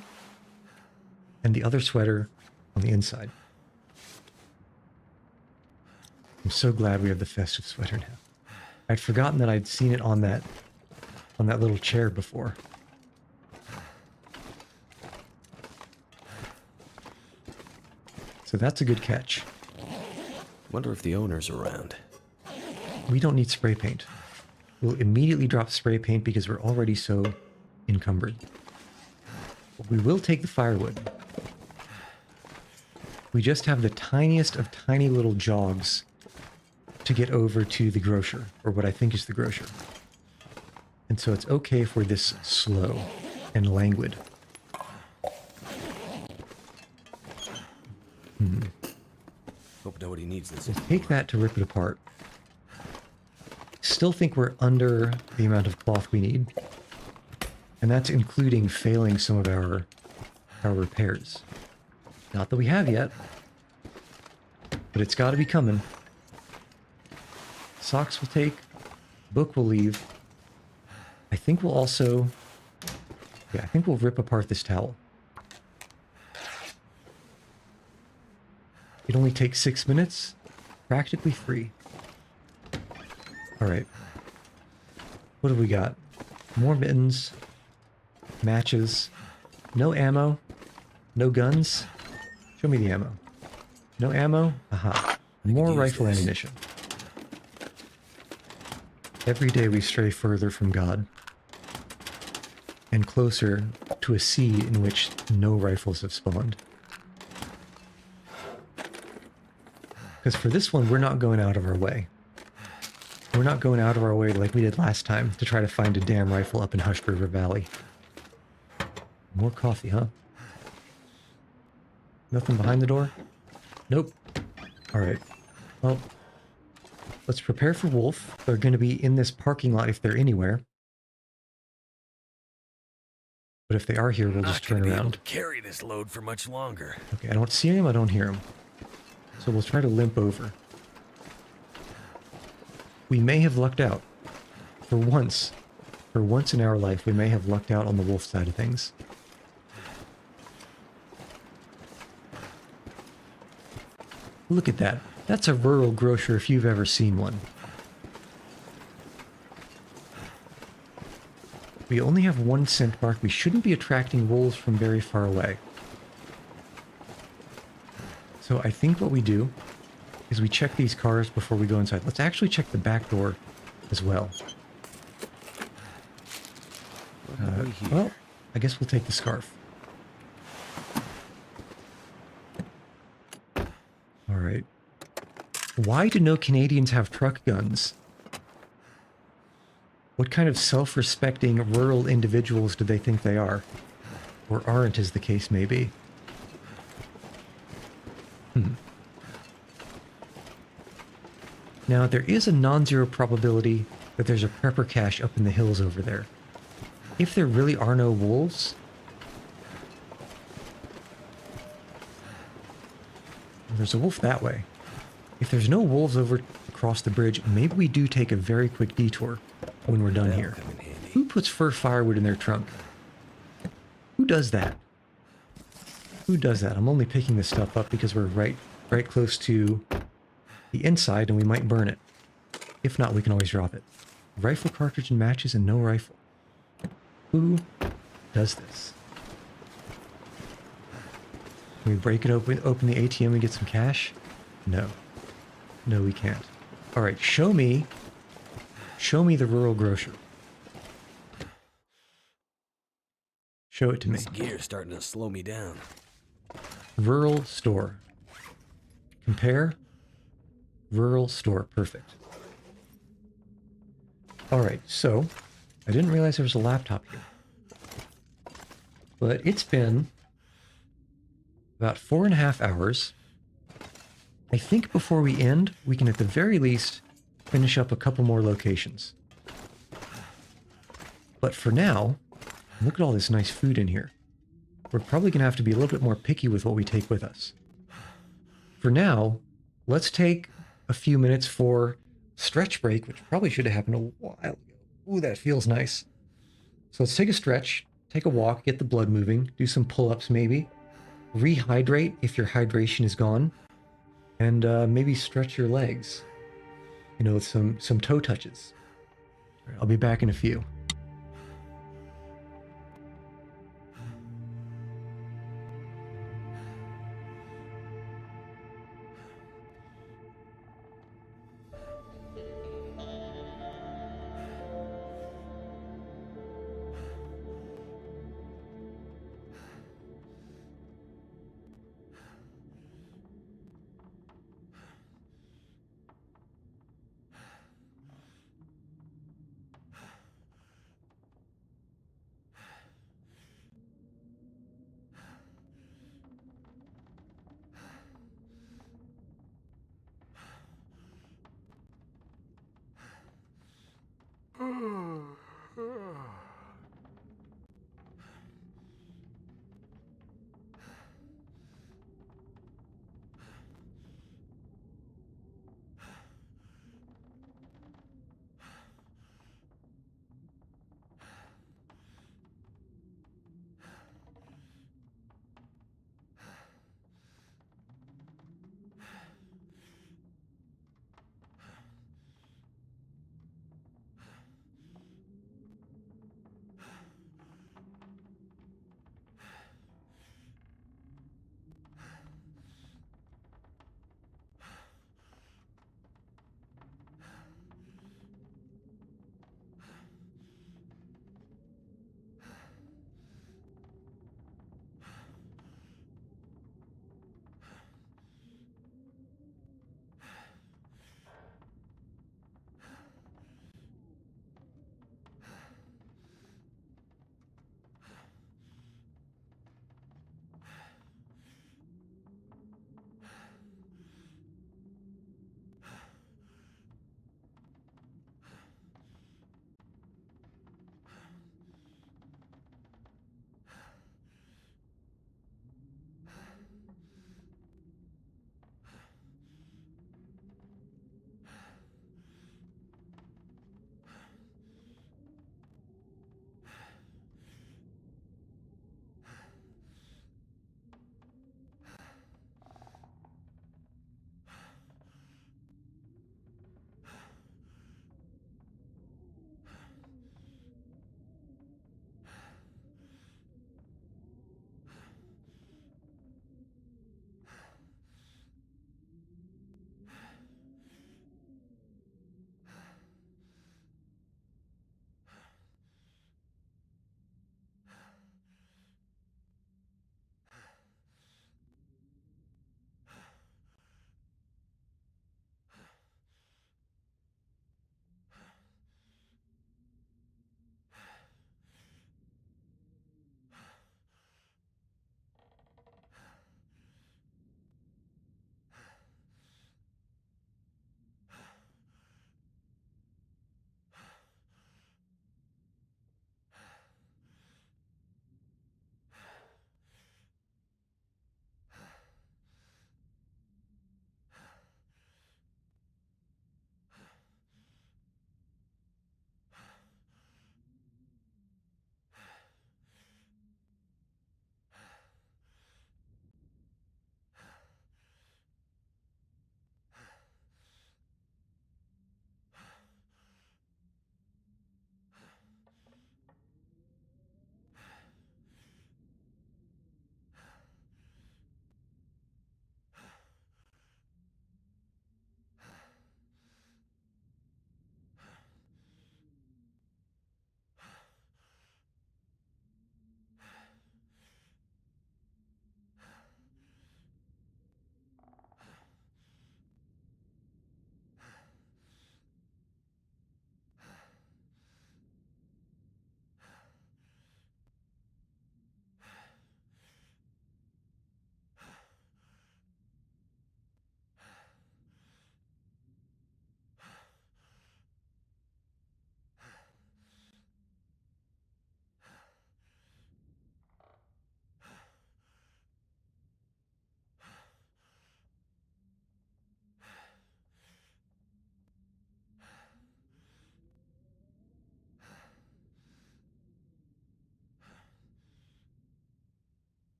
A: and the other sweater on the inside. I'm so glad we have the festive sweater now. I'd forgotten that I'd seen it on that little chair before. So that's a good catch.
B: Wonder if the owner's around.
A: We don't need spray paint. We'll immediately drop spray paint because we're already so encumbered. But we will take the firewood. We just have the tiniest of tiny little jogs to get over to the grocer, or what I think is the grocer. And so it's okay if we're this slow and languid.
B: Hope nobody needs this.
A: We'll take that to rip it apart. Still think we're under the amount of cloth we need. And that's including failing some of our repairs. Not that we have yet. But it's got to be coming. Socks will take. Book will leave. I think we'll also... Yeah, I think we'll rip apart this towel. It only takes 6 minutes. Practically free. Alright. What have we got? More mittens. matches, no ammo, no guns. Show me the ammo. No ammo? Aha. More rifle ammunition. Every day we stray further from God. And closer to a sea in which no rifles have spawned. Because for this one, we're not going out of our way. We're not going out of our way like we did last time to try to find a damn rifle up in Hush River Valley. More coffee, huh? Nothing behind the door? Nope. Alright. Well, let's prepare for Wolf. They're going to be in this parking lot if they're anywhere. But if they are here, we'll just turn around.
B: Able to carry this load for much longer.
A: Okay, I don't see him, I don't hear him. So we'll try to limp over. We may have lucked out. For once in our life, we may have lucked out on the wolf side of things. Look at that. That's a rural grocer if you've ever seen one. We only have one scent mark. We shouldn't be attracting wolves from very far away. So I think what we do is we check these cars before we go inside. Let's actually check the back door as well. Well, I guess we'll take the scarf. Alright. Why do no Canadians have truck guns? What kind of self-respecting rural individuals do they think they are? Or aren't, as the case may be. Now, there is a non-zero probability that there's a prepper cache up in the hills over there. If there really are no wolves... There's a wolf that way. If there's no wolves over across the bridge, maybe we do take a very quick detour when we're done here. Who puts fur firewood in their trunk? Who does that? Who does that? I'm only picking this stuff up because we're right close to the inside and we might burn it. If not, we can always drop it. Rifle cartridge and matches and no rifle. Who does this? Can we break it open the ATM and get some cash? No. No, we can't. Alright, show me the rural grocer. Show it to me.
B: This gear's starting to slow me down.
A: Rural store. Compare. Rural store. Perfect. Alright, so I didn't realize there was a laptop here. But it's been about 4.5 hours. I think before we end, we can at the very least finish up a couple more locations. But for now, look at all this nice food in here. We're probably going to have to be a little bit more picky with what we take with us. For now, let's take a few minutes for stretch break, which probably should have happened a while ago. Ooh, that feels nice. So let's take a stretch, take a walk, get the blood moving, do some pull-ups maybe, rehydrate if your hydration is gone, and maybe stretch your legs, you know, with some toe touches. I'll be back in a few.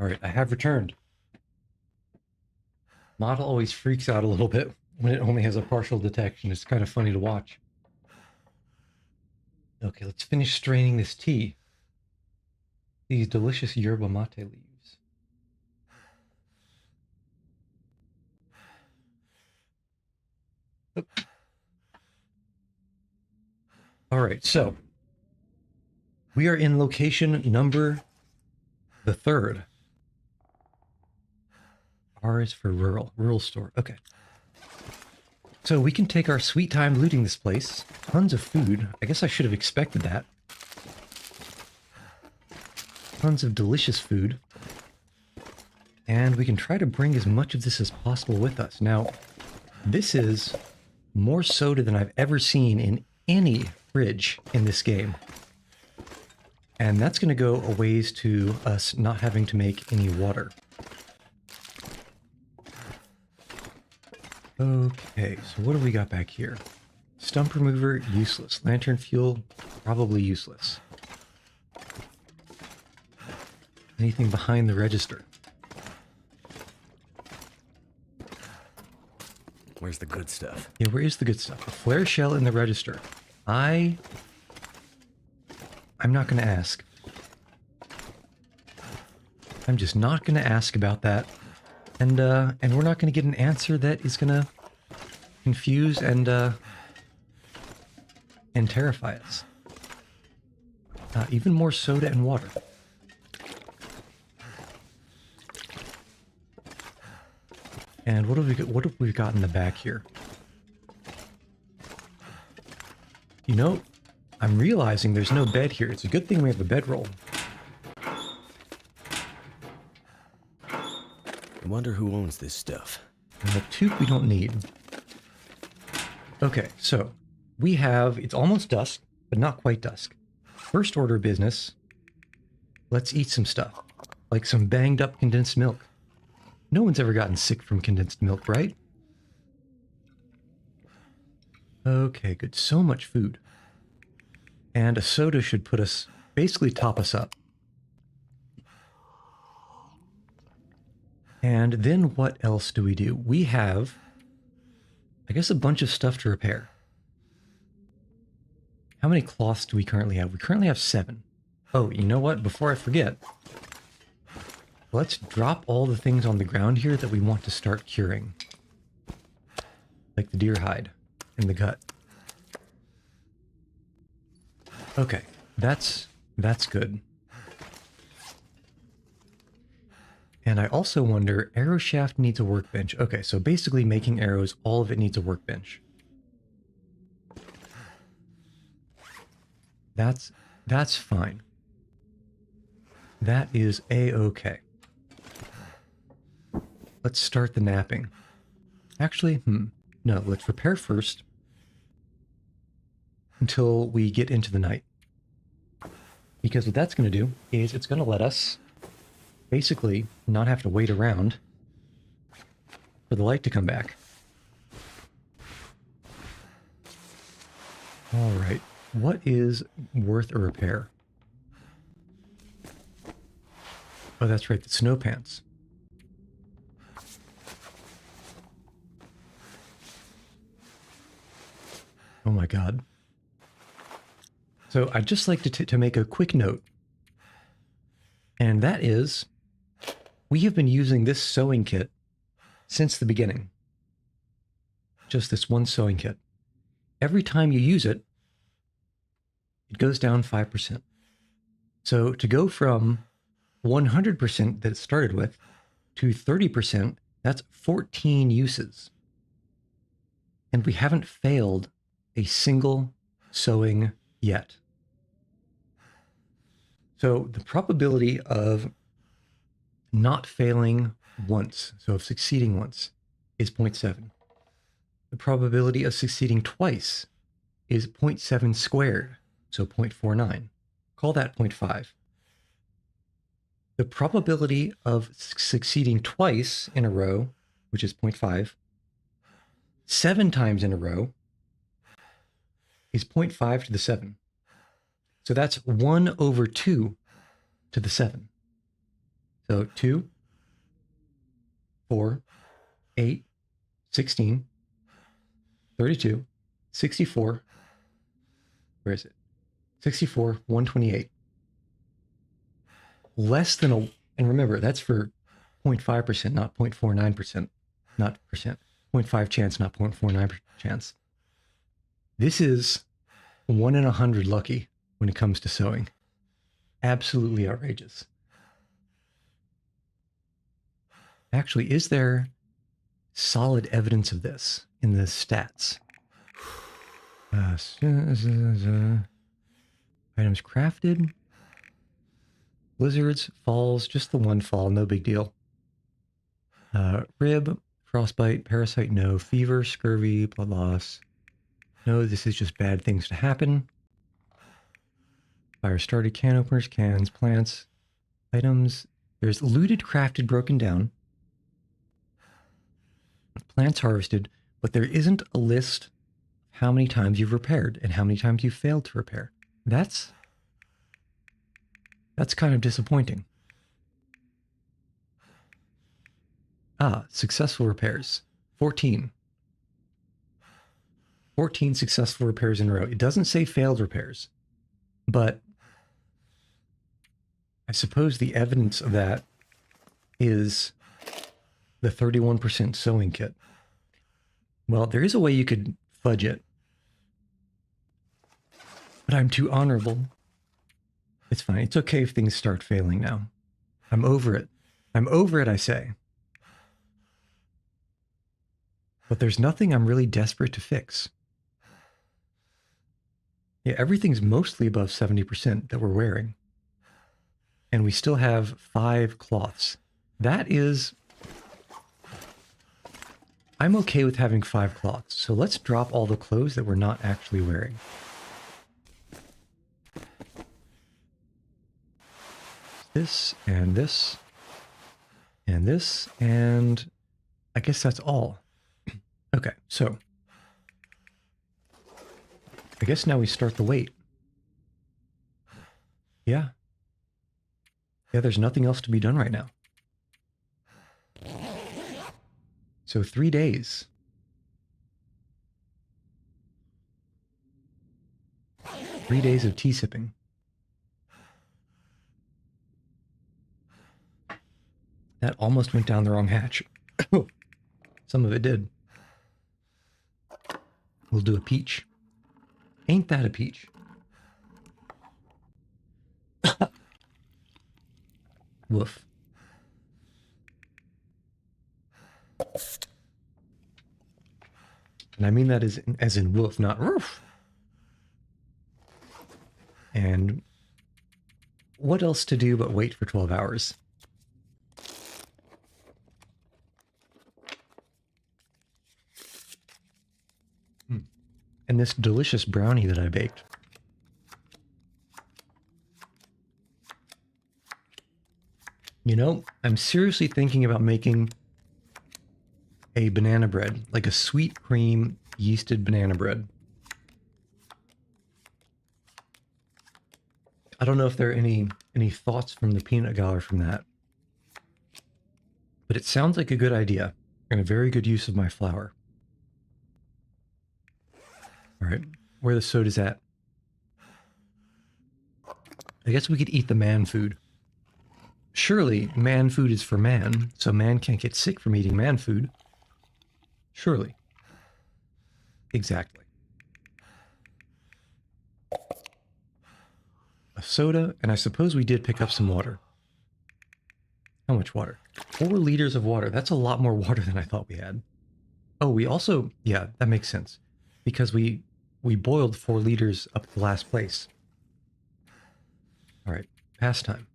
A: All right, I have returned. Model always freaks out a little bit when it only has a partial detection. It's kind of funny to watch. Okay, let's finish straining this tea. These delicious yerba mate leaves. Oop. All right, so we are in location number the 3rd. R is for rural store. Okay. So we can take our sweet time looting this place. Tons of food. I guess I should have expected that. Tons of delicious food. And we can try to bring as much of this as possible with us. Now, this is more soda than I've ever seen in any fridge in this game. And that's going to go a ways to us not having to make any water. Okay, so what do we got back here? Stump remover, useless. Lantern fuel, probably useless. Anything behind the register?
B: Where's the good stuff?
A: Yeah, where is the good stuff? A flare shell in the register. I'm not going to ask. I'm just not going to ask about that. And we're not going to get an answer that is going to confuse and terrify us. Even more soda and water. And what have we got in the back here? You know, I'm realizing there's no bed here. It's a good thing we have a bedroll.
B: I wonder who owns this stuff.
A: And the tube we don't need. Okay, so we have, it's almost dusk, but not quite dusk. First order of business, let's eat some stuff. Like some banged up condensed milk. No one's ever gotten sick from condensed milk, right? Okay, good. So much food. And a soda should put us, basically top us up. And then what else do? We have, I guess, a bunch of stuff to repair. How many cloths do we currently have? We currently have 7. Oh, you know what? Before I forget, let's drop all the things on the ground here that we want to start curing. Like the deer hide and the gut. Okay, that's good. And I also wonder, arrow shaft needs a workbench. Okay, so basically making arrows, all of it needs a workbench. That's fine. That is a-okay. Let's start the napping. Actually, no, let's repair first until we get into the night. Because what that's going to do is it's going to let us basically not have to wait around for the light to come back. All right, what is worth a repair? Oh, that's right, the snow pants. Oh my god. So I'd just like to make a quick note. And that is, we have been using this sewing kit since the beginning. Just this one sewing kit. Every time you use it, it goes down 5%. So to go from 100% that it started with to 30%, that's 14 uses. And we haven't failed a single sewing yet. So the probability of not failing once, so of succeeding once, is 0.7. The probability of succeeding twice is 0.7 squared, so 0.49. Call that 0.5. The probability of succeeding twice in a row, which is 0.5, 7 times in a row is 0.5 to the 7. So that's 1/2 to the 7. So 2, 4, 8, 16, 32, 64. Where is it? 64, 128. Less than a, and remember, that's for 0.5%, not 0.49%, not percent. 0.5 chance, not 0.49 chance. This is 1 in 100 lucky when it comes to sewing. Absolutely outrageous. Actually, is there solid evidence of this in the stats? Items crafted. Blizzards, falls, just the one fall, no big deal. Rib, frostbite, parasite, no. Fever, scurvy, blood loss. No, this is just bad things to happen. Fire started, can openers, cans, plants, items. There's looted, crafted, broken down. Plants harvested, but there isn't a list of how many times you've repaired and how many times you've failed to repair. That's kind of disappointing. Successful repairs. 14. 14 successful repairs in a row. It doesn't say failed repairs, but I suppose the evidence of that is the 31% sewing kit. Well, there is a way you could fudge it, but I'm too honorable. It's fine. It's okay if things start failing now. I'm over it. I'm over it, I say. But there's nothing I'm really desperate to fix. Yeah, everything's mostly above 70% that we're wearing. And we still have 5 cloths. That is... I'm okay with having 5 cloths. So let's drop all the clothes that we're not actually wearing. This, and this, and this, and I guess that's all. Okay, so I guess now we start the wait. Yeah. Yeah, there's nothing else to be done right now. So 3 days. 3 days of tea sipping. That almost went down the wrong hatch. Some of it did. We'll do a peach. Ain't that a peach? Woof. And I mean that as in woof, not roof. And what else to do but wait for 12 hours? And this delicious brownie that I baked. You know, I'm seriously thinking about making a banana bread, like a sweet cream yeasted banana bread. I don't know if there are any thoughts from the peanut gallery from that, but it sounds like a good idea and a very good use of my flour. All right, where the soda's at. I guess we could eat the man food. Surely man food is for man, so man can't get sick from eating man food. Surely. Exactly. A soda, and I suppose we did pick up some water. How much water? 4 liters of water. That's a lot more water than I thought we had. Oh, we also... Yeah, that makes sense. Because we boiled 4 liters up to the last place. All right, past time.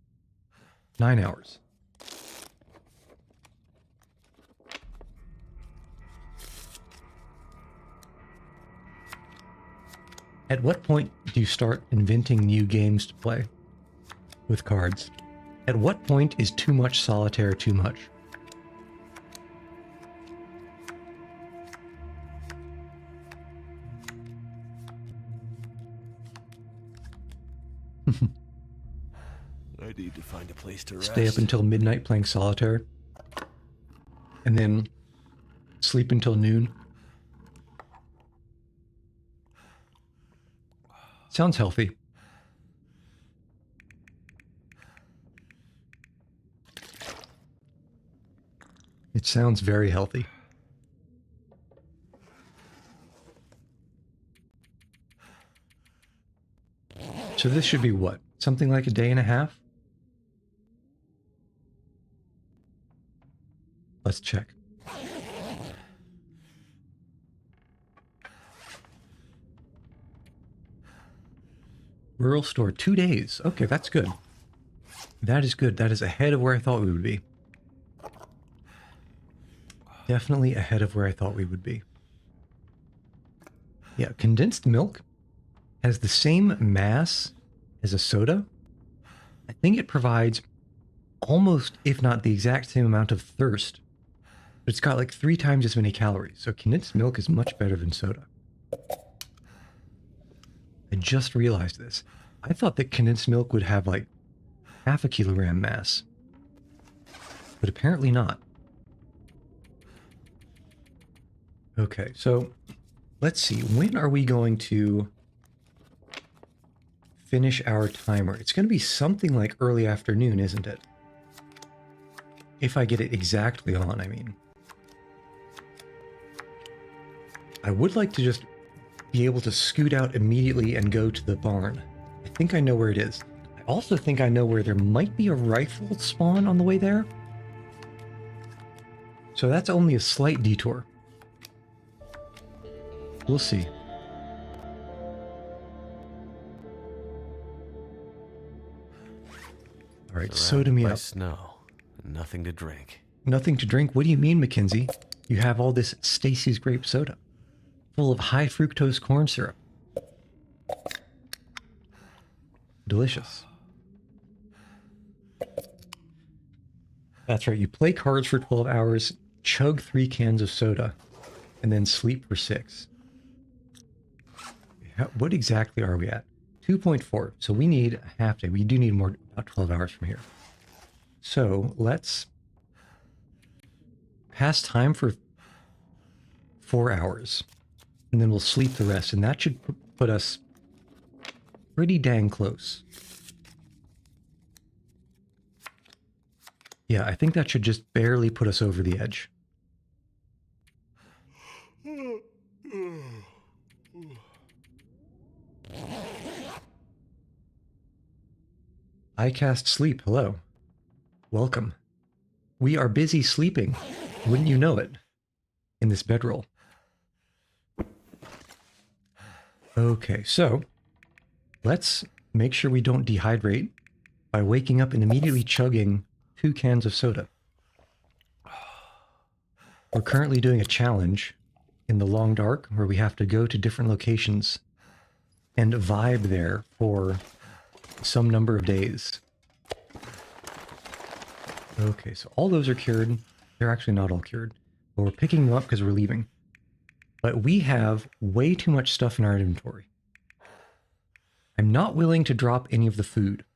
A: 9 hours. At what point do you start inventing new games to play with cards? At what point is too much solitaire too much?
B: I need to find a place to rest.
A: Stay up until midnight playing solitaire. And then sleep until noon. Sounds healthy. It sounds very healthy. So this should be what? Something like a day and a half? Let's check. Rural store, 2 days. Okay, that's good. That is good. That is ahead of where I thought we would be. Definitely ahead of where I thought we would be. Yeah, condensed milk has the same mass as a soda. I think it provides almost, if not the exact same amount of thirst, but it's got like 3 times as many calories. So condensed milk is much better than soda. I just realized this. I thought that condensed milk would have like half a kilogram mass, but apparently not. Okay, so let's see. When are we going to finish our timer? It's going to be something like early afternoon, isn't it? If I get it exactly on, I mean. I would like to just be able to scoot out immediately and go to the barn. I think I know where it is. I also think I know where there might be a rifle spawn on the way there. So that's only a slight detour. We'll see. All right, soda me up.
B: Snow, nothing to drink.
A: Nothing to drink? What do you mean, Mackenzie? You have all this Stacy's grape soda, full of high fructose corn syrup. Delicious. That's right, you play cards for 12 hours, chug 3 cans of soda, and then sleep for 6. What exactly are we at? 2.4. So we need a half day. We do need more, about 12 hours from here. So let's pass time for 4 hours. And then we'll sleep the rest. And that should put us pretty dang close. Yeah, I think that should just barely put us over the edge. I cast sleep. Hello. Welcome. We are busy sleeping. Wouldn't you know it? In this bedroll. Okay, so let's make sure we don't dehydrate by waking up and immediately chugging 2 cans of soda. We're currently doing a challenge in the long dark where we have to go to different locations and vibe there for some number of days. Okay, so all those are cured. They're actually not all cured, but we're picking them up because we're leaving. But we have way too much stuff in our inventory. I'm not willing to drop any of the food.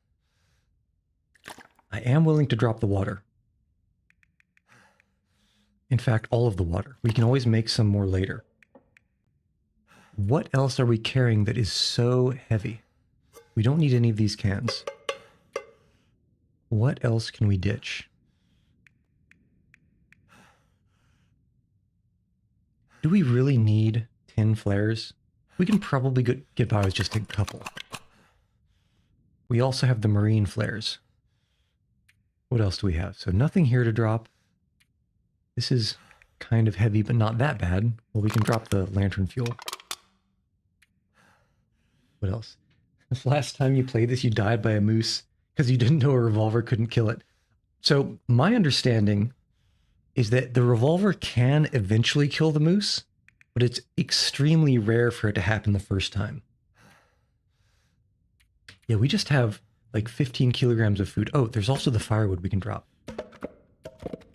A: I am willing to drop the water. In fact, all of the water. We can always make some more later. What else are we carrying that is so heavy? We don't need any of these cans. What else can we ditch? Do we really need 10 flares? We can probably get by with just a couple. We also have the marine flares. What else do we have? So nothing here to drop. This is kind of heavy, but not that bad. Well, we can drop the lantern fuel. What else? The last time you played this, you died by a moose because you didn't know a revolver couldn't kill it. So my understanding is that the revolver can eventually kill the moose, but it's extremely rare for it to happen the first time. Yeah, we just have like 15 kilograms of food. Oh, there's also the firewood we can drop.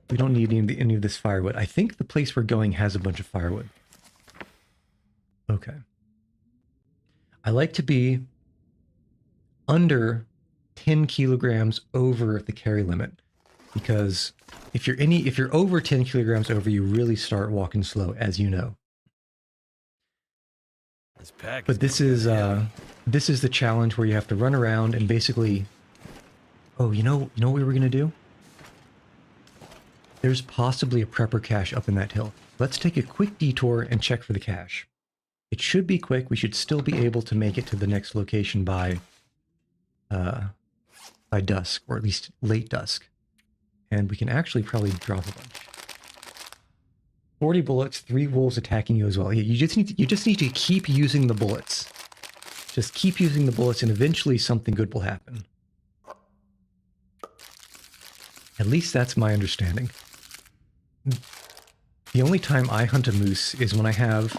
A: We don't need any of this firewood. I think the place we're going has a bunch of firewood. Okay. I like to be under 10 kilograms over the carry limit, because if you're over 10 kilograms over, you really start walking slow, as you know.
B: This pack
A: But this is the challenge where you have to run around and basically. Oh, you know what we were gonna do? There's possibly a prepper cache up in that hill. Let's take a quick detour and check for the cache. It should be quick. We should still be able to make it to the next location by dusk, or at least late dusk. And we can actually probably drop a bunch. 40 bullets, 3 wolves attacking you as well. You just need to keep using the bullets. Just keep using the bullets, and eventually something good will happen. At least that's my understanding. The only time I hunt a moose is when I have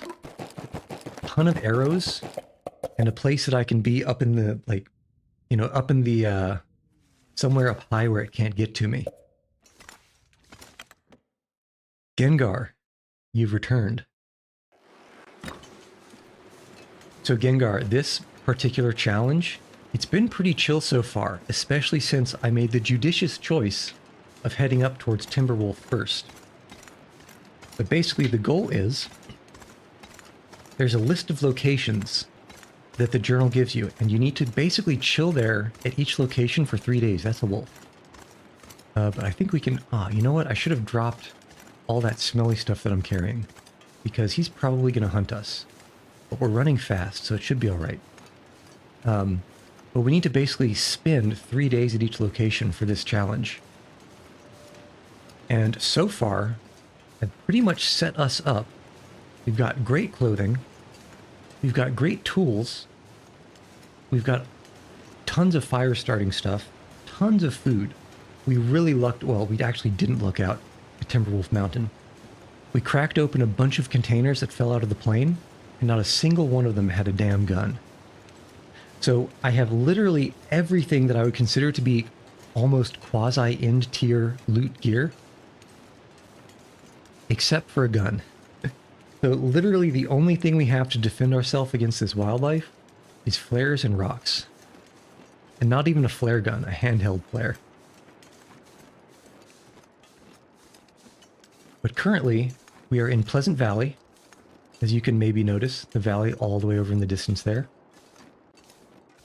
A: a ton of arrows and a place that I can be up in the, like, you know, up in the, somewhere up high where it can't get to me. Gengar, you've returned. So Gengar, this particular challenge, it's been pretty chill so far, especially since I made the judicious choice of heading up towards Timberwolf first. But basically the goal is, there's a list of locations that the journal gives you, and you need to basically chill there at each location for 3 days. That's a wolf. But I think we can, you know what? I should have dropped all that smelly stuff that I'm carrying, because he's probably going to hunt us. But we're running fast, so it should be alright. But we need to basically spend 3 days at each location for this challenge. And so far, I've pretty much set us up. We've got great clothing. We've got great tools. We've got tons of fire starting stuff. Tons of food. We really lucked, well, we actually didn't look out at Timberwolf Mountain. We cracked open a bunch of containers that fell out of the plane, and not a single one of them had a damn gun. So I have literally everything that I would consider to be almost quasi-end tier loot gear, except for a gun. So literally the only thing we have to defend ourselves against this wildlife is flares and rocks. And not even a flare gun, a handheld flare. But currently, we are in Pleasant Valley. As you can maybe notice, the valley all the way over in the distance there.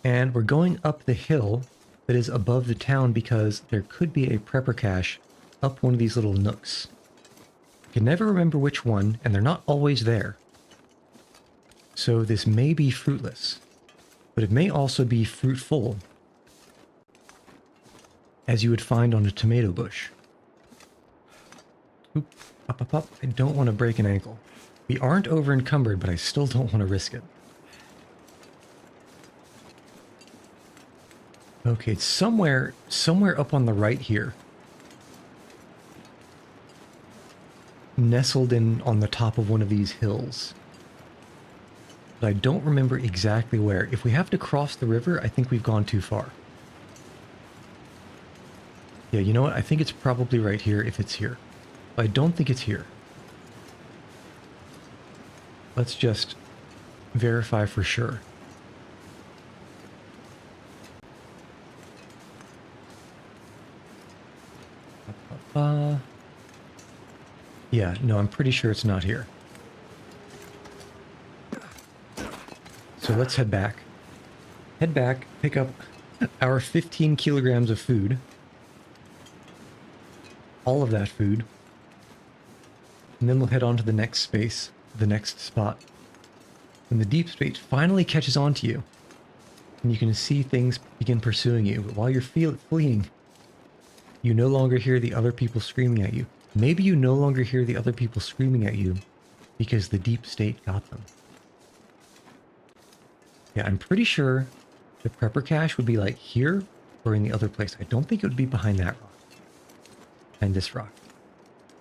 A: And we're going up the hill that is above the town because there could be a prepper cache up one of these little nooks. I can never remember which one, and they're not always there. So this may be fruitless, but it may also be fruitful, as you would find on a tomato bush. Oop, up, up, up. I don't want to break an ankle. We aren't over encumbered, but I still don't want to risk it. Okay, it's somewhere up on the right here. Nestled in on the top of one of these hills. But I don't remember exactly where. If we have to cross the river, I think we've gone too far. Yeah, you know what? I think it's probably right here if it's here. But I don't think it's here. Let's just verify for sure. Yeah, no, I'm pretty sure it's not here. So let's head back. Head back, pick up our 15 kilograms of food. All of that food. And then we'll head on to the next space, the next spot. When the deep space finally catches on to you, and you can see things begin pursuing you, but while you're fleeing, you no longer hear the other people screaming at you. Maybe you no longer hear the other people screaming at you because the deep state got them. Yeah, I'm pretty sure the prepper cache would be like here or in the other place. I don't think it would be behind that rock. Behind this rock.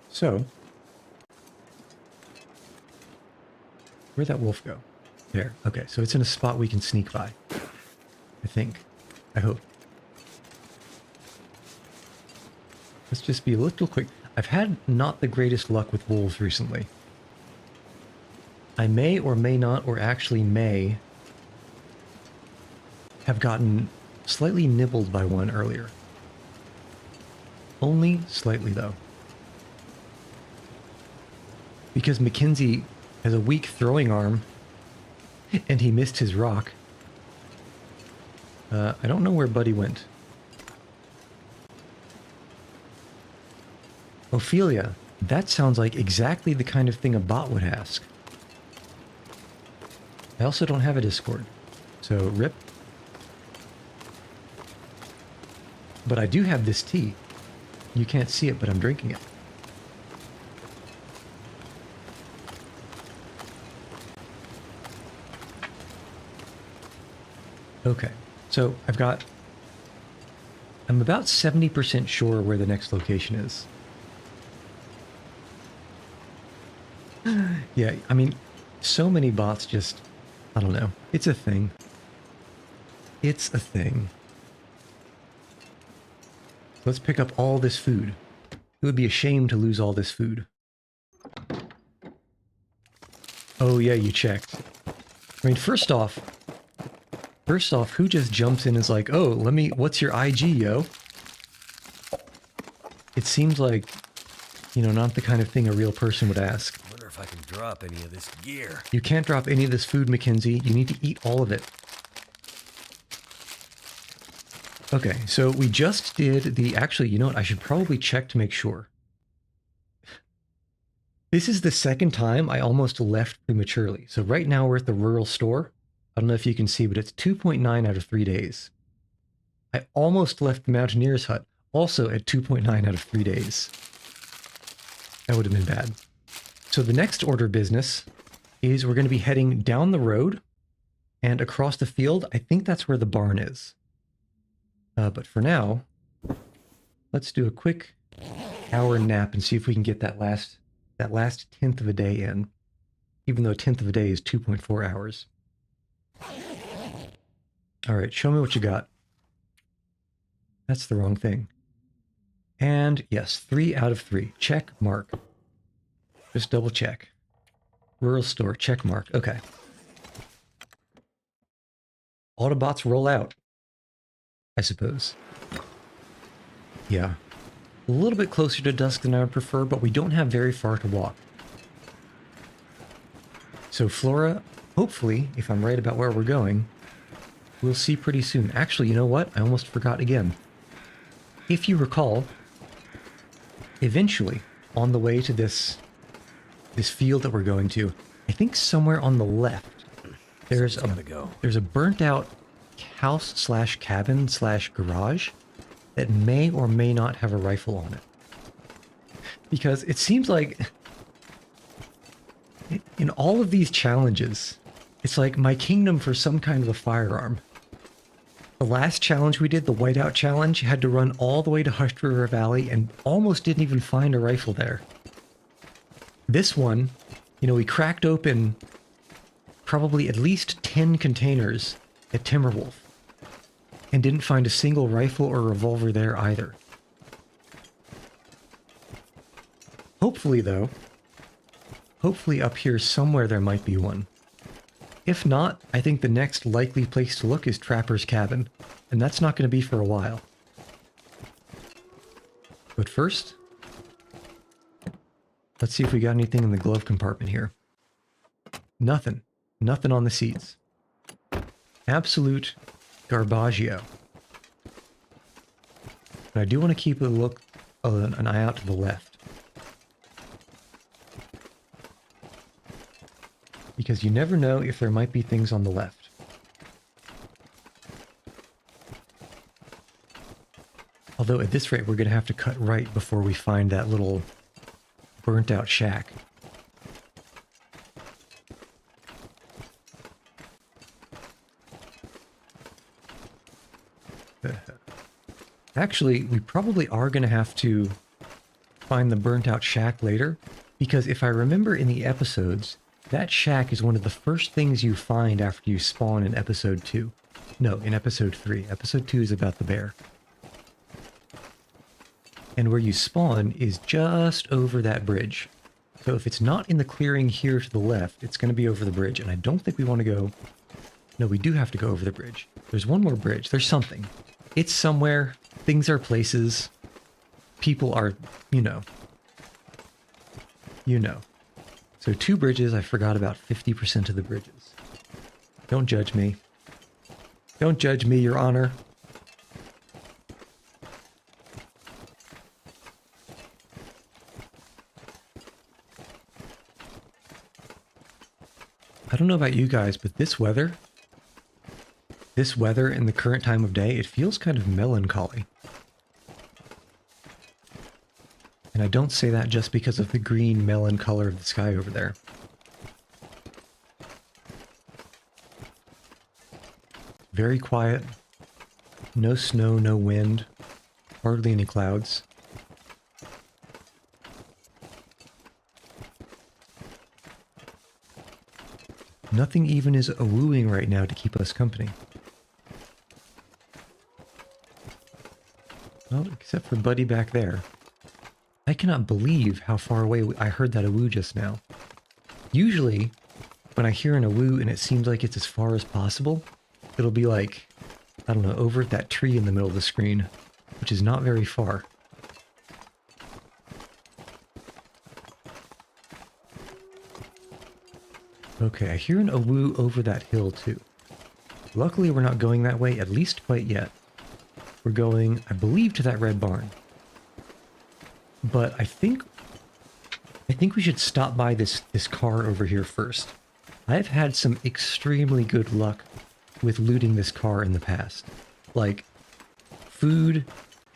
A: So, where'd that wolf go? There. Okay, so it's in a spot we can sneak by. I think. I hope. Let's just be a little quick. I've had not the greatest luck with wolves recently. I may or may not, or actually may, have gotten slightly nibbled by one earlier. Only slightly, though. Because Mackenzie has a weak throwing arm, and he missed his rock. I don't know where Buddy went. Ophelia, that sounds like exactly the kind of thing a bot would ask. I also don't have a Discord, so rip. But I do have this tea. You can't see it, but I'm drinking it. Okay, so I'm about 70% sure where the next location is. Yeah, I mean, so many bots just, I don't know. It's a thing. It's a thing. Let's pick up all this food. It would be a shame to lose all this food. Oh yeah, you checked. I mean, first off, who just jumps in and is like, oh, what's your IG, yo? It seems like, you know, not the kind of thing a real person would ask.
B: I wonder if I can drop any of this gear.
A: You can't drop any of this food, Mackenzie. You need to eat all of it. Okay, so we just did the... Actually, you know what? I should probably check to make sure. This is the second time I almost left prematurely. So right now we're at the rural store. I don't know if you can see, but it's 2.9 out of 3 days. I almost left the mountaineer's hut, also at 2.9 out of 3 days. That would have been bad. So the next order of business is we're going to be heading down the road and across the field. I think that's where the barn is. But for now, let's do a quick hour nap and see if we can get that last tenth of a day in, even though a tenth of a day is 2.4 hours. All right, show me what you got. That's the wrong thing. And yes, 3 out of 3. Check mark. Just double check. Rural store, check mark. Okay. Autobots roll out, I suppose. Yeah. A little bit closer to dusk than I would prefer, but we don't have very far to walk. So Flora, hopefully, if I'm right about where we're going, we'll see pretty soon. Actually, you know what? I almost forgot again. If you recall, eventually, on the way to this field that we're going to, I think somewhere on the left, there's a burnt out house/cabin/garage that may or may not have a rifle on it. Because it seems like in all of these challenges, it's like my kingdom for some kind of a firearm. The last challenge we did, the Whiteout Challenge, had to run all the way to Hushed River Valley and almost didn't even find a rifle there. This one, you know, we cracked open probably at least 10 containers at Timberwolf and didn't find a single rifle or revolver there either. Hopefully, though, hopefully up here somewhere there might be one. If not, I think the next likely place to look is Trapper's Cabin, and that's not going to be for a while. But first, let's see if we got anything in the glove compartment here. Nothing. Nothing on the seats. Absolute garbaggio. But I do want to keep an eye out to the left. Because you never know if there might be things on the left. Although at this rate, we're going to have to cut right before we find that little burnt out shack. Actually, we probably are going to have to find the burnt out shack later, because if I remember in the episodes, that shack is one of the first things you find after you spawn in episode 2. No, in episode 3. Episode 2 is about the bear. And where you spawn is just over that bridge. So if it's not in the clearing here to the left, it's going to be over the bridge, and I don't think we want to go No, we do have to go over the bridge. There's one more bridge. There's something. It's somewhere. Things are places. People are, you know. You know. So 2 bridges. I forgot about 50% of the bridges. Don't judge me. Don't judge me, Your Honor. I don't know about you guys, but this weather in the current time of day, it feels kind of melancholy. And I don't say that just because of the green melon color of the sky over there. Very quiet. No snow, no wind. Hardly any clouds. Nothing even is a-wooing right now to keep us company. Well, except for Buddy back there. I cannot believe how far away I heard that a-woo just now. Usually, when I hear an a-woo and it seems like it's as far as possible, it'll be like, I don't know, over at that tree in the middle of the screen, which is not very far. Okay, I hear an a-woo over that hill too. Luckily we're not going that way, at least quite yet. We're going, I believe, to that red barn. But I think we should stop by this car over here first. I've had some extremely good luck with looting this car in the past. Like, food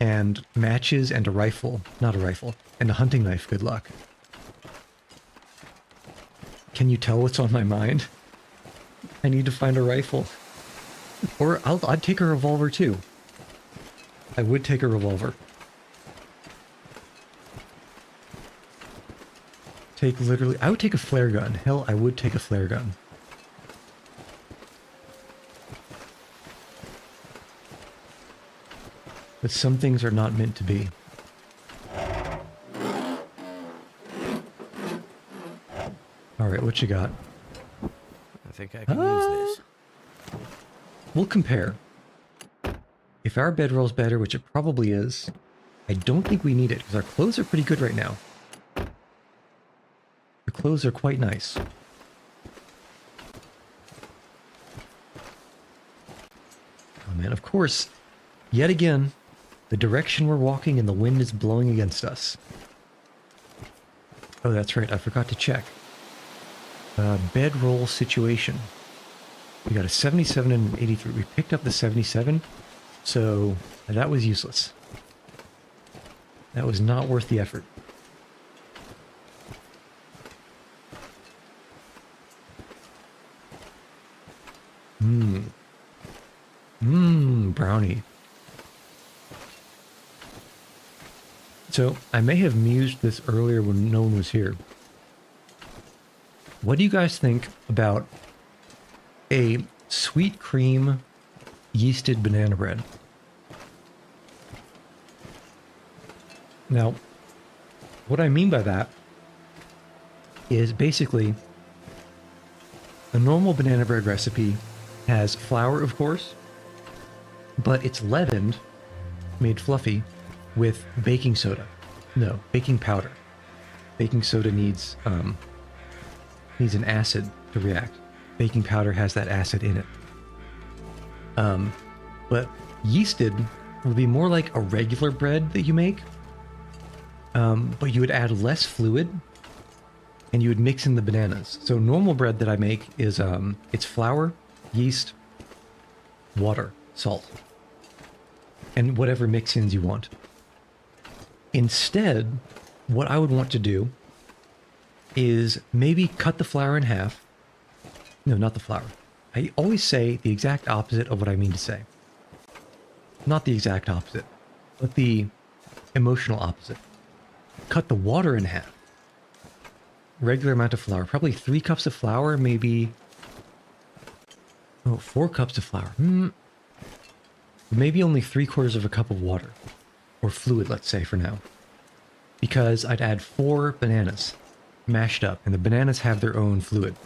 A: and matches and a rifle. Not a rifle. And a hunting knife, good luck. Can you tell what's on my mind? I need to find a rifle. Or I'd take a revolver too. I would take a revolver. I would take a flare gun. Hell, I would take a flare gun. But some things are not meant to be. Alright, what you got?
B: I think I can use this.
A: We'll compare. If our bedroll's better, which it probably is, I don't think we need it, because our clothes are pretty good right now. The clothes are quite nice. Oh man, of course, yet again, the direction we're walking and the wind is blowing against us. Oh, that's right, I forgot to check. Bedroll situation. We got a 77 and an 83. We picked up the 77, so that was useless. That was not worth the effort. Brownie. So, I may have mused this earlier when no one was here. What do you guys think about a sweet cream yeasted banana bread? Now, what I mean by that is basically a normal banana bread recipe has flour, of course, but it's leavened, made fluffy, with baking soda. No, baking powder. Baking soda needs an acid to react. Baking powder has that acid in it. But yeasted would be more like a regular bread that you make, but you would add less fluid, and you would mix in the bananas. So normal bread that I make is it's flour, yeast, water, salt, and whatever mix-ins you want. Instead, what I would want to do is maybe cut the flour in half. No, not the flour. I always say the exact opposite of what I mean to say. Not the exact opposite, but the emotional opposite. Cut the water in half. Regular amount of flour. Probably 3 cups of flour, maybe... Oh, 4 cups of flour. Maybe only 3/4 of a cup of water. Or fluid, let's say, for now. Because I'd add 4 bananas mashed up, and the bananas have their own fluid.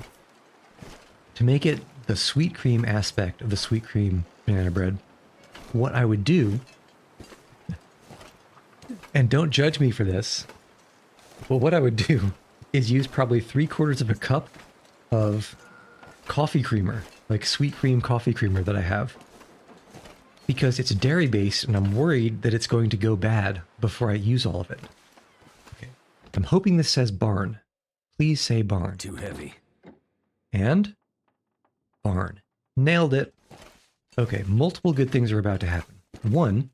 A: To make it the sweet cream aspect of the sweet cream banana bread, what I would do, and don't judge me for this, but what I would do is use probably 3/4 of a cup of coffee creamer, like sweet cream coffee creamer that I have. Because it's dairy based and I'm worried that it's going to go bad before I use all of it. Okay. I'm hoping this says barn. Please say barn.
B: Too heavy.
A: And barn. Nailed it. Okay, multiple good things are about to happen. One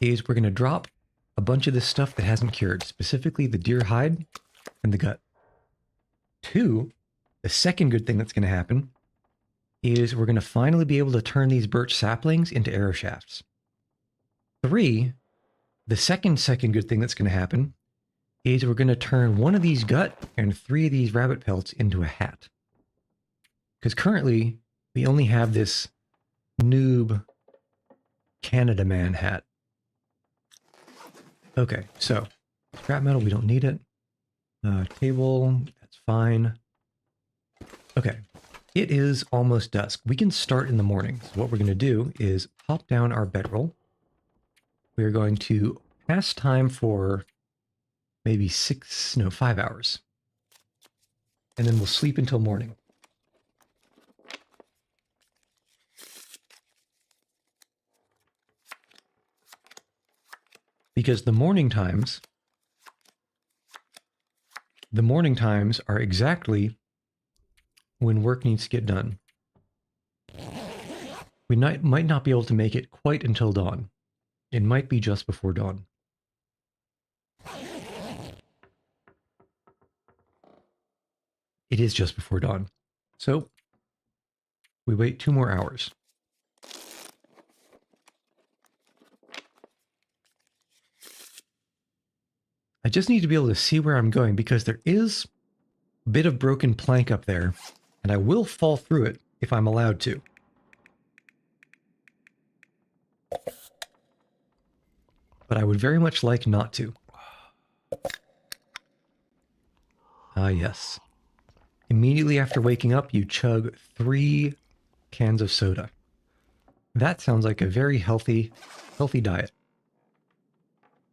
A: is we're going to drop a bunch of this stuff that hasn't cured, specifically the deer hide and the gut. Two, the second good thing that's going to happen is we're going to finally be able to turn these birch saplings into arrow shafts. Three, the second good thing that's going to happen is we're going to turn one of these gut and 3 of these rabbit pelts into a hat. Because currently, we only have this noob Canada man hat. Okay, so scrap metal, we don't need it. Table, that's fine. Okay, it is almost dusk. We can start in the morning. So what we're going to do is pop down our bedroll. We're going to pass time for maybe 5 hours. And then we'll sleep until morning. Because the morning times are exactly when work needs to get done. We might not be able to make it quite until dawn. It might be just before dawn. It is just before dawn. So we wait 2 more hours. I just need to be able to see where I'm going because there is a bit of broken plank up there, and I will fall through it if I'm allowed to. But I would very much like not to. Ah, yes. Immediately after waking up, you chug 3 cans of soda. That sounds like a very healthy diet.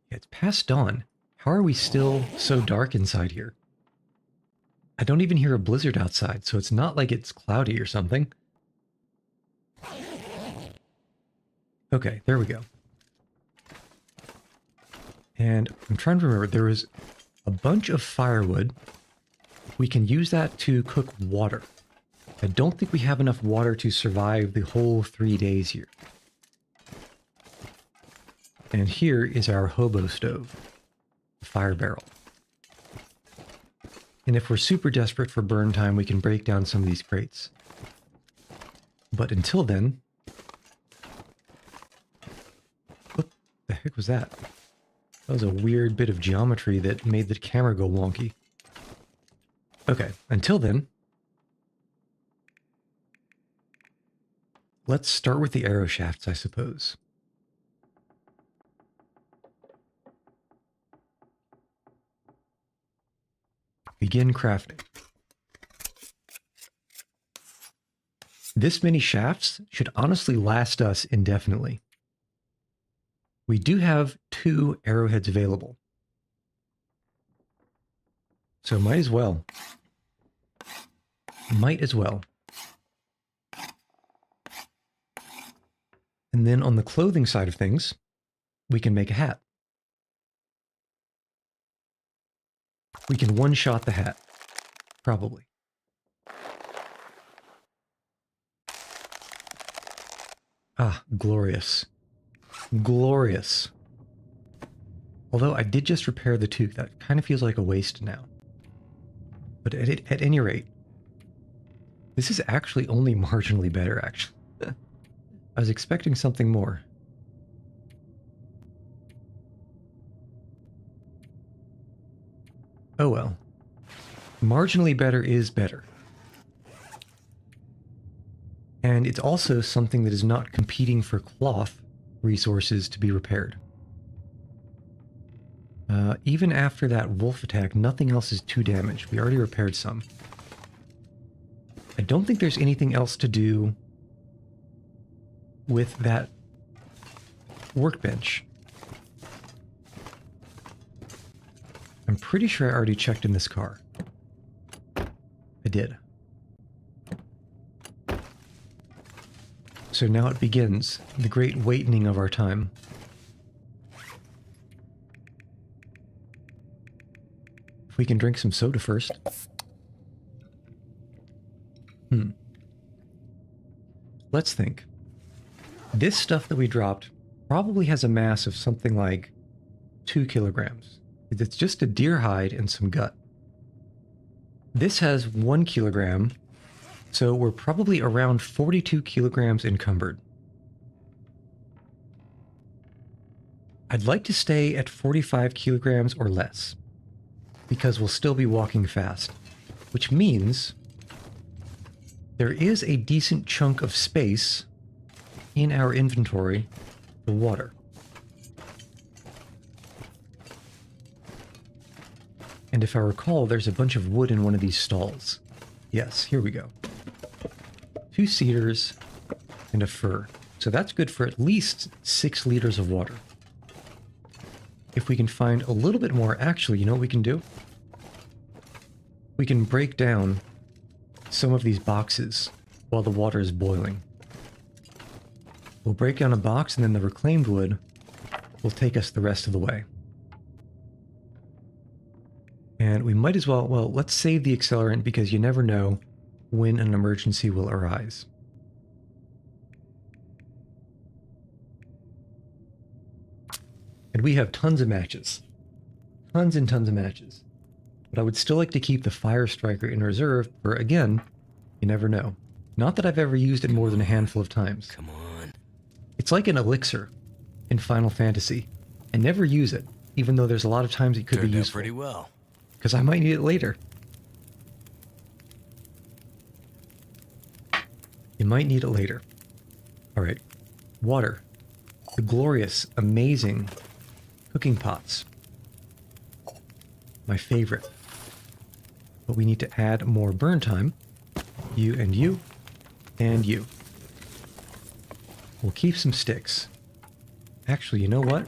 A: It's past dawn. How are we still so dark inside here? I don't even hear a blizzard outside, so it's not like it's cloudy or something. Okay, there we go. And I'm trying to remember, there was a bunch of firewood. We can use that to cook water. I don't think we have enough water to survive the whole 3 days here. And here is our hobo stove. Fire barrel. And if we're super desperate for burn time, we can break down some of these crates. But until then... What the heck was that? That was a weird bit of geometry that made the camera go wonky. Okay, until then... let's start with the arrow shafts, I suppose. Begin crafting. This many shafts should honestly last us indefinitely. We do have 2 arrowheads available. So might as well. Might as well. And then on the clothing side of things, we can make a hat. We can one-shot the hat. Probably. Ah, glorious. Glorious. Although I did just repair the toque, that kind of feels like a waste now. But at any rate, this is actually only marginally better, actually. I was expecting something more. Oh well. Marginally better is better. And it's also something that is not competing for cloth resources to be repaired. Even after that wolf attack, nothing else is too damaged. We already repaired some. I don't think there's anything else to do with that workbench. I'm pretty sure I already checked in this car. I did. So now it begins, the great wakening of our time. If we can drink some soda first. Let's think. This stuff that we dropped probably has a mass of something like 2 kilograms. It's just a deer hide and some gut. This has 1 kilogram, so we're probably around 42 kilograms encumbered. I'd like to stay at 45 kilograms or less, because we'll still be walking fast, which means there is a decent chunk of space in our inventory for water. And if I recall, there's a bunch of wood in one of these stalls. Yes, here we go. 2 cedars and a fir. So that's good for at least 6 liters of water. If we can find a little bit more, actually, you know what we can do? We can break down some of these boxes while the water is boiling. We'll break down a box and then the reclaimed wood will take us the rest of the way. And we might as well, let's save the accelerant because you never know when an emergency will arise. And we have tons of matches. Tons and tons of matches. But I would still like to keep the Fire Striker in reserve for, again, you never know. Not that I've ever used it more than a handful of times.
B: Come on.
A: It's like an elixir in Final Fantasy. I never use it, even though there's a lot of times it could be useful.
B: Pretty well.
A: Because I might need it later. You might need it later. Alright. Water. The glorious, amazing cooking pots. My favorite. But we need to add more burn time. You and you. And you. We'll keep some sticks. Actually, you know what?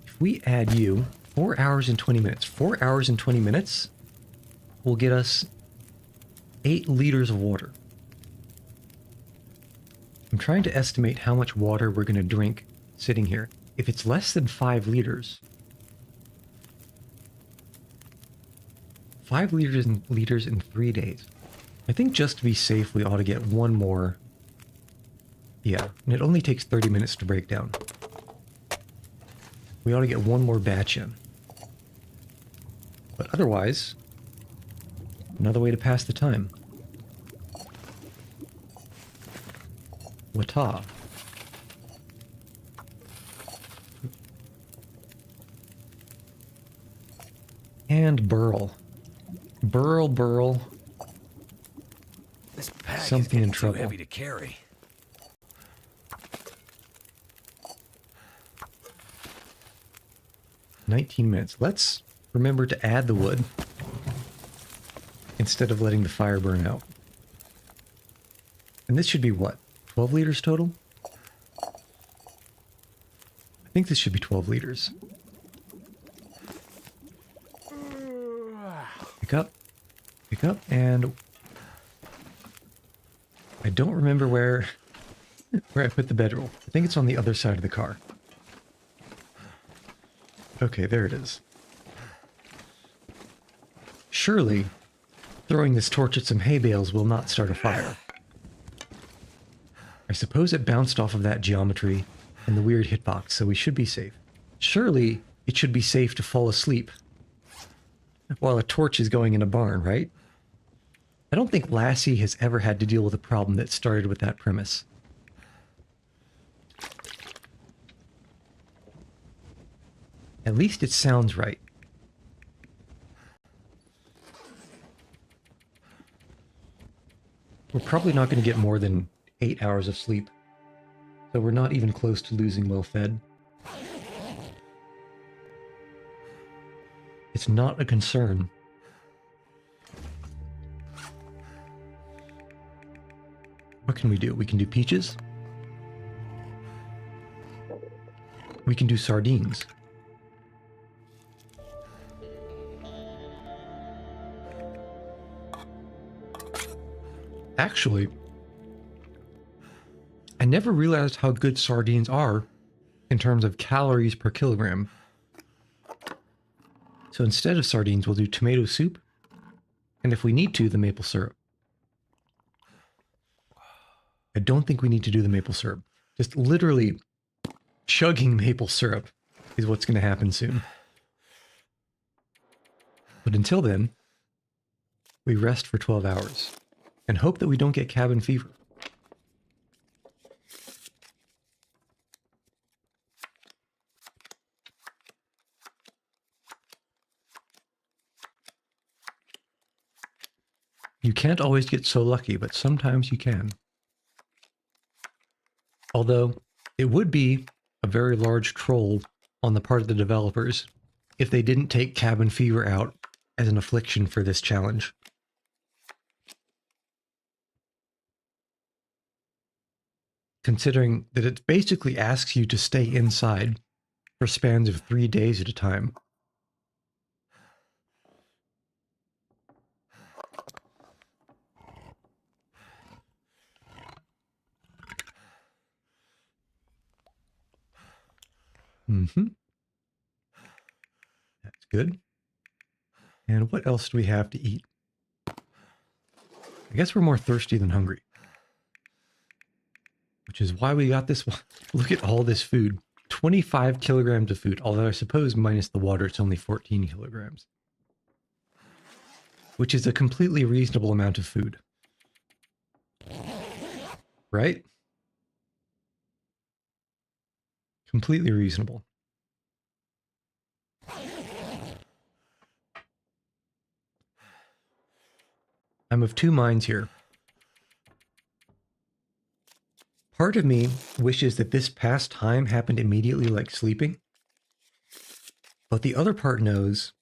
A: If we add you, 4 hours and 20 minutes. 4 hours and 20 minutes will get us 8 liters of water. I'm trying to estimate how much water we're going to drink sitting here. If it's less than 5 liters, 5 liters in 3 days. I think just to be safe, we ought to get one more. Yeah, and it only takes 30 minutes to break down. We ought to get one more batch in. But otherwise, another way to pass the time. Wata. And burl. Burl.
B: This pack
A: Something
B: is
A: in trouble.
B: too heavy to carry.
A: $19. Let's remember to add the wood instead of letting the fire burn out. And this should be what? 12 liters total? I think this should be 12 liters. Pick up, and I don't remember where I put the bedroll. I think it's on the other side of the car. Okay, there it is. Surely, throwing this torch at some hay bales will not start a fire. I suppose it bounced off of that geometry and the weird hitbox, so we should be safe. Surely, it should be safe to fall asleep while a torch is going in a barn, right? I don't think Lassie has ever had to deal with a problem that started with that premise. At least it sounds right. We're probably not going to get more than 8 hours of sleep, so we're not even close to losing well fed. It's not a concern. What can we do? We can do peaches. We can do sardines. Actually, I never realized how good sardines are in terms of calories per kilogram. So instead of sardines, we'll do tomato soup. And if we need to, the maple syrup. I don't think we need to do the maple syrup. Just literally chugging maple syrup is what's going to happen soon. But until then, we rest for 12 hours and hope that we don't get cabin fever. You can't always get so lucky, but sometimes you can. Although, it would be a very large troll on the part of the developers if they didn't take cabin fever out as an affliction for this challenge. Considering that it basically asks you to stay inside for spans of 3 days at a time. Mm-hmm. That's good. And what else do we have to eat? I guess we're more thirsty than hungry. Which is why we got this one. Look at all this food. 25 kilograms of food. Although I suppose minus the water, it's only 14 kilograms. Which is a completely reasonable amount of food. Right? Completely reasonable. I'm of two minds here. Part of me wishes that this past time happened immediately like sleeping. But the other part knows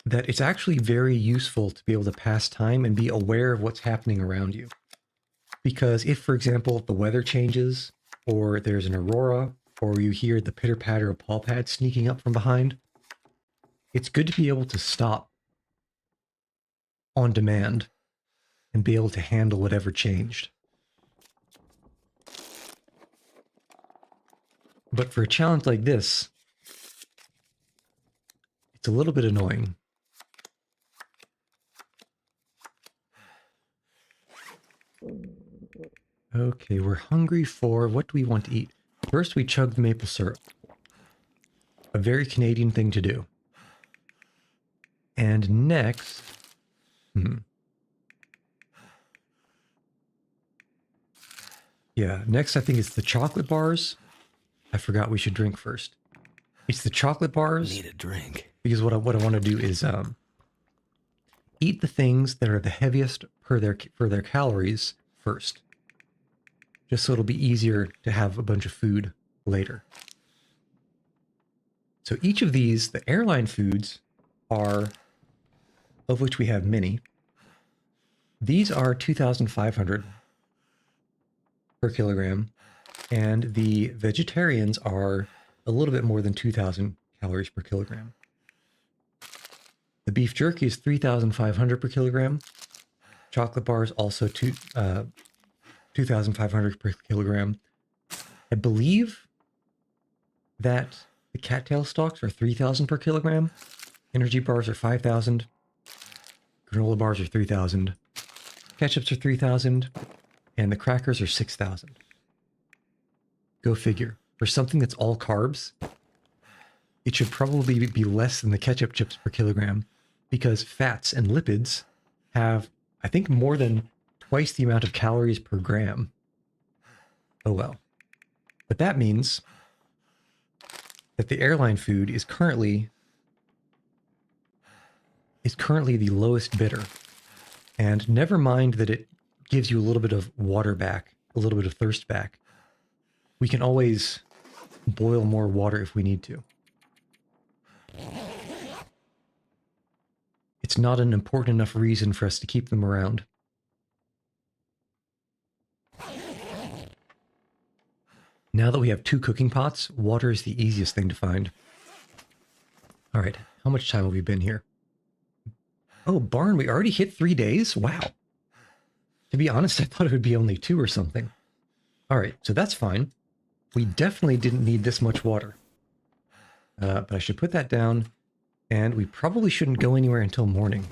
A: that it's actually very useful to be able to pass time and be aware of what's happening around you. Because if, for example, the weather changes, or there's an aurora, or you hear the pitter-patter of paw pads sneaking up from behind, it's good to be able to stop on demand and be able to handle whatever changed. But for a challenge like this, it's a little bit annoying. Okay, we're hungry for... what do we want to eat? First, we chug the maple syrup. A very Canadian thing to do. And next... Yeah, next I think it's the chocolate bars. I forgot we should drink first. It's the chocolate bars.
B: Need a drink.
A: Because what I want to do is eat the things that are the heaviest for their calories first. Just so it'll be easier to have a bunch of food later. So each of these, the airline foods, are, of which we have many. These are 2,500 per kilogram, and the vegetarians are a little bit more than 2,000 calories per kilogram. The beef jerky is 3,500 per kilogram. Chocolate bars also 2,500 per kilogram. I believe that the cattail stalks are 3,000 per kilogram. Energy bars are 5,000. Granola bars are 3,000. Ketchups are 3,000. And the crackers are 6,000. Go figure. For something that's all carbs, it should probably be less than the ketchup chips per kilogram, because fats and lipids have, I think, more than twice the amount of calories per gram. Oh well. But that means that the airline food is currently the lowest bidder. And never mind that it gives you a little bit of water back, a little bit of thirst back. We can always boil more water if we need to. It's not an important enough reason for us to keep them around. Now that we have 2 cooking pots, water is the easiest thing to find. All right, how much time have we been here? Oh, barn, we already hit 3 days? Wow. To be honest, I thought it would be only 2 or something. All right, so that's fine. We definitely didn't need this much water. But I should put that down, and we probably shouldn't go anywhere until morning.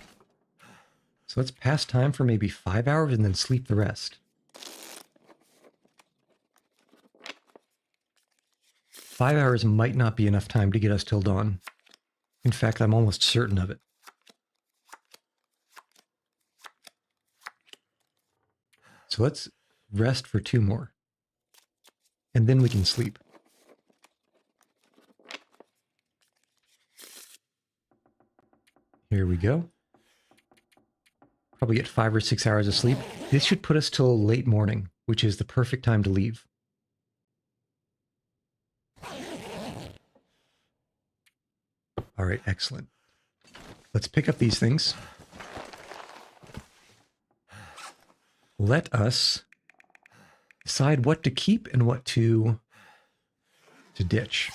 A: So let's pass time for maybe 5 hours and then sleep the rest. 5 hours might not be enough time to get us till dawn. In fact, I'm almost certain of it. So let's rest for 2 more. And then we can sleep. Here we go. Probably get 5 or 6 hours of sleep. This should put us till late morning, which is the perfect time to leave. All right, excellent. Let's pick up these things. Let us decide what to keep and what to ditch.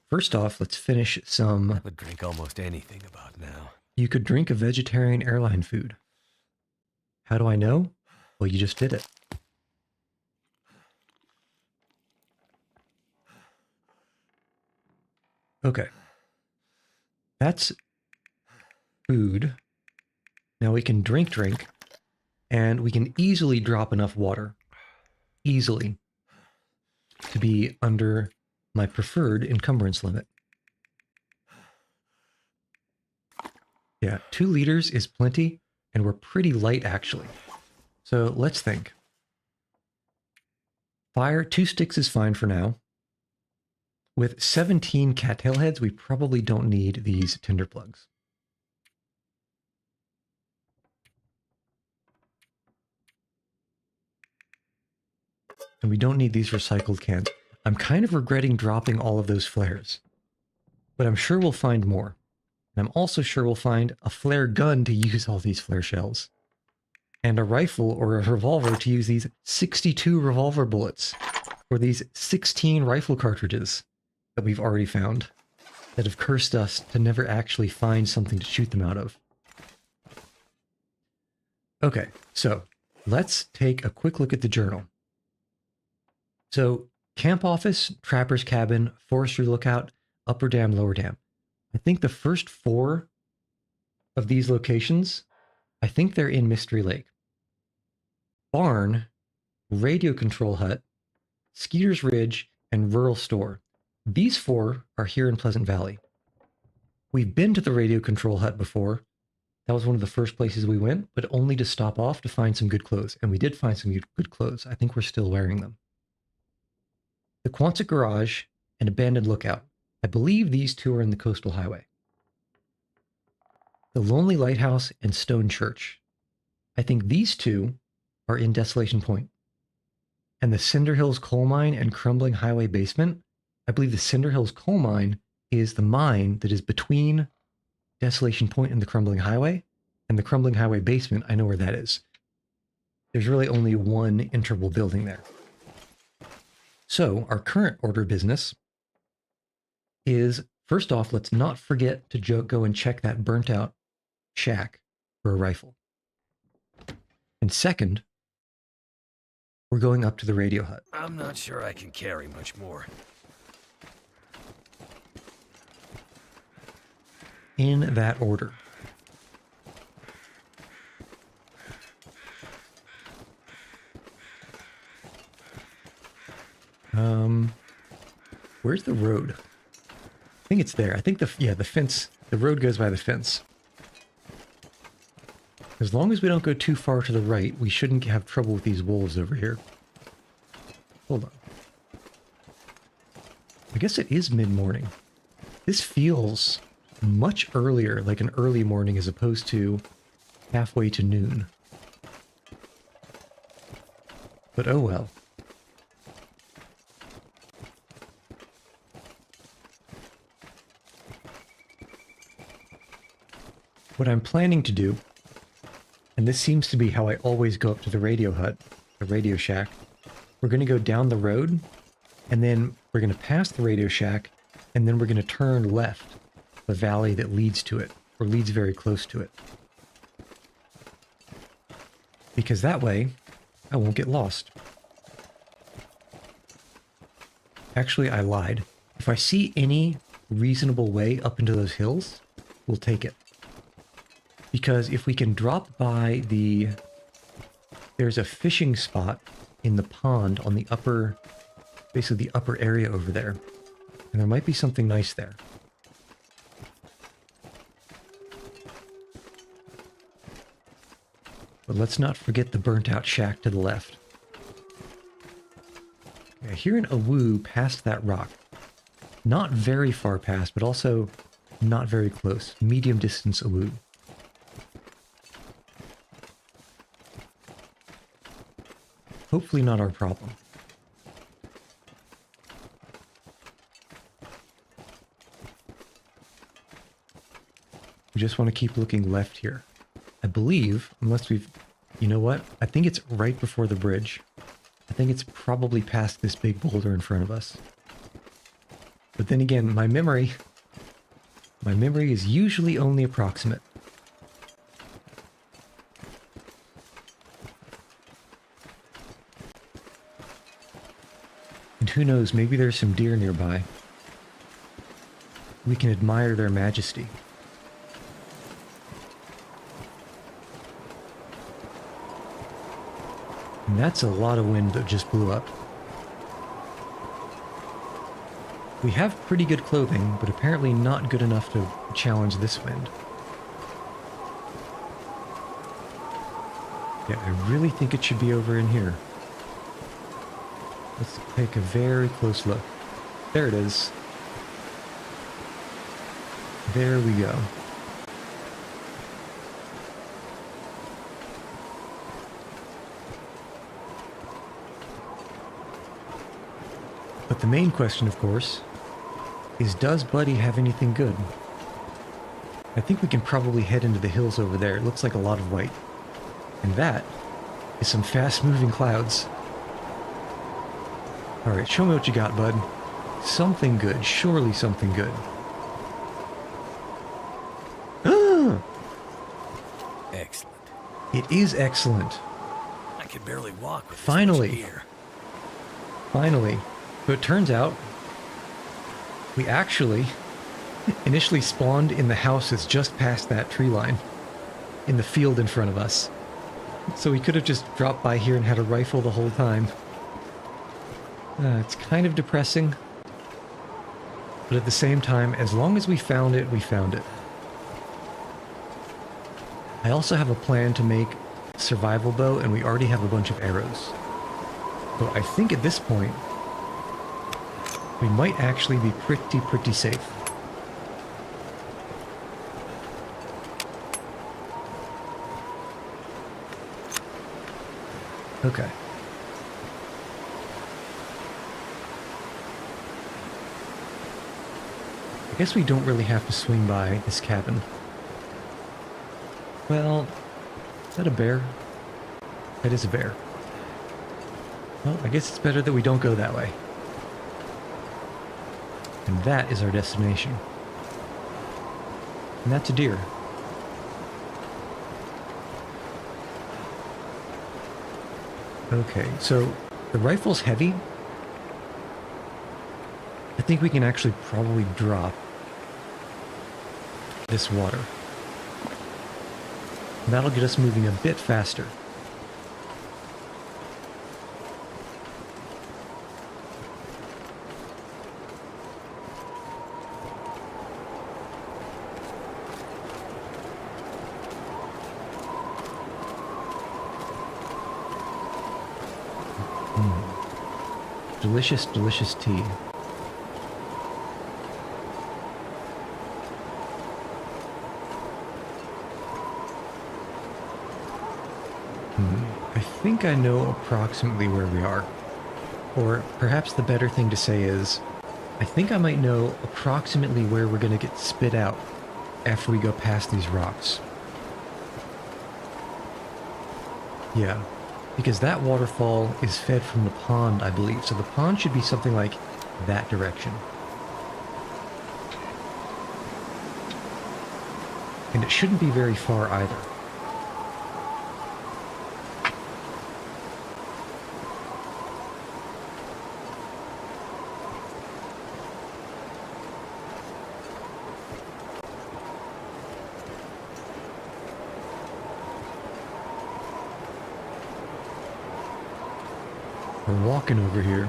A: First off, let's finish some...
B: I would drink almost anything about now.
A: You could drink a vegetarian airline food. How do I know? Well, you just did it. Okay. That's food. Now we can drink, and we can easily drop enough water. Easily. To be under my preferred encumbrance limit. Yeah, 2 liters is plenty, and we're pretty light, actually. So let's think. Fire, 2 sticks is fine for now. With 17 cattail heads, we probably don't need these tinder plugs. And we don't need these recycled cans. I'm kind of regretting dropping all of those flares. But I'm sure we'll find more. And I'm also sure we'll find a flare gun to use all these flare shells. And a rifle or a revolver to use these 62 revolver bullets. Or these 16 rifle cartridges that we've already found. That have cursed us to never actually find something to shoot them out of. Okay, so let's take a quick look at the journal. So, camp office, trapper's cabin, forestry lookout, upper dam, lower dam. I think the first 4 of these locations, I think they're in Mystery Lake. Barn, radio control hut, Skeeter's Ridge, and rural store. These 4 are here in Pleasant Valley. We've been to the radio control hut before. That was one of the first places we went, but only to stop off to find some good clothes. And we did find some good clothes. I think we're still wearing them. The Quonset Garage and Abandoned Lookout. I believe these 2 are in the Coastal Highway. The Lonely Lighthouse and Stone Church. I think these 2 are in Desolation Point. And the Cinder Hills Coal Mine and Crumbling Highway Basement. I believe the Cinder Hills Coal Mine is the mine that is between Desolation Point and the Crumbling Highway. And the Crumbling Highway Basement, I know where that is. There's really only one interval building there. So, our current order of business is, first off, let's not forget to go and check that burnt out shack for a rifle. And second, we're going up to the radio hut.
B: I'm not sure I can carry much more.
A: In that order. Where's the road? I think it's there. I think the fence, the road goes by the fence. As long as we don't go too far to the right, we shouldn't have trouble with these wolves over here. Hold on. I guess it is mid-morning. This feels much earlier, like an early morning as opposed to halfway to noon. But oh well. What I'm planning to do, and this seems to be how I always go up to the radio hut, the radio shack, we're going to go down the road And then we're going to pass the Radio Shack, and then we're going to turn left the valley that leads to it, or leads very close to it. Because that way, I won't get lost. Actually, I lied. If I see any reasonable way up into those hills, we'll take it. Because if we can drop by the... There's a fishing spot in the pond on the upper... Basically the upper area over there. And there might be something nice there. But let's not forget the burnt-out shack to the left. Okay, I hear an awoo past that rock. Not very far past, but also not very close. Medium distance awoo. Hopefully not our problem. We just want to keep looking left here. I believe, unless we've... You know what? I think it's right before the bridge. I think it's probably past this big boulder in front of us. But then again, my memory is usually only approximate. And who knows, maybe there's some deer nearby. We can admire their majesty. And that's a lot of wind that just blew up. We have pretty good clothing, but apparently not good enough to challenge this wind. Yeah, I really think it should be over in here. Let's take a very close look. There it is. There we go. But the main question, of course, is does Buddy have anything good? I think we can probably head into the hills over there. It looks like a lot of white. And that is some fast-moving clouds. Alright, show me what you got, bud. Something good. Surely something good.
B: Excellent.
A: It is excellent.
B: I can barely walk with
A: Finally.
B: this much gear.
A: Finally. So it turns out we actually initially spawned in the house that's just past that tree line. In the field in front of us. So we could have just dropped by here and had a rifle the whole time. It's kind of depressing. But at the same time, as long as we found it, we found it. I also have a plan to make a survival bow, and we already have a bunch of arrows. So I think at this point, we might actually be pretty safe. Okay. I guess we don't really have to swing by this cabin. Well, is that a bear? That is a bear. Well, I guess it's better that we don't go that way. And that is our destination. And that's a deer. Okay, so the rifle's heavy. I think we can actually probably drop this water. That'll get us moving a bit faster. Delicious, delicious tea. I think I know approximately where we are. Or perhaps the better thing to say is, I think I might know approximately where we're going to get spit out after we go past these rocks. Yeah. Because that waterfall is fed from the pond, I believe. So the pond should be something like that direction. And it shouldn't be very far either. We're walking over here.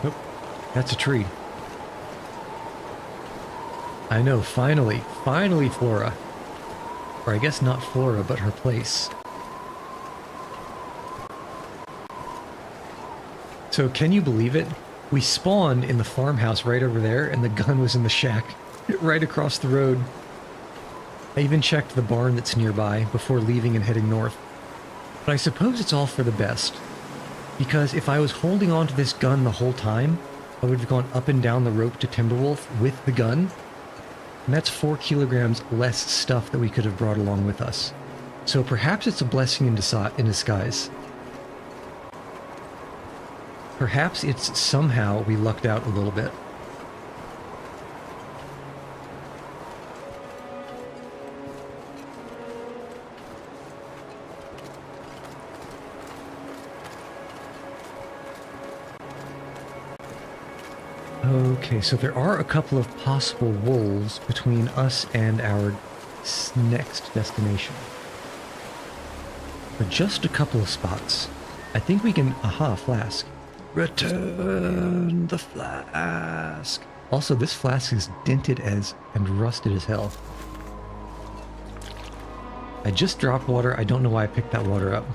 A: Nope, that's a tree. I know, finally Flora. Or I guess not Flora, but her place. So can you believe it? We spawned in the farmhouse right over there, and the gun was in the shack right across the road. I even checked the barn that's nearby before leaving and heading north. But I suppose it's all for the best. Because if I was holding on to this gun the whole time, I would have gone up and down the rope to Timberwolf with the gun. And that's 4 kilograms less stuff that we could have brought along with us. So perhaps it's a blessing in disguise. Perhaps it's somehow we lucked out a little bit. Okay, so there are a couple of possible wolves between us and our next destination. But just a couple of spots. I think we can... Aha, flask. Return the flask. Also, this flask is dented as and rusted as hell. I just dropped water. I don't know why I picked that water up.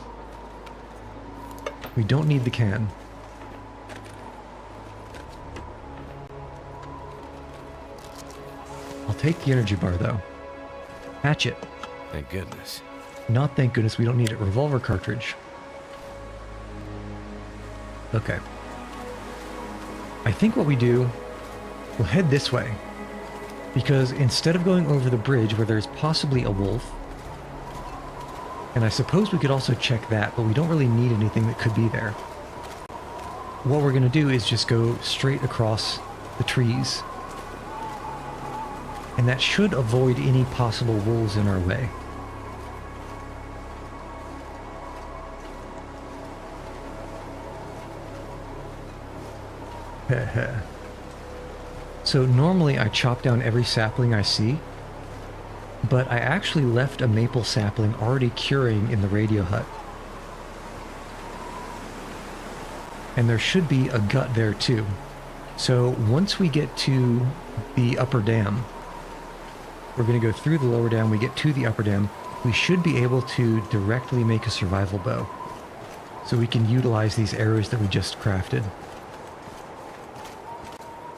A: We don't need the can. I'll take the energy bar, though. Hatchet.
B: Thank goodness.
A: Not thank goodness, we don't need it. Revolver cartridge. Okay. I think what we do, we'll head this way. Because instead of going over the bridge where there's possibly a wolf, and I suppose we could also check that, but we don't really need anything that could be there. What we're going to do is just go straight across the trees. And that should avoid any possible wolves in our way. So normally I chop down every sapling I see, but I actually left a maple sapling already curing in the radio hut. And there should be a gut there too. So once we get to the upper dam, we're going to go through the lower dam, we get to the upper dam, we should be able to directly make a survival bow. So we can utilize these arrows that we just crafted.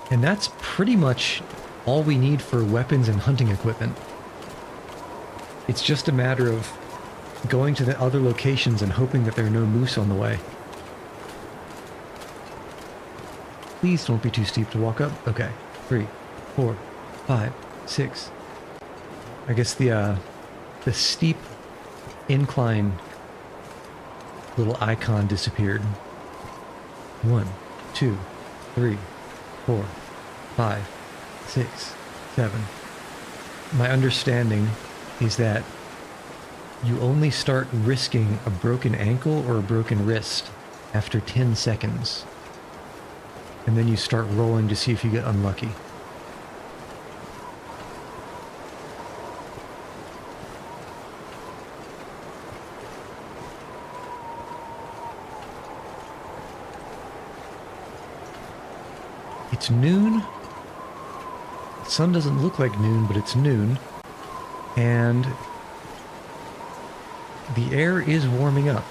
A: And that's pretty much all we need for weapons and hunting equipment. It's just a matter of going to the other locations and hoping that there are no moose on the way. Please don't be too steep to walk up. Okay. 3, 4, 5, 6. I guess the steep incline little icon disappeared. 1, 2, 3, 4, 5, 6, 7. My understanding is that you only start risking a broken ankle or a broken wrist after 10 seconds. And then you start rolling to see if you get unlucky. It's noon. The sun doesn't look like noon, but it's noon. And the air is warming up.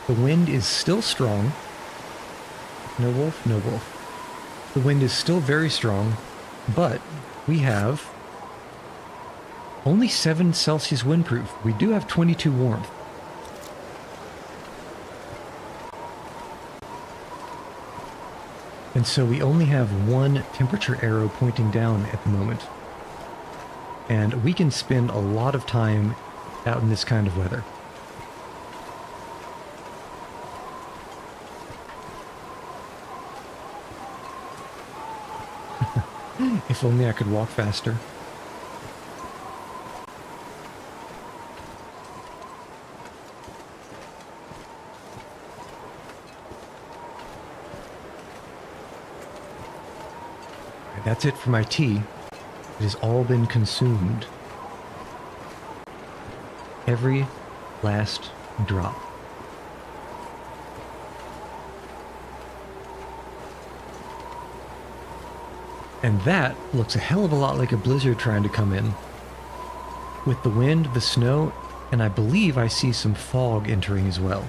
A: The wind is still strong. No wolf, no wolf. The wind is still very strong, but we have only 7 Celsius windproof. We do have 22 warmth. And so we only have 1 temperature arrow pointing down at the moment. And we can spend a lot of time out in this kind of weather. If only I could walk faster. Right, that's it for my tea. It has all been consumed. Every last drop. And that looks a hell of a lot like a blizzard trying to come in. With the wind, the snow, and I believe I see some fog entering as well.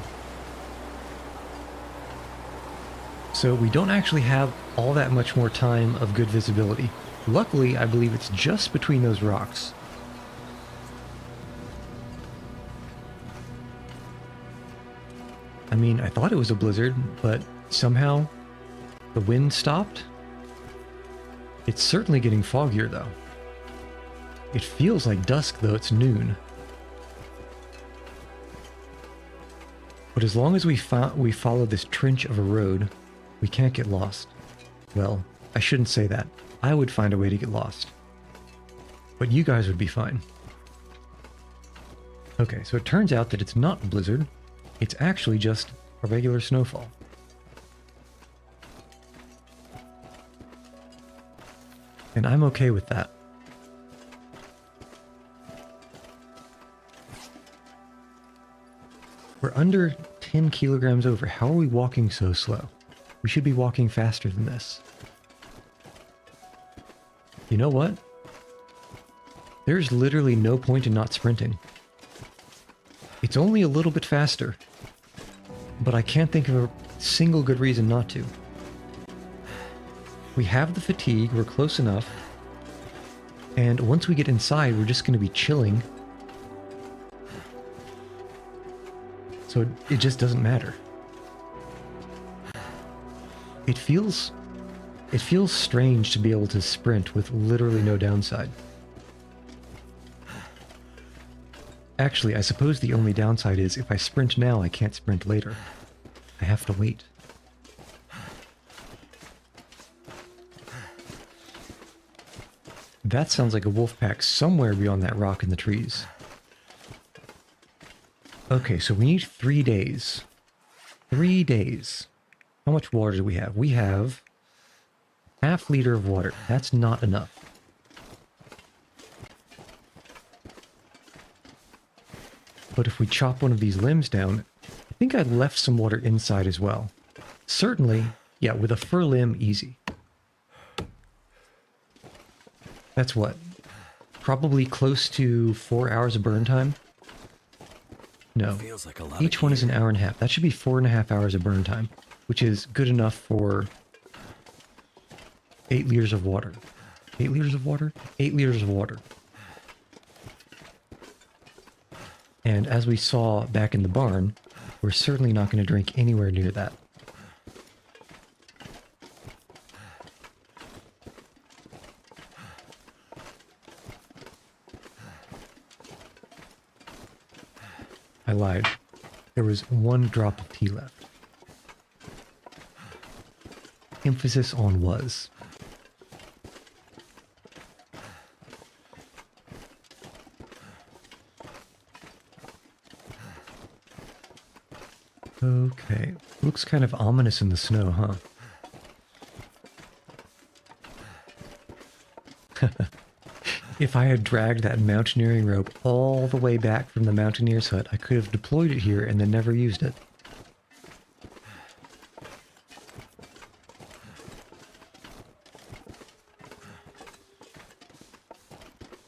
A: So we don't actually have all that much more time of good visibility. Luckily, I believe it's just between those rocks. I mean, I thought it was a blizzard, but somehow the wind stopped. It's certainly getting foggier, though. It feels like dusk, though it's noon. But as long as we follow this trench of a road, we can't get lost. Well, I shouldn't say that. I would find a way to get lost. But you guys would be fine. Okay, so it turns out that it's not a blizzard. It's actually just a regular snowfall. And I'm okay with that. We're under 10 kilograms over. How are we walking so slow? We should be walking faster than this. You know what? There's literally no point in not sprinting. It's only a little bit faster. But I can't think of a single good reason not to. We have the fatigue, we're close enough. And once we get inside, we're just going to be chilling. So it just doesn't matter. It feels strange to be able to sprint with literally no downside. Actually, I suppose the only downside is if I sprint now, I can't sprint later. I have to wait. That sounds like a wolf pack somewhere beyond that rock in the trees. Okay, so we need 3 days. 3 days. How much water do we have? We have half liter of water. That's not enough. But if we chop one of these limbs down, I think I left some water inside as well. Certainly, yeah, with a fir limb, easy. That's what? Probably close to 4 hours of burn time? No.
B: Feels like a lot
A: Each one is an hour and a half. That should be 4.5 hours of burn time, which is good enough for 8 liters of water. 8 liters of water? 8 liters of water. And as we saw back in the barn, we're certainly not going to drink anywhere near that. I lied. There was 1 drop of tea left. Emphasis on was. Okay. Looks kind of ominous in the snow, huh? If I had dragged that mountaineering rope all the way back from the mountaineer's hut, I could have deployed it here and then never used it.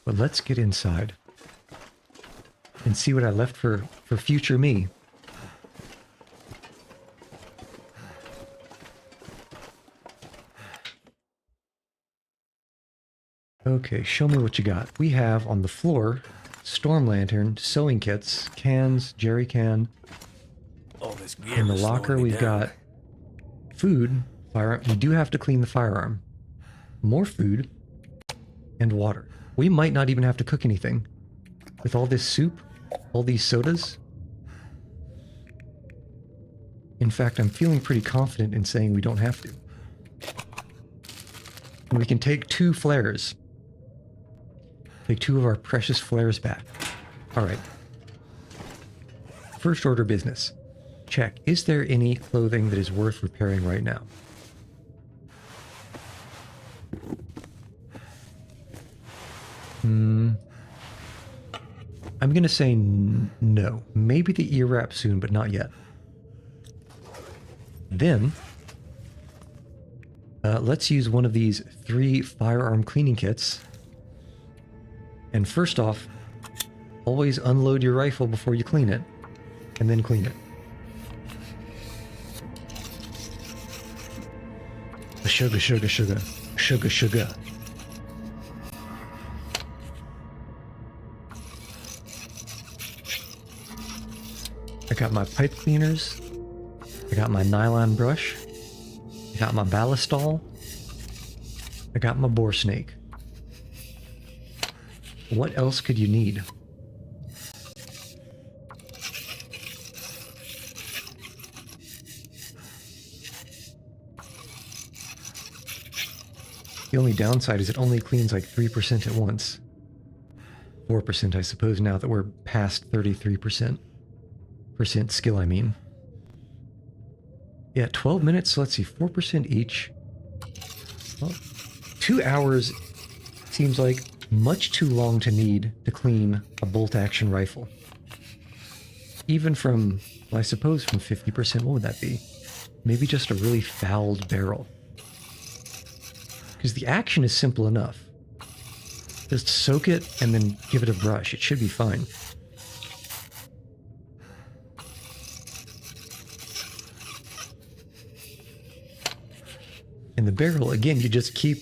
A: But let's get inside and see what I left for future me. Okay, show me what you got. We have on the floor, storm lantern, sewing kits, cans, jerry can.
B: All this gear
A: In the
B: is slowing
A: locker
B: me
A: we've
B: down.
A: got food, firearm. We do have to clean the firearm. More food, and water. We might not even have to cook anything. With all this soup, all these sodas. In fact, I'm feeling pretty confident in saying we don't have to. And we can take 2 flares. Take 2 of our precious flares back. Alright. First order business. Check. Is there any clothing that is worth repairing right now? I'm gonna say no. Maybe the ear wrap soon, but not yet. Then, let's use one of these 3 firearm cleaning kits. And first off, always unload your rifle before you clean it, and then clean it. Sugar, sugar, sugar. Sugar, sugar. I got my pipe cleaners. I got my nylon brush. I got my ballistol. I got my boar snake. What else could you need? The only downside is it only cleans like 3% at once. 4%, I suppose, now that we're past 33%. Skill, I mean. Yeah, 12 minutes, so let's see, 4% each. Well, 2 hours seems like much too long to need to clean a bolt-action rifle. Even from, well, I suppose from 50%, what would that be? Maybe just a really fouled barrel. Because the action is simple enough. Just soak it and then give it a brush. It should be fine. And the barrel, again, you just keep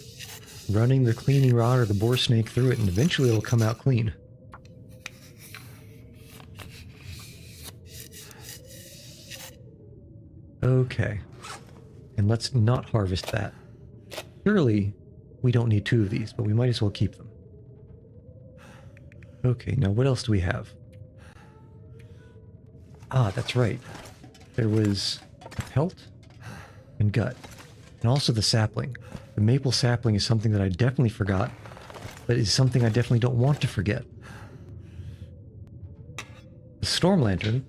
A: running the cleaning rod or the boar snake through it, and eventually it'll come out clean. Okay. And let's not harvest that. Surely we don't need 2 of these, but we might as well keep them. Okay, now what else do we have? Ah, that's right. There was a pelt and gut. And also the sapling. The maple sapling is something that I definitely forgot, but is something I definitely don't want to forget. The storm lantern,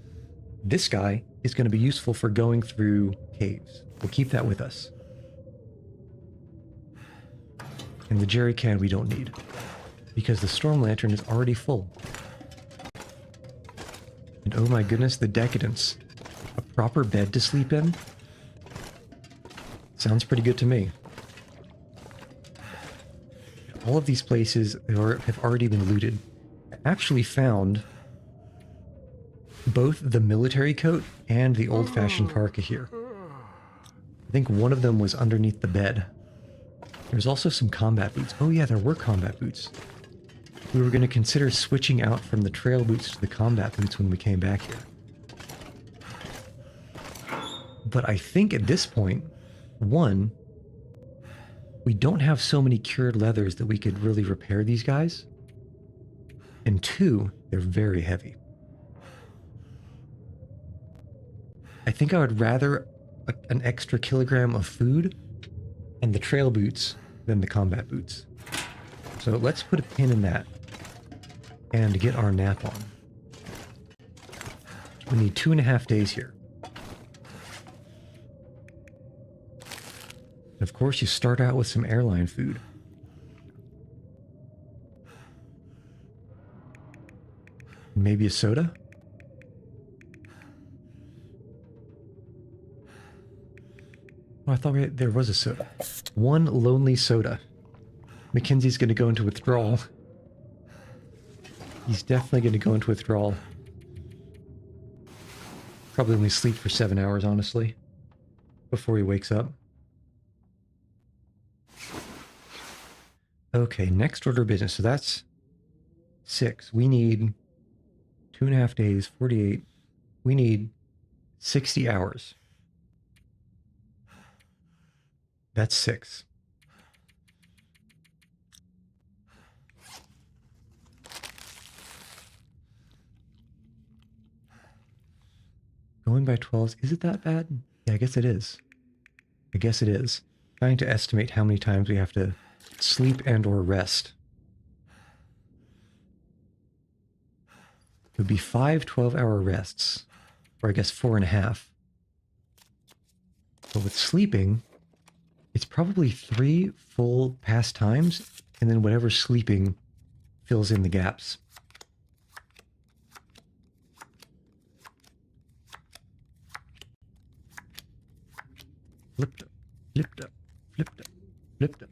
A: this guy, is going to be useful for going through caves. We'll keep that with us. And the jerry can we don't need, because the storm lantern is already full. And oh my goodness, the decadence. A proper bed to sleep in? Sounds pretty good to me. All of these places have already been looted. I actually found both the military coat and the old-fashioned parka here. I think one of them was underneath the bed. There's also some combat boots. Oh yeah, there were combat boots. We were going to consider switching out from the trail boots to the combat boots when we came back here. But I think at this point, 1, we don't have so many cured leathers that we could really repair these guys. And 2, they're very heavy. I think I would rather an extra kilogram of food and the trail boots than the combat boots. So let's put a pin in that and get our nap on. We need 2.5 days here. Of course, you start out with some airline food. Maybe a soda? Oh, I thought there was a soda. 1 lonely soda. Mackenzie's going to go into withdrawal. He's definitely going to go into withdrawal. Probably only sleep for 7 hours, honestly, before he wakes up. Okay, next order of business. So that's 6. We need 2.5 days, 48. We need 60 hours. That's 6. Going by 12s, is it that bad? Yeah, I guess it is. I guess it is. Trying to estimate how many times we have to sleep and or rest. It would be 5 12-hour rests, or I guess 4.5. But with sleeping, it's probably 3 full pastimes, and then whatever sleeping fills in the gaps. Flipped up, flipped up, flipped up, flipped up.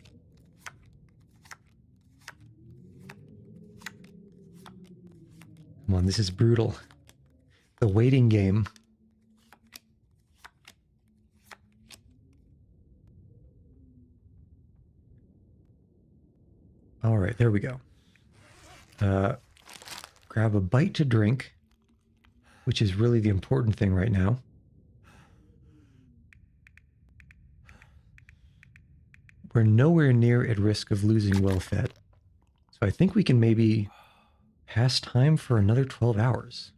A: Come on, this is brutal. The waiting game. All right, there we go. Grab a bite to drink, which is really the important thing right now. We're nowhere near at risk of losing well-fed. So I think we can maybe pass time for another 12 hours.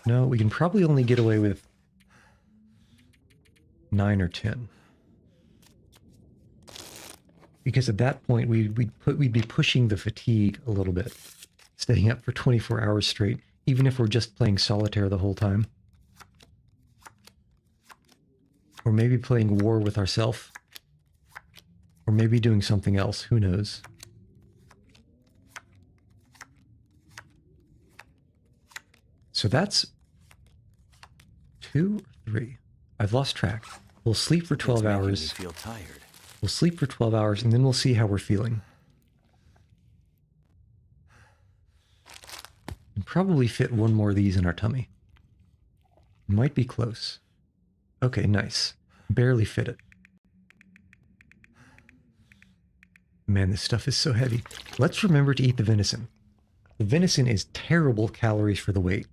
A: No, we can probably only get away with 9 or 10. Because at that point, we'd be pushing the fatigue a little bit. Staying up for 24 hours straight, even if we're just playing solitaire the whole time. Or maybe playing war with ourselves. Or maybe doing something else, who knows. So that's 2 or 3. I've lost track. We'll sleep for 12 hours.
B: Feel tired.
A: We'll sleep for 12 hours, and then we'll see how we're feeling. And probably fit one more of these in our tummy. Might be close. Okay, nice. Barely fit it. Man, this stuff is so heavy. Let's remember to eat the venison. The venison is terrible calories for the weight.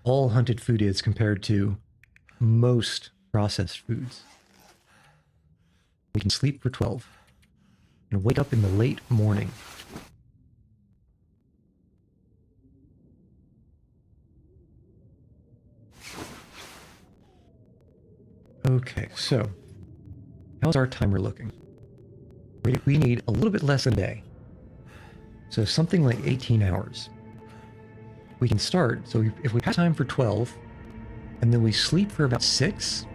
A: All hunted food is compared to most processed foods. We can sleep for 12 and wake up in the late morning. Okay, so how's our timer looking? We need a little bit less than a day. So something like 18 hours. We can start, so if we have time for 12, and then we sleep for about 6,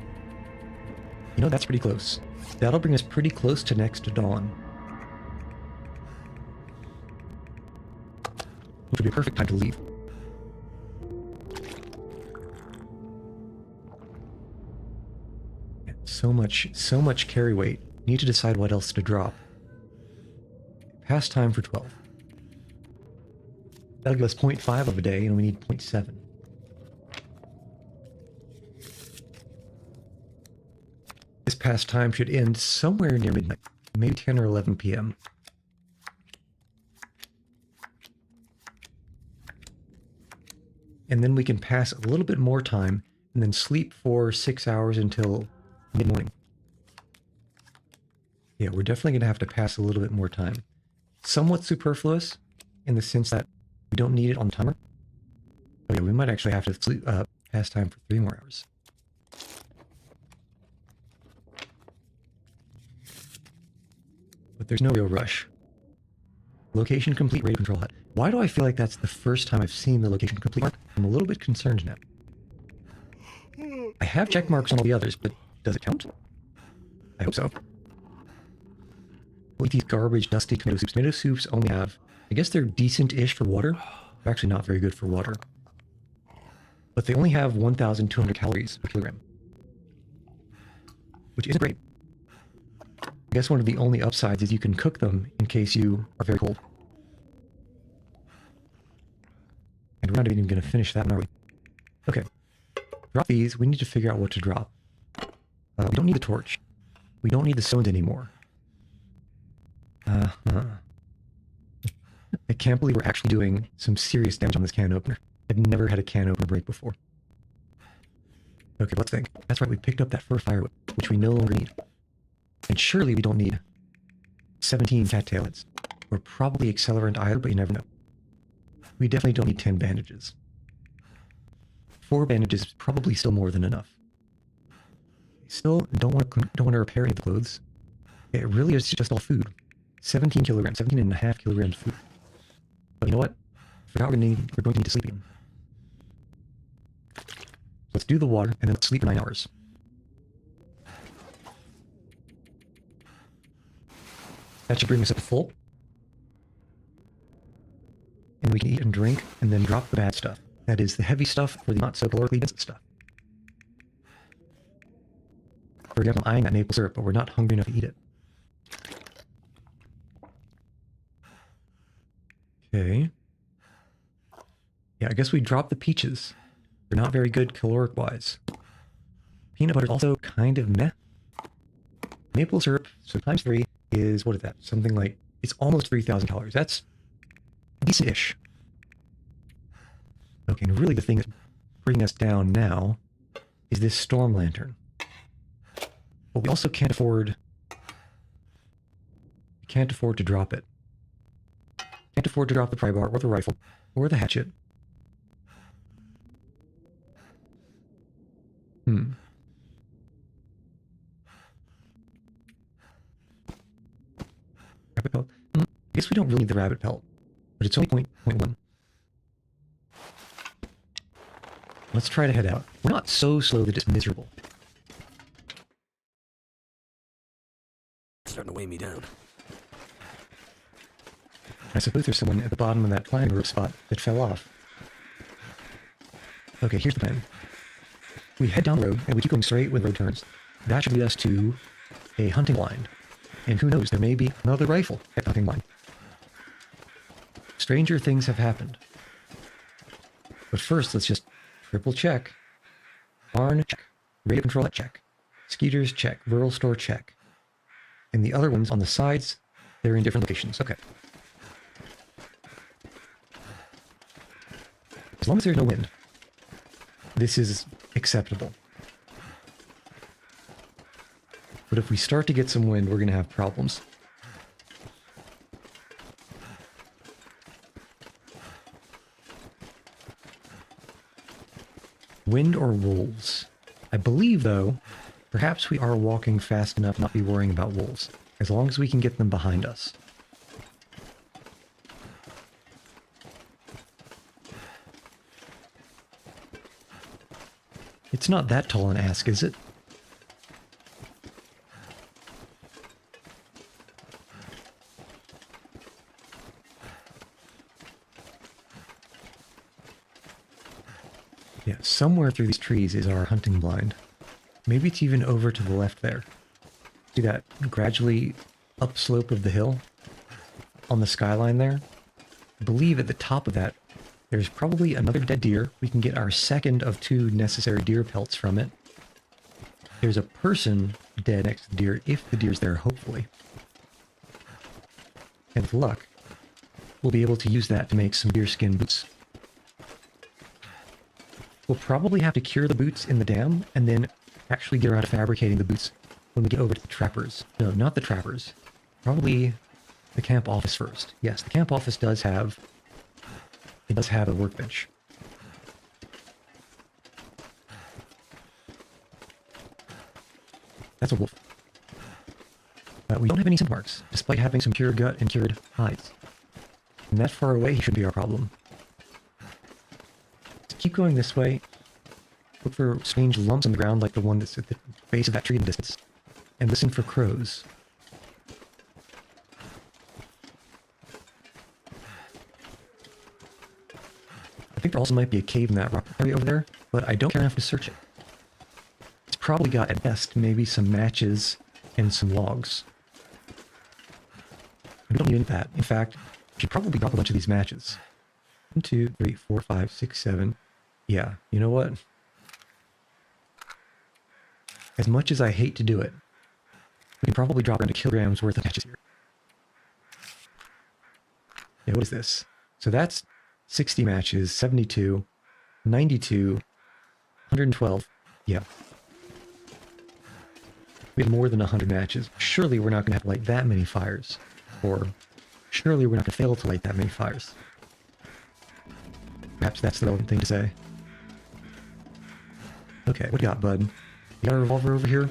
A: you know, that's pretty close. That'll bring us pretty close to next dawn. Which would be a perfect time to leave. So much carry weight. Need to decide what else to drop. Past time for 12. That'll give us 0.5 of a day, and we need 0.7. This past time should end somewhere near midnight, maybe 10 or 11 p.m. And then we can pass a little bit more time, and then sleep for 6 hours until mid-morning. Yeah, we're definitely going to have to pass a little bit more time. Somewhat superfluous, in the sense that we don't need it on the timer. Oh yeah, we might actually have to sleep, pass time for 3 more hours. But there's no real rush. Location complete, radio control hut. Why do I feel like that's the first time I've seen the location complete mark? I'm a little bit concerned now. I have check marks on all the others, but does it count? I hope so. We'll eat these garbage, dusty tomato soups. Tomato soups only have, I guess they're decent-ish for water. They're actually not very good for water. But they only have 1,200 calories per kilogram. Which isn't great. I guess one of the only upsides is you can cook them in case you are very cold. And we're not even going to finish that one, are we? Okay. Drop these. We need to figure out what to drop. We don't need the torch. We don't need the stones anymore. I can't believe we're actually doing some serious damage on this can opener. I've never had a can opener break before. Okay, let's think. That's right, we picked up that fur firewood, which we no longer need. And surely we don't need 17 cattail heads. Or probably accelerant either, but you never know. We definitely don't need 10 bandages. 4 bandages is probably still more than enough. Still, don't want to repair any of the clothes. It really is just all food. 17 kilograms, 17.5 kilograms of food. But you know what? Forgot we're going to need to sleep again. Let's do the water, and then let's sleep for 9 hours. That should bring us up to full. And we can eat and drink, and then drop the bad stuff. That is the heavy stuff or the not so calorically dense stuff. For example, I'm eyeing that maple syrup, but we're not hungry enough to eat it. Okay. Yeah, I guess we dropped the peaches. They're not very good caloric-wise. Peanut butter is also kind of meh. Maple syrup, so times 3 is, what is that? Something like, it's almost 3,000 calories. That's decent-ish. Okay, and really the thing that's bringing us down now is this storm lantern. But we also can't afford... We can't afford to drop it. Can't afford to drop the pry bar, or the rifle, or the hatchet. Rabbit pelt? I guess we don't really need the rabbit pelt, but it's only 0.1. Let's try to head out. We're not so slow that it's miserable.
B: It's starting to weigh me down.
A: I suppose there's someone at the bottom of that climbing rope spot that fell off. Okay, here's the plan. We head down the road, and we keep going straight when the road turns. That should lead us to a hunting blind. And who knows, there may be another rifle at the hunting blind. Stranger things have happened. But first, let's just triple check. Barn, check. Radio control, check. Skeeters, check. Rural store, check. And the other ones on the sides, they're in different locations. Okay. As long as there's no wind, this is acceptable. But if we start to get some wind, we're going to have problems. Wind or wolves? I believe, though, perhaps we are walking fast enough not to be worrying about wolves, as long as we can get them behind us. It's not that tall an ask, is it? Yeah, somewhere through these trees is our hunting blind. Maybe it's even over to the left there. See that gradually upslope of the hill on the skyline there? I believe at the top of that, there's probably another dead deer. We can get our second of 2 necessary deer pelts from it. There's a person dead next to the deer, if the deer's there, hopefully. And with luck, we'll be able to use that to make some deerskin boots. We'll probably have to cure the boots in the dam, and then actually get around to fabricating the boots when we get over to the trappers. No, not the trappers. Probably the camp office first. Yes, the camp office does have... It does have a workbench. That's a wolf. We don't have any scent marks, despite having some cured gut and cured hides. And that far away should be our problem. So keep going this way. Look for strange lumps on the ground like the one that's at the base of that tree in the distance. And listen for crows. I think there also might be a cave in that rock area over there, but I don't care enough to search it. It's probably got, at best, maybe some matches and some logs. We don't need that. In fact, we should probably drop a bunch of these matches. 1, 2, 3, 4, 5, 6, 7. Yeah, you know what? As much as I hate to do it, we can probably drop into kilograms worth of matches here. Yeah, what is this? So that's 60 matches, 72, 92, 112. Yeah. We have more than 100 matches. Surely we're not going to have to light that many fires. Or surely we're not going to fail to light that many fires. Perhaps that's the relevant thing to say. Okay, what you got, bud? You got a revolver over here?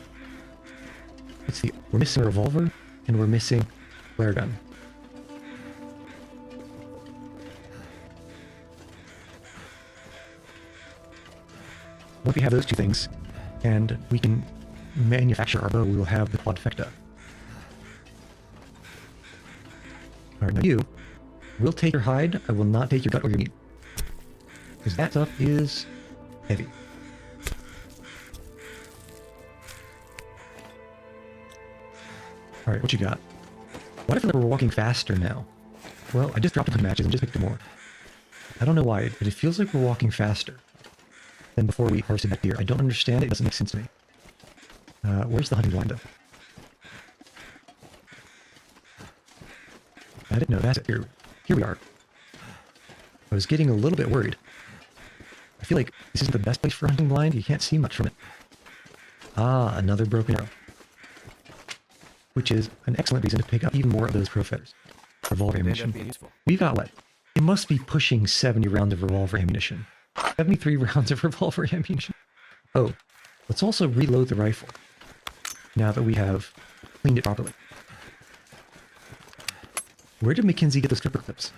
A: Let's see. We're missing a revolver, and we're missing a flare gun. Once we have those two things, and we can manufacture our bow, we will have the quadfecta. Alright, now you, will take your hide, I will not take your gut or your meat. Because that stuff is heavy. Alright, what you got? What if we're walking faster now? Well, I just dropped a bunch of matches and just picked more. I don't know why, but it feels like we're walking faster than before we harvested that deer. I don't understand it, it doesn't make sense to me. Where's the hunting blind? I didn't know that's it. Here we are. I was getting a little bit worried. I feel like this isn't the best place for hunting blind. You can't see much from it. Ah, another broken arrow. Which is an excellent reason to pick up even more of those pro feathers. Revolver ammunition. We've got what? It must be pushing 70 rounds of revolver ammunition. 73 rounds of revolver ammunition. Oh, let's also reload the rifle. Now that we have cleaned it properly. Where did Mackenzie get those stripper clips?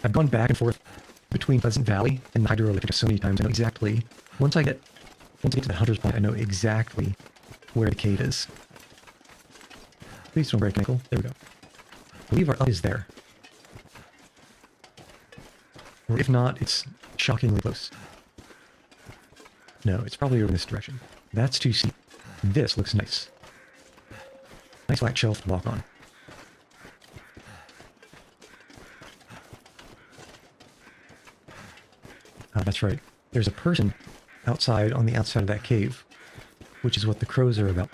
A: I've gone back and forth between Pleasant Valley and the hydroelectric so many times. I know exactly. Once I get to the hunter's point, I know exactly where the cave is. Please don't break an ankle. There we go. I believe our up is there. Or if not, it's shockingly close. No, it's probably over in this direction. That's too steep. This looks nice. Nice flat shelf to walk on. Ah, that's right. There's a person outside on the outside of that cave, which is what the crows are about.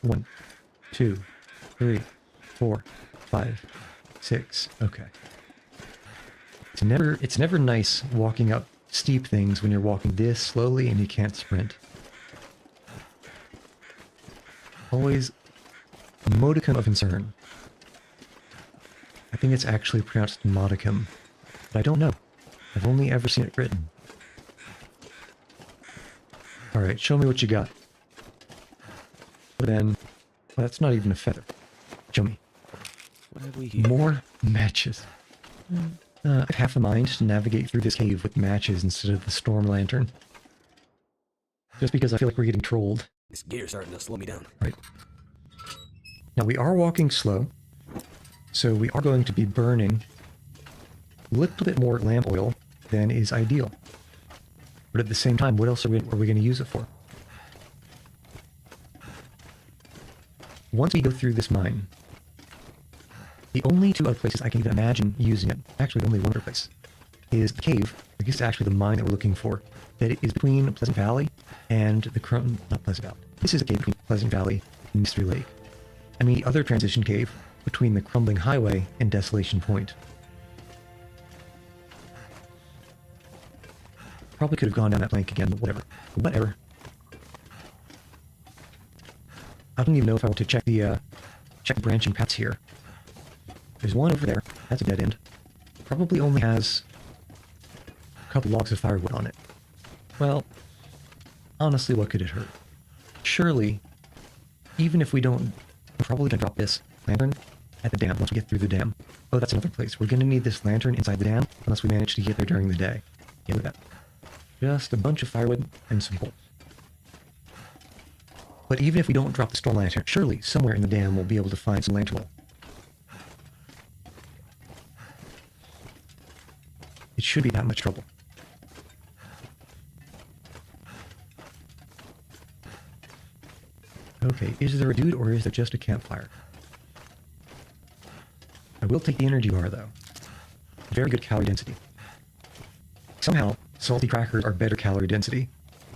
A: 1, 2, 3, 4, 5, 6. Okay. It's never nice walking up steep things when you're walking this slowly and you can't sprint. Always a modicum of concern. I think it's actually pronounced modicum, but I don't know. I've only ever seen it written. Alright, show me what you got. But then, well, that's not even a feather. Show me.
B: What have we here?
A: More matches. I have half a mind to navigate through this cave with matches instead of the storm lantern. Just because I feel like we're getting trolled.
B: This gear's starting to slow me down.
A: Right. Now we are walking slow, so we are going to be burning a little bit more lamp oil than is ideal. But at the same time, what else are we going to use it for? Once we go through this mine, the only two other places I can even imagine using it, actually only one other place, is the cave. I guess it's actually the mine that we're looking for. That it is between Pleasant Valley and the not Pleasant Valley. This is a cave between Pleasant Valley and Mystery Lake. I mean the other transition cave between the Crumbling Highway and Desolation Point. Probably could have gone down that plank again, but whatever. Whatever. I don't even know if I want to check the branching paths here. There's one over there. That's a dead end. Probably only has a couple logs of firewood on it. Well, honestly, what could it hurt? Surely, even if we don't, we're probably going to drop this lantern at the dam once we get through the dam. Oh, that's another place. We're going to need this lantern inside the dam unless we manage to get there during the day. Yeah, look at that. Just a bunch of firewood and some coal. But even if we don't drop the storm lantern, surely somewhere in the dam we'll be able to find some lantern oil. It should be that much trouble. Okay, is there a dude or is there just a campfire? I will take the energy bar though. Very good calorie density. Somehow, salty crackers are better calorie density.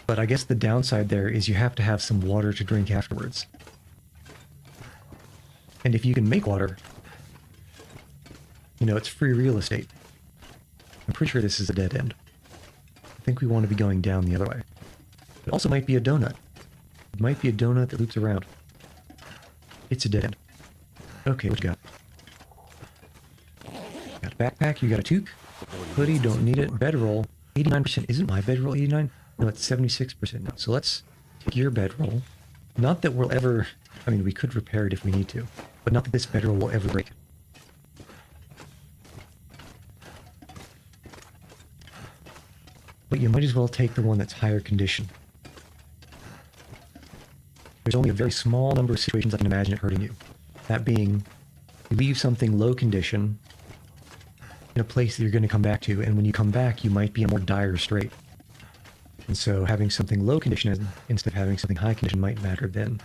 A: But I guess the downside there is you have to have some water to drink afterwards. And if you can make water, you know, it's free real estate. I'm pretty sure this is a dead end. I think we want to be going down the other way. It also might be a donut. It might be a donut that loops around. It's a dead end. Okay, what you got? Got a backpack, you got a toque. Hoodie, don't need it. Bedroll, 89%. Isn't my bedroll 89? No, it's 76% now. So let's take your bedroll. Not that we'll ever... I mean, we could repair it if we need to. But not that this bedroll will ever break. But you might as well take the one that's higher condition. There's only a very small number of situations I can imagine it hurting you. That being, you leave something low condition in a place that you're going to come back to, and when you come back, you might be in a more dire strait. And so having something low condition instead of having something high condition might matter then.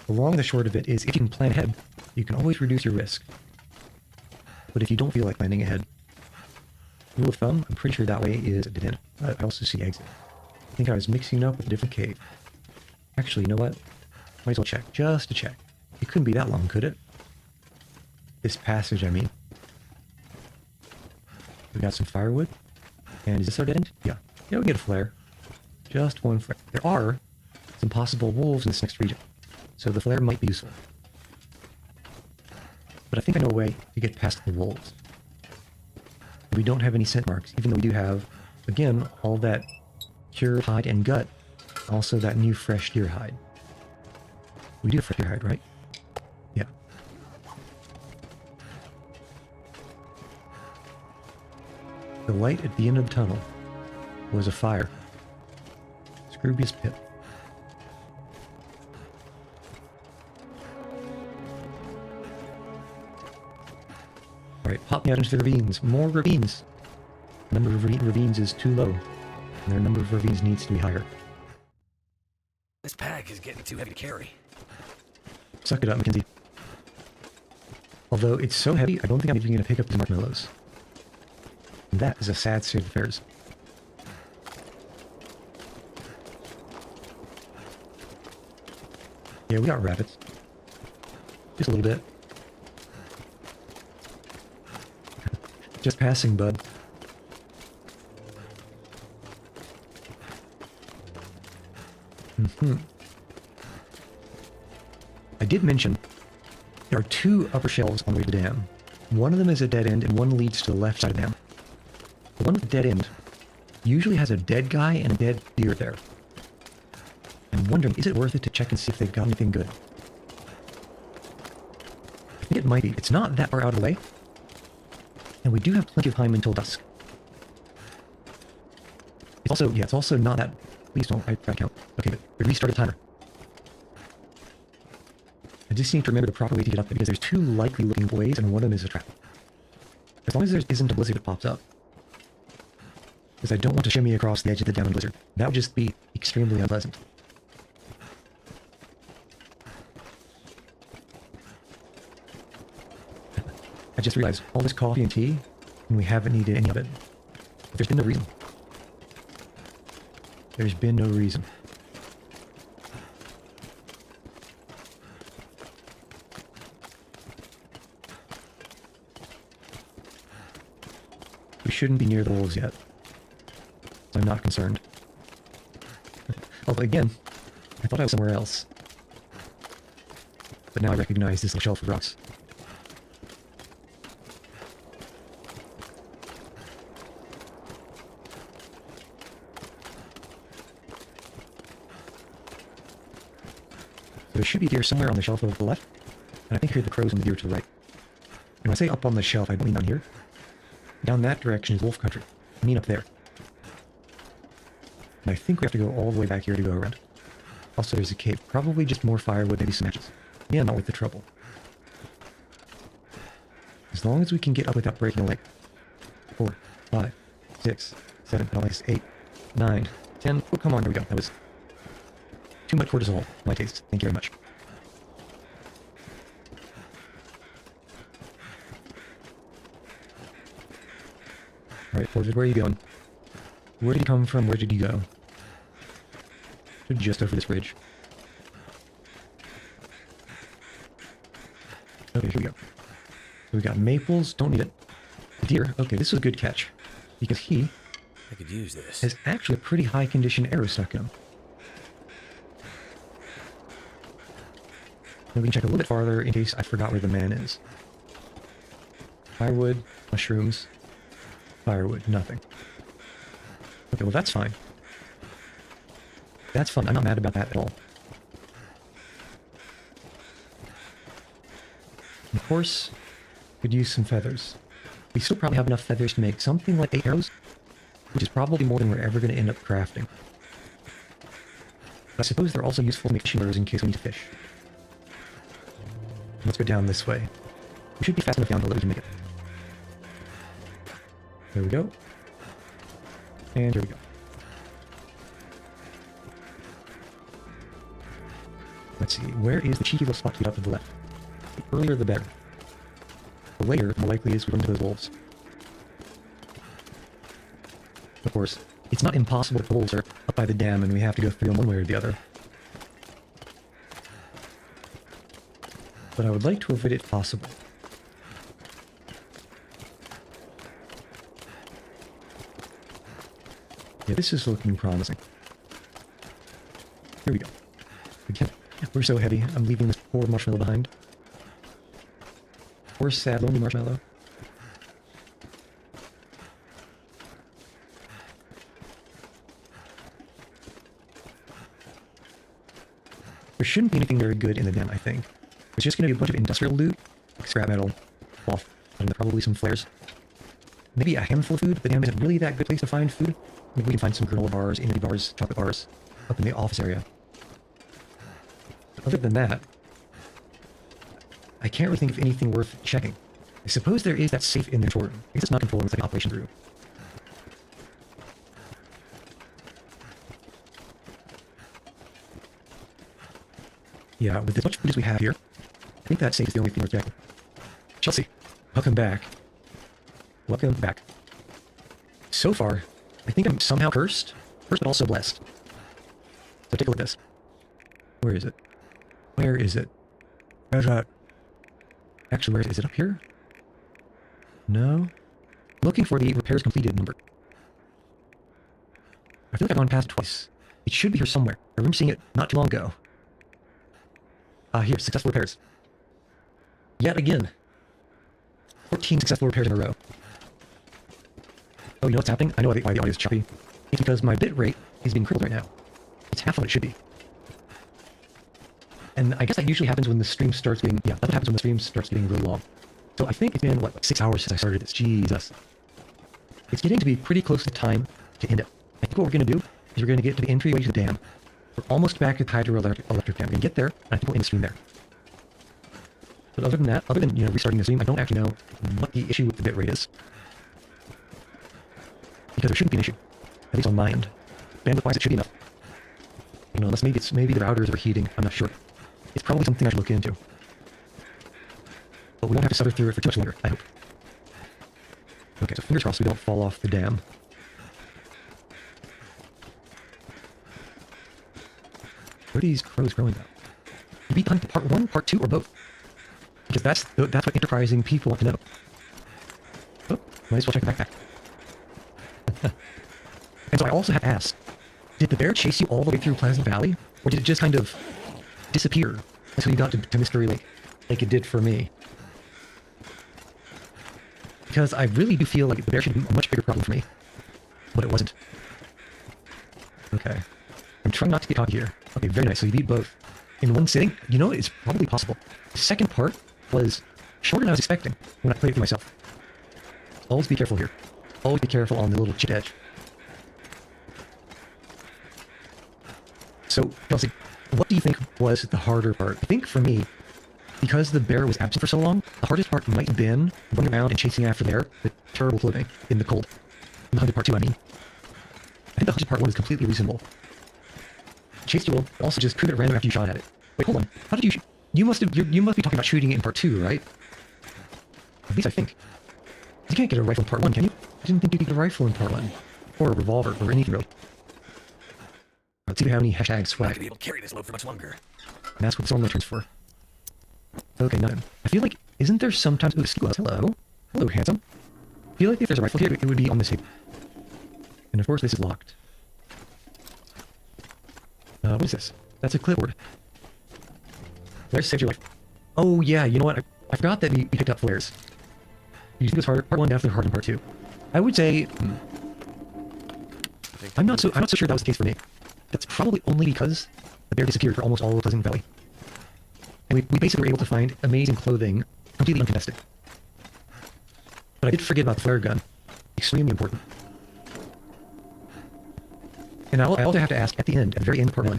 A: The long and the short of it is, if you can plan ahead, you can always reduce your risk. But if you don't feel like planning ahead, rule of thumb, I'm pretty sure that way is a dead end. I also see exit. I think I was mixing it up with a different cave. Actually, you know what? Might as well check, just to check. It couldn't be that long, could it? This passage, I mean. We got some firewood. And is this our dead end? Yeah. Yeah, we get a flare. Just one flare. There are some possible wolves in this next region, so the flare might be useful. But I think I know a way to get past the wolves. We don't have any scent marks, even though we do have, again, all that cured hide and gut. Also that new fresh deer hide. We do have fresh deer hide, right? Yeah. The light at the end of the tunnel was a fire. Scroobius pit. Alright, pop me out into the ravines. More ravines! The number of ravines is too low, and their number of ravines needs to be higher.
B: This pack is getting too heavy to carry.
A: Suck it up, Mackenzie. Although it's so heavy, I don't think I'm even going to pick up the marshmallows. And that is a sad state of affairs. Yeah, we got rabbits. Just a little bit. Just passing, bud. I did mention there are two upper shelves on the way to the dam. One of them is a dead end, and one leads to the left side of the dam. The one with the dead end usually has a dead guy and a dead deer there. I'm wondering, is it worth it to check and see if they've got anything good? I think it might be. It's not that far out of the way. And we do have plenty of time until dusk. It's also, yeah, it's also not that... Please don't, I count. Okay, but restart a timer. I just need to remember the proper way to get up there, because there's two likely looking ways, and one of them is a trap. As long as there isn't a blizzard that pops up. Because I don't want to shimmy across the edge of the down blizzard. That would just be extremely unpleasant. I just realized all this coffee and tea, and we haven't needed any of it. There's been no reason. There's been no reason. We shouldn't be near the wolves yet. I'm not concerned. Although again, I thought I was somewhere else. But now I recognize this little shelf of rocks. There should be deer somewhere on the shelf over the left, and I think I hear the crows and the deer to the right. And when I say up on the shelf, I don't mean down here. Down that direction is wolf country. I mean up there. And I think we have to go all the way back here to go around. Also, there's a cave. Probably just more firewood, maybe some matches. Yeah, not worth the trouble. As long as we can get up without breaking a leg. 4, 5, 6, 7, 8, 9, 10. Oh, come on, there we go. That was too much cortisol for my taste. Thank you very much. Alright, Forvid, where are you going? Where did you come from? Where did you go? Just over this bridge. Okay, here we go. So we got maples, don't need it. Deer, okay, this was a good catch. Because he
B: I could use this.
A: has actually a pretty high condition arrow stuck in him. And we can check a little bit farther in case I forgot where the man is. Firewood, mushrooms, firewood, nothing. Okay, well that's fine. That's fun. I'm not mad about that at all. Of course, could use some feathers. We still probably have enough feathers to make something like 8 arrows, which is probably more than we're ever going to end up crafting. But I suppose they're also useful to make fishing lures in case we need to fish. Let's go down this way. We should be fast enough down that we can make it. There we go. And here we go. Let's see, where is the cheeky little spot to be up to the left? The earlier the better. The later, the more likely is we run into those wolves. Of course, it's not impossible that the wolves are up by the dam and we have to go through them one way or the other. But I would like to avoid it if possible. Yeah, this is looking promising. Here we go. Again, we're so heavy. I'm leaving this poor marshmallow behind. Poor, sad, lonely marshmallow. There shouldn't be anything very good in the den, I think. It's just going to be a bunch of industrial loot, like scrap metal, cloth, and probably some flares. Maybe a handful of food. The dam isn't really that good place to find food. Maybe we can find some granola bars, energy bars, chocolate bars up in the office area. But other than that, I can't really think of anything worth checking. I suppose there is that safe in the store. I guess it's not controlled, it's like an operation through. Yeah, with as much food as we have here, I think that safe is the only thing worth checking. Chelsea, welcome back. Welcome back. So far, I think I'm somehow cursed. Cursed, but also blessed. So take a look at this. Where is it? Where is it? Where's that? Actually, where is it? Up here? No. Looking for the repairs completed number. I feel like I've gone past it twice. It should be here somewhere. I remember seeing it not too long ago. Here, successful repairs. Yet again. 14 successful repairs in a row. Oh, you know what's happening? I know why the audio is choppy. It's because my bit rate is being crippled right now. It's half of what it should be. And I guess that usually happens when the stream starts getting... Yeah, that's what happens when the stream starts getting really long. So I think it's been, what, like 6 hours since I started this. Jesus. It's getting to be pretty close to time to end it. I think what we're going to do is we're going to get to the entryway to the dam. We're almost back at the hydroelectric dam. We're going to get there, and I think we'll end the stream there. But other than that, other than, restarting the stream, I don't actually know what the issue with the bitrate is. Because there shouldn't be an issue. At least on my end. Bandwidth-wise, it should be enough. Unless maybe the routers are heating. I'm not sure. It's probably something I should look into. But we won't have to suffer through it for too much longer, I hope. Okay, so fingers crossed we don't fall off the dam. Where are these crows growing though? You beat hunt part 1, part 2, or both? Because that's what enterprising people want to know. Oh, might as well check the backpack. And so I also have asked, did the bear chase you all the way through Pleasant Valley? Or did it just kind of disappear until you got to Mystery Lake, like it did for me? Because I really do feel like the bear should be a much bigger problem for me. But it wasn't. Okay. I'm trying not to get caught here. Okay, very nice. So you beat both in one sitting. You know, it's probably possible. The second part was shorter than I was expecting when I played it for myself. Always be careful here. Always be careful on the little chip edge. So, Kelsey, what do you think was the harder part? I think for me, because the bear was absent for so long, the hardest part might have been running around and chasing after the bear with terrible clothing in the cold. In the hunted part 2, I mean. I think the hunted part 1 is completely reasonable. Chased you will also just prove it random after you shot at it. Wait, hold on. How did you shoot? You must be talking about shooting it in part 2, right? At least I think. You can't get a rifle in part 1, can you? I didn't think you could get a rifle in part 1. Or a revolver, or anything really. Let's see if we have any hashtag swag.
B: I'm not gonna be able to carry this load for much longer.
A: And that's what the lanterns for. Okay, none. I feel like, isn't there sometimes... Ooh, Ski Gloves. Hello. Hello, handsome. I feel like if there's a rifle here, it would be on this table. And of course, this is locked. What is this? That's a clipboard. Flares saved your life. Oh yeah, you know what? I forgot that we picked up flares. You think it was harder? Part 1 definitely harder than Part 2. I would say... I'm not so sure that was the case for me. That's probably only because the bear disappeared for almost all of Pleasant Valley. And we basically were able to find amazing clothing completely uncontested. But I did forget about the flare gun. Extremely important. And I also have to ask at the end, at the very end of Part 1,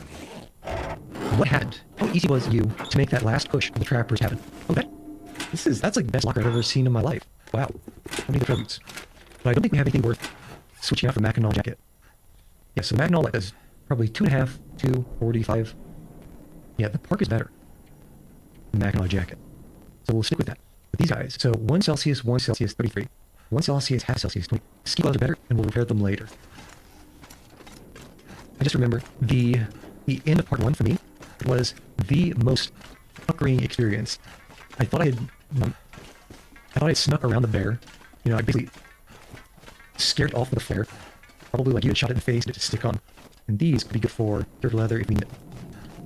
A: what happened? How easy was you to make that last push of the trapper's cabin? Oh, that's like the best locker I've ever seen in my life. Wow. How many trail boots? But I don't think we have anything worth switching out for Mackinac jacket. Yeah, so Mackinac is probably 2.5, 2.45. Yeah, the Park is better. Mackinac jacket. So we'll stick with that. But these guys, so 1 Celsius, 1 Celsius, 33. 1 Celsius, half Celsius, 20. Ski gloves are better, and we'll repair them later. I just remember the end of Part 1 for me was the most fuckering experience. I thought I had snuck around the bear. You know, I basically scared it off with a flare. Probably like you had shot it in the face and it just stick on. And these could be good for dirt leather if we need it.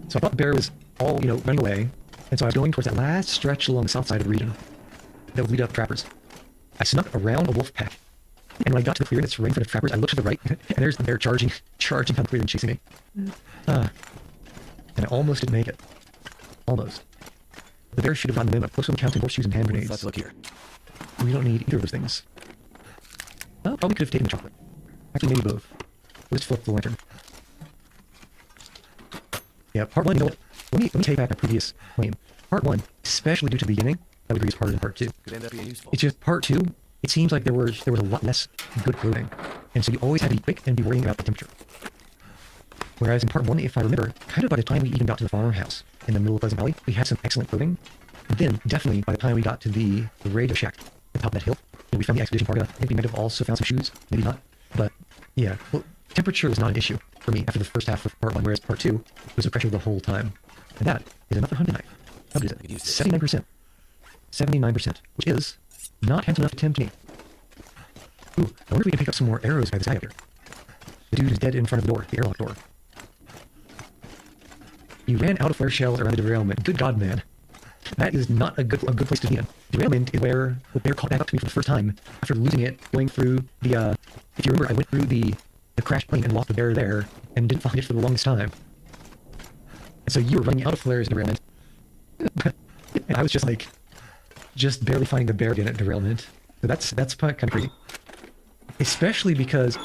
A: So I thought the bear was all, running away. And so I was going towards that last stretch along the south side of the region that would lead up trappers. I snuck around a wolf pack. And when I got to the clearing that's right in front of trappers, I looked to the right, and there's the bear charging down the clearing and chasing me. And I almost didn't make it. Almost. The bear should have gotten them up close on counting horseshoes and hand grenades.
B: Let's look here.
A: We don't need either of those things. Well, probably could have taken the chocolate. Actually, maybe both. Let's flip the lantern. Yeah, Part 1, you know what? Let me take back my previous claim. Part 1, especially due to the beginning, I would agree is harder than Part 2.
B: Could end up being useful.
A: It's just Part 2, it seems like there was a lot less good clothing. And so you always had to be quick and be worrying about the temperature. Whereas in Part 1, if I remember, kind of by the time we even got to the farmhouse in the middle of Pleasant Valley, we had some excellent clothing. And then, definitely, by the time we got to the radio shack at the top of that hill, we found the expedition parka. I think we might have also found some shoes, maybe not. But, yeah, well, temperature was not an issue for me after the first half of Part 1, whereas Part 2 was a pressure the whole time. And that is another hunting knife. How good is it? 79%. 79%, which is not handsome enough to tempt me. Ooh, I wonder if we can pick up some more arrows by this guy up here. The dude is dead in front of the door, the airlock door. You ran out of flare shells around the derailment. Good God, man. That is not a good place to be in. Derailment is where the bear caught back up to me for the first time after losing it, going through the, if you remember, I went through the crashed plane and lost the bear there and didn't find it for the longest time. And so you were running out of flares at derailment. And I was just barely finding the bear again at derailment. So that's kind of crazy. Especially because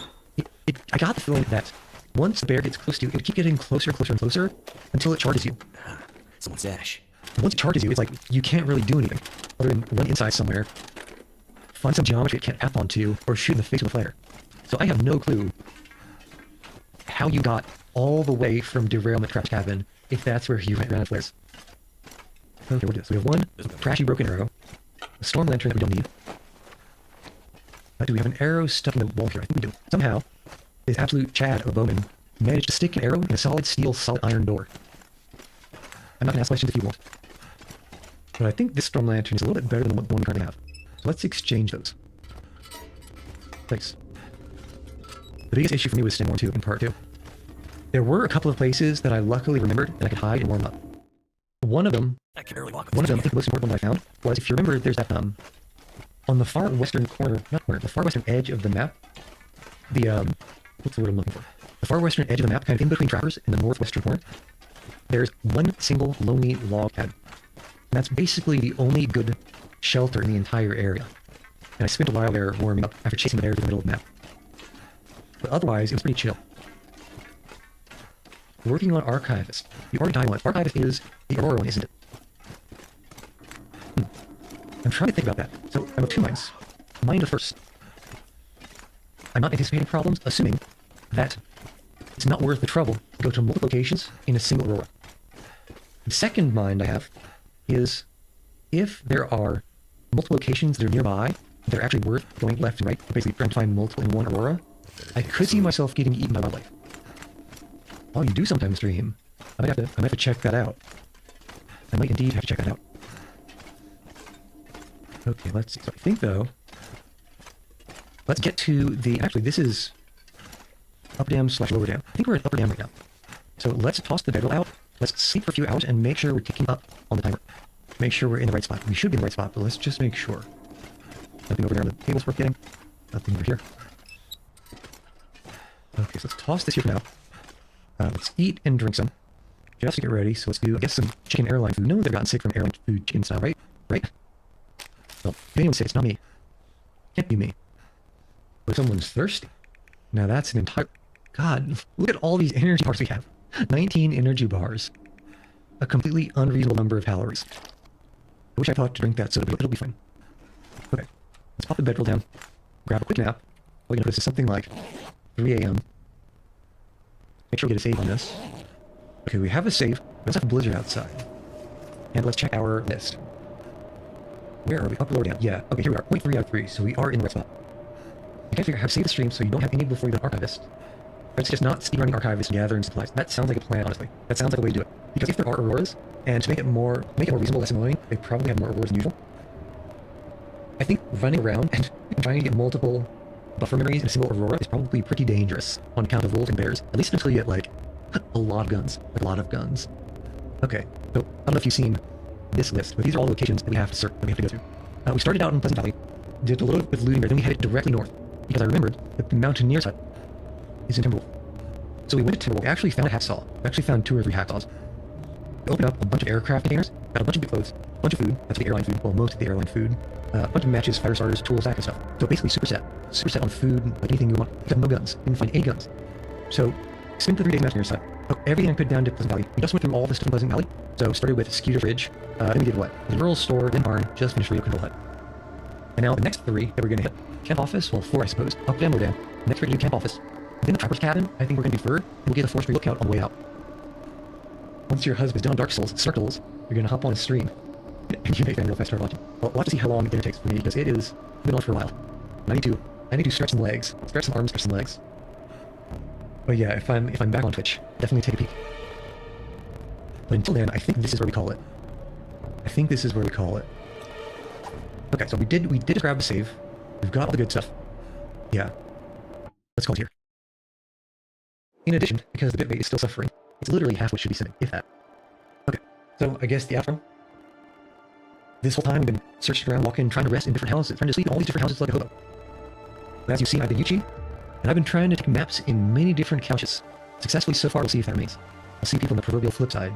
A: I got the feeling that once the bear gets close to you, it'll keep getting closer, closer, and closer until it charges you.
B: Someone's dash.
A: Once it charges you, it's like you can't really do anything other than run inside somewhere, find some geometry it can't path onto, or shoot in the face with a flare. So I have no clue how you got all the way from derailment trap cabin if that's where you ran out of flares. Okay, what is this? We have one trashy broken arrow, a storm lantern that we don't need. Do we have an arrow stuck in the wall here? I think we do. Somehow, this absolute Chad of a bowman managed to stick an arrow in a solid steel, solid iron door. I'm not going to ask questions if you won't. But I think this storm lantern is a little bit better than the one we currently have. So let's exchange those. Thanks. The biggest issue for me was Stand 1-2 in Part 2. There were a couple of places that I luckily remembered that I could hide and warm up. One of them, I think the most important one that I found, was, if you remember, there's that, on the far western the far western edge of the map, what's the word I'm looking for? The far western edge of the map, kind of in between trappers in the northwestern corner, there's one single lonely log pad. And that's basically the only good shelter in the entire area. And I spent a while there warming up after chasing the bear to the middle of the map. But otherwise, it was pretty chill. Working on Archivist. You already died once. Archivist is the Aurora one, isn't it? I'm trying to think about that. So I'm of two minds. Mind the first. I'm not anticipating problems, assuming that it's not worth the trouble to go to multiple locations in a single Aurora. The second mind I have is, if there are multiple locations that are nearby that are actually worth going left and right, basically trying to find multiple in one Aurora, I could see myself getting eaten by wildlife. Oh, you do sometimes stream. I might have to check that out. I might indeed have to check that out. Okay, let's see. So I think, though, let's get to the... Actually, this is upper dam / lower dam. I think we're at upper dam right now. So let's toss the bedroll out Let's sleep for a few hours and make sure we're ticking up on the timer. Make sure we're in the right spot. We should be in the right spot, but let's just make sure. Nothing over there on the tables worth getting. Nothing over here. Okay, so let's toss this here for now. Let's eat and drink some. Just to get ready, so let's do, I guess, some chicken airline food. No one's ever gotten sick from airline food chicken style, right? Right? Well, if anyone's sick, it's not me. Can't be me. But someone's thirsty. Now that's an entire... God, look at all these energy bars we have. 19 energy bars. A completely unreasonable number of calories. I wish I thought to drink that soda, but it'll be fine. Okay, let's pop the bedroll down. Grab a quick nap. We're gonna put this to something like 3 a.m. Make sure we get a save on this. Okay, we have a save. We also have a blizzard outside. And let's check our list. Where are we? Up, lower, down? Yeah, okay, here we are. 0.3 out of 3, so we are in the right spot. You can't figure out how to save the stream so you don't have any before you go to Archivist. Let's just not speedrunning Archivist and gathering supplies. That sounds like a plan, honestly. That sounds like a way to do it. Because if there are auroras, and to make it more reasonable, less annoying, they probably have more auroras than usual. I think running around and trying to get multiple buffer memories in a single aurora is probably pretty dangerous on account of wolves and bears. At least until you get, like, a lot of guns. Like, a lot of guns. Okay, so, I don't know if you've seen this list, but these are all the locations that we have to search, that we have to go to. We started out in Pleasant Valley, did a little bit with looting there, then we headed directly north, because I remembered that the Mountaineer's hut is in Timberwolf. So we went to Timberwolf, we actually found a hacksaw. We actually found 2 or 3 hacksaws. We opened up a bunch of aircraft containers, got a bunch of good clothes, a bunch of food, that's the airline food, well, most of the airline food, a bunch of matches, fire starters, tools, that kind of stuff. So basically super set on food, like anything you want. We got no guns, didn't find any guns. So, spent the 3 days in Mountaineer's hut, took everything I could down to Pleasant Valley. We just went through all the stuff in Pleasant Valley. So started with Skeeter Ridge, then we did what? The rural store, then barn, just finished radio control hut. And now the next 3 that we're gonna hit, camp office, well 4 I suppose, up down, low down. Next we're gonna do camp office. Then the trapper's cabin, I think we're gonna do fur, and we'll get a forestry lookout on the way out. Once your husband's done Dark Souls Circles, you're gonna hop on a stream. And you may find real fast start watching. Well, we'll have to see how long it takes for me, because it is been on for a while. And I need to stretch some legs. Stretch some arms, stretch some legs. But yeah, if I'm back on Twitch, definitely take a peek. But until then, I think this is where we call it. Okay, so we did just grab a save. We've got all the good stuff. Yeah. Let's call it here. In addition, because the bitrate is still suffering, it's literally half what should be sitting, if that. Okay, so I guess the outro. This whole time we've been searching around, walking, trying to rest in different houses, trying to sleep in all these different houses like a hobo. But as you've seen, I've been Yuchi, and I've been trying to take maps in many different couches. Successfully so far, we'll see if that remains. I'll see people on the proverbial flip side.